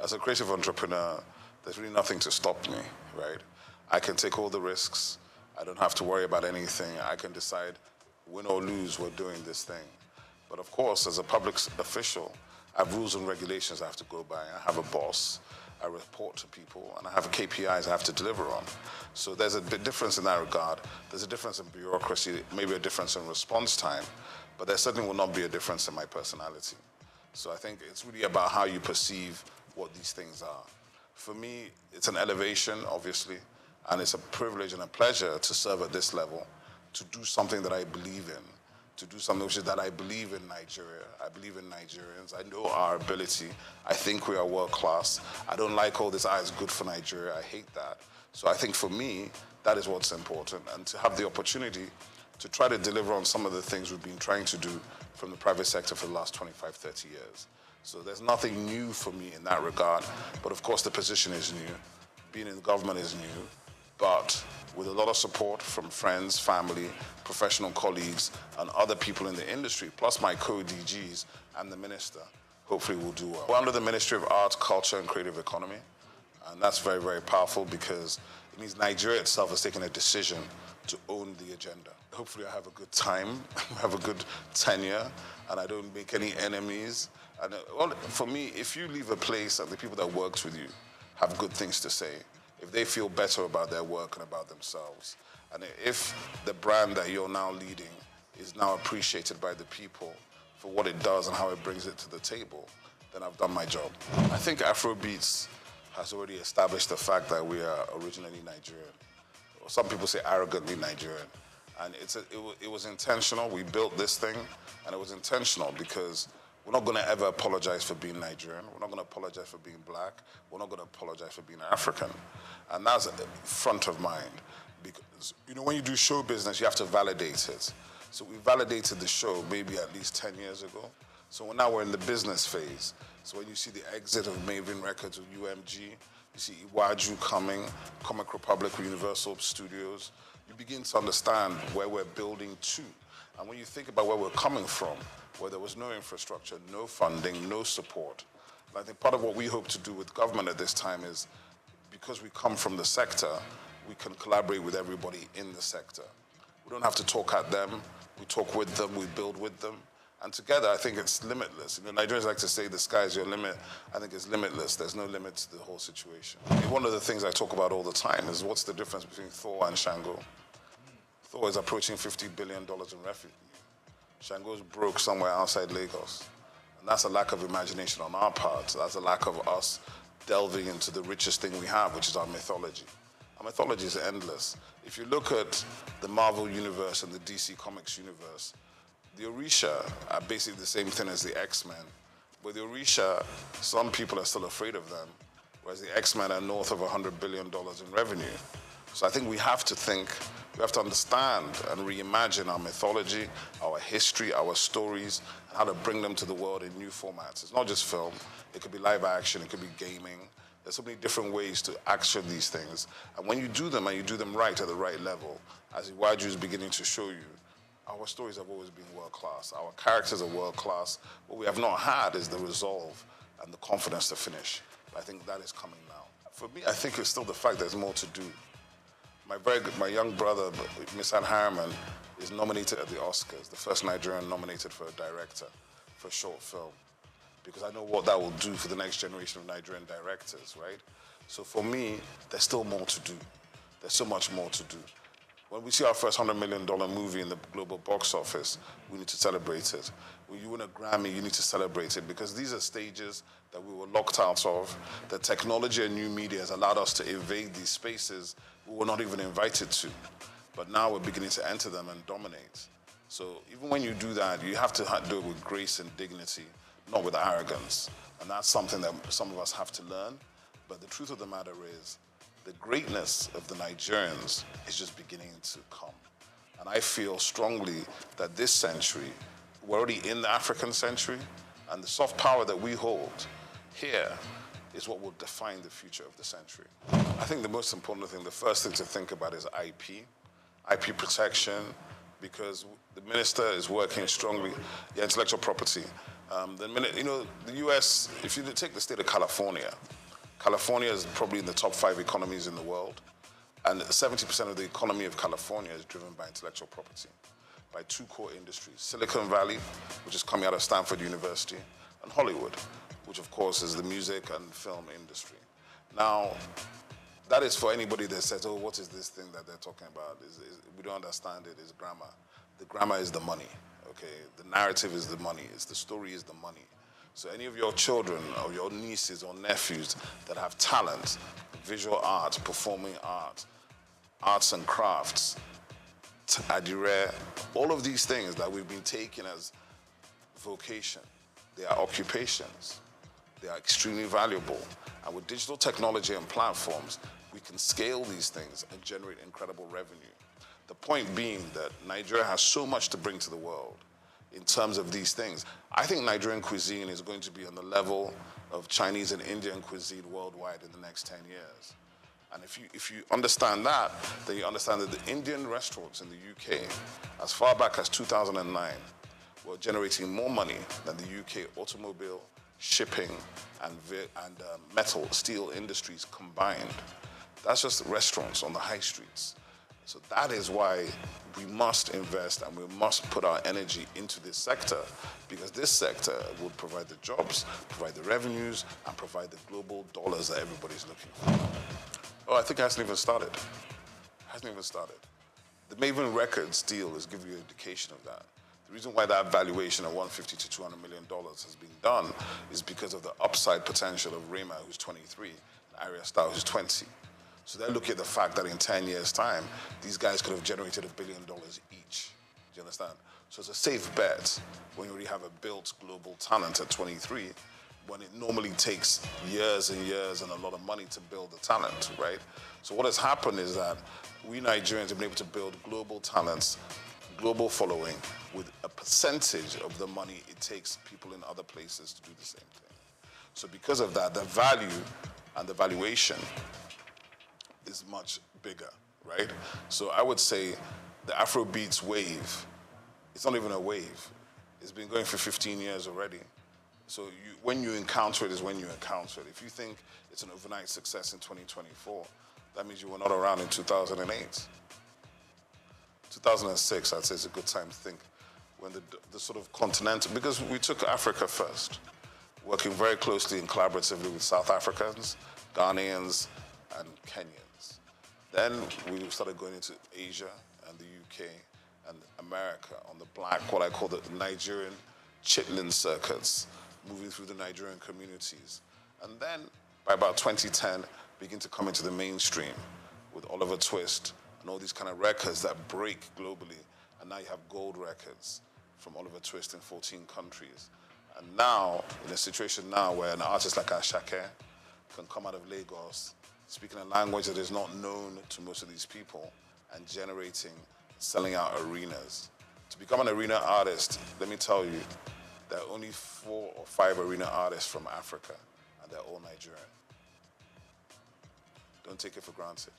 as a creative entrepreneur, there's really nothing to stop me, right? I can take all the risks. I don't have to worry about anything. I can decide, win or lose, we're doing this thing. But of course, as a public official, I have rules and regulations I have to go by. I have a boss, I report to people, and I have KPIs I have to deliver on. So there's a big difference in that regard. There's a difference in bureaucracy, maybe a difference in response time, but there certainly will not be a difference in my personality. So I think it's really about how you perceive what these things are. For me, it's an elevation, obviously, and it's a privilege and a pleasure to serve at this level, to do something that I believe in, to do something which is that I believe in Nigeria. I believe in Nigerians. I know our ability. I think we are world class. I don't like all this, it's good for Nigeria. I hate that. So I think for me, that is what's important. And to have the opportunity to try to deliver on some of the things we've been trying to do from the private sector for the last 25, 30 years. So there's nothing new for me in that regard. But of course, the position is new. Being in government is new. But with a lot of support from friends, family, professional colleagues, and other people in the industry, plus my co-DGs and the minister, hopefully we'll do well. We're under the Ministry of Arts, Culture, and Creative Economy, and that's very, very powerful because it means Nigeria itself has taken a decision to own the agenda. Hopefully I have a good time, have a good tenure, and I don't make any enemies. And well, for me, if you leave a place and the people that worked with you have good things to say, if they feel better about their work and about themselves, and if the brand that you're now leading is now appreciated by the people for what it does and how it brings it to the table, then I've done my job. I think Afrobeats has already established the fact that we are originally Nigerian. Some people say arrogantly Nigerian. And it was intentional. We built this thing, and it was intentional because we're not going to ever apologize for being Nigerian. We're not going to apologize for being black. We're not going to apologize for being African. And that's front of mind. Because, when you do show business, you have to validate it. So we validated the show maybe at least 10 years ago. So now we're in the business phase. So when you see the exit of Maven Records with UMG, you see Iwaju coming, Comic Republic with Universal Studios, you begin to understand where we're building to. And when you think about where we're coming from, where there was no infrastructure, no funding, no support. And I think part of what we hope to do with government at this time is, because we come from the sector, we can collaborate with everybody in the sector. We don't have to talk at them, we talk with them, we build with them. And together, I think it's limitless. Nigerians like to say the sky is your limit. I think it's limitless. There's no limit to the whole situation. One of the things I talk about all the time is what's the difference between Thor and Shango? thought it's approaching $50 billion in revenue. Shango's broke somewhere outside Lagos. And that's a lack of imagination on our part. That's a lack of us delving into the richest thing we have, which is our mythology. Our mythology is endless. If you look at the Marvel universe and the DC Comics universe, the Orisha are basically the same thing as the X-Men. But the Orisha, some people are still afraid of them, whereas the X-Men are north of $100 billion in revenue. So I think we have to understand and reimagine our mythology, our history, our stories, and how to bring them to the world in new formats. It's not just film. It could be live action. It could be gaming. There's so many different ways to action these things. And when you do them, and you do them right at the right level, as Iwaju is beginning to show you, our stories have always been world-class. Our characters are world-class. What we have not had is the resolve and the confidence to finish. But I think that is coming now. For me, I think it's still the fact there's more to do. My young brother, Misan Harriman, is nominated at the Oscars, the first Nigerian nominated for a director for a short film, because I know what that will do for the next generation of Nigerian directors, right? So for me, there's still more to do. There's so much more to do. When we see our first $100 million movie in the global box office, we need to celebrate it. When you win a Grammy, you need to celebrate it, because these are stages that we were locked out of. The technology and new media has allowed us to invade these spaces we were not even invited to. But now we're beginning to enter them and dominate. So even when you do that, you have to do it with grace and dignity, not with arrogance. And that's something that some of us have to learn. But the truth of the matter is, the greatness of the Nigerians is just beginning to come. And I feel strongly that this century, we're already in the African century, and the soft power that we hold here is what will define the future of the century. I think the most important thing, the first thing to think about is IP protection, because the minister is working strongly, intellectual property. The US, if you take the state of California, California is probably in the top 5 economies in the world, and 70% of the economy of California is driven by intellectual property, by 2 core industries: Silicon Valley, which is coming out of Stanford University, and Hollywood, which of course is the music and film industry. Now, that is for anybody that says, oh, what is this thing that they're talking about? We don't understand it, it's grammar. The grammar is the money, okay? The narrative is the money, the story is the money. So any of your children or your nieces or nephews that have talent, visual art, performing art, arts and crafts, adire, all of these things that we've been taking as vocation, they are occupations. They are extremely valuable. And with digital technology and platforms, we can scale these things and generate incredible revenue. The point being that Nigeria has so much to bring to the world in terms of these things. I think Nigerian cuisine is going to be on the level of Chinese and Indian cuisine worldwide in the next 10 years. And if you understand that, then you understand that the Indian restaurants in the UK, as far back as 2009, were generating more money than the UK automobile, shipping, and metal, steel industries combined. That's just restaurants on the high streets. So that is why we must invest and we must put our energy into this sector, because this sector will provide the jobs, provide the revenues, and provide the global dollars that everybody's looking for. Oh, I think it hasn't even started. The Maven Records deal is giving you an indication of that. The reason why that valuation of $150 to $200 million has been done is because of the upside potential of Rema, who's 23, and Arya Star, who's 20. So they're looking at the fact that in 10 years' time, these guys could have generated $1 billion each. Do you understand? So it's a safe bet when you already have a built global talent at 23, when it normally takes years and years and a lot of money to build the talent, right? So what has happened is that we Nigerians have been able to build global talents, global following, with a percentage of the money it takes people in other places to do the same thing. So because of that, the value and the valuation is much bigger, right? So I would say the Afrobeats wave, it's not even a wave. It's been going for 15 years already. So when you encounter it is when you encounter it. If you think it's an overnight success in 2024, that means you were not around in 2008. 2006, I'd say, is a good time to think, when the sort of continental, because we took Africa first, working very closely and collaboratively with South Africans, Ghanaians, and Kenyans. Then we started going into Asia and the UK and America on the black, what I call the Nigerian chitlin circuits, moving through the Nigerian communities. And then by about 2010, begin to come into the mainstream with Oliver Twist and all these kind of records that break globally. And now you have gold records from Oliver Twist in 14 countries. And now, in a situation now where an artist like Ashake can come out of Lagos, speaking a language that is not known to most of these people, and generating, selling out arenas. To become an arena artist, let me tell you, there are only 4 or 5 arena artists from Africa, and they're all Nigerian. Don't take it for granted.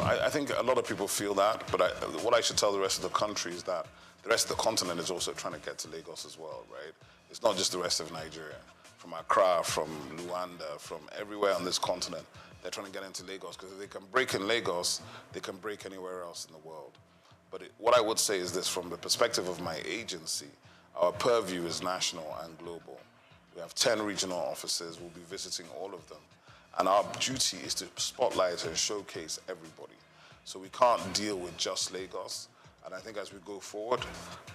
I think a lot of people feel that, but what I should tell the rest of the country is that the rest of the continent is also trying to get to Lagos as well, right? It's not just the rest of Nigeria. From Accra, from Luanda, from everywhere on this continent, they're trying to get into Lagos, because if they can break in Lagos, they can break anywhere else in the world. But what I would say is this, from the perspective of my agency, our purview is national and global. We have 10 regional offices. We'll be visiting all of them. And our duty is to spotlight and showcase everybody. So we can't deal with just Lagos. And I think as we go forward,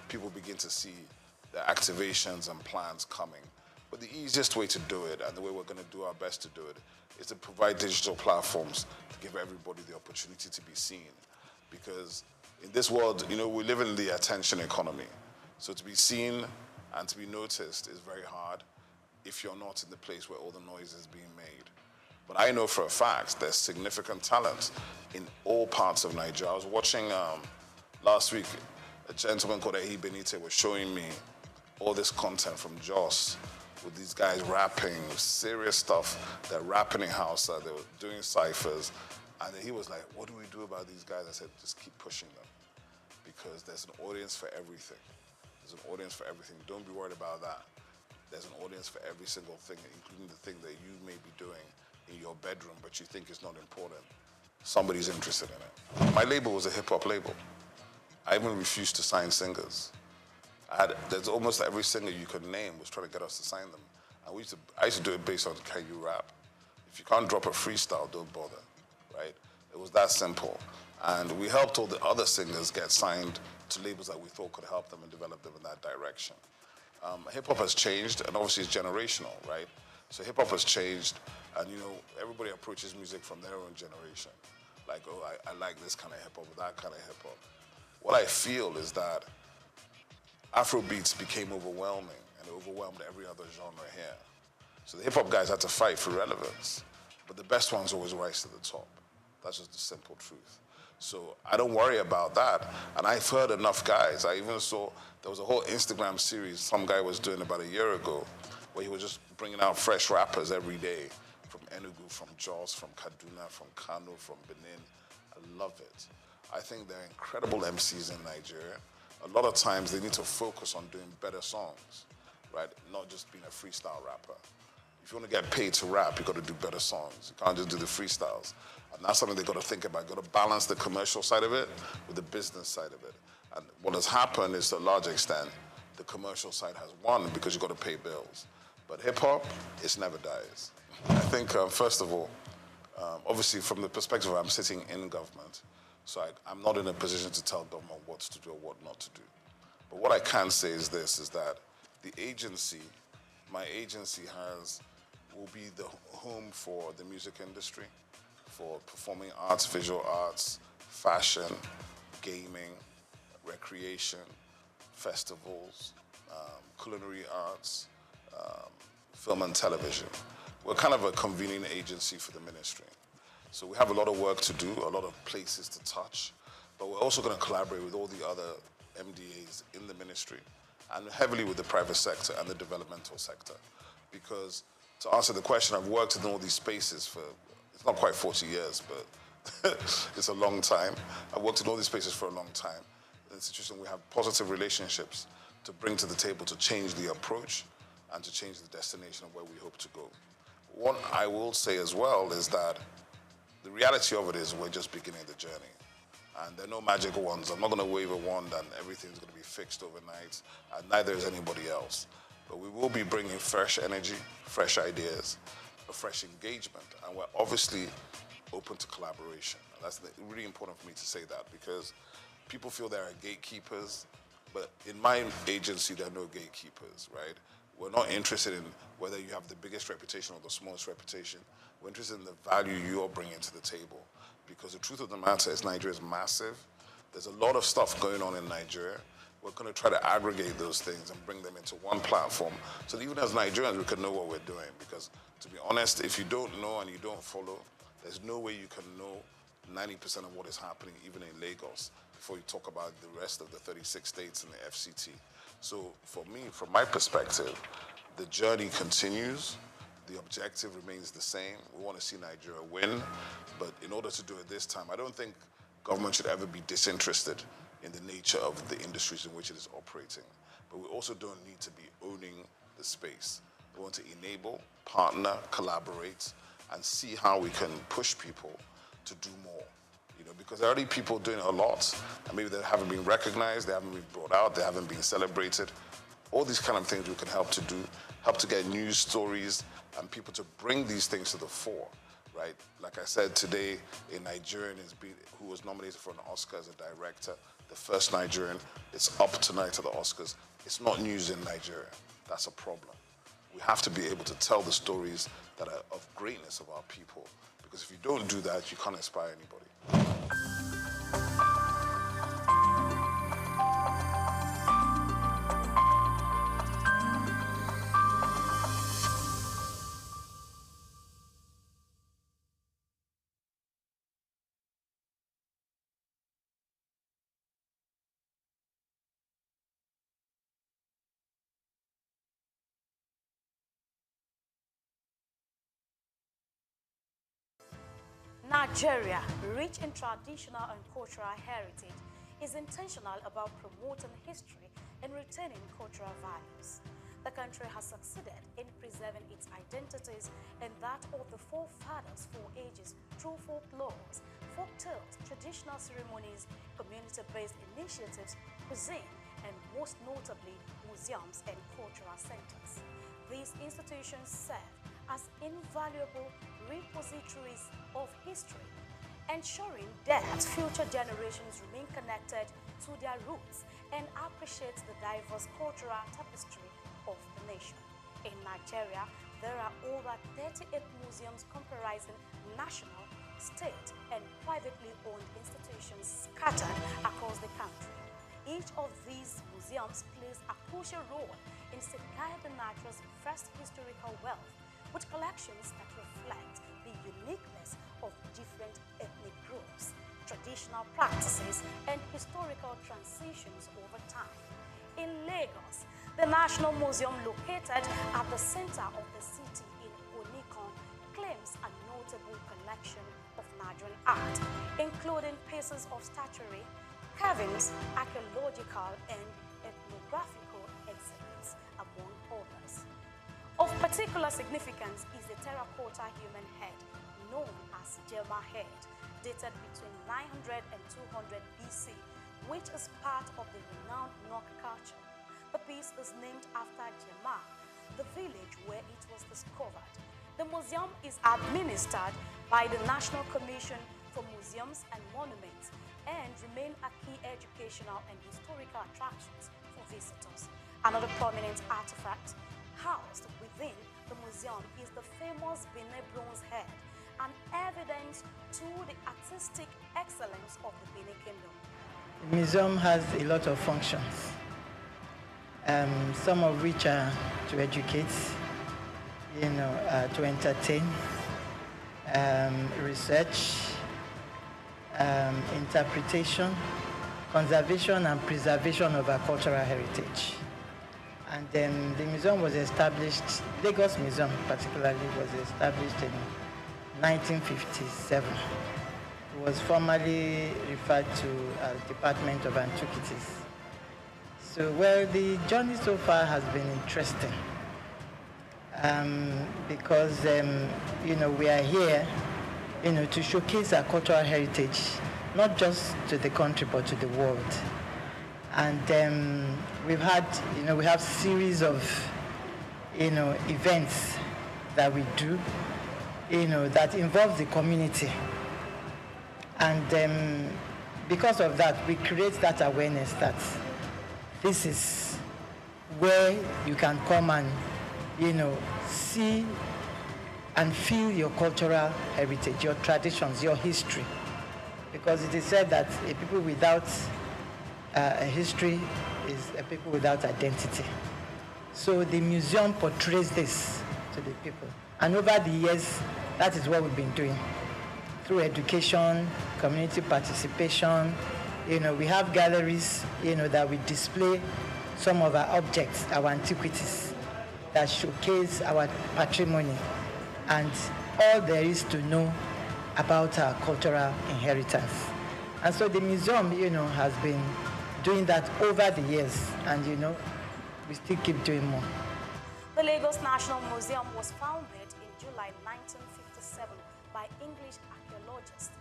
people begin to see the activations and plans coming. But the easiest way to do it, and the way we're going to do our best to do it, is to provide digital platforms to give everybody the opportunity to be seen. Because in this world, you know, we live in the attention economy. So to be seen and to be noticed is very hard if you're not in the place where all the noise is being made. But I know for a fact there's significant talent in all parts of Nigeria. I was watching last week, a gentleman called Ehi Benite was showing me all this content from Jos with these guys rapping, serious stuff. They're rapping in Hausa, they were doing ciphers. And he was like, what do we do about these guys? I said, just keep pushing them, because there's an audience for everything. There's an audience for everything. Don't be worried about that. There's an audience for every single thing, including the thing that you may be doing in your bedroom, but you think is not important. Somebody's interested in it. My label was a hip-hop label. I even refused to sign singers. There's almost every singer you could name was trying to get us to sign them. And I used to do it based on, can you rap? If you can't drop a freestyle, don't bother, right? It was that simple. And we helped all the other singers get signed to labels that we thought could help them and develop them in that direction. Hip-hop has changed, and obviously it's generational, right? So hip-hop has changed, and you know, everybody approaches music from their own generation. Like, oh, I like this kind of hip-hop or that kind of hip-hop. What I feel is that Afrobeats became overwhelming, and it overwhelmed every other genre here. So the hip-hop guys had to fight for relevance, but the best ones always rise to the top. That's just the simple truth. So I don't worry about that. And I've heard enough guys. I even saw there was a whole Instagram series some guy was doing about a year ago, where he was just bringing out fresh rappers every day, from Enugu, from Jos, from Kaduna, from Kano, from Benin. I love it. I think there are incredible MCs in Nigeria. A lot of times they need to focus on doing better songs, right? Not just being a freestyle rapper. If you want to get paid to rap, you got to do better songs. You can't just do the freestyles. And that's something they got to think about. You got to balance the commercial side of it with the business side of it. And what has happened is, to a large extent, the commercial side has won because you got to pay bills. But hip-hop, it never dies. I think, first of all, obviously from the perspective of I'm sitting in government, so I'm not in a position to tell government what to do or what not to do. But what I can say is this, is that the agency, my agency will be the home for the music industry, for performing arts, visual arts, fashion, gaming, recreation, festivals, culinary arts, film and television. We're kind of a convening agency for the ministry. So we have a lot of work to do, a lot of places to touch, but we're also going to collaborate with all the other MDAs in the ministry and heavily with the private sector and the developmental sector. Because to answer the question, I've worked in all these spaces for, it's not quite 40 years, but it's a long time. I've worked in all these spaces for a long time. In the situation, we have positive relationships to bring to the table to change the approach and to change the destination of where we hope to go. What I will say as well is that the reality of it is we're just beginning the journey. And there are no magic wands. I'm not going to wave a wand and everything's going to be fixed overnight, and neither is anybody else. But we will be bringing fresh energy, fresh ideas. a fresh engagement. And we're obviously open to collaboration. And that's really important for me to say that, because people feel there are gatekeepers, but in my agency, there are no gatekeepers, right? We're not interested in whether you have the biggest reputation or the smallest reputation. We're interested in the value you're bringing to the table. Because the truth of the matter is Nigeria is massive. There's a lot of stuff going on in Nigeria. We're going to try to aggregate those things and bring them into one platform so that even as Nigerians, we can know what we're doing. Because to be honest, if you don't know and you don't follow, there's no way you can know 90% of what is happening even in Lagos before you talk about the rest of the 36 states and the FCT. So for me, from my perspective, the journey continues. The objective remains the same. We want to see Nigeria win. But in order to do it this time, I don't think government should ever be disinterested in the nature of the industries in which it is operating. But we also don't need to be owning the space. We want to enable, partner, collaborate, and see how we can push people to do more. You know, because there are already people doing a lot, and maybe they haven't been recognized, they haven't been brought out, they haven't been celebrated. All these kind of things we can help to do, help to get news stories and people to bring these things to the fore, right? Like I said today, a Nigerian who was nominated for an Oscar as a director, the first Nigerian. It's up tonight at the Oscars. It's not news in Nigeria. That's a problem. We have to be able to tell the stories that are of greatness of our people, because if you don't do that, you can't inspire anybody. Nigeria, rich in traditional and cultural heritage, is intentional about promoting history and retaining cultural values. The country has succeeded in preserving its identities and that of the forefathers for ages through folklores, folk tales, traditional ceremonies, community-based initiatives, cuisine, and most notably, museums and cultural centers. These institutions serve as invaluable repositories of history, ensuring that future generations remain connected to their roots and appreciate the diverse cultural tapestry of the nation. In Nigeria, there are over 38 museums comprising national, state, and privately owned institutions scattered across the country. Each of these museums plays a crucial role in safeguarding Nigeria's vast historical wealth, with collections that reflect the uniqueness of different ethnic groups, traditional practices, and historical transitions over time. In Lagos, the National Museum, located at the center of the city in Onikon, claims a notable collection of Nigerian art, including pieces of statuary, carvings, archaeological, and ethnographical exhibits, among others. Of particular significance is the terracotta human head, known as Jelma head, dated between 900 and 200 BC, which is part of the renowned Nok culture. The piece is named after Jelma, the village where it was discovered. The museum is administered by the National Commission for Museums and Monuments and remain a key educational and historical attractions for visitors. Another prominent artifact housed within the museum is the famous Benin bronze head, an evidence to the artistic excellence of the Benin Kingdom. The museum has a lot of functions, some of which are to educate, to entertain, research, interpretation, conservation and preservation of our cultural heritage. And then the museum was established, Lagos Museum particularly, was established in 1957. It was formerly referred to as Department of Antiquities. So, well, the journey so far has been interesting because, we are here, to showcase our cultural heritage, not just to the country, but to the world. And we have series of, events that we do that involves the community. And because of that, we create that awareness that this is where you can come and, see and feel your cultural heritage, your traditions, your history. Because it is said that a people without a history is a people without identity. So the museum portrays this to the people. And over the years, that is what we've been doing. Through education, community participation, we have galleries, that we display some of our objects, our antiquities, that showcase our patrimony and all there is to know about our cultural inheritance. And so the museum, has been doing that over the years, and, we still keep doing more. The Lagos National Museum was founded in July 1957 by English archaeologist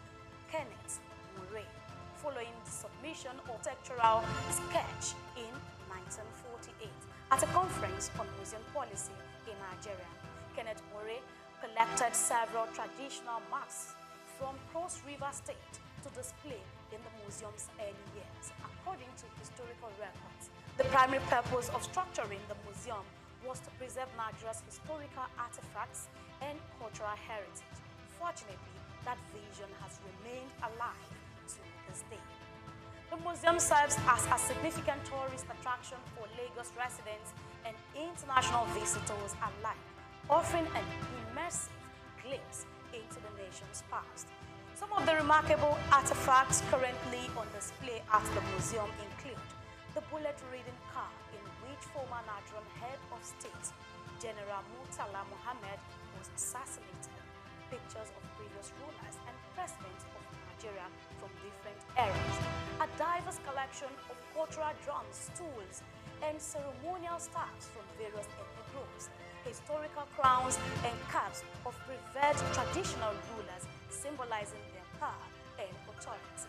Kenneth Murray, following the submission of textural sketch in 1948 at a conference on museum policy in Nigeria. Kenneth Murray collected several traditional masks from Cross River State to display in the museum's early years, according to historical records. The primary purpose of structuring the museum was to preserve Nigeria's historical artifacts and cultural heritage. Fortunately, that vision has remained alive to this day. The museum serves as a significant tourist attraction for Lagos residents and international visitors alike, offering an immersive glimpse into the nation's past. Some of the remarkable artifacts currently on display at the museum include the bullet-ridden car in which former Nigerian head of state, General Murtala Muhammad, was assassinated, pictures of previous rulers and presidents of Nigeria from different eras, a diverse collection of cultural drums, tools, and ceremonial staffs from various ethnic groups, historical crowns and caps of revered traditional rulers symbolizing their power and authority,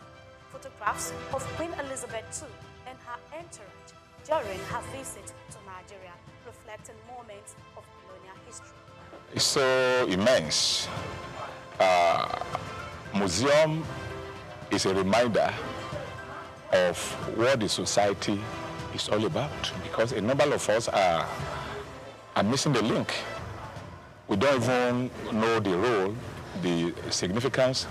photographs of Queen Elizabeth II and her entourage during her visit to Nigeria, reflecting moments of colonial history. It's so immense. Museum is a reminder of what the society is all about, because a number of us are missing the link. We don't even know the role, the significance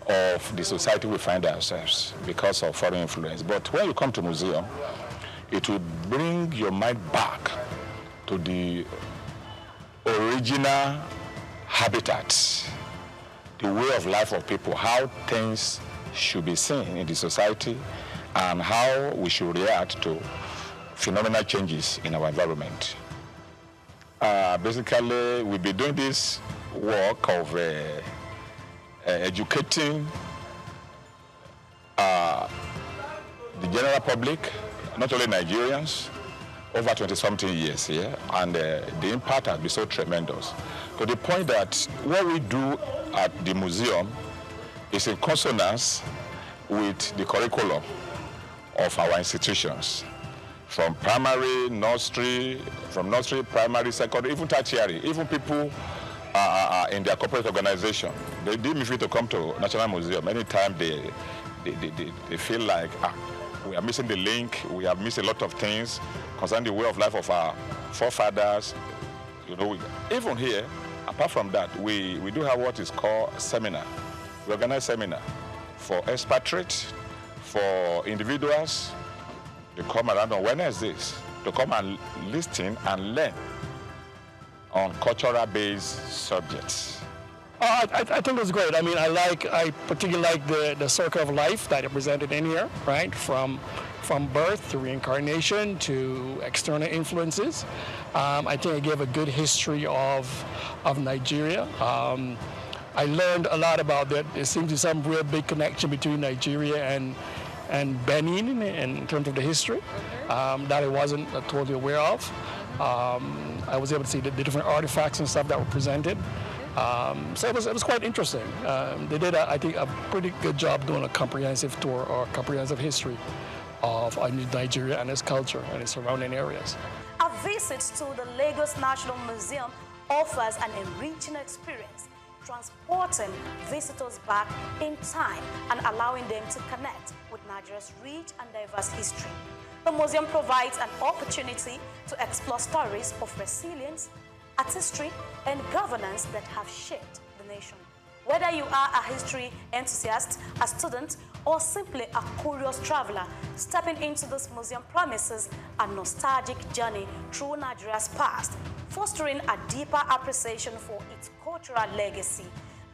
of the society we find ourselves because of foreign influence. But when you come to museum, it will bring your mind back to the original habitat, the way of life of people, how things should be seen in the society, and how we should react to phenomenal changes in our environment. Basically, we'll be doing this work of educating the general public, not only Nigerians, over 20-something years here, and the impact has been so tremendous, to the point that what we do at the museum is in consonance with the curriculum of our institutions, from primary, nursery, primary, secondary, even tertiary, even people in their corporate organization. They deem me free to come to National Museum anytime they feel like we are missing the link, we have missed a lot of things concerning the way of life of our forefathers. Even here, apart from that, we do have what is called seminar. We organize seminar for expatriates, for individuals. They come around on Wednesdays to come and listen and learn on cultural-based subjects. I think it's great. I mean, I particularly like the circle of life that are presented in here, right? From birth to reincarnation to external influences. I think I gave a good history of Nigeria. I learned a lot about that. There seems to be some real big connection between Nigeria and Benin in terms of the history that I wasn't totally aware of. I was able to see the different artifacts and stuff that were presented. So it was quite interesting. They did, I think, a pretty good job doing a comprehensive tour or comprehensive history of Nigeria and its culture and its surrounding areas. A visit to the Lagos National Museum offers an enriching experience transporting visitors back in time and allowing them to connect with Nigeria's rich and diverse history. The museum provides an opportunity to explore stories of resilience, artistry, and governance that have shaped the nation. Whether you are a history enthusiast, a student, or simply a curious traveler, stepping into this museum promises a nostalgic journey through Nigeria's past, fostering a deeper appreciation for its cultural legacy.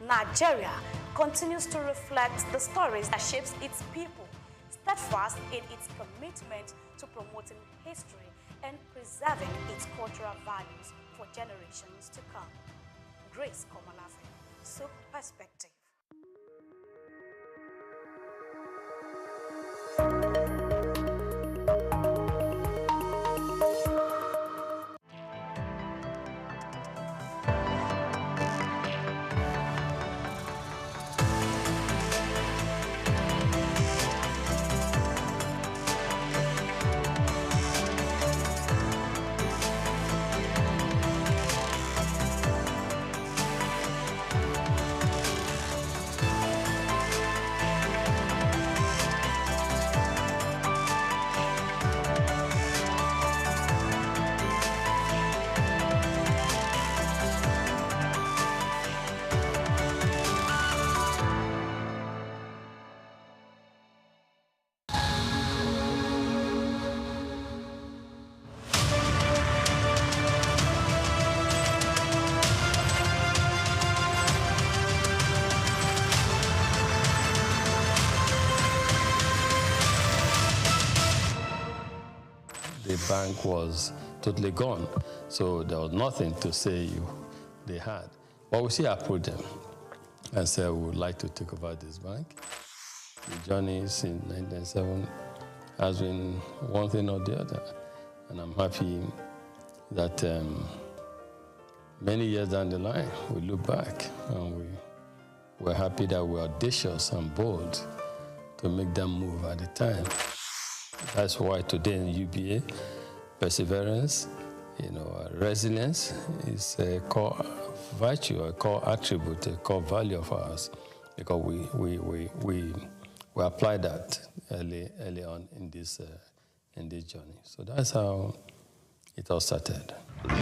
Nigeria continues to reflect the stories that shapes its people, steadfast in its commitment to promoting history and preserving its cultural values for generations to come. Grace Komalafe, SOUQ Perspective. The bank was totally gone, so there was nothing to say they had. But we still approached them and said we would like to take over this bank. The journey since 1997 has been one thing or the other, and I'm happy that many years down the line we look back and we're happy that we're audacious and bold to make that move at the time. That's why today in UBA, perseverance, resilience is a core virtue, a core attribute, a core value of ours, because we apply that early on in this journey. So that's how it all started.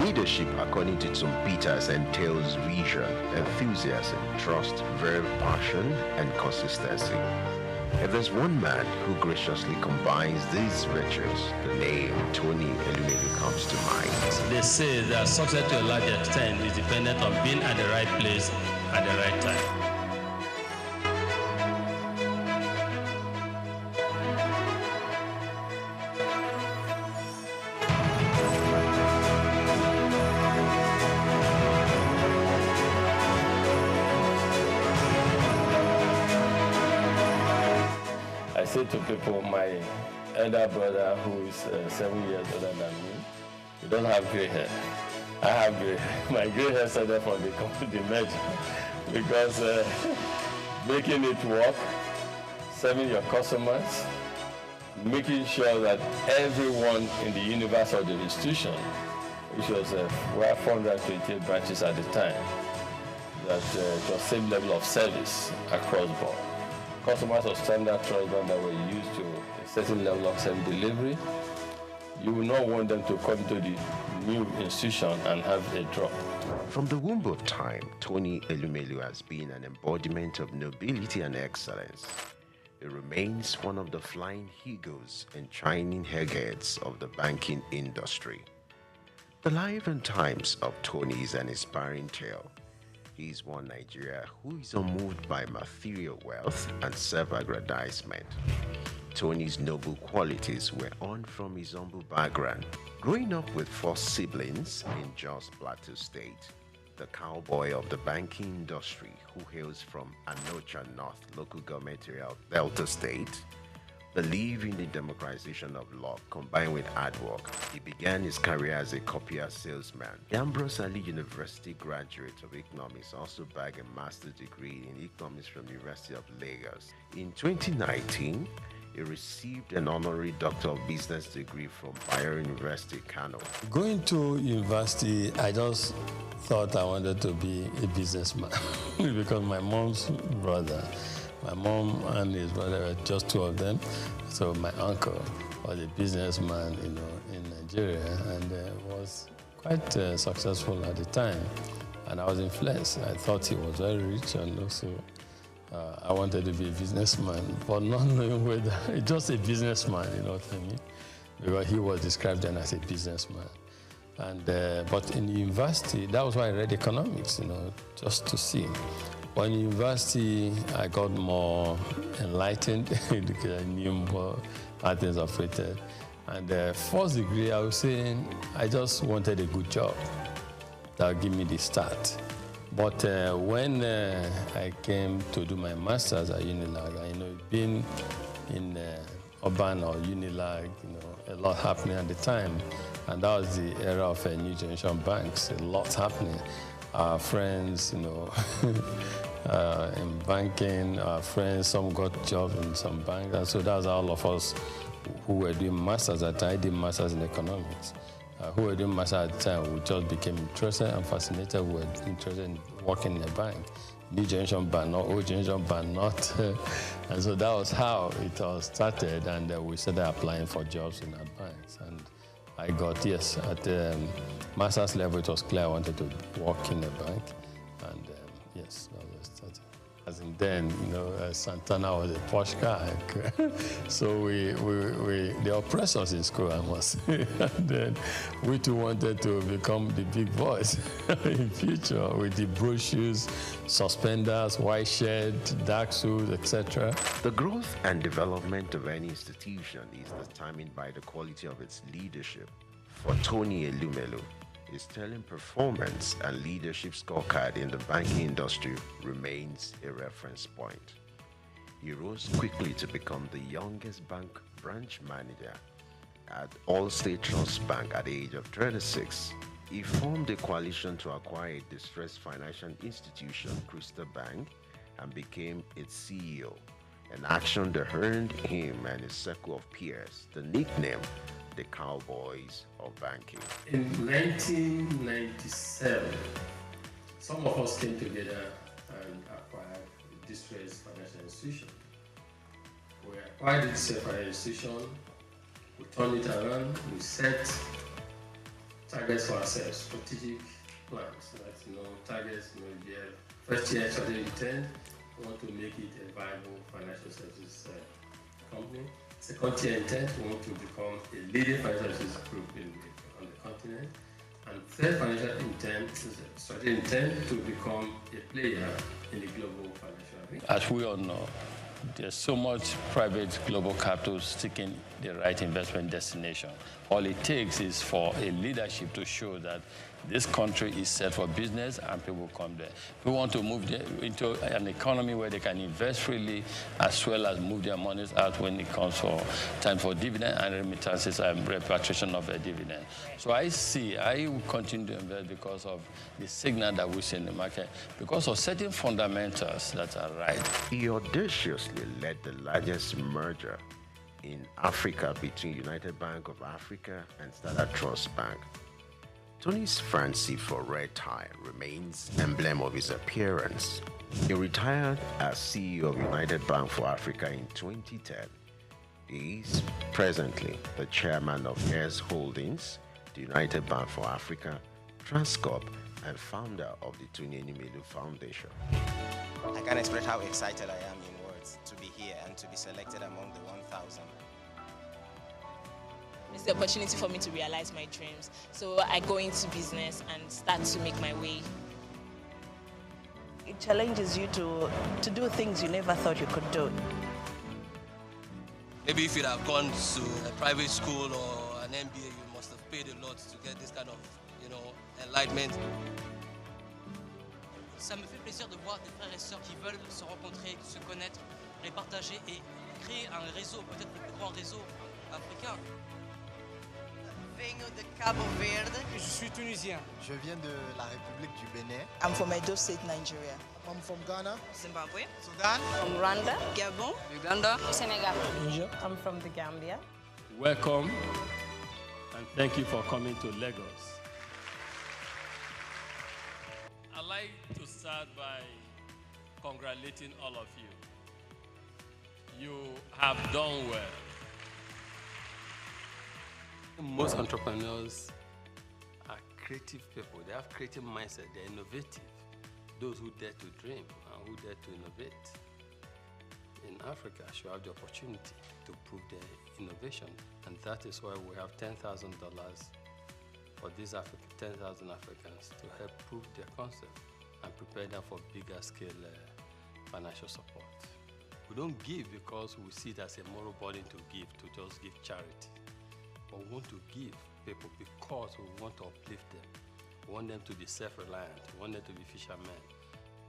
Leadership, according to some Peters, entails vision, enthusiasm, trust, verve, passion, and consistency. If there's one man who graciously combines these virtues, the name Tony Elumelu comes to mind. They say that success to a large extent is dependent on being at the right place at the right time. I say to people, my elder brother, who is 7 years older than me, he don't have gray hair. I have gray hair. My gray hair started from the merger, because making it work, serving your customers, making sure that everyone in the universe of the institution, which was we have 428 branches at the time, that it was same level of service across board. Customers of standard trust bank that were used to a certain level of service delivery, you will not want them to come to the new institution and have a drop. From the womb of time, Tony Elumelu has been an embodiment of nobility and excellence. He remains one of the flying eagles and shining heads of the banking industry. The life and times of Tony is an inspiring tale. He is one Nigeria who is unmoved by material wealth and self-aggrandizement. Tony's noble qualities were on from his humble background. Growing up with 4 siblings in Jos Plateau State, the cowboy of the banking industry who hails from Anocha North local government area of Delta State, believed in the democratization of law combined with hard work. He began his career as a copier salesman. The Ambrose Ali University graduate of economics also bagged a master's degree in economics from the University of Lagos. In 2019, he received an honorary Doctor of Business degree from Bayero University, Kano. Going to university, I just thought I wanted to be a businessman because my mom's brother, my mom and his brother were just two of them. So my uncle was a businessman, in Nigeria, and was quite successful at the time. And I was influenced. I thought he was very rich, and also I wanted to be a businessman, but not knowing whether just a businessman, you know what I mean? Because he was described then as a businessman. And but in university, that was why I read economics, just to see. But in university, I got more enlightened because I knew more how things operated. And first degree, I was saying I just wanted a good job that would give me the start. But when I came to do my master's at Unilag, being in urban or Unilag, a lot happening at the time. And that was the era of new generation banks, a lot happening. Our friends, in banking, our friends, some got jobs in some banks. And so that's all of us who were doing masters at the time. I did masters in economics. Who were doing masters at the time, we just became interested and fascinated. We were interested in working in a bank. New generation bank, not old generation bank, not. And so that was how it all started. And we started applying for jobs in our banks. And I got, yes, at the master's level, it was clear I wanted to work in a bank. And yes, that was started. As in then, Santana was a posh guy. So they oppressed us in school, I must say. And then we too wanted to become the big boys in future with the brochures, suspenders, white shirt, dark suits, etc. The growth and development of any institution is determined by the quality of its leadership. For Tony Elumelu, his sterling performance and leadership scorecard in the banking industry remains a reference point. He rose quickly to become the youngest bank branch manager at Allstate Trust Bank at the age of 36. He formed a coalition to acquire a distressed financial institution, Crystal Bank, and became its CEO, an action that earned him and his circle of peers the nickname the Cowboys of Banking. In 1997, some of us came together and acquired a distressed financial institution. We acquired this financial institution, we turned it around, we set targets for ourselves, strategic plans. That's, targets, you have first year strategic intent, we want to make it a viable financial services company. Second year intent, we want to become a leading financial services group on the continent. And third financial intent is a strategic intent to become a player in the global financial arena. As we all know, there's so much private global capital seeking the right investment destination. All it takes is for a leadership to show that this country is set for business and people come there. We want to move into an economy where they can invest freely as well as move their monies out when it comes for time for dividend and remittances and repatriation of a dividend. So I will continue to invest because of the signal that we see in the market, because of certain fundamentals that are right. He audaciously led the largest merger in Africa between United Bank of Africa and Standard Trust Bank. Tony's fancy for red tie remains emblem of his appearance. He retired as CEO of United Bank for Africa in 2010. He is presently the chairman of Heirs Holdings, the United Bank for Africa, Transcorp, and founder of the Tony Elumelu Foundation. I can't express how excited I am in words to be here and to be selected among the 1,000. It's the opportunity for me to realize my dreams. So I go into business and start to make my way. It challenges you to do things you never thought you could do. Maybe if you'd have gone to a private school or an MBA, you must have paid a lot to get this kind of, enlightenment. Ça me fait plaisir de voir des frères et sœurs qui veulent se rencontrer, se connaître et partager et créer un réseau, peut-être le plus grand réseau africain. Venho de Cabo Verde. Je suis tunisien. Je viens de la République du Bénin. I'm from Edo State, Nigeria. I'm from Ghana. Zimbabwe. Sudan. From Rwanda. Gabon. Uganda. Senegal. Niger. I'm from the Gambia. Welcome, and thank you for coming to Lagos. like to start by congratulating all of you. You have done well. Most entrepreneurs are creative people. They have creative mindset. They're innovative. Those who dare to dream and who dare to innovate in Africa should have the opportunity to prove their innovation. And that is why we have $10,000 for these 10,000 Africans to help prove their concept and prepare them for bigger scale financial support. We don't give because we see it as a moral burden to give, to just give charity. But we want to give people because we want to uplift them. We want them to be self-reliant. We want them to be fishermen.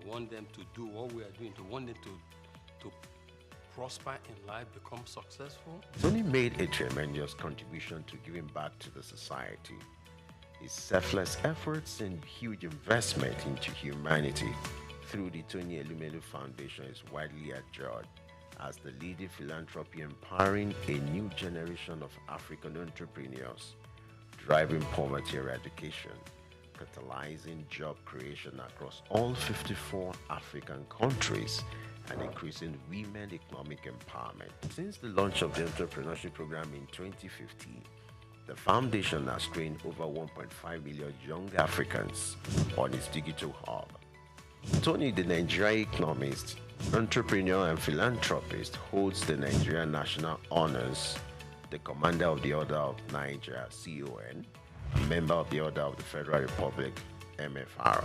We want them to do what we are doing. We want them to prosper in life, become successful. Tony made a tremendous contribution to giving back to the society. His selfless efforts and huge investment into humanity through the Tony Elumelu Foundation is widely admired as the leading philanthropy empowering a new generation of African entrepreneurs, driving poverty eradication, catalyzing job creation across all 54 African countries, and increasing women economic empowerment. Since the launch of the entrepreneurship program in 2015, the foundation has trained over 1.5 million young Africans on its digital hub. Tony, the Nigerian economist, entrepreneur and philanthropist, holds the Nigerian National Honors, the Commander of the Order of Nigeria, CON, a member of the Order of the Federal Republic, MFR.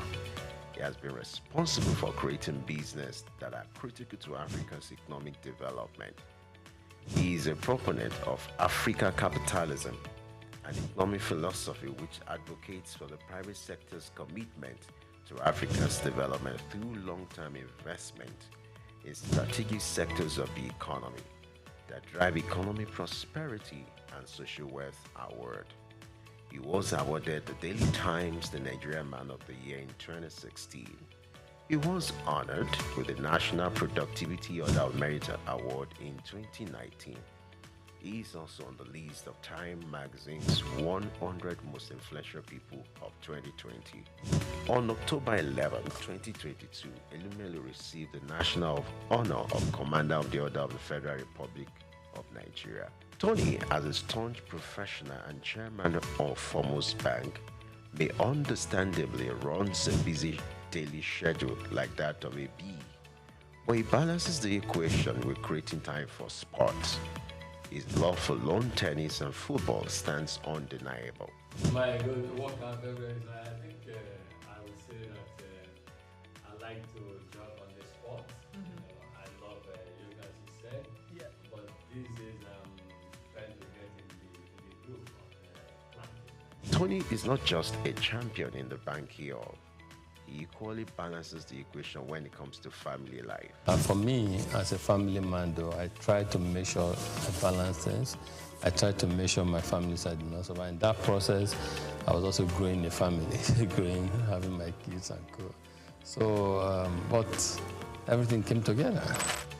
He has been responsible for creating business that are critical to Africa's economic development. He is a proponent of Africa capitalism, an economic philosophy which advocates for the private sector's commitment to Africa's development through long-term investment in strategic sectors of the economy that drive economic prosperity and social wealth award. He was awarded the Daily Times the Nigerian Man of the Year in 2016. He was honored with the National Productivity Order of Merit Award in 2019. He is also on the list of Time magazine's 100 most influential people of 2020. On October 11, 2022, Elumelu received the National Honor of Commander of the Order of the Federal Republic of Nigeria. Tony, as a staunch professional and chairman of Foremost Bank, may understandably runs a busy daily schedule like that of a bee, but he balances the equation with creating time for sports. His love for lawn tennis and football stands undeniable. My good workout favorite, I think I would say that I like to jog on the sport. I love yoga, as you said. Yeah. But these days I'm trying to get in the group of planting. Tony is not just a champion in the bank here. He equally balances the equation when it comes to family life. For me, as a family man, though, I try to make sure I balance things. I try to make sure my family side is not so bad. In that process, I was also growing a family, having my kids and co. So, but everything came together.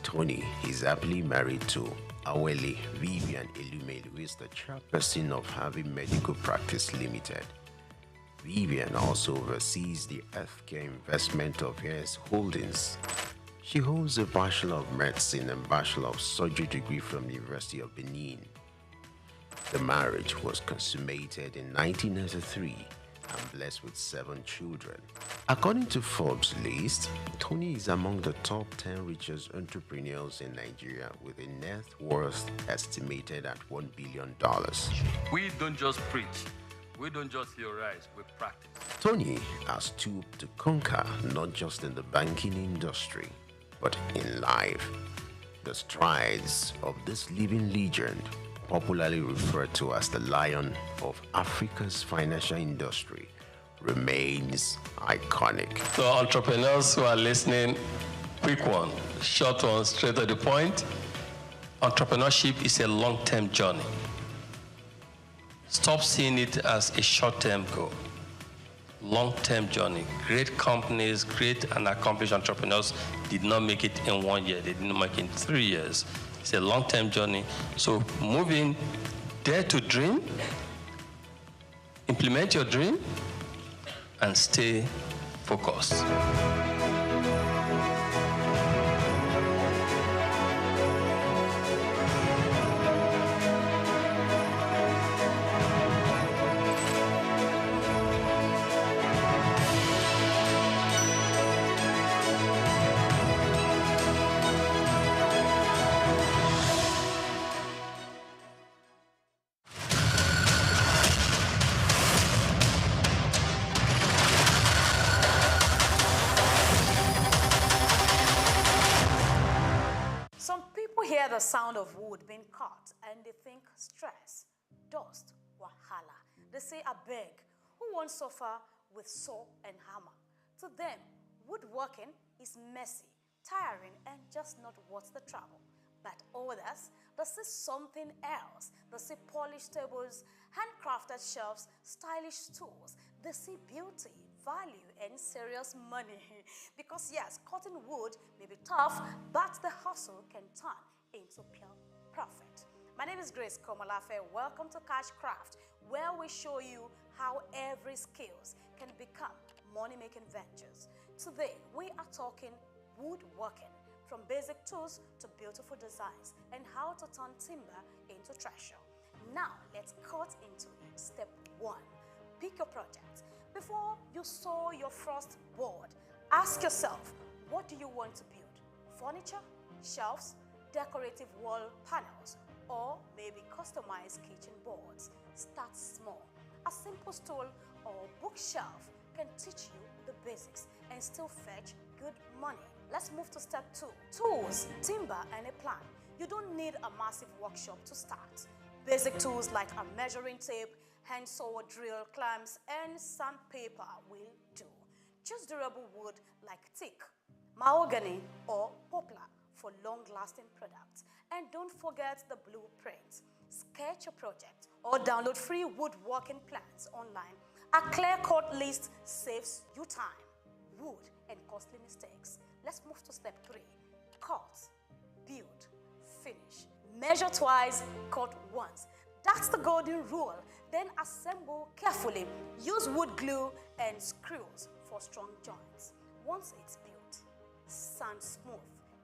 Tony is happily married to Awele Vivian Elumelu, who is the chairperson of Harvey Medical Practice Limited. Vivian also oversees the healthcare investment of his holdings. She holds a Bachelor of Medicine and Bachelor of Surgery degree from the University of Benin. The marriage was consummated in 1993 and blessed with 7 children. According to Forbes' list, Tony is among the top 10 richest entrepreneurs in Nigeria with a net worth estimated at $1 billion. We don't just preach. We don't just theorize, we practice. Tony has stooped to conquer not just in the banking industry, but in life. The strides of this living legend, popularly referred to as the Lion of Africa's financial industry, remains iconic. So entrepreneurs who are listening, quick one, short one, straight to the point. Entrepreneurship is a long-term journey. Stop seeing it as a short-term goal. Long-term journey. Great companies, great and accomplished entrepreneurs did not make it in 1 year. They didn't make it in 3 years. It's a long-term journey. So move in, dare to dream, implement your dream, and stay Focus. Hear the sound of wood being cut and they think stress, dust, wahala. They say, I beg, who won't suffer with saw and hammer? To them, woodworking is messy, tiring, and just not worth the trouble. But others, they see something else. They see polished tables, handcrafted shelves, stylish stools. They see beauty, value, and serious money. Because yes, cutting wood may be tough, but the hustle can turn into pure profit. My name is Grace Komolafe. Welcome to Cash Craft, where we show you how every skills can become money-making ventures. Today, we are talking woodworking, from basic tools to beautiful designs, and how to turn timber into treasure. Now, let's cut into it. Step 1. Pick your project. Before you saw your first board, ask yourself, what do you want to build? Furniture, shelves, decorative wall panels, or maybe customized kitchen boards. Start small. A simple stool or bookshelf can teach you the basics and still fetch good money. Let's move to step 2. Tools, timber, and a plan. You don't need a massive workshop to start. Basic tools like a measuring tape, hand saw, drill, clamps, and sandpaper will do. Choose durable wood like teak, mahogany, or poplar for long-lasting products. And don't forget the blueprints. Sketch your project or download free woodworking plans online. A clear-cut list saves you time, wood, and costly mistakes. Let's move to step 3. Cut, build, finish. Measure twice, cut once. That's the golden rule. Then assemble carefully. Use wood glue and screws for strong joints. Once it's built, sand smooth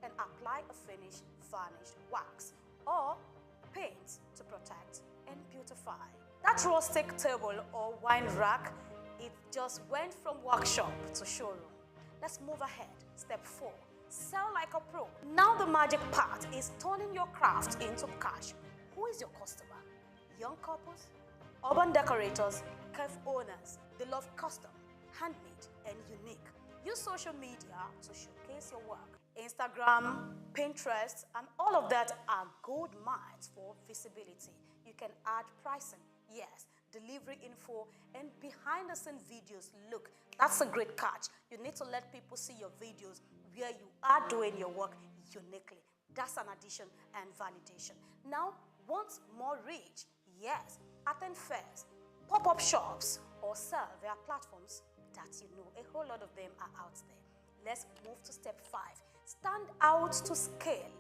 and apply a finished varnished wax or paint to protect and beautify. That rustic table or wine rack, it just went from workshop to showroom. Let's move ahead. Step 4. Sell like a pro. Now the magic part is turning your craft into cash. Who is your customer? Young couples, urban decorators, cafe owners. They love custom, handmade, and unique. Use social media to showcase your work. Instagram, Pinterest, and all of that are gold mines for visibility. You can add pricing, yes, delivery info, and behind-the-scenes videos. Look, that's a great catch. You need to let people see your videos where you are doing your work uniquely. That's an addition and validation. Now, want more reach? Yes, attend fairs, pop-up shops, or sell via platforms that you know. A whole lot of them are out there. Let's move to step 5. Stand out to scale.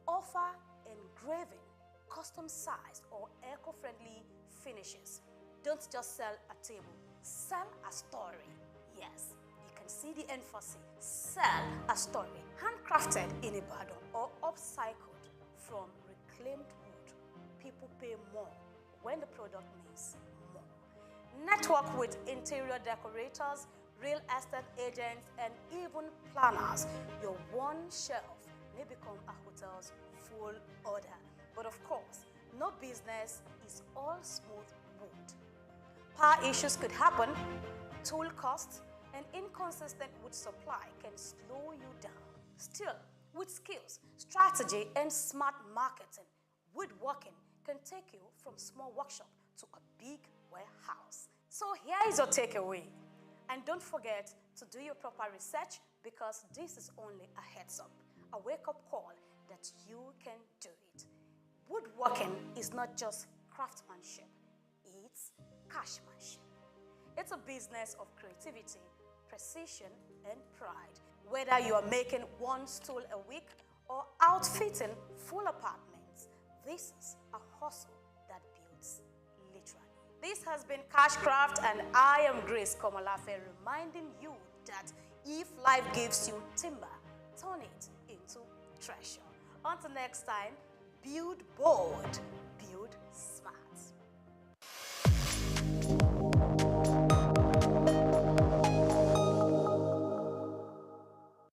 Offer engraving, custom size, or eco-friendly finishes. Don't just sell a table. Sell a story. Yes, you can see the emphasis. Sell a story. Handcrafted in Ibadan or upcycled from reclaimed wood. People pay more when the product means more. Network with interior decorators, real estate agents, and even planners. Your one shelf may become a hotel's full order. But of course, no business is all smooth wood. Power issues could happen, tool costs, and inconsistent wood supply can slow you down. Still, with skills, strategy, and smart marketing, woodworking can take you from small workshop to a big warehouse. So here is your takeaway. And don't forget to do your proper research, because this is only a heads up, a wake-up call that you can do it. Woodworking is not just craftsmanship, it's cashmanship. It's a business of creativity, precision, and pride. Whether you are making one stool a week or outfitting full apartments, this is a hustle that builds literally. This has been Cashcraft, and I am Grace Komolafe, reminding you that that if life gives you timber, turn it into treasure. Until next time, build bold, build smart.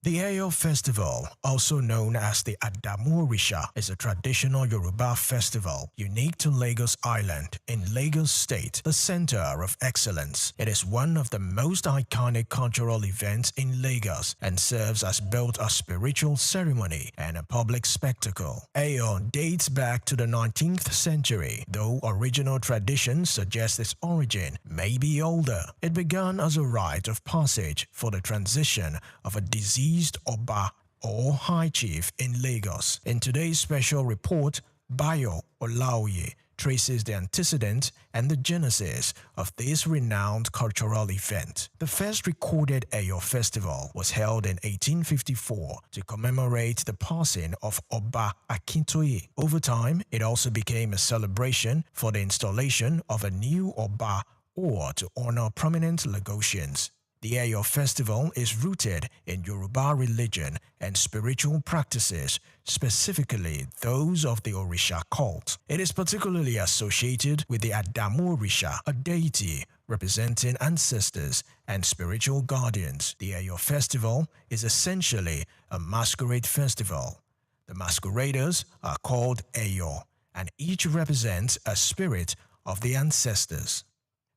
The Eyo Festival, also known as the Adamu-Orisha, is a traditional Yoruba festival unique to Lagos Island in Lagos State, the center of excellence. It is one of the most iconic cultural events in Lagos and serves as both a spiritual ceremony and a public spectacle. Eyo dates back to the 19th century, though original traditions suggest its origin may be older. It began as a rite of passage for the transition of a diseased Oba or High Chief in Lagos. In today's special report, Bayo Olaoye traces the antecedent and the genesis of this renowned cultural event. The first recorded Eyo festival was held in 1854 to commemorate the passing of Oba Akintoye. Over time, it also became a celebration for the installation of a new Oba or to honor prominent Lagosians. The Eyo festival is rooted in Yoruba religion and spiritual practices, specifically those of the Orisha cult. It is particularly associated with the Adamu-Orisha, a deity representing ancestors and spiritual guardians. The Eyo festival is essentially a masquerade festival. The masqueraders are called Eyo, and each represents a spirit of the ancestors.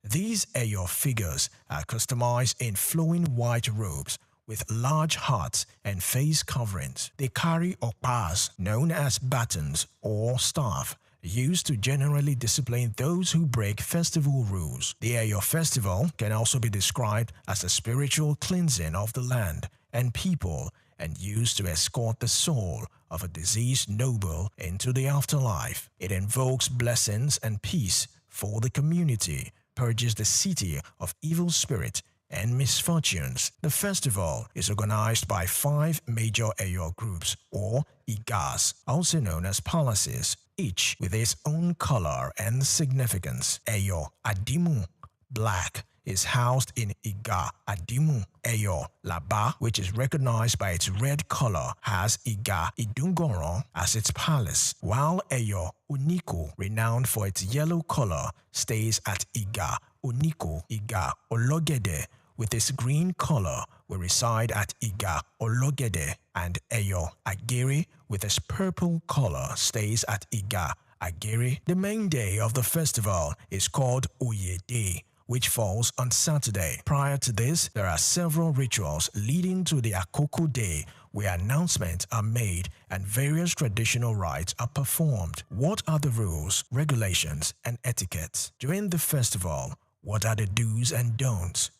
These Eyo figures are customized in flowing white robes with large hats and face coverings. They carry okpas, known as batons or staff, used to generally discipline those who break festival rules. The Eyo festival can also be described as a spiritual cleansing of the land and people and used to escort the soul of a deceased noble into the afterlife. It invokes blessings and peace for the community, purges the city of evil spirit and misfortunes. The festival is organized by 5 major Eyo groups or Igas, also known as palaces, each with its own color and significance. Eyo Adimu, black, is housed in Iga Adimu. Eyo Laba, which is recognized by its red color, has Iga Idungoron as its palace, while Eyo Oniko, renowned for its yellow color, stays at Iga Oniko. Iga Ologede, with its green color, will reside at Iga Ologede, and Eyo Agere, with its purple color, stays at Iga Agere. The main day of the festival is called Oye Day, which falls on Saturday. Prior to this, there are several rituals leading to the Akoko Day, where announcements are made and various traditional rites are performed. What are the rules, regulations, and etiquettes? During the festival, what are the do's and don'ts?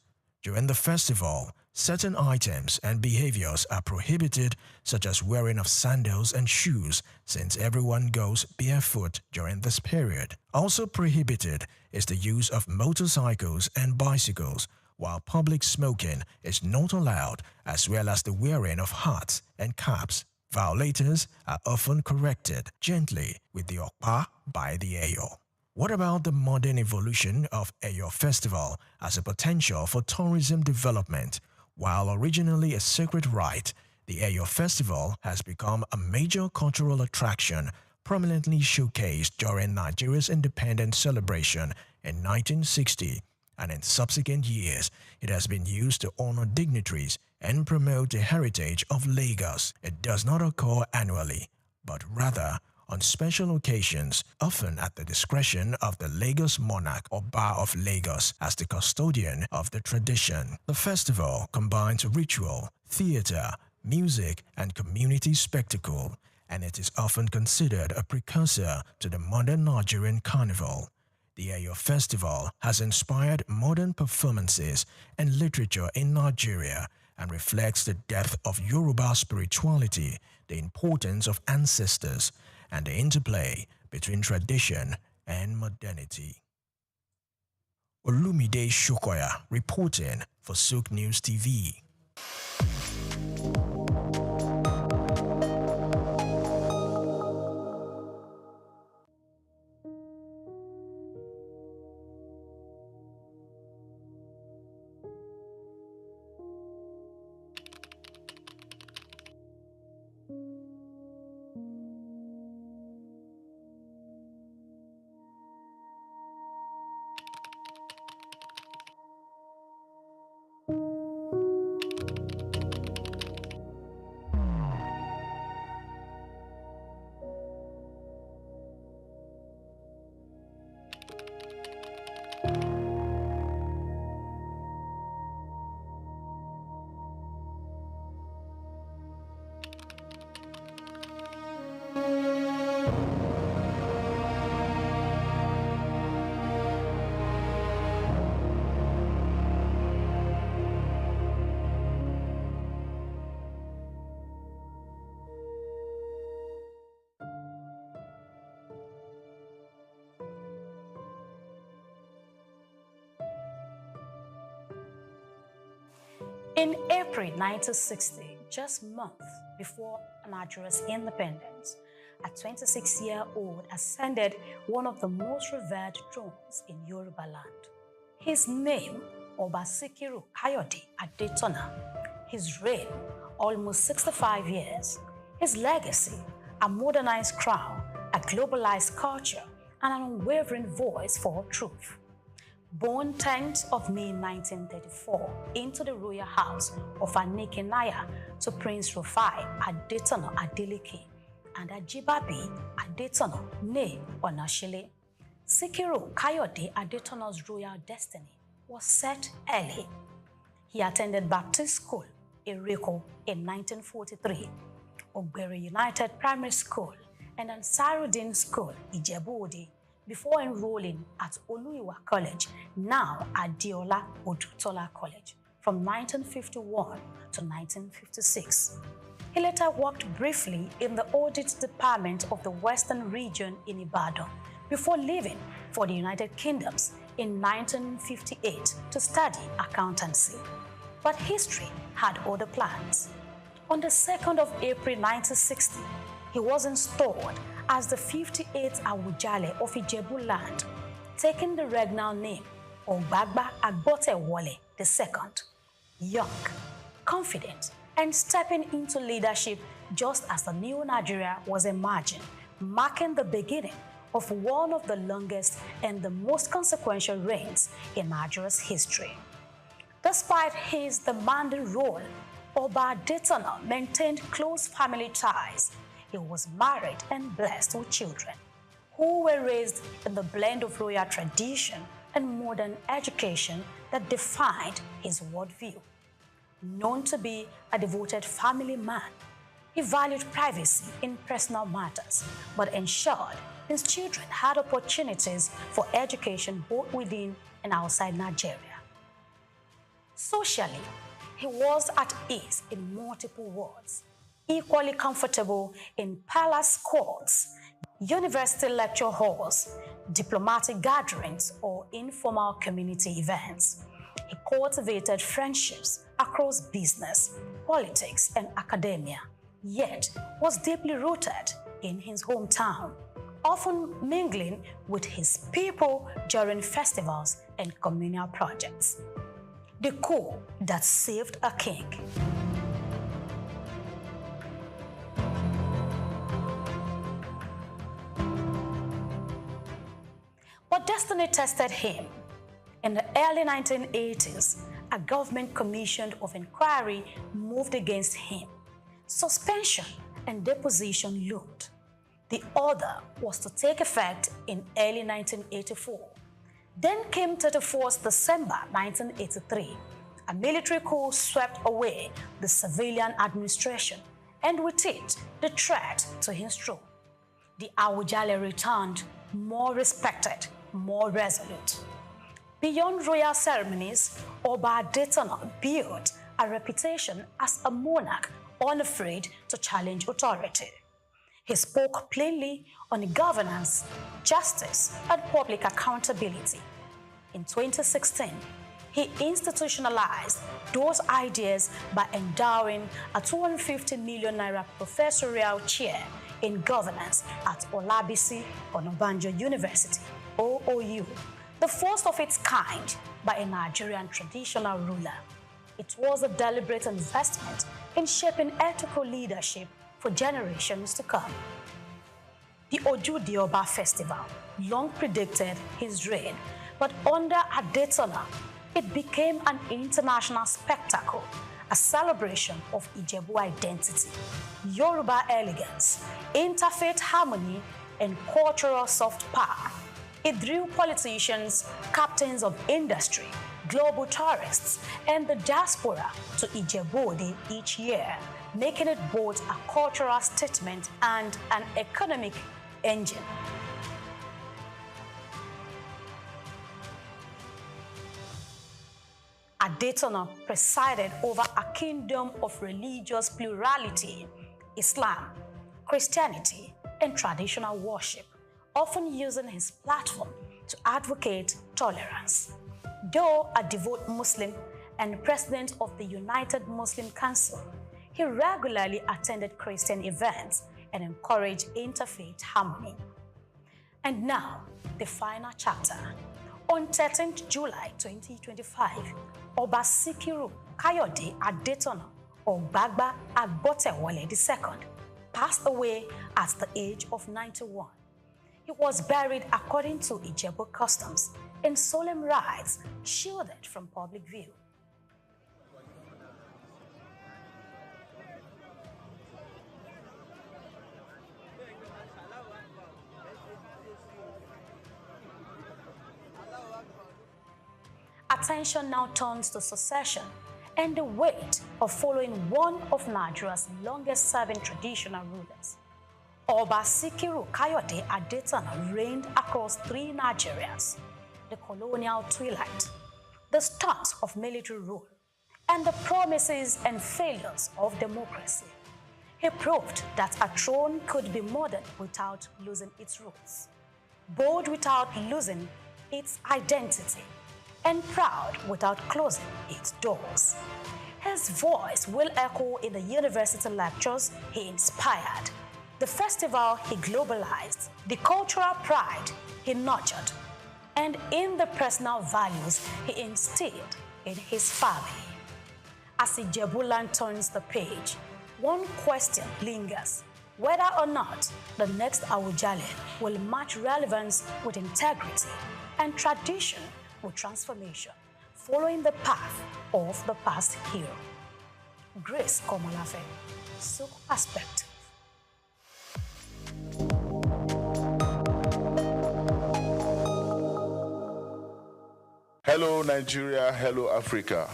During the festival, certain items and behaviors are prohibited, such as wearing of sandals and shoes, since everyone goes barefoot during this period. Also prohibited is the use of motorcycles and bicycles, while public smoking is not allowed, as well as the wearing of hats and caps. Violators are often corrected gently with the okpa by the Eyo. What about the modern evolution of Eyo Festival as a potential for tourism development? While originally a sacred rite, the Eyo Festival has become a major cultural attraction, prominently showcased during Nigeria's independence celebration in 1960, and in subsequent years, it has been used to honor dignitaries and promote the heritage of Lagos. It does not occur annually, but rather on special occasions, often at the discretion of the Lagos monarch or Oba of Lagos as the custodian of the tradition. The festival combines ritual, theater, music, and community spectacle, and it is often considered a precursor to the modern Nigerian carnival. The Eyo Festival has inspired modern performances and literature in Nigeria and reflects the depth of Yoruba spirituality, the importance of ancestors, and the interplay between tradition and modernity. Olumide Shokoya reporting for SOUQ News TV. In April 1960, just months before Nigeria's independence, a 26-year-old ascended one of the most revered thrones in Yoruba land. His name, Oba Sikiru Kayode Adetona. His reign, almost 65 years. His legacy, a modernized crown, a globalized culture, and an unwavering voice for truth. Born 10th of May 1934 into the royal house of Anekenaya to Prince Rufai Adetona Adeleke and Ajibabi Adetona Ne Onashile, Sikiru Kayode Adetona's royal destiny was set early. He attended Baptist School, Ereko, in 1943, Ogbere United Primary School, and Ansarudin School, Ijebu-Ode, before enrolling at Oluiwa College, now Adeola Odutola College, from 1951 to 1956. He later worked briefly in the audit department of the Western region in Ibadan before leaving for the United Kingdoms in 1958 to study accountancy. But history had other plans. On the 2nd of April 1960, he was installed as the 58th Awujale of Ijebu land, taking the regnal name Ogbagba Agbotewole II. Young, confident, and stepping into leadership just as the new Nigeria was emerging, marking the beginning of one of the longest and the most consequential reigns in Nigeria's history. Despite his demanding role, Oba Adetona maintained close family ties. He was married and blessed with children, who were raised in the blend of royal tradition and modern education that defined his worldview. Known to be a devoted family man, he valued privacy in personal matters, but ensured his children had opportunities for education both within and outside Nigeria. Socially, he was at ease in multiple wards, equally comfortable in palace courts, university lecture halls, diplomatic gatherings, or informal community events. He cultivated friendships across business, politics, and academia, yet was deeply rooted in his hometown, often mingling with his people during festivals and communal projects. The coup that saved a king. But destiny tested him. In the early 1980s, a government commission of inquiry moved against him. Suspension and deposition loomed. The order was to take effect in early 1984. Then came 31st December 1983. A military coup swept away the civilian administration, and with it, the threat to his throne. The Awujale returned more respected, more resolute. Beyond royal ceremonies, Oba Adetona built a reputation as a monarch unafraid to challenge authority. He spoke plainly on governance, justice, and public accountability. In 2016, he institutionalized those ideas by endowing a 250 million naira professorial chair in governance at Olabisi Onabanjo University, OOU, the first of its kind by a Nigerian traditional ruler. It was a deliberate investment in shaping ethical leadership for generations to come. The Oju Dioba Festival long predicted his reign, but under Adetona, it became an international spectacle, a celebration of Ijebu identity, Yoruba elegance, interfaith harmony, and cultural soft power. It drew politicians, captains of industry, global tourists, and the diaspora to Ijebu-Ode each year, making it both a cultural statement and an economic engine. Adetona presided over a kingdom of religious plurality, Islam, Christianity, and traditional worship, often using his platform to advocate tolerance. Though a devout Muslim and president of the United Muslim Council, he regularly attended Christian events and encouraged interfaith harmony. And now, the final chapter. On 13th July 2025, Oba Sikiru Kayode Adetona Ogbagba Agbotewole II passed away at the age of 91. He was buried according to Ijebu customs in solemn rites, shielded from public view. Attention now turns to succession and the weight of following one of Nigeria's longest-serving traditional rulers. Oba Sikiru Kayode Adetona reigned across 3 Nigerias: the colonial twilight, the start of military rule, and the promises and failures of democracy. He proved that a throne could be modern without losing its roots, bold without losing its identity, and proud without closing its doors. His voice will echo in the university lectures he inspired, the festival he globalized, the cultural pride he nurtured, and in the personal values he instilled in his family. As Ijebuland turns the page, one question lingers: whether or not the next Awujale will match relevance with integrity and tradition with transformation, following the path of the past hero. Grace Komolafe, SOUQ Perspective. Hello Nigeria, hello Africa.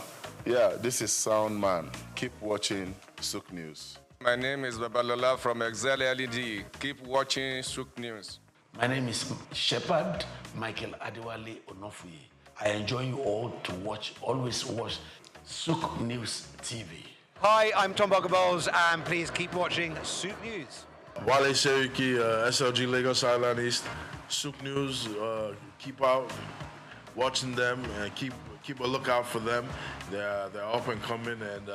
Yeah, this is Sound Man. Keep watching SOUQ News. My name is Babalola from Excel LED. Keep watching SOUQ News. My name is Shepherd Michael Adewale Onofuye. I enjoy you all to watch, always watch SOUQ News TV. Hi, I'm Tom Bogaballs, and please keep watching SOUQ News. Wale Seriki, SLG Lagos Island East, SOUQ News. Keep out watching them and keep a lookout for them. They're up and coming, and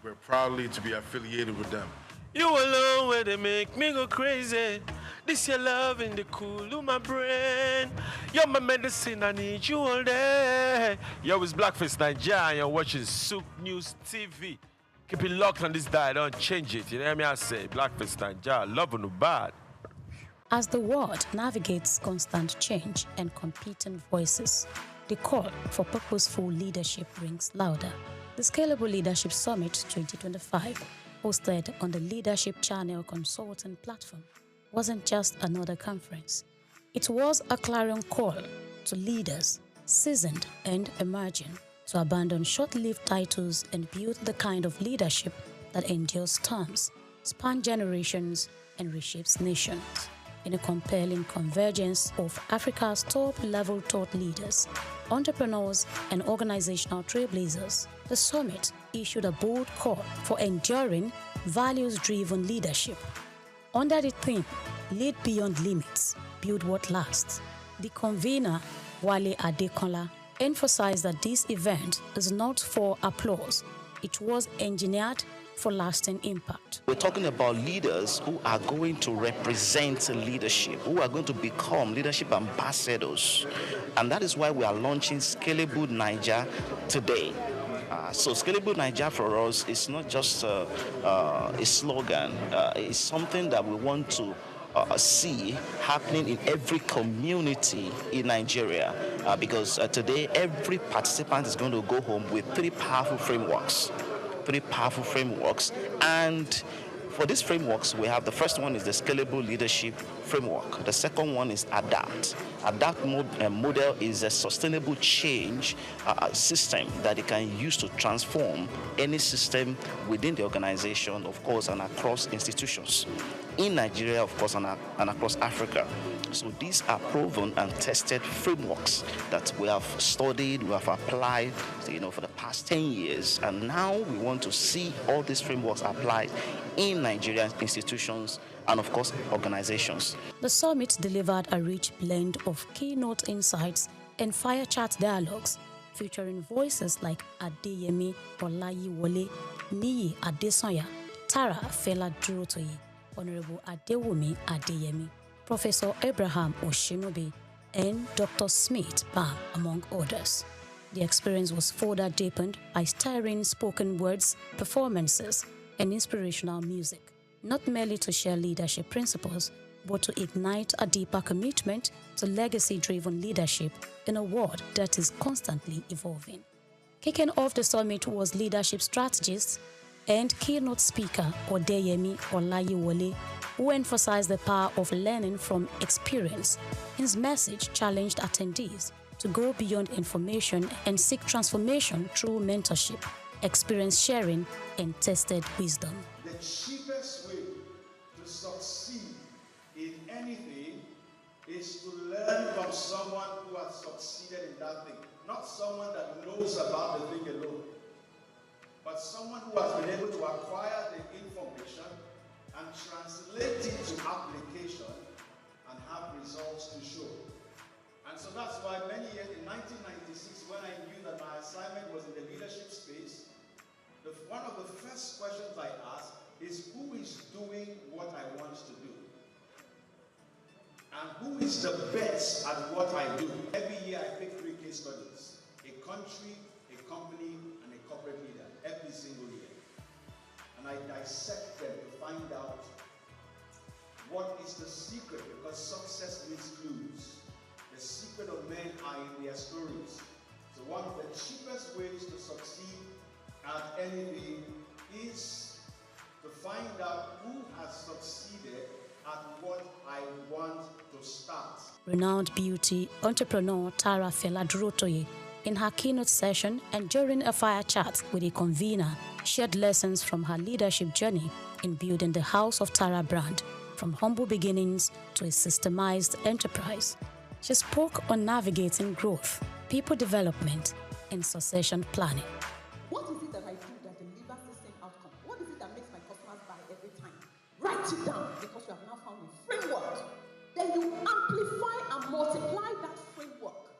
we're proudly to be affiliated with them. You alone where they make me go crazy. This your love in the cool of my brain. You're my medicine, I need you all day. Yo, it's Blackface Nigeria and you're watching SOUQ News TV. Keep it locked on this dial, don't change it. You know what I say? Blackface Nigeria, love no bad. As the world navigates constant change and competing voices, the call for purposeful leadership rings louder. The Scalable Leadership Summit 2025, hosted on the Leadership Channel Consulting platform, wasn't just another conference. It was a clarion call to leaders, seasoned and emerging, to abandon short-lived titles and build the kind of leadership that endures storms, spans generations, and reshapes nations. In a compelling convergence of Africa's top-level thought leaders, entrepreneurs, and organizational trailblazers, the summit issued a bold call for enduring, values-driven leadership. Under the theme, Lead Beyond Limits, Build What Lasts, the convener, Wale Adekola, emphasized that this event is not for applause. It was engineered for lasting impact. We're talking about leaders who are going to represent leadership, who are going to become leadership ambassadors. And that is why we are launching Scalable Niger today. So Scalable Niger for us is not just a slogan. It's something that we want to see happening in every community in Nigeria, because today every participant is going to go home with 3 powerful frameworks. And for these frameworks, we have the first one is the Scalable Leadership Framework. The second one is ADAPT. ADAPT model is a sustainable change system that it can use to transform any system within the organization, of course, and across institutions. In Nigeria, of course, and across Africa. So these are proven and tested frameworks that we have studied, we have applied, for the past 10 years. And now we want to see all these frameworks applied in Nigerian institutions and, of course, organizations. The summit delivered a rich blend of keynote insights and fire chat dialogues, featuring voices like Adeyemi Olayiwole, Niyi Adesanya, Tara Fela Durotoye, Honorable Adewumi Adeyemi, Professor Abraham Oshinobi, and Dr. Smith Bam, among others. The experience was further deepened by stirring spoken words, performances, and inspirational music, not merely to share leadership principles, but to ignite a deeper commitment to legacy-driven leadership in a world that is constantly evolving. Kicking off the summit was leadership strategist and keynote speaker Odeyemi Olayiwole, who emphasized the power of learning from experience. His message challenged attendees to go beyond information and seek transformation through mentorship, experience sharing, and tested wisdom. The cheapest way to succeed in anything is to learn from someone who has succeeded in that thing. Not someone that knows about the thing alone, but someone who has been able to acquire the information and translate it to application and have results to show. And so that's why many years, in 1996, when I knew that my assignment was in the leadership space, one of the first questions I asked is, who is doing what I want to do? And who is the best at what I do? Every year I pick 3 case studies: a country, a company, and a corporate leader, every single year. And I dissect them to find out what is the secret, because success needs clues. The secret of men are in their stories. So one of the cheapest ways to succeed at anything is to find out who has succeeded at what I want to start. Renowned beauty entrepreneur Tara Fela Durotoye, in her keynote session and during a fire chat with a convener, shared lessons from her leadership journey in building the House of Tara brand, from humble beginnings to a systemized enterprise. She spoke on navigating growth, people development, and succession planning. What is it that I do that delivers the same outcome? What is it that makes my customers buy every time? Write it down, because you have now found a framework. Then you amplify and multiply that framework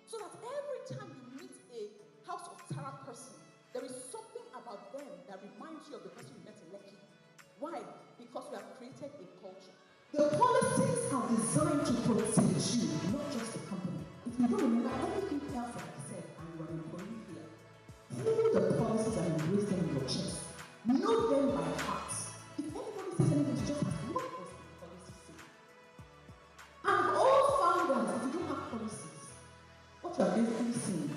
so that every time you meet a House of Tara person, there is something about them that reminds you of the person you met in Lekki. Why? Because we have created a culture. The policies are designed to protect you, not just the company. If you don't remember everything else that I said and you are an employee here, hold the policies and embrace them in your chest. Know them by heart. If anybody says anything, you just ask, what does the policy say? And we've all found that if you don't have policies, what you are basically saying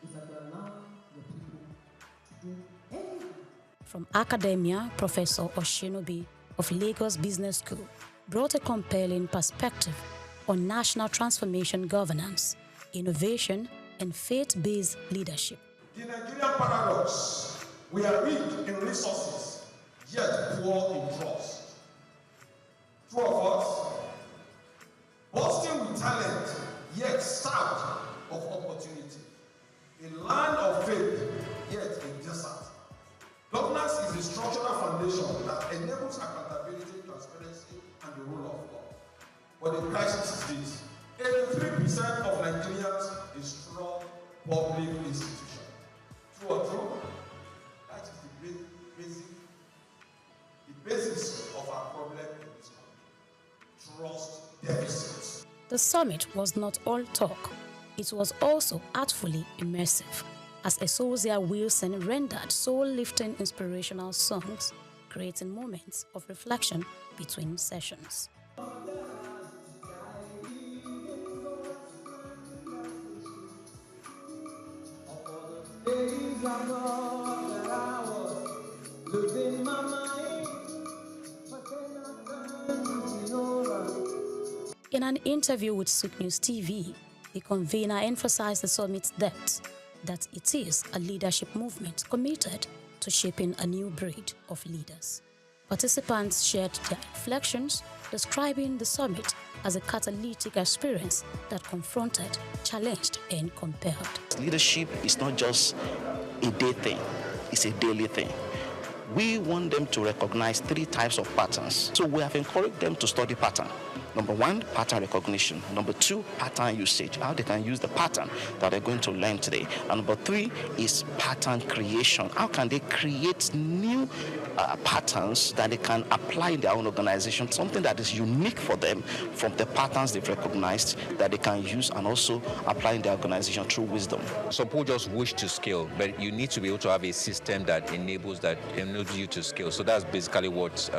is that you're allowing your people to do anything. From academia, Professor Oshinobi of Lagos Business School brought a compelling perspective on national transformation governance, innovation, and faith-based leadership. The Nigerian paradox: we are rich in resources, yet poor in trust. True of us, bursting with talent, yet starved of opportunity. A land of faith, yet a desert. Governance is a structural foundation that enables accountability, transparency, and the rule of law. But the crisis is this: 83% of Nigerians is strong public institution. True or true? That is the basis of our problem in this country. Trust deficits. The summit was not all talk. It was also artfully immersive, as Esosia Wilson rendered soul-lifting inspirational songs, creating moments of reflection between sessions. In an interview with SOUQ News TV, the convener emphasized the summit's depth, that it is a leadership movement committed to shaping a new breed of leaders. Participants shared their reflections, describing the summit as a catalytic experience that confronted, challenged, and compelled. Leadership is not just a day thing, it's a daily thing. We want them to recognize 3 types of patterns. So we have encouraged them to study pattern. Number one, pattern recognition. Number two, pattern usage, how they can use the pattern that they're going to learn today. And number three is pattern creation. How can they create new patterns that they can apply in their own organization, something that is unique for them from the patterns they've recognized that they can use and also apply in their organization through wisdom. Some people just wish to scale, but you need to be able to have a system that enables you to scale. So that's basically what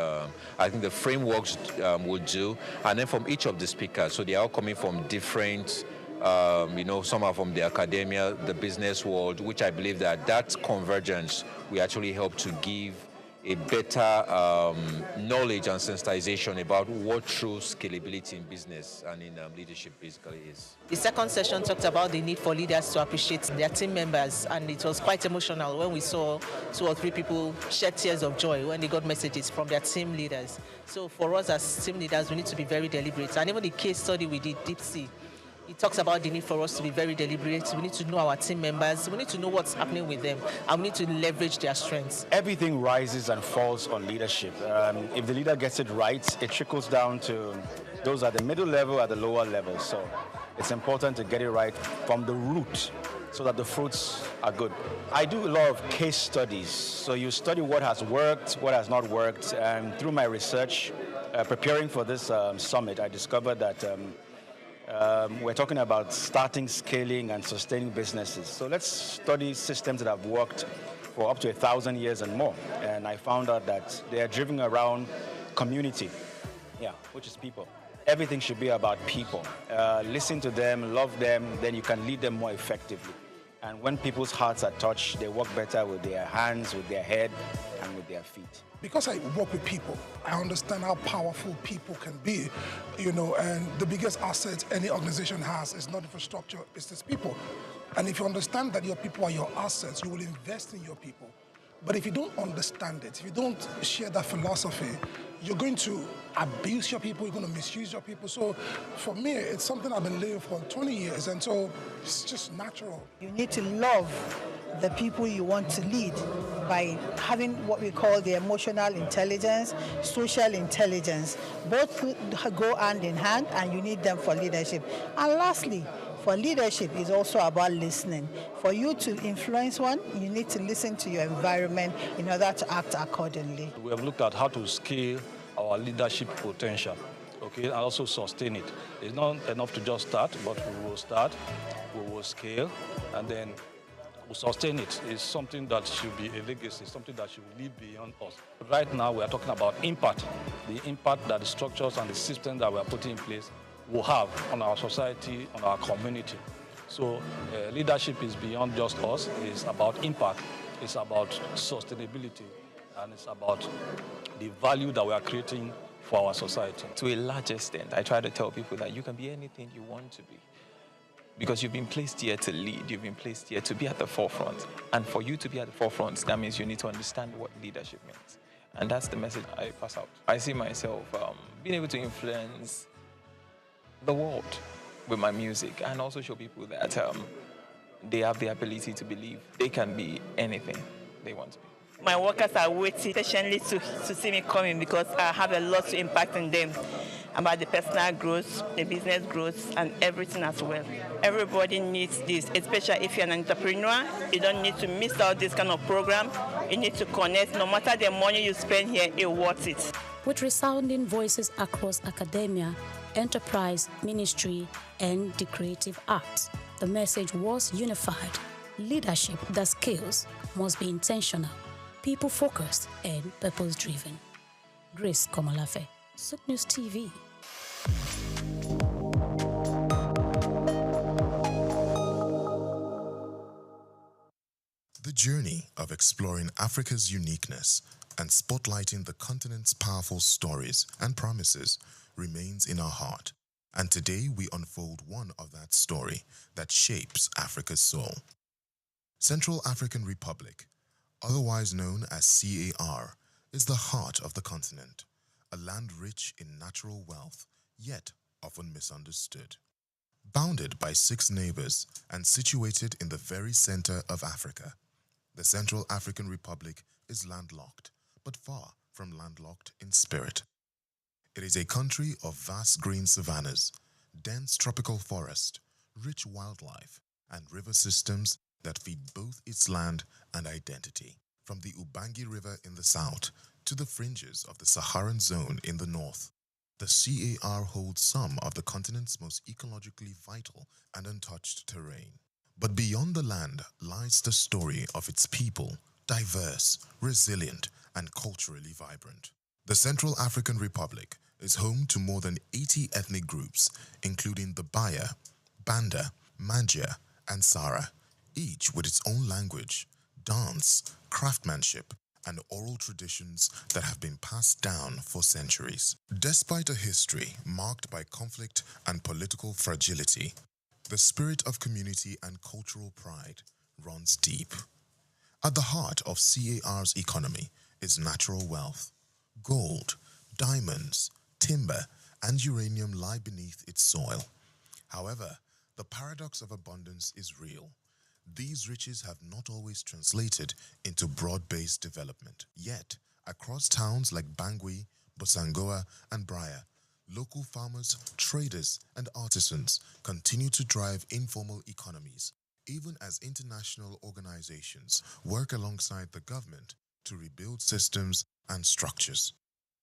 I think the frameworks will do. And then from each of the speakers, so they are all coming from different some are from the academia, the business world, which I believe that convergence will actually help to give a better knowledge and sensitization about what true scalability in business and in leadership basically is. The second session talked about the need for leaders to appreciate their team members, and it was quite emotional when we saw 2 or 3 people shed tears of joy when they got messages from their team leaders. So for us as team leaders, we need to be very deliberate. And even the case study we did, Deep Sea, it talks about the need for us to be very deliberate. We need to know our team members. We need to know what's happening with them, and we need to leverage their strengths. Everything rises and falls on leadership. If the leader gets it right, it trickles down to those at the middle level, at the lower level. So it's important to get it right from the root so that the fruits are good. I do a lot of case studies. So you study what has worked, what has not worked. And through my research, preparing for this summit, I discovered that we're talking about starting, scaling, and sustaining businesses. So let's study systems that have worked for up to 1,000 years and more. And I found out that they are driven around community, which is people. Everything should be about people. Listen to them, love them, then you can lead them more effectively. And when people's hearts are touched, they work better with their hands, with their head, and with their feet. Because I work with people, I understand how powerful people can be, and the biggest asset any organization has is not infrastructure, it's its people. And if you understand that your people are your assets, you will invest in your people. But if you don't understand it, if you don't share that philosophy, you're going to abuse your people, you're going to misuse your people. So for me, it's something I've been living for 20 years, and so it's just natural. You need to love the people you want to lead by having what we call the emotional intelligence, social intelligence. Both go hand in hand, and you need them for leadership. And lastly, for leadership is also about listening. For you to influence one, you need to listen to your environment in order to act accordingly. We have looked at how to scale our leadership potential, and also sustain it. It's not enough to just start, but we will start, we will scale, and then we'll sustain it. It's something that should be a legacy, something that should live beyond us. Right now, we are talking about impact, the impact that the structures and the systems that we are putting in place will have on our society, on our community. So leadership is beyond just us. It's about impact. It's about sustainability. And it's about the value that we are creating for our society. To a large extent, I try to tell people that you can be anything you want to be. Because you've been placed here to lead. You've been placed here to be at the forefront. And for you to be at the forefront, that means you need to understand what leadership means. And that's the message I pass out. I see myself being able to influence the world with my music, and also show people that they have the ability to believe they can be anything they want to be. My workers are waiting patiently to see me coming, because I have a lot to impact on them about the personal growth, the business growth, and everything as well. Everybody needs this, especially if you're an entrepreneur. You don't need to miss out this kind of program. You need to connect. No matter the money you spend here, it's worth it. With resounding voices across academia, enterprise, ministry, and the creative arts, the message was unified. Leadership that scales must be intentional, people-focused, and purpose-driven. Grace Komolafe, SOUQ News TV. The journey of exploring Africa's uniqueness and spotlighting the continent's powerful stories and promises remains in our heart. And today we unfold one of that story that shapes Africa's soul. Central African Republic, otherwise known as CAR, is the heart of the continent, a land rich in natural wealth, yet often misunderstood. Bounded by 6 neighbors and situated in the very center of Africa, the Central African Republic is landlocked, but far from landlocked in spirit. It is a country of vast green savannas, dense tropical forest, rich wildlife, and river systems that feed both its land and identity. From the Ubangi River in the south to the fringes of the Saharan zone in the north, the CAR holds some of the continent's most ecologically vital and untouched terrain. But beyond the land lies the story of its people, diverse, resilient, and culturally vibrant. The Central African Republic is home to more than 80 ethnic groups, including the Baya, Banda, Mangia, and Sara, each with its own language, dance, craftsmanship, and oral traditions that have been passed down for centuries. Despite a history marked by conflict and political fragility, the spirit of community and cultural pride runs deep. At the heart of CAR's economy is natural wealth. Gold, diamonds, timber, and uranium lie beneath its soil. However, the paradox of abundance is real. These riches have not always translated into broad-based development. Yet, across towns like Bangui, Bosangoa, and Braya, local farmers, traders, and artisans continue to drive informal economies, even as international organizations work alongside the government to rebuild systems and structures.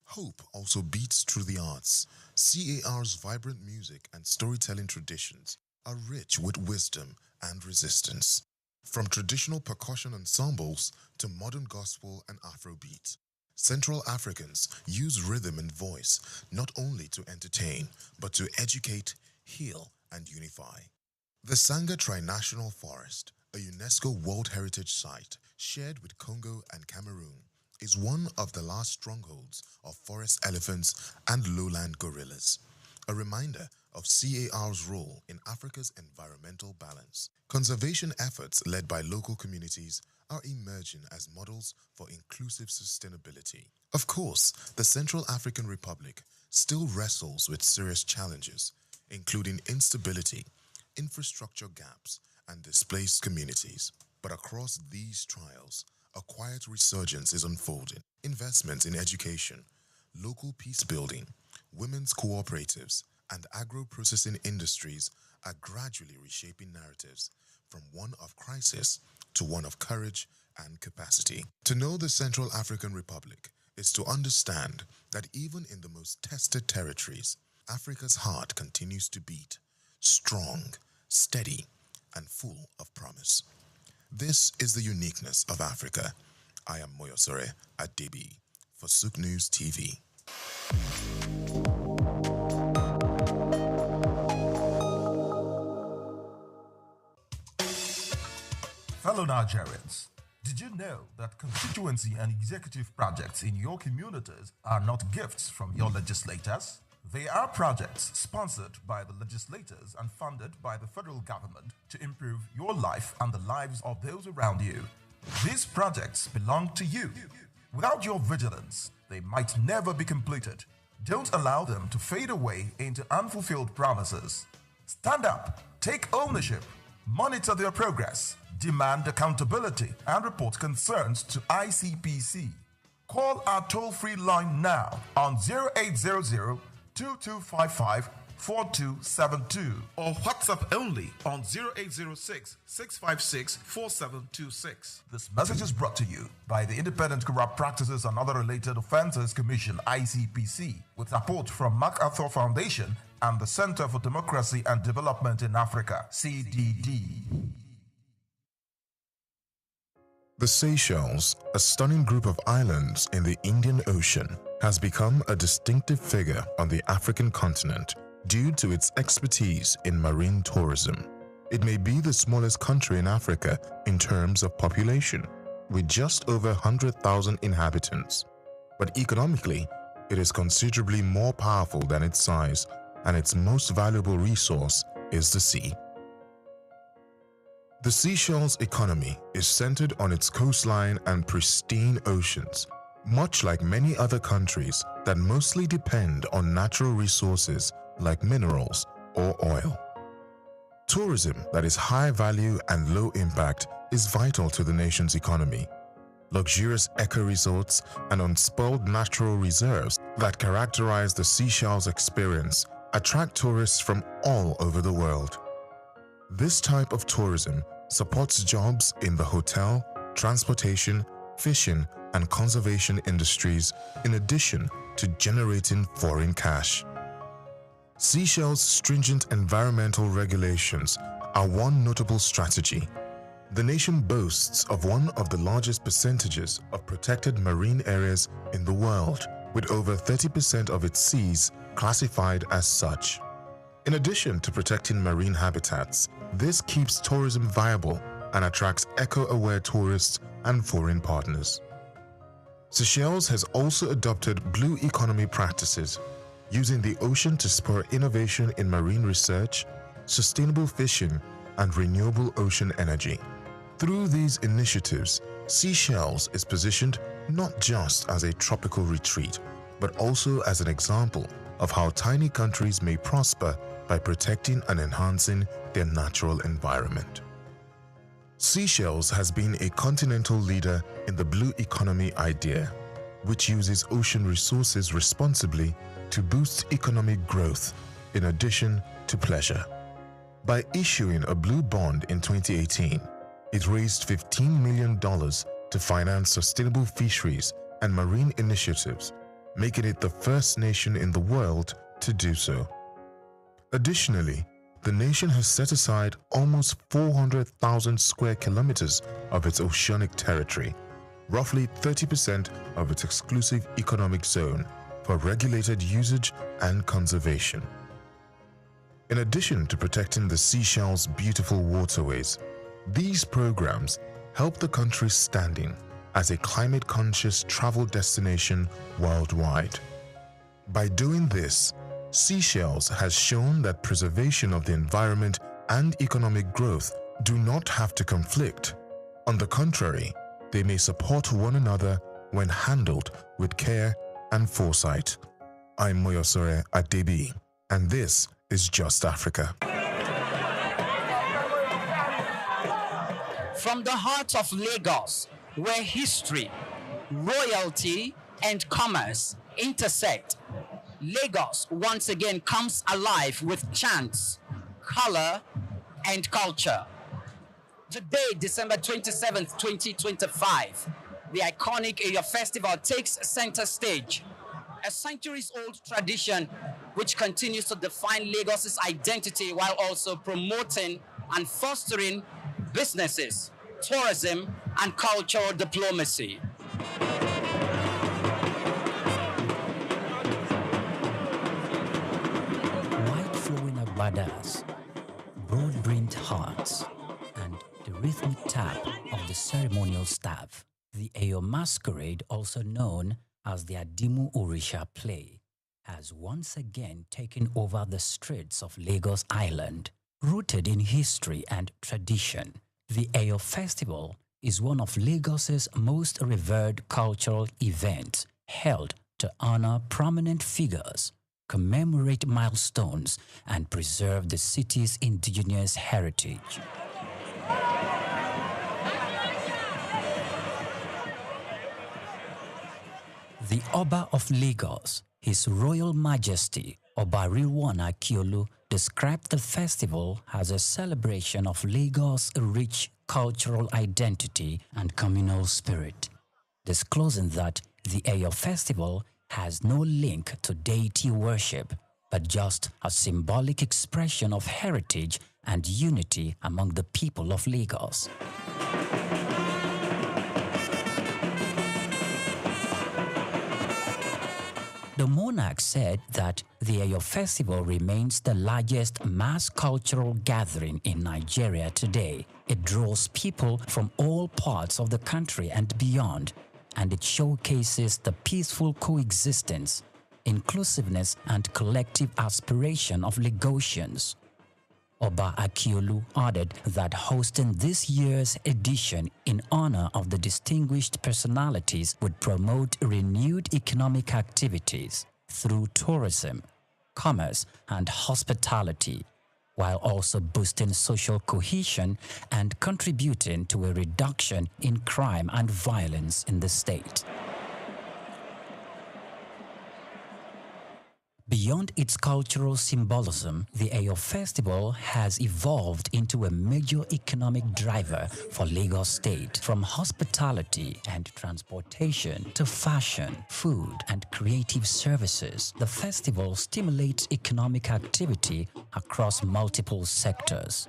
Hope also beats through the arts. CAR's vibrant music and storytelling traditions are rich with wisdom and resistance. From traditional percussion ensembles to modern gospel and Afrobeat, Central Africans use rhythm and voice not only to entertain, but to educate, heal, and unify. The Sanga Trinational Forest, a UNESCO World Heritage Site shared with Congo and Cameroon, is one of the last strongholds of forest elephants and lowland gorillas, a reminder of CAR's role in Africa's environmental balance. Conservation efforts led by local communities are emerging as models for inclusive sustainability. Of course, the Central African Republic still wrestles with serious challenges, including instability, infrastructure gaps, and displaced communities. But across these trials, a quiet resurgence is unfolding. Investments in education, local peace building, women's cooperatives, and agro-processing industries are gradually reshaping narratives from one of crisis to one of courage and capacity. To know the Central African Republic is to understand that even in the most tested territories, Africa's heart continues to beat, strong, steady, and full of promise. This is the uniqueness of Africa. I am Moyosore Adebi for SOUQ News TV. Fellow Nigerians, did you know that constituency and executive projects in your communities are not gifts from your legislators? They are projects sponsored by the legislators and funded by the federal government to improve your life and the lives of those around you. These projects belong to you. Without your vigilance, they might never be completed. Don't allow them to fade away into unfulfilled promises. Stand up, take ownership, monitor their progress, demand accountability, and report concerns to ICPC. Call our toll-free line now on 0800-2255-4272 or WhatsApp only on 0806-656-4726. This message is brought to you by the Independent Corrupt Practices and Other Related Offences Commission, ICPC, with support from MacArthur Foundation and the Center for Democracy and Development in Africa, CDD. The Seychelles, a stunning group of islands in the Indian Ocean, has become a distinctive figure on the African continent due to its expertise in marine tourism. It may be the smallest country in Africa in terms of population, with just over 100,000 inhabitants. But economically, it is considerably more powerful than its size, and its most valuable resource is the sea. The Seychelles' economy is centered on its coastline and pristine oceans, much like many other countries that mostly depend on natural resources like minerals or oil. Tourism that is high value and low impact is vital to the nation's economy. Luxurious eco-resorts and unspoiled natural reserves that characterize the Seychelles experience attract tourists from all over the world. This type of tourism supports jobs in the hotel, transportation, fishing, and conservation industries, in addition to generating foreign cash. Seychelles' stringent environmental regulations are one notable strategy. The nation boasts of one of the largest percentages of protected marine areas in the world, with over 30% of its seas classified as such. In addition to protecting marine habitats, this keeps tourism viable and attracts eco-aware tourists and foreign partners. Seychelles has also adopted blue economy practices, using the ocean to spur innovation in marine research, sustainable fishing, and renewable ocean energy. Through these initiatives, Seychelles is positioned not just as a tropical retreat, but also as an example of how tiny countries may prosper by protecting and enhancing their natural environment. Seychelles has been a continental leader in the blue economy idea, which uses ocean resources responsibly to boost economic growth in addition to pleasure. By issuing a blue bond in 2018, it raised $15 million to finance sustainable fisheries and marine initiatives, making it the first nation in the world to do so. Additionally, the nation has set aside almost 400,000 square kilometers of its oceanic territory, roughly 30% of its exclusive economic zone, for regulated usage and conservation. In addition to protecting the Seychelles' beautiful waterways, these programs help the country's standing as a climate-conscious travel destination worldwide. By doing this, Seychelles has shown that preservation of the environment and economic growth do not have to conflict. On the contrary, they may support one another when handled with care and foresight. I'm Moyosore Adebi, and this is Just Africa. From the heart of Lagos, where history, royalty, and commerce intersect, Lagos once again comes alive with chants, color, and culture. Today, December 27th, 2025, the iconic Eyo Festival takes center stage, a centuries-old tradition which continues to define Lagos's identity while also promoting and fostering businesses, tourism, and cultural diplomacy. Wide-flowing abbadas, broad-brimmed hats, and the rhythmic tap of the ceremonial staff. The Eyo masquerade, also known as the Adimu Orisha play, has once again taken over the streets of Lagos Island. Rooted in history and tradition, the Eyo Festival is one of Lagos's most revered cultural events, held to honor prominent figures, commemorate milestones, and preserve the city's indigenous heritage. The Oba of Lagos, His Royal Majesty Oba Rilwan Akiolu, described the festival as a celebration of Lagos' rich cultural identity and communal spirit, disclosing that the Eyo Festival has no link to deity worship, but just a symbolic expression of heritage and unity among the people of Lagos. The monarch said that the Eyo Festival remains the largest mass cultural gathering in Nigeria today. It draws people from all parts of the country and beyond, and it showcases the peaceful coexistence, inclusiveness, and collective aspiration of Lagosians. Oba Akiolu added that hosting this year's edition in honor of the distinguished personalities would promote renewed economic activities through tourism, commerce, and hospitality, while also boosting social cohesion and contributing to a reduction in crime and violence in the state. Beyond its cultural symbolism, the Eyo Festival has evolved into a major economic driver for Lagos State. From hospitality and transportation to fashion, food, and creative services, the festival stimulates economic activity across multiple sectors.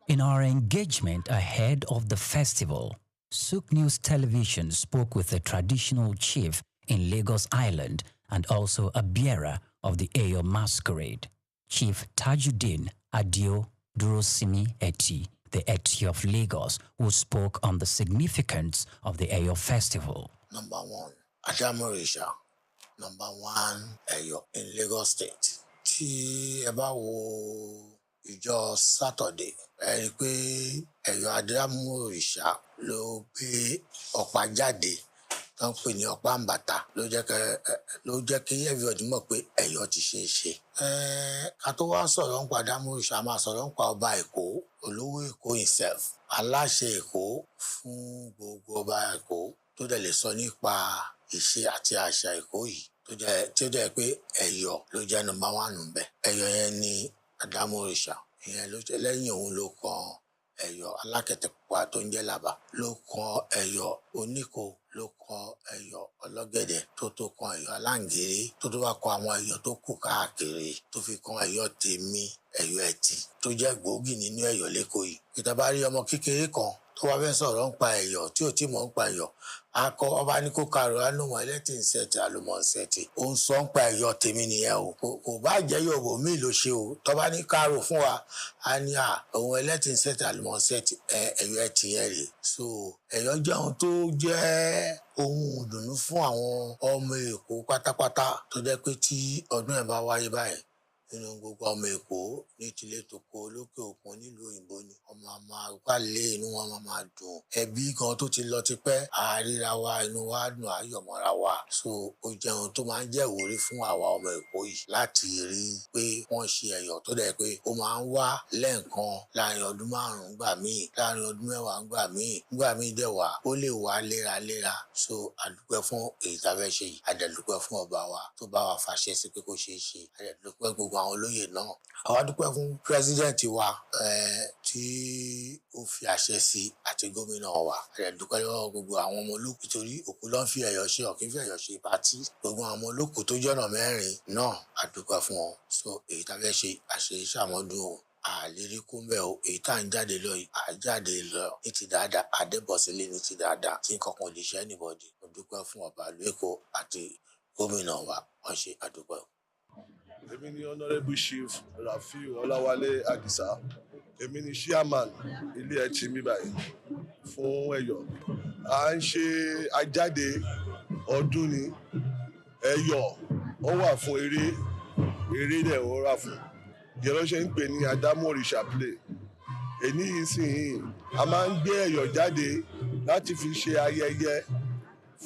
In our engagement ahead of the festival, SOUQ News Television spoke with a traditional chief in Lagos Island and also a bearer of the Eyo masquerade, Chief Tajuddin Adio Durosimi Eti, the Eti of Lagos, who spoke on the significance of the Eyo festival. Number one, Adamorisha. Number one, Eyo in Lagos State. Tí ẹ bá wo ìjọ Saturday, ẹ rí pé Eyo Adamorisha ló gbé ọ̀pá jáde tó ń pè ní ọ̀pá àǹbàtà ló jẹ́ kí everybody mọ̀ pé Eyo ti ṣe é ṣe. Ká tó wá sọ̀rọ̀ nípa Adamorisha, máa sọ̀rọ̀ nípa ọba Èkó, olówó Èkó himself, aláṣẹ Èkó fún gbogbo ọba Èkó tó dẹ̀ lè sọ nípa ìṣe àti àṣà Èkó yìí tí ó jẹ́ pé Eyo ló jẹ́ number one ńbẹ̀. Eyo yẹn ni Adamorisha, ìyẹn ló jẹ́ lẹ́yìn òun ló kan Eyo alákẹ̀tẹ̀pá tó ń jẹ́ Làbà, ló kan Eyo oníko, ló kan Eyo ọlọ́gẹ̀dẹ̀, tó kan Eyo aláǹgéré, tó wá kan àwọn Eyo tó kù káàkiri, tó fi kan Eyo tèmi, Eyo Ẹtì, tó jẹ́ gbòógì nínú Eyo lẹ́kọ̀ọ́ yìí. Ìta bá rí ọmọ kékeré kan tó wá fẹ́ sọ̀rọ̀ nípa Eyo tí ò tí mọ̀ nípa Eyo, akọ ọba ní kó karò ánúmọ̀ ẹlẹ́tì ń sẹ́tì àlùmọ̀ ń sẹ́tì. Ó ń sọ nípa Eyo tèmi nìyẹn o. Kò bá jẹ́ Yorùbá míì ló ṣe o. Tó bá ní karò fún wa, a ní òun ẹlẹ́tì ń sẹ́tì àlùmọ̀ ń sẹ́tì Eyo Ẹtì yẹn rè. So Eyo jẹ́ ohun tó jẹ́ ohun ìdùnnú fún àwọn ọmọ Èkó pátápátá tó jẹ́ pé tí ọdún ẹ̀ bá wáyé báyìí, nínú gbogbo ọmọ Èkó ní tilé toko lókè òkun nílùú òyìnbó ni ọmọ máa wálé, inú wọn máa dùn. Ẹbí gan tó ti lọ tipẹ́, àríra wa, inú wa dùn, ayọ̀mọ́ra wa. So ó jẹ́ ohun tó máa ń jẹ́ ìwúrí fún àwa ọmọ Èkó yìí láti rí pé wọ́n ṣe Eyo tó dẹ̀ pé ó máa ń wá lẹ́ẹ̀kan láàrin ọdún 5 gbà míì, láàrin ọdún 10 gbà míì dẹ̀ wá, ó lè wá léraléra. So àdúpẹ́ fún èyí tá a fẹ́ ṣe yìí, àdẹ̀dúpẹ́ fún ọba wa tó bá wa fàṣẹ sí pé kó ṣeé ṣe, àdẹ̀dúpẹ́ gbogbo àwọn olóyè náà. Àwa dúpẹ́ fún pírẹsidẹ́ǹtì wa tí ó fi àṣẹ sí àti gómìnà wa. Àdẹ̀dúpẹ́ lọ́wọ́ gbogbo àwọn ọmọ olókùú torí òkú ló ń fi Eyo ṣe, ọ̀kín fi Eyo ṣe pátì. Gbogbo àwọn ọmọ olókùú tó jọ́nà 4 náà àdúpẹ́ fún wọn. So èyí tá a fẹ́ ṣe àṣeyí ṣàmọ́dún o. Àlérí kúnbẹ̀ o, èyí tá à ń jáde lọ yìí, àjáde lọ ní ti dáadáa, àdébọ̀sílẹ̀ ní ti dáadáa, tí kankan lè ṣe anybody. Mo dúpẹ́ fún ọba ìlú Èkó àti gómìnà wa, wọ́n ṣe àdúpẹ́. Èmi ni Honourable Chief Rafiu Ọláwálé Àdìsá. Èmi ni chairman ilé Ẹtì mi báyìí fún Eyo. À ń ṣe àjáde ọdún ni. Eyo ó wà fún eré dẹ̀ ó wà fún. Ìyẹn ló ṣe ń pè ní Adamorisha play. Èní yìí sìn a máa ń gbé Eyo jáde láti fi ṣe ayẹyẹ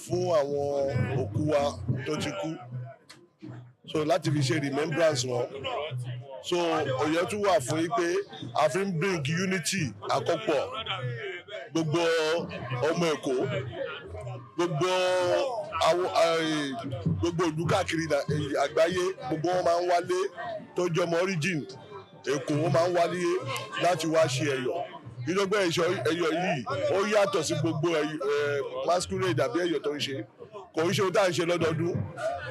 fún àwọn òkú wa tó ti kú. So láti fi ṣe remembrance wọn. So Eyo tún wà fún yí pé a fi ń bring unity àkọ́pọ̀ gbogbo ọmọ Èkó, gbogbo ìlú káàkiri àgbáyé, gbogbo wọn máa ń wálé tó jẹ́ ọmọ origin Èkó, wọn máa ń wálé láti wá ṣe Eyo. Ìdọ́gbẹ́ Eyo yìí ó yàtọ̀ sí gbogbo masquerade àbí Eyo tó ń ṣe. Kò ń ṣe ohun tá à ń ṣe lọ́dọọdún.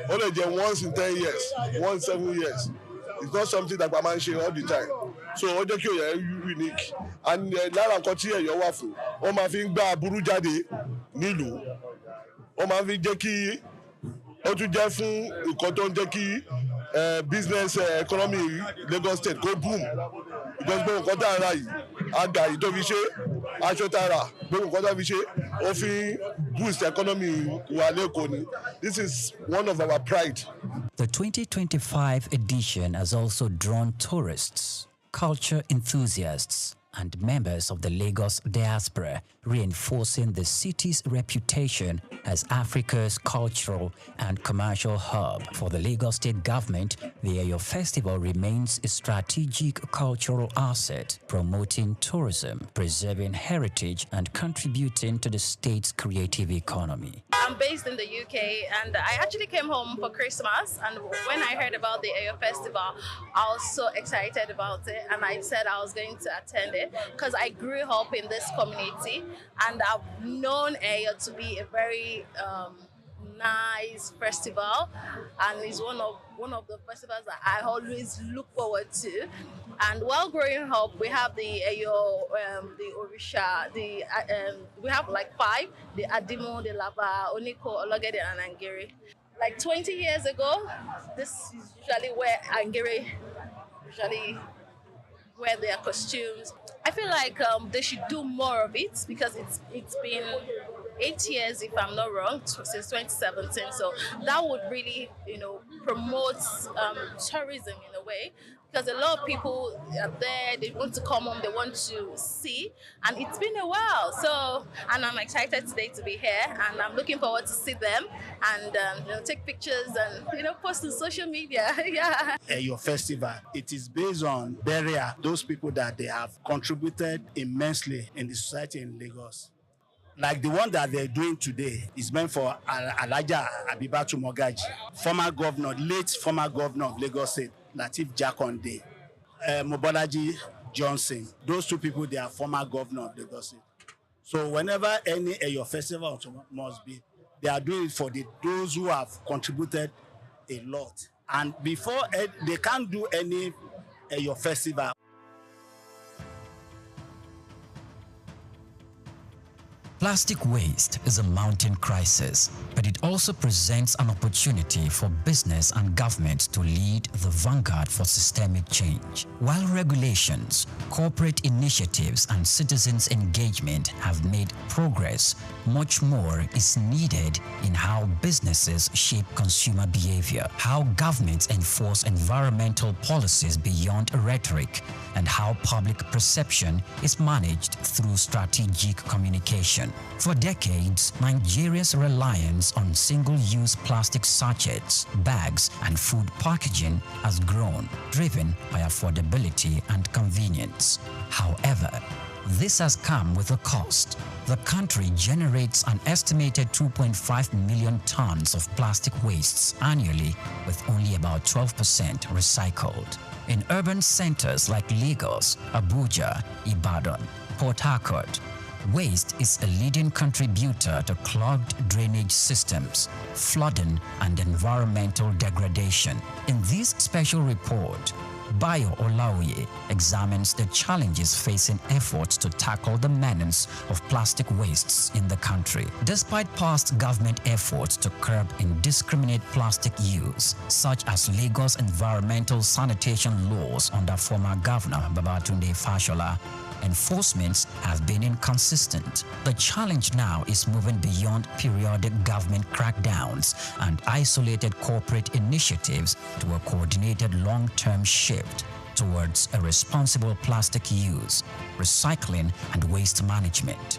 Ó lè jẹ́ once in 10 years, once 7 years. It's not something that a máa ń ṣe all the time. So ó jẹ́ kí Eyo unique. And lára nǹkan tí Eyo wà fún, wọ́n máa fi ń gbá aburú jáde nílùú. Wọ́n máa fi jẹ́ kí ó tún jẹ́ fún nǹkan tó ń jẹ́ kí business economy Lagos State go boom. Because gbogbo nǹkan tá a ra yìí, àgbà yìí tó fi ṣe, aṣọ tá a rà, gbogbo nǹkan tá a fi ṣe, ó fi boost economy wa lẹ́kọ̀ọ́ ni. This is one of our pride. The 2025 edition has also drawn tourists, culture enthusiasts, and members of the Lagos diaspora, reinforcing the city's reputation as Africa's cultural and commercial hub. For the Lagos State government, the Eyo Festival remains a strategic cultural asset, promoting tourism, preserving heritage, and contributing to the state's creative economy. I'm based in the UK, and I actually came home for Christmas, and when I heard about the Eyo Festival, I was so excited about it, and I said I was going to attend it because I grew up in this community, and I've known Eyo to be a very nice festival, and it's one of the festivals that I always look forward to. And while growing up, we have the Eyo, the Orisha, we have like 5: the Adimo, the Laba, Oniko, Ologede, and Angere. Like 20 years ago, this is usually where Angere usually wear their costumes. I feel like they should do more of it because it's been 8 years, if I'm not wrong, since 2017. So that would really, promote tourism in a way, because a lot of people are there, they want to come home, they want to see, and it's been a while. So, and I'm excited today to be here, and I'm looking forward to see them and take pictures and post on social media. Yeah. Your festival, it is based on barrier those people that they have contributed immensely in the society in Lagos. Like the one that they're doing today is meant for Alaja Abibatu Mogaji, late former governor of Lagos State, Lateef Jakonde, Mobolaji Johnson. Those two people, they are former governor of Lagos State. So whenever any Eyo festival must be, they are doing it for those who have contributed a lot. And before they can't do any Eyo festival. Plastic waste is a mounting crisis, but it also presents an opportunity for business and government to lead the vanguard for systemic change. While regulations, corporate initiatives, and citizens' engagement have made progress, much more is needed in how businesses shape consumer behavior, how governments enforce environmental policies beyond rhetoric, and how public perception is managed through strategic communication. For decades, Nigeria's reliance on single-use plastic sachets, bags, and food packaging has grown, driven by affordability and convenience. However, this has come with a cost. The country generates an estimated 2.5 million tons of plastic wastes annually, with only about 12% recycled. In urban centers like Lagos, Abuja, Ibadan, Port Harcourt, waste is a leading contributor to clogged drainage systems, flooding, and environmental degradation. In this special report, Bayo Olaoye examines the challenges facing efforts to tackle the menace of plastic wastes in the country. Despite past government efforts to curb indiscriminate plastic use, such as Lagos environmental sanitation laws under former Governor Babatunde Fashola, enforcements have been inconsistent. The challenge now is moving beyond periodic government crackdowns and isolated corporate initiatives to a coordinated long-term shift towards a responsible plastic use, recycling, and waste management.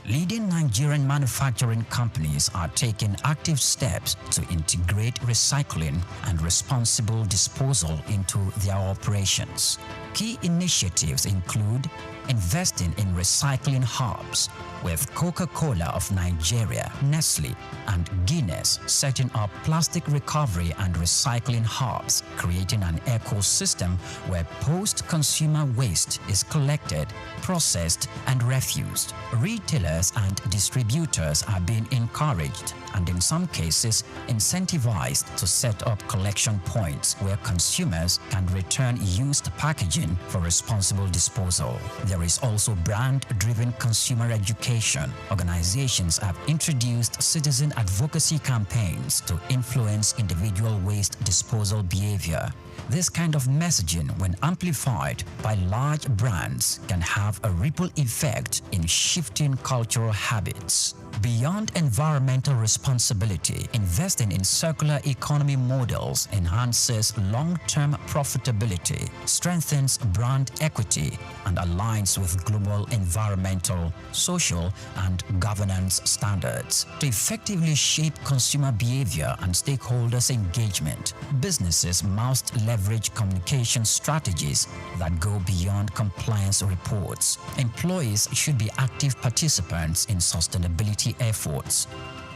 Leading Nigerian manufacturing companies are taking active steps to integrate recycling and responsible disposal into their operations. Key initiatives include investing in recycling hubs, with Coca-Cola of Nigeria, Nestle, and Guinness setting up plastic recovery and recycling hubs, creating an ecosystem where post-consumer waste is collected, processed, and refused. Retailers and distributors are being encouraged and in some cases incentivized to set up collection points where consumers can return used packaging for responsible disposal. There is also brand-driven consumer education. Organizations have introduced citizen advocacy campaigns to influence individual waste disposal behavior. This kind of messaging, when amplified by large brands, can have a ripple effect in shifting cultural habits. Beyond environmental responsibility, investing in circular economy models enhances long-term profitability, strengthens brand equity, and aligns with global environmental, social, and governance standards. To effectively shape consumer behavior and stakeholders' engagement, businesses must leverage communication strategies that go beyond compliance reports. Employees should be active participants in sustainability efforts.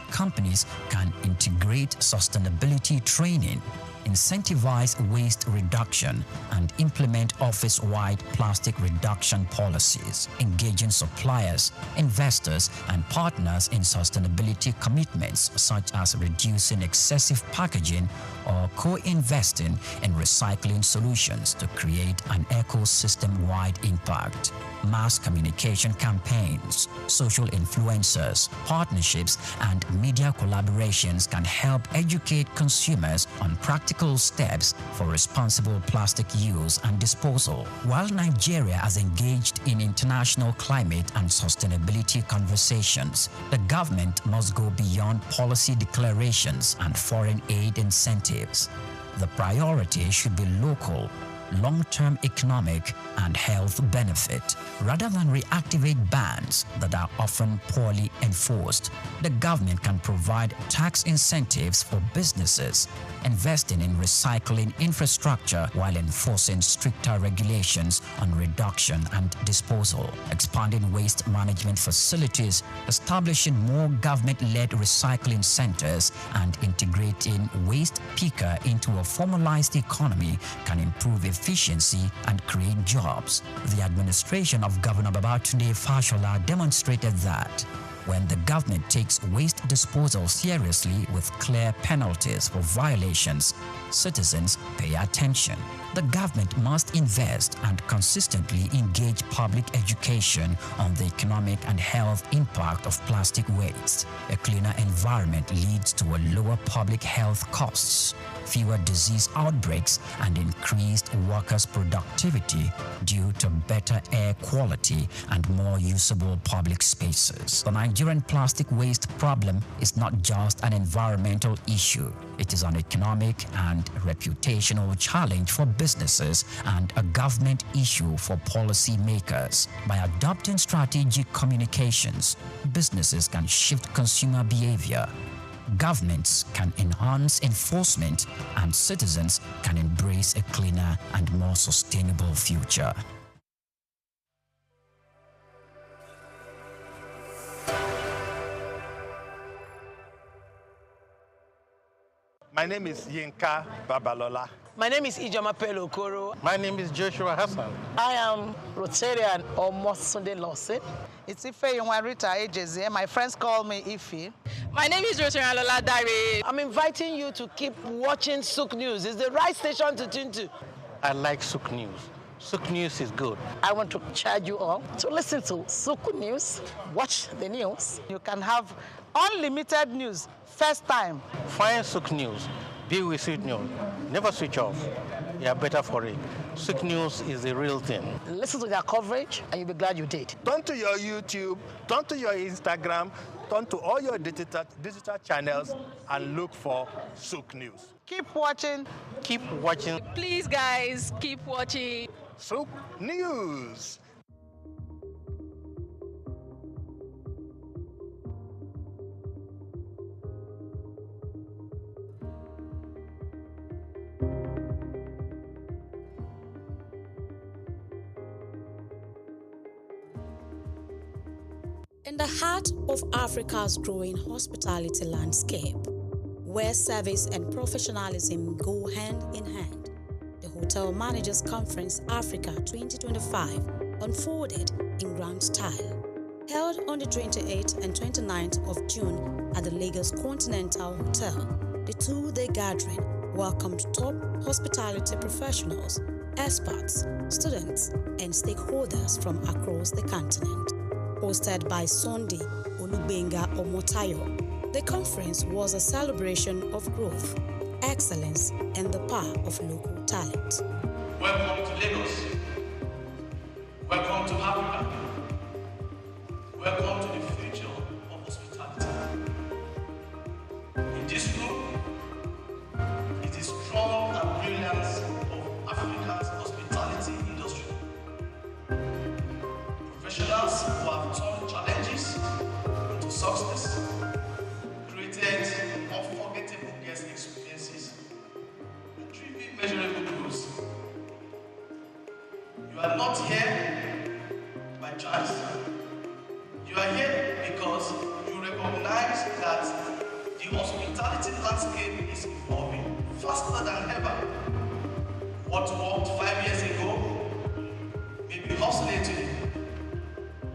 Companies can integrate sustainability training, incentivize waste reduction, and implement office-wide plastic reduction policies, engaging suppliers, investors, and partners in sustainability commitments such as reducing excessive packaging or co-investing in recycling solutions to create an ecosystem-wide impact. Mass communication campaigns, social influencers, partnerships, and media collaborations can help educate consumers on practical steps for responsible plastic use and disposal. While Nigeria has engaged in international climate and sustainability conversations, the government must go beyond policy declarations and foreign aid incentives. The priority should be local, long-term economic and health benefit. Rather than reactivate bans that are often poorly enforced, the government can provide tax incentives for businesses, investing in recycling infrastructure while enforcing stricter regulations on reduction and disposal, expanding waste management facilities, establishing more government-led recycling centers, and integrating waste picker into a formalized economy can improve efficiency and create jobs. The administration of Governor Babatunde Fashola demonstrated that when the government takes waste disposal seriously with clear penalties for violations, citizens pay attention. The government must invest and consistently engage public education on the economic and health impact of plastic waste. A cleaner environment leads to a lower public health costs, fewer disease outbreaks, and increased workers' productivity due to better air quality and more usable public spaces. The Nigerian plastic waste problem is not just an environmental issue. It is an economic and reputational challenge for businesses and a government issue for policymakers. By adopting strategic communications, businesses can shift consumer behavior, governments can enhance enforcement, and citizens can embrace a cleaner and more sustainable future. My name is Yinka Babalola. My name is Ijoma Pelokoro. My name is Joshua Hassan. I am Rotarian Omosunde Lawson. It's Ife Yonwarita Ejeze. My friends call me Ife. My name is Rotarian Lola Dare. I'm inviting you to keep watching SOUQ News. It's the right station to tune to. I like SOUQ News. SOUQ News is good. I want to charge you all to listen to SOUQ News, watch the news. You can have unlimited news, first time. Find SOUQ News. Be with SOUQ News. Never switch off. You are better for it. SOUQ News is the real thing. Listen to their coverage and you'll be glad you did. Turn to your YouTube, turn to your Instagram, turn to all your digital channels and look for SOUQ News. Keep watching. Keep watching. Please, guys, keep watching SOUQ News. In the heart of Africa's growing hospitality landscape, where service and professionalism go hand in hand, the Hotel Managers Conference Africa 2025 unfolded in grand style. Held on the 28th and 29th of June at the Lagos Continental Hotel, the two-day gathering welcomed top hospitality professionals, experts, students, and stakeholders from across the continent. Hosted by Sunday Olubenga Omotayo, the conference was a celebration of growth, excellence, and the power of local talent. Welcome to Lagos. Welcome to Africa. Welcome to the future of hospitality. courses, created unforgettable guest experiences, and driven measurable growth. You are not here by chance. You are here because you recognize that the hospitality landscape is evolving faster than ever. What worked 5 years ago may be obsolete today.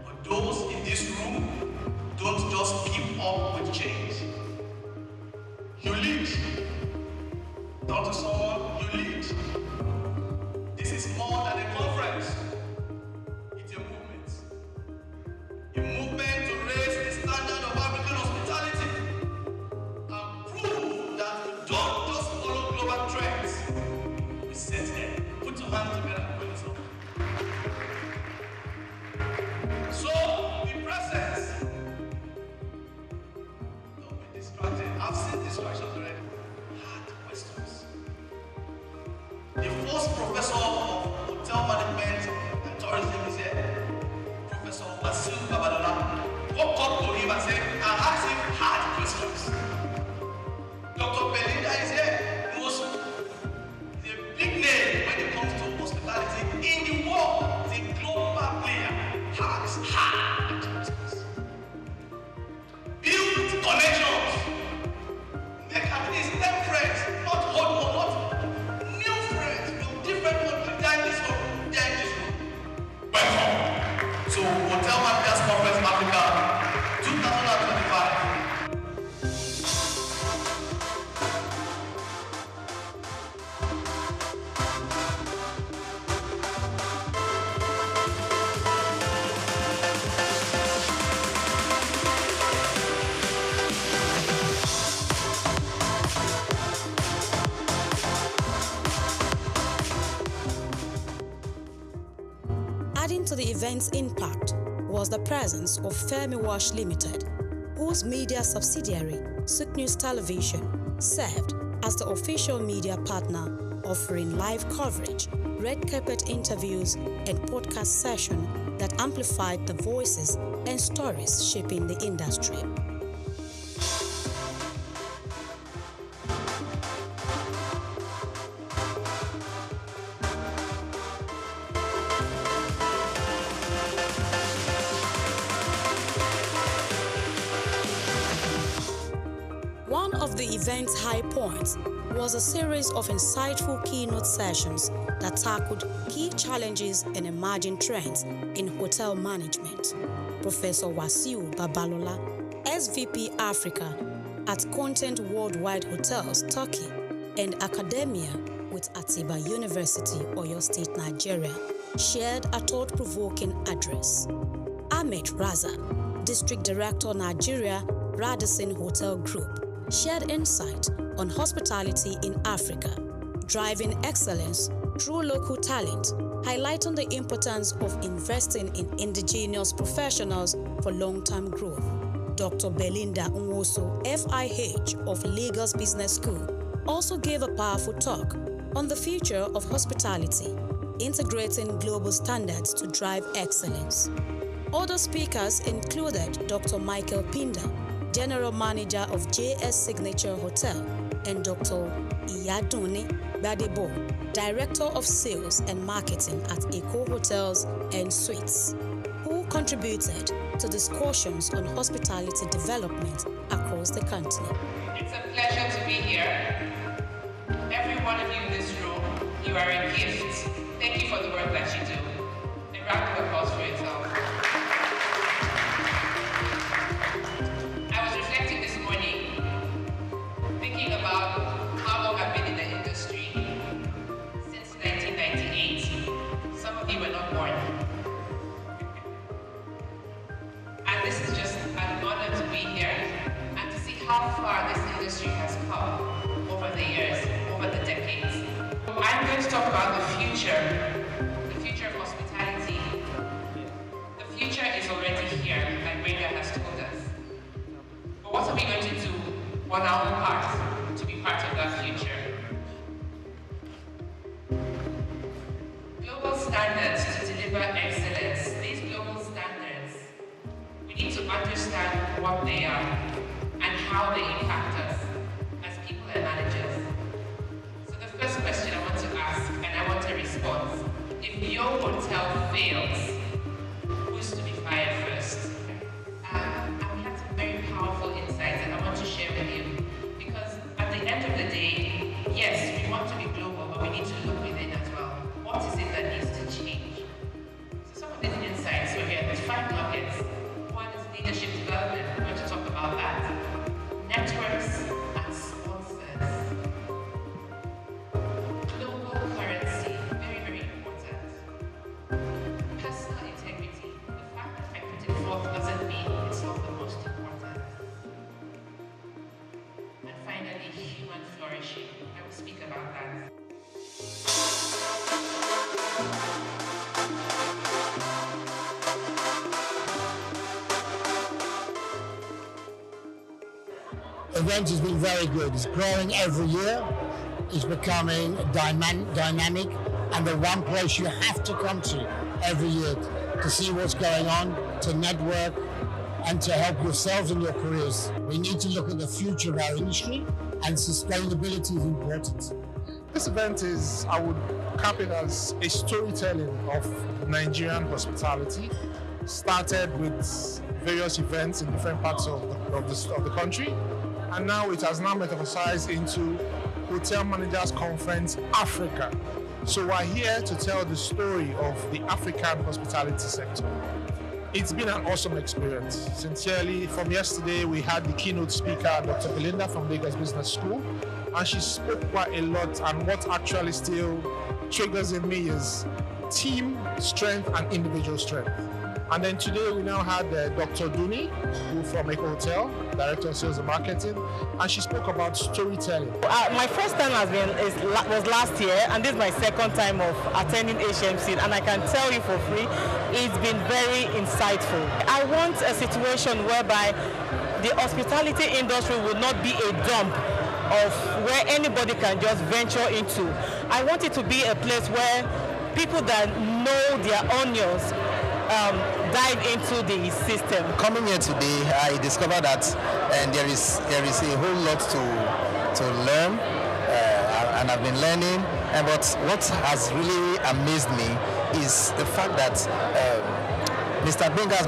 But those in this room don't just keep up with change. You lead. Talk to someone, you lead. This is more than a conference. It's a movement. A movement to raise the standard of African hospitality and prove that we don't just follow global trends. We set them. Put your hands together for yourself. So, be present. Don't be distracted. I've seen distractions already. Hard questions. The first professor of hotel management and tourism is here, Professor SOUQ walked up to him and said, I asked him hard questions. Dr. Belinda is here, who's a big name when it comes to hospitality in the world, the global player, asks hard questions. Build connections. Make at least 10 friends, not hold one, not new friends, from different countries. They are in this room. Welcome to Hotel Mafias Conference Africa 2025. Adding to the event's impact was the presence of Femi Wash Limited, whose media subsidiary, SOUQ News Television, served as the official media partner, offering live coverage, red carpet interviews, and podcast sessions that amplified the voices and stories shaping the industry. One of the event's high points was a series of insightful keynote sessions that tackled key challenges and emerging trends in hotel management. Professor Wasiu Babalola, SVP Africa at Content Worldwide Hotels, Turkey, and Academia with Atiba University, Oyo State, Nigeria, shared a thought-provoking address. Ahmed Raza, District Director, Nigeria, Radisson Hotel Group, shared insight on hospitality in Africa, driving excellence through local talent, highlighting the importance of investing in indigenous professionals for long-term growth. Dr. Belinda Nwosu, FIH of Lagos Business School, also gave a powerful talk on the future of hospitality, integrating global standards to drive excellence. Other speakers included Dr. Michael Pinda, General Manager of JS Signature Hotel, and Dr. Iyaduni Badebo, Director of Sales and Marketing at Eco Hotels and Suites, who contributed to discussions on hospitality development across the continent. It's a pleasure to be here. Every one of you in this room, you are a gift. Thank you for the work that you do. A round of applause for yourself. I was reflecting this morning, thinking about how long I've been in the industry. Since 1998. Some of you were not born. And this is just an honor to be here and to see how far this industry has come over the years, over the decades. I'm going to talk about the future of hospitality. The future is already here, like Brenda has told us. But what are we going to do on our own part to be part of that future? Global standards to deliver excellence. These global standards, we need to understand what they are and how they impact us as people and managers. So the first question I want to ask, and I want a response: if your hotel fails, who's to be fired first? And we had some very powerful insights that I want to share with you, because at the end of the day, yes, we want to be global, but we need to look within as well. What is it that needs to change? So some of these insights were here. There's 5 nuggets. One is leadership development. We're going to talk about that. Networks and sponsors. Global currency, very, very important. Personal integrity. The fact that I put it forth doesn't mean it's not the most important. And finally, human flourishing. I will speak about that. Event has been very good. It's growing every year. It's becoming dynamic, and the one place you have to come to every year to see what's going on, to network, and to help yourselves in your careers. We need to look at the future of our industry, and sustainability is important. This event is, I would cap it as a storytelling of Nigerian hospitality. Started with various events in different parts of the country, and now it has now metamorphosed into Hotel Managers Conference Africa. So we're here to tell the story of the African hospitality sector. It's been an awesome experience. Sincerely, from yesterday we had the keynote speaker, Dr. Belinda from Lagos Business School, and she spoke quite a lot, and what actually still triggers in me is team strength and individual strength. And then today we now had Dr. Duni, who from Eco Hotel, Director of Sales and Marketing, and she spoke about storytelling. My first time was last year, and this is my second time of attending HMC, and I can tell you for free, it's been very insightful. I want a situation whereby the hospitality industry will not be a dump of where anybody can just venture into. I want it to be a place where people that know their onions dive into the system. Coming here today, I discovered that there is a whole lot to learn, and I've been learning. But what has really amazed me is the fact that Mr. Benga has been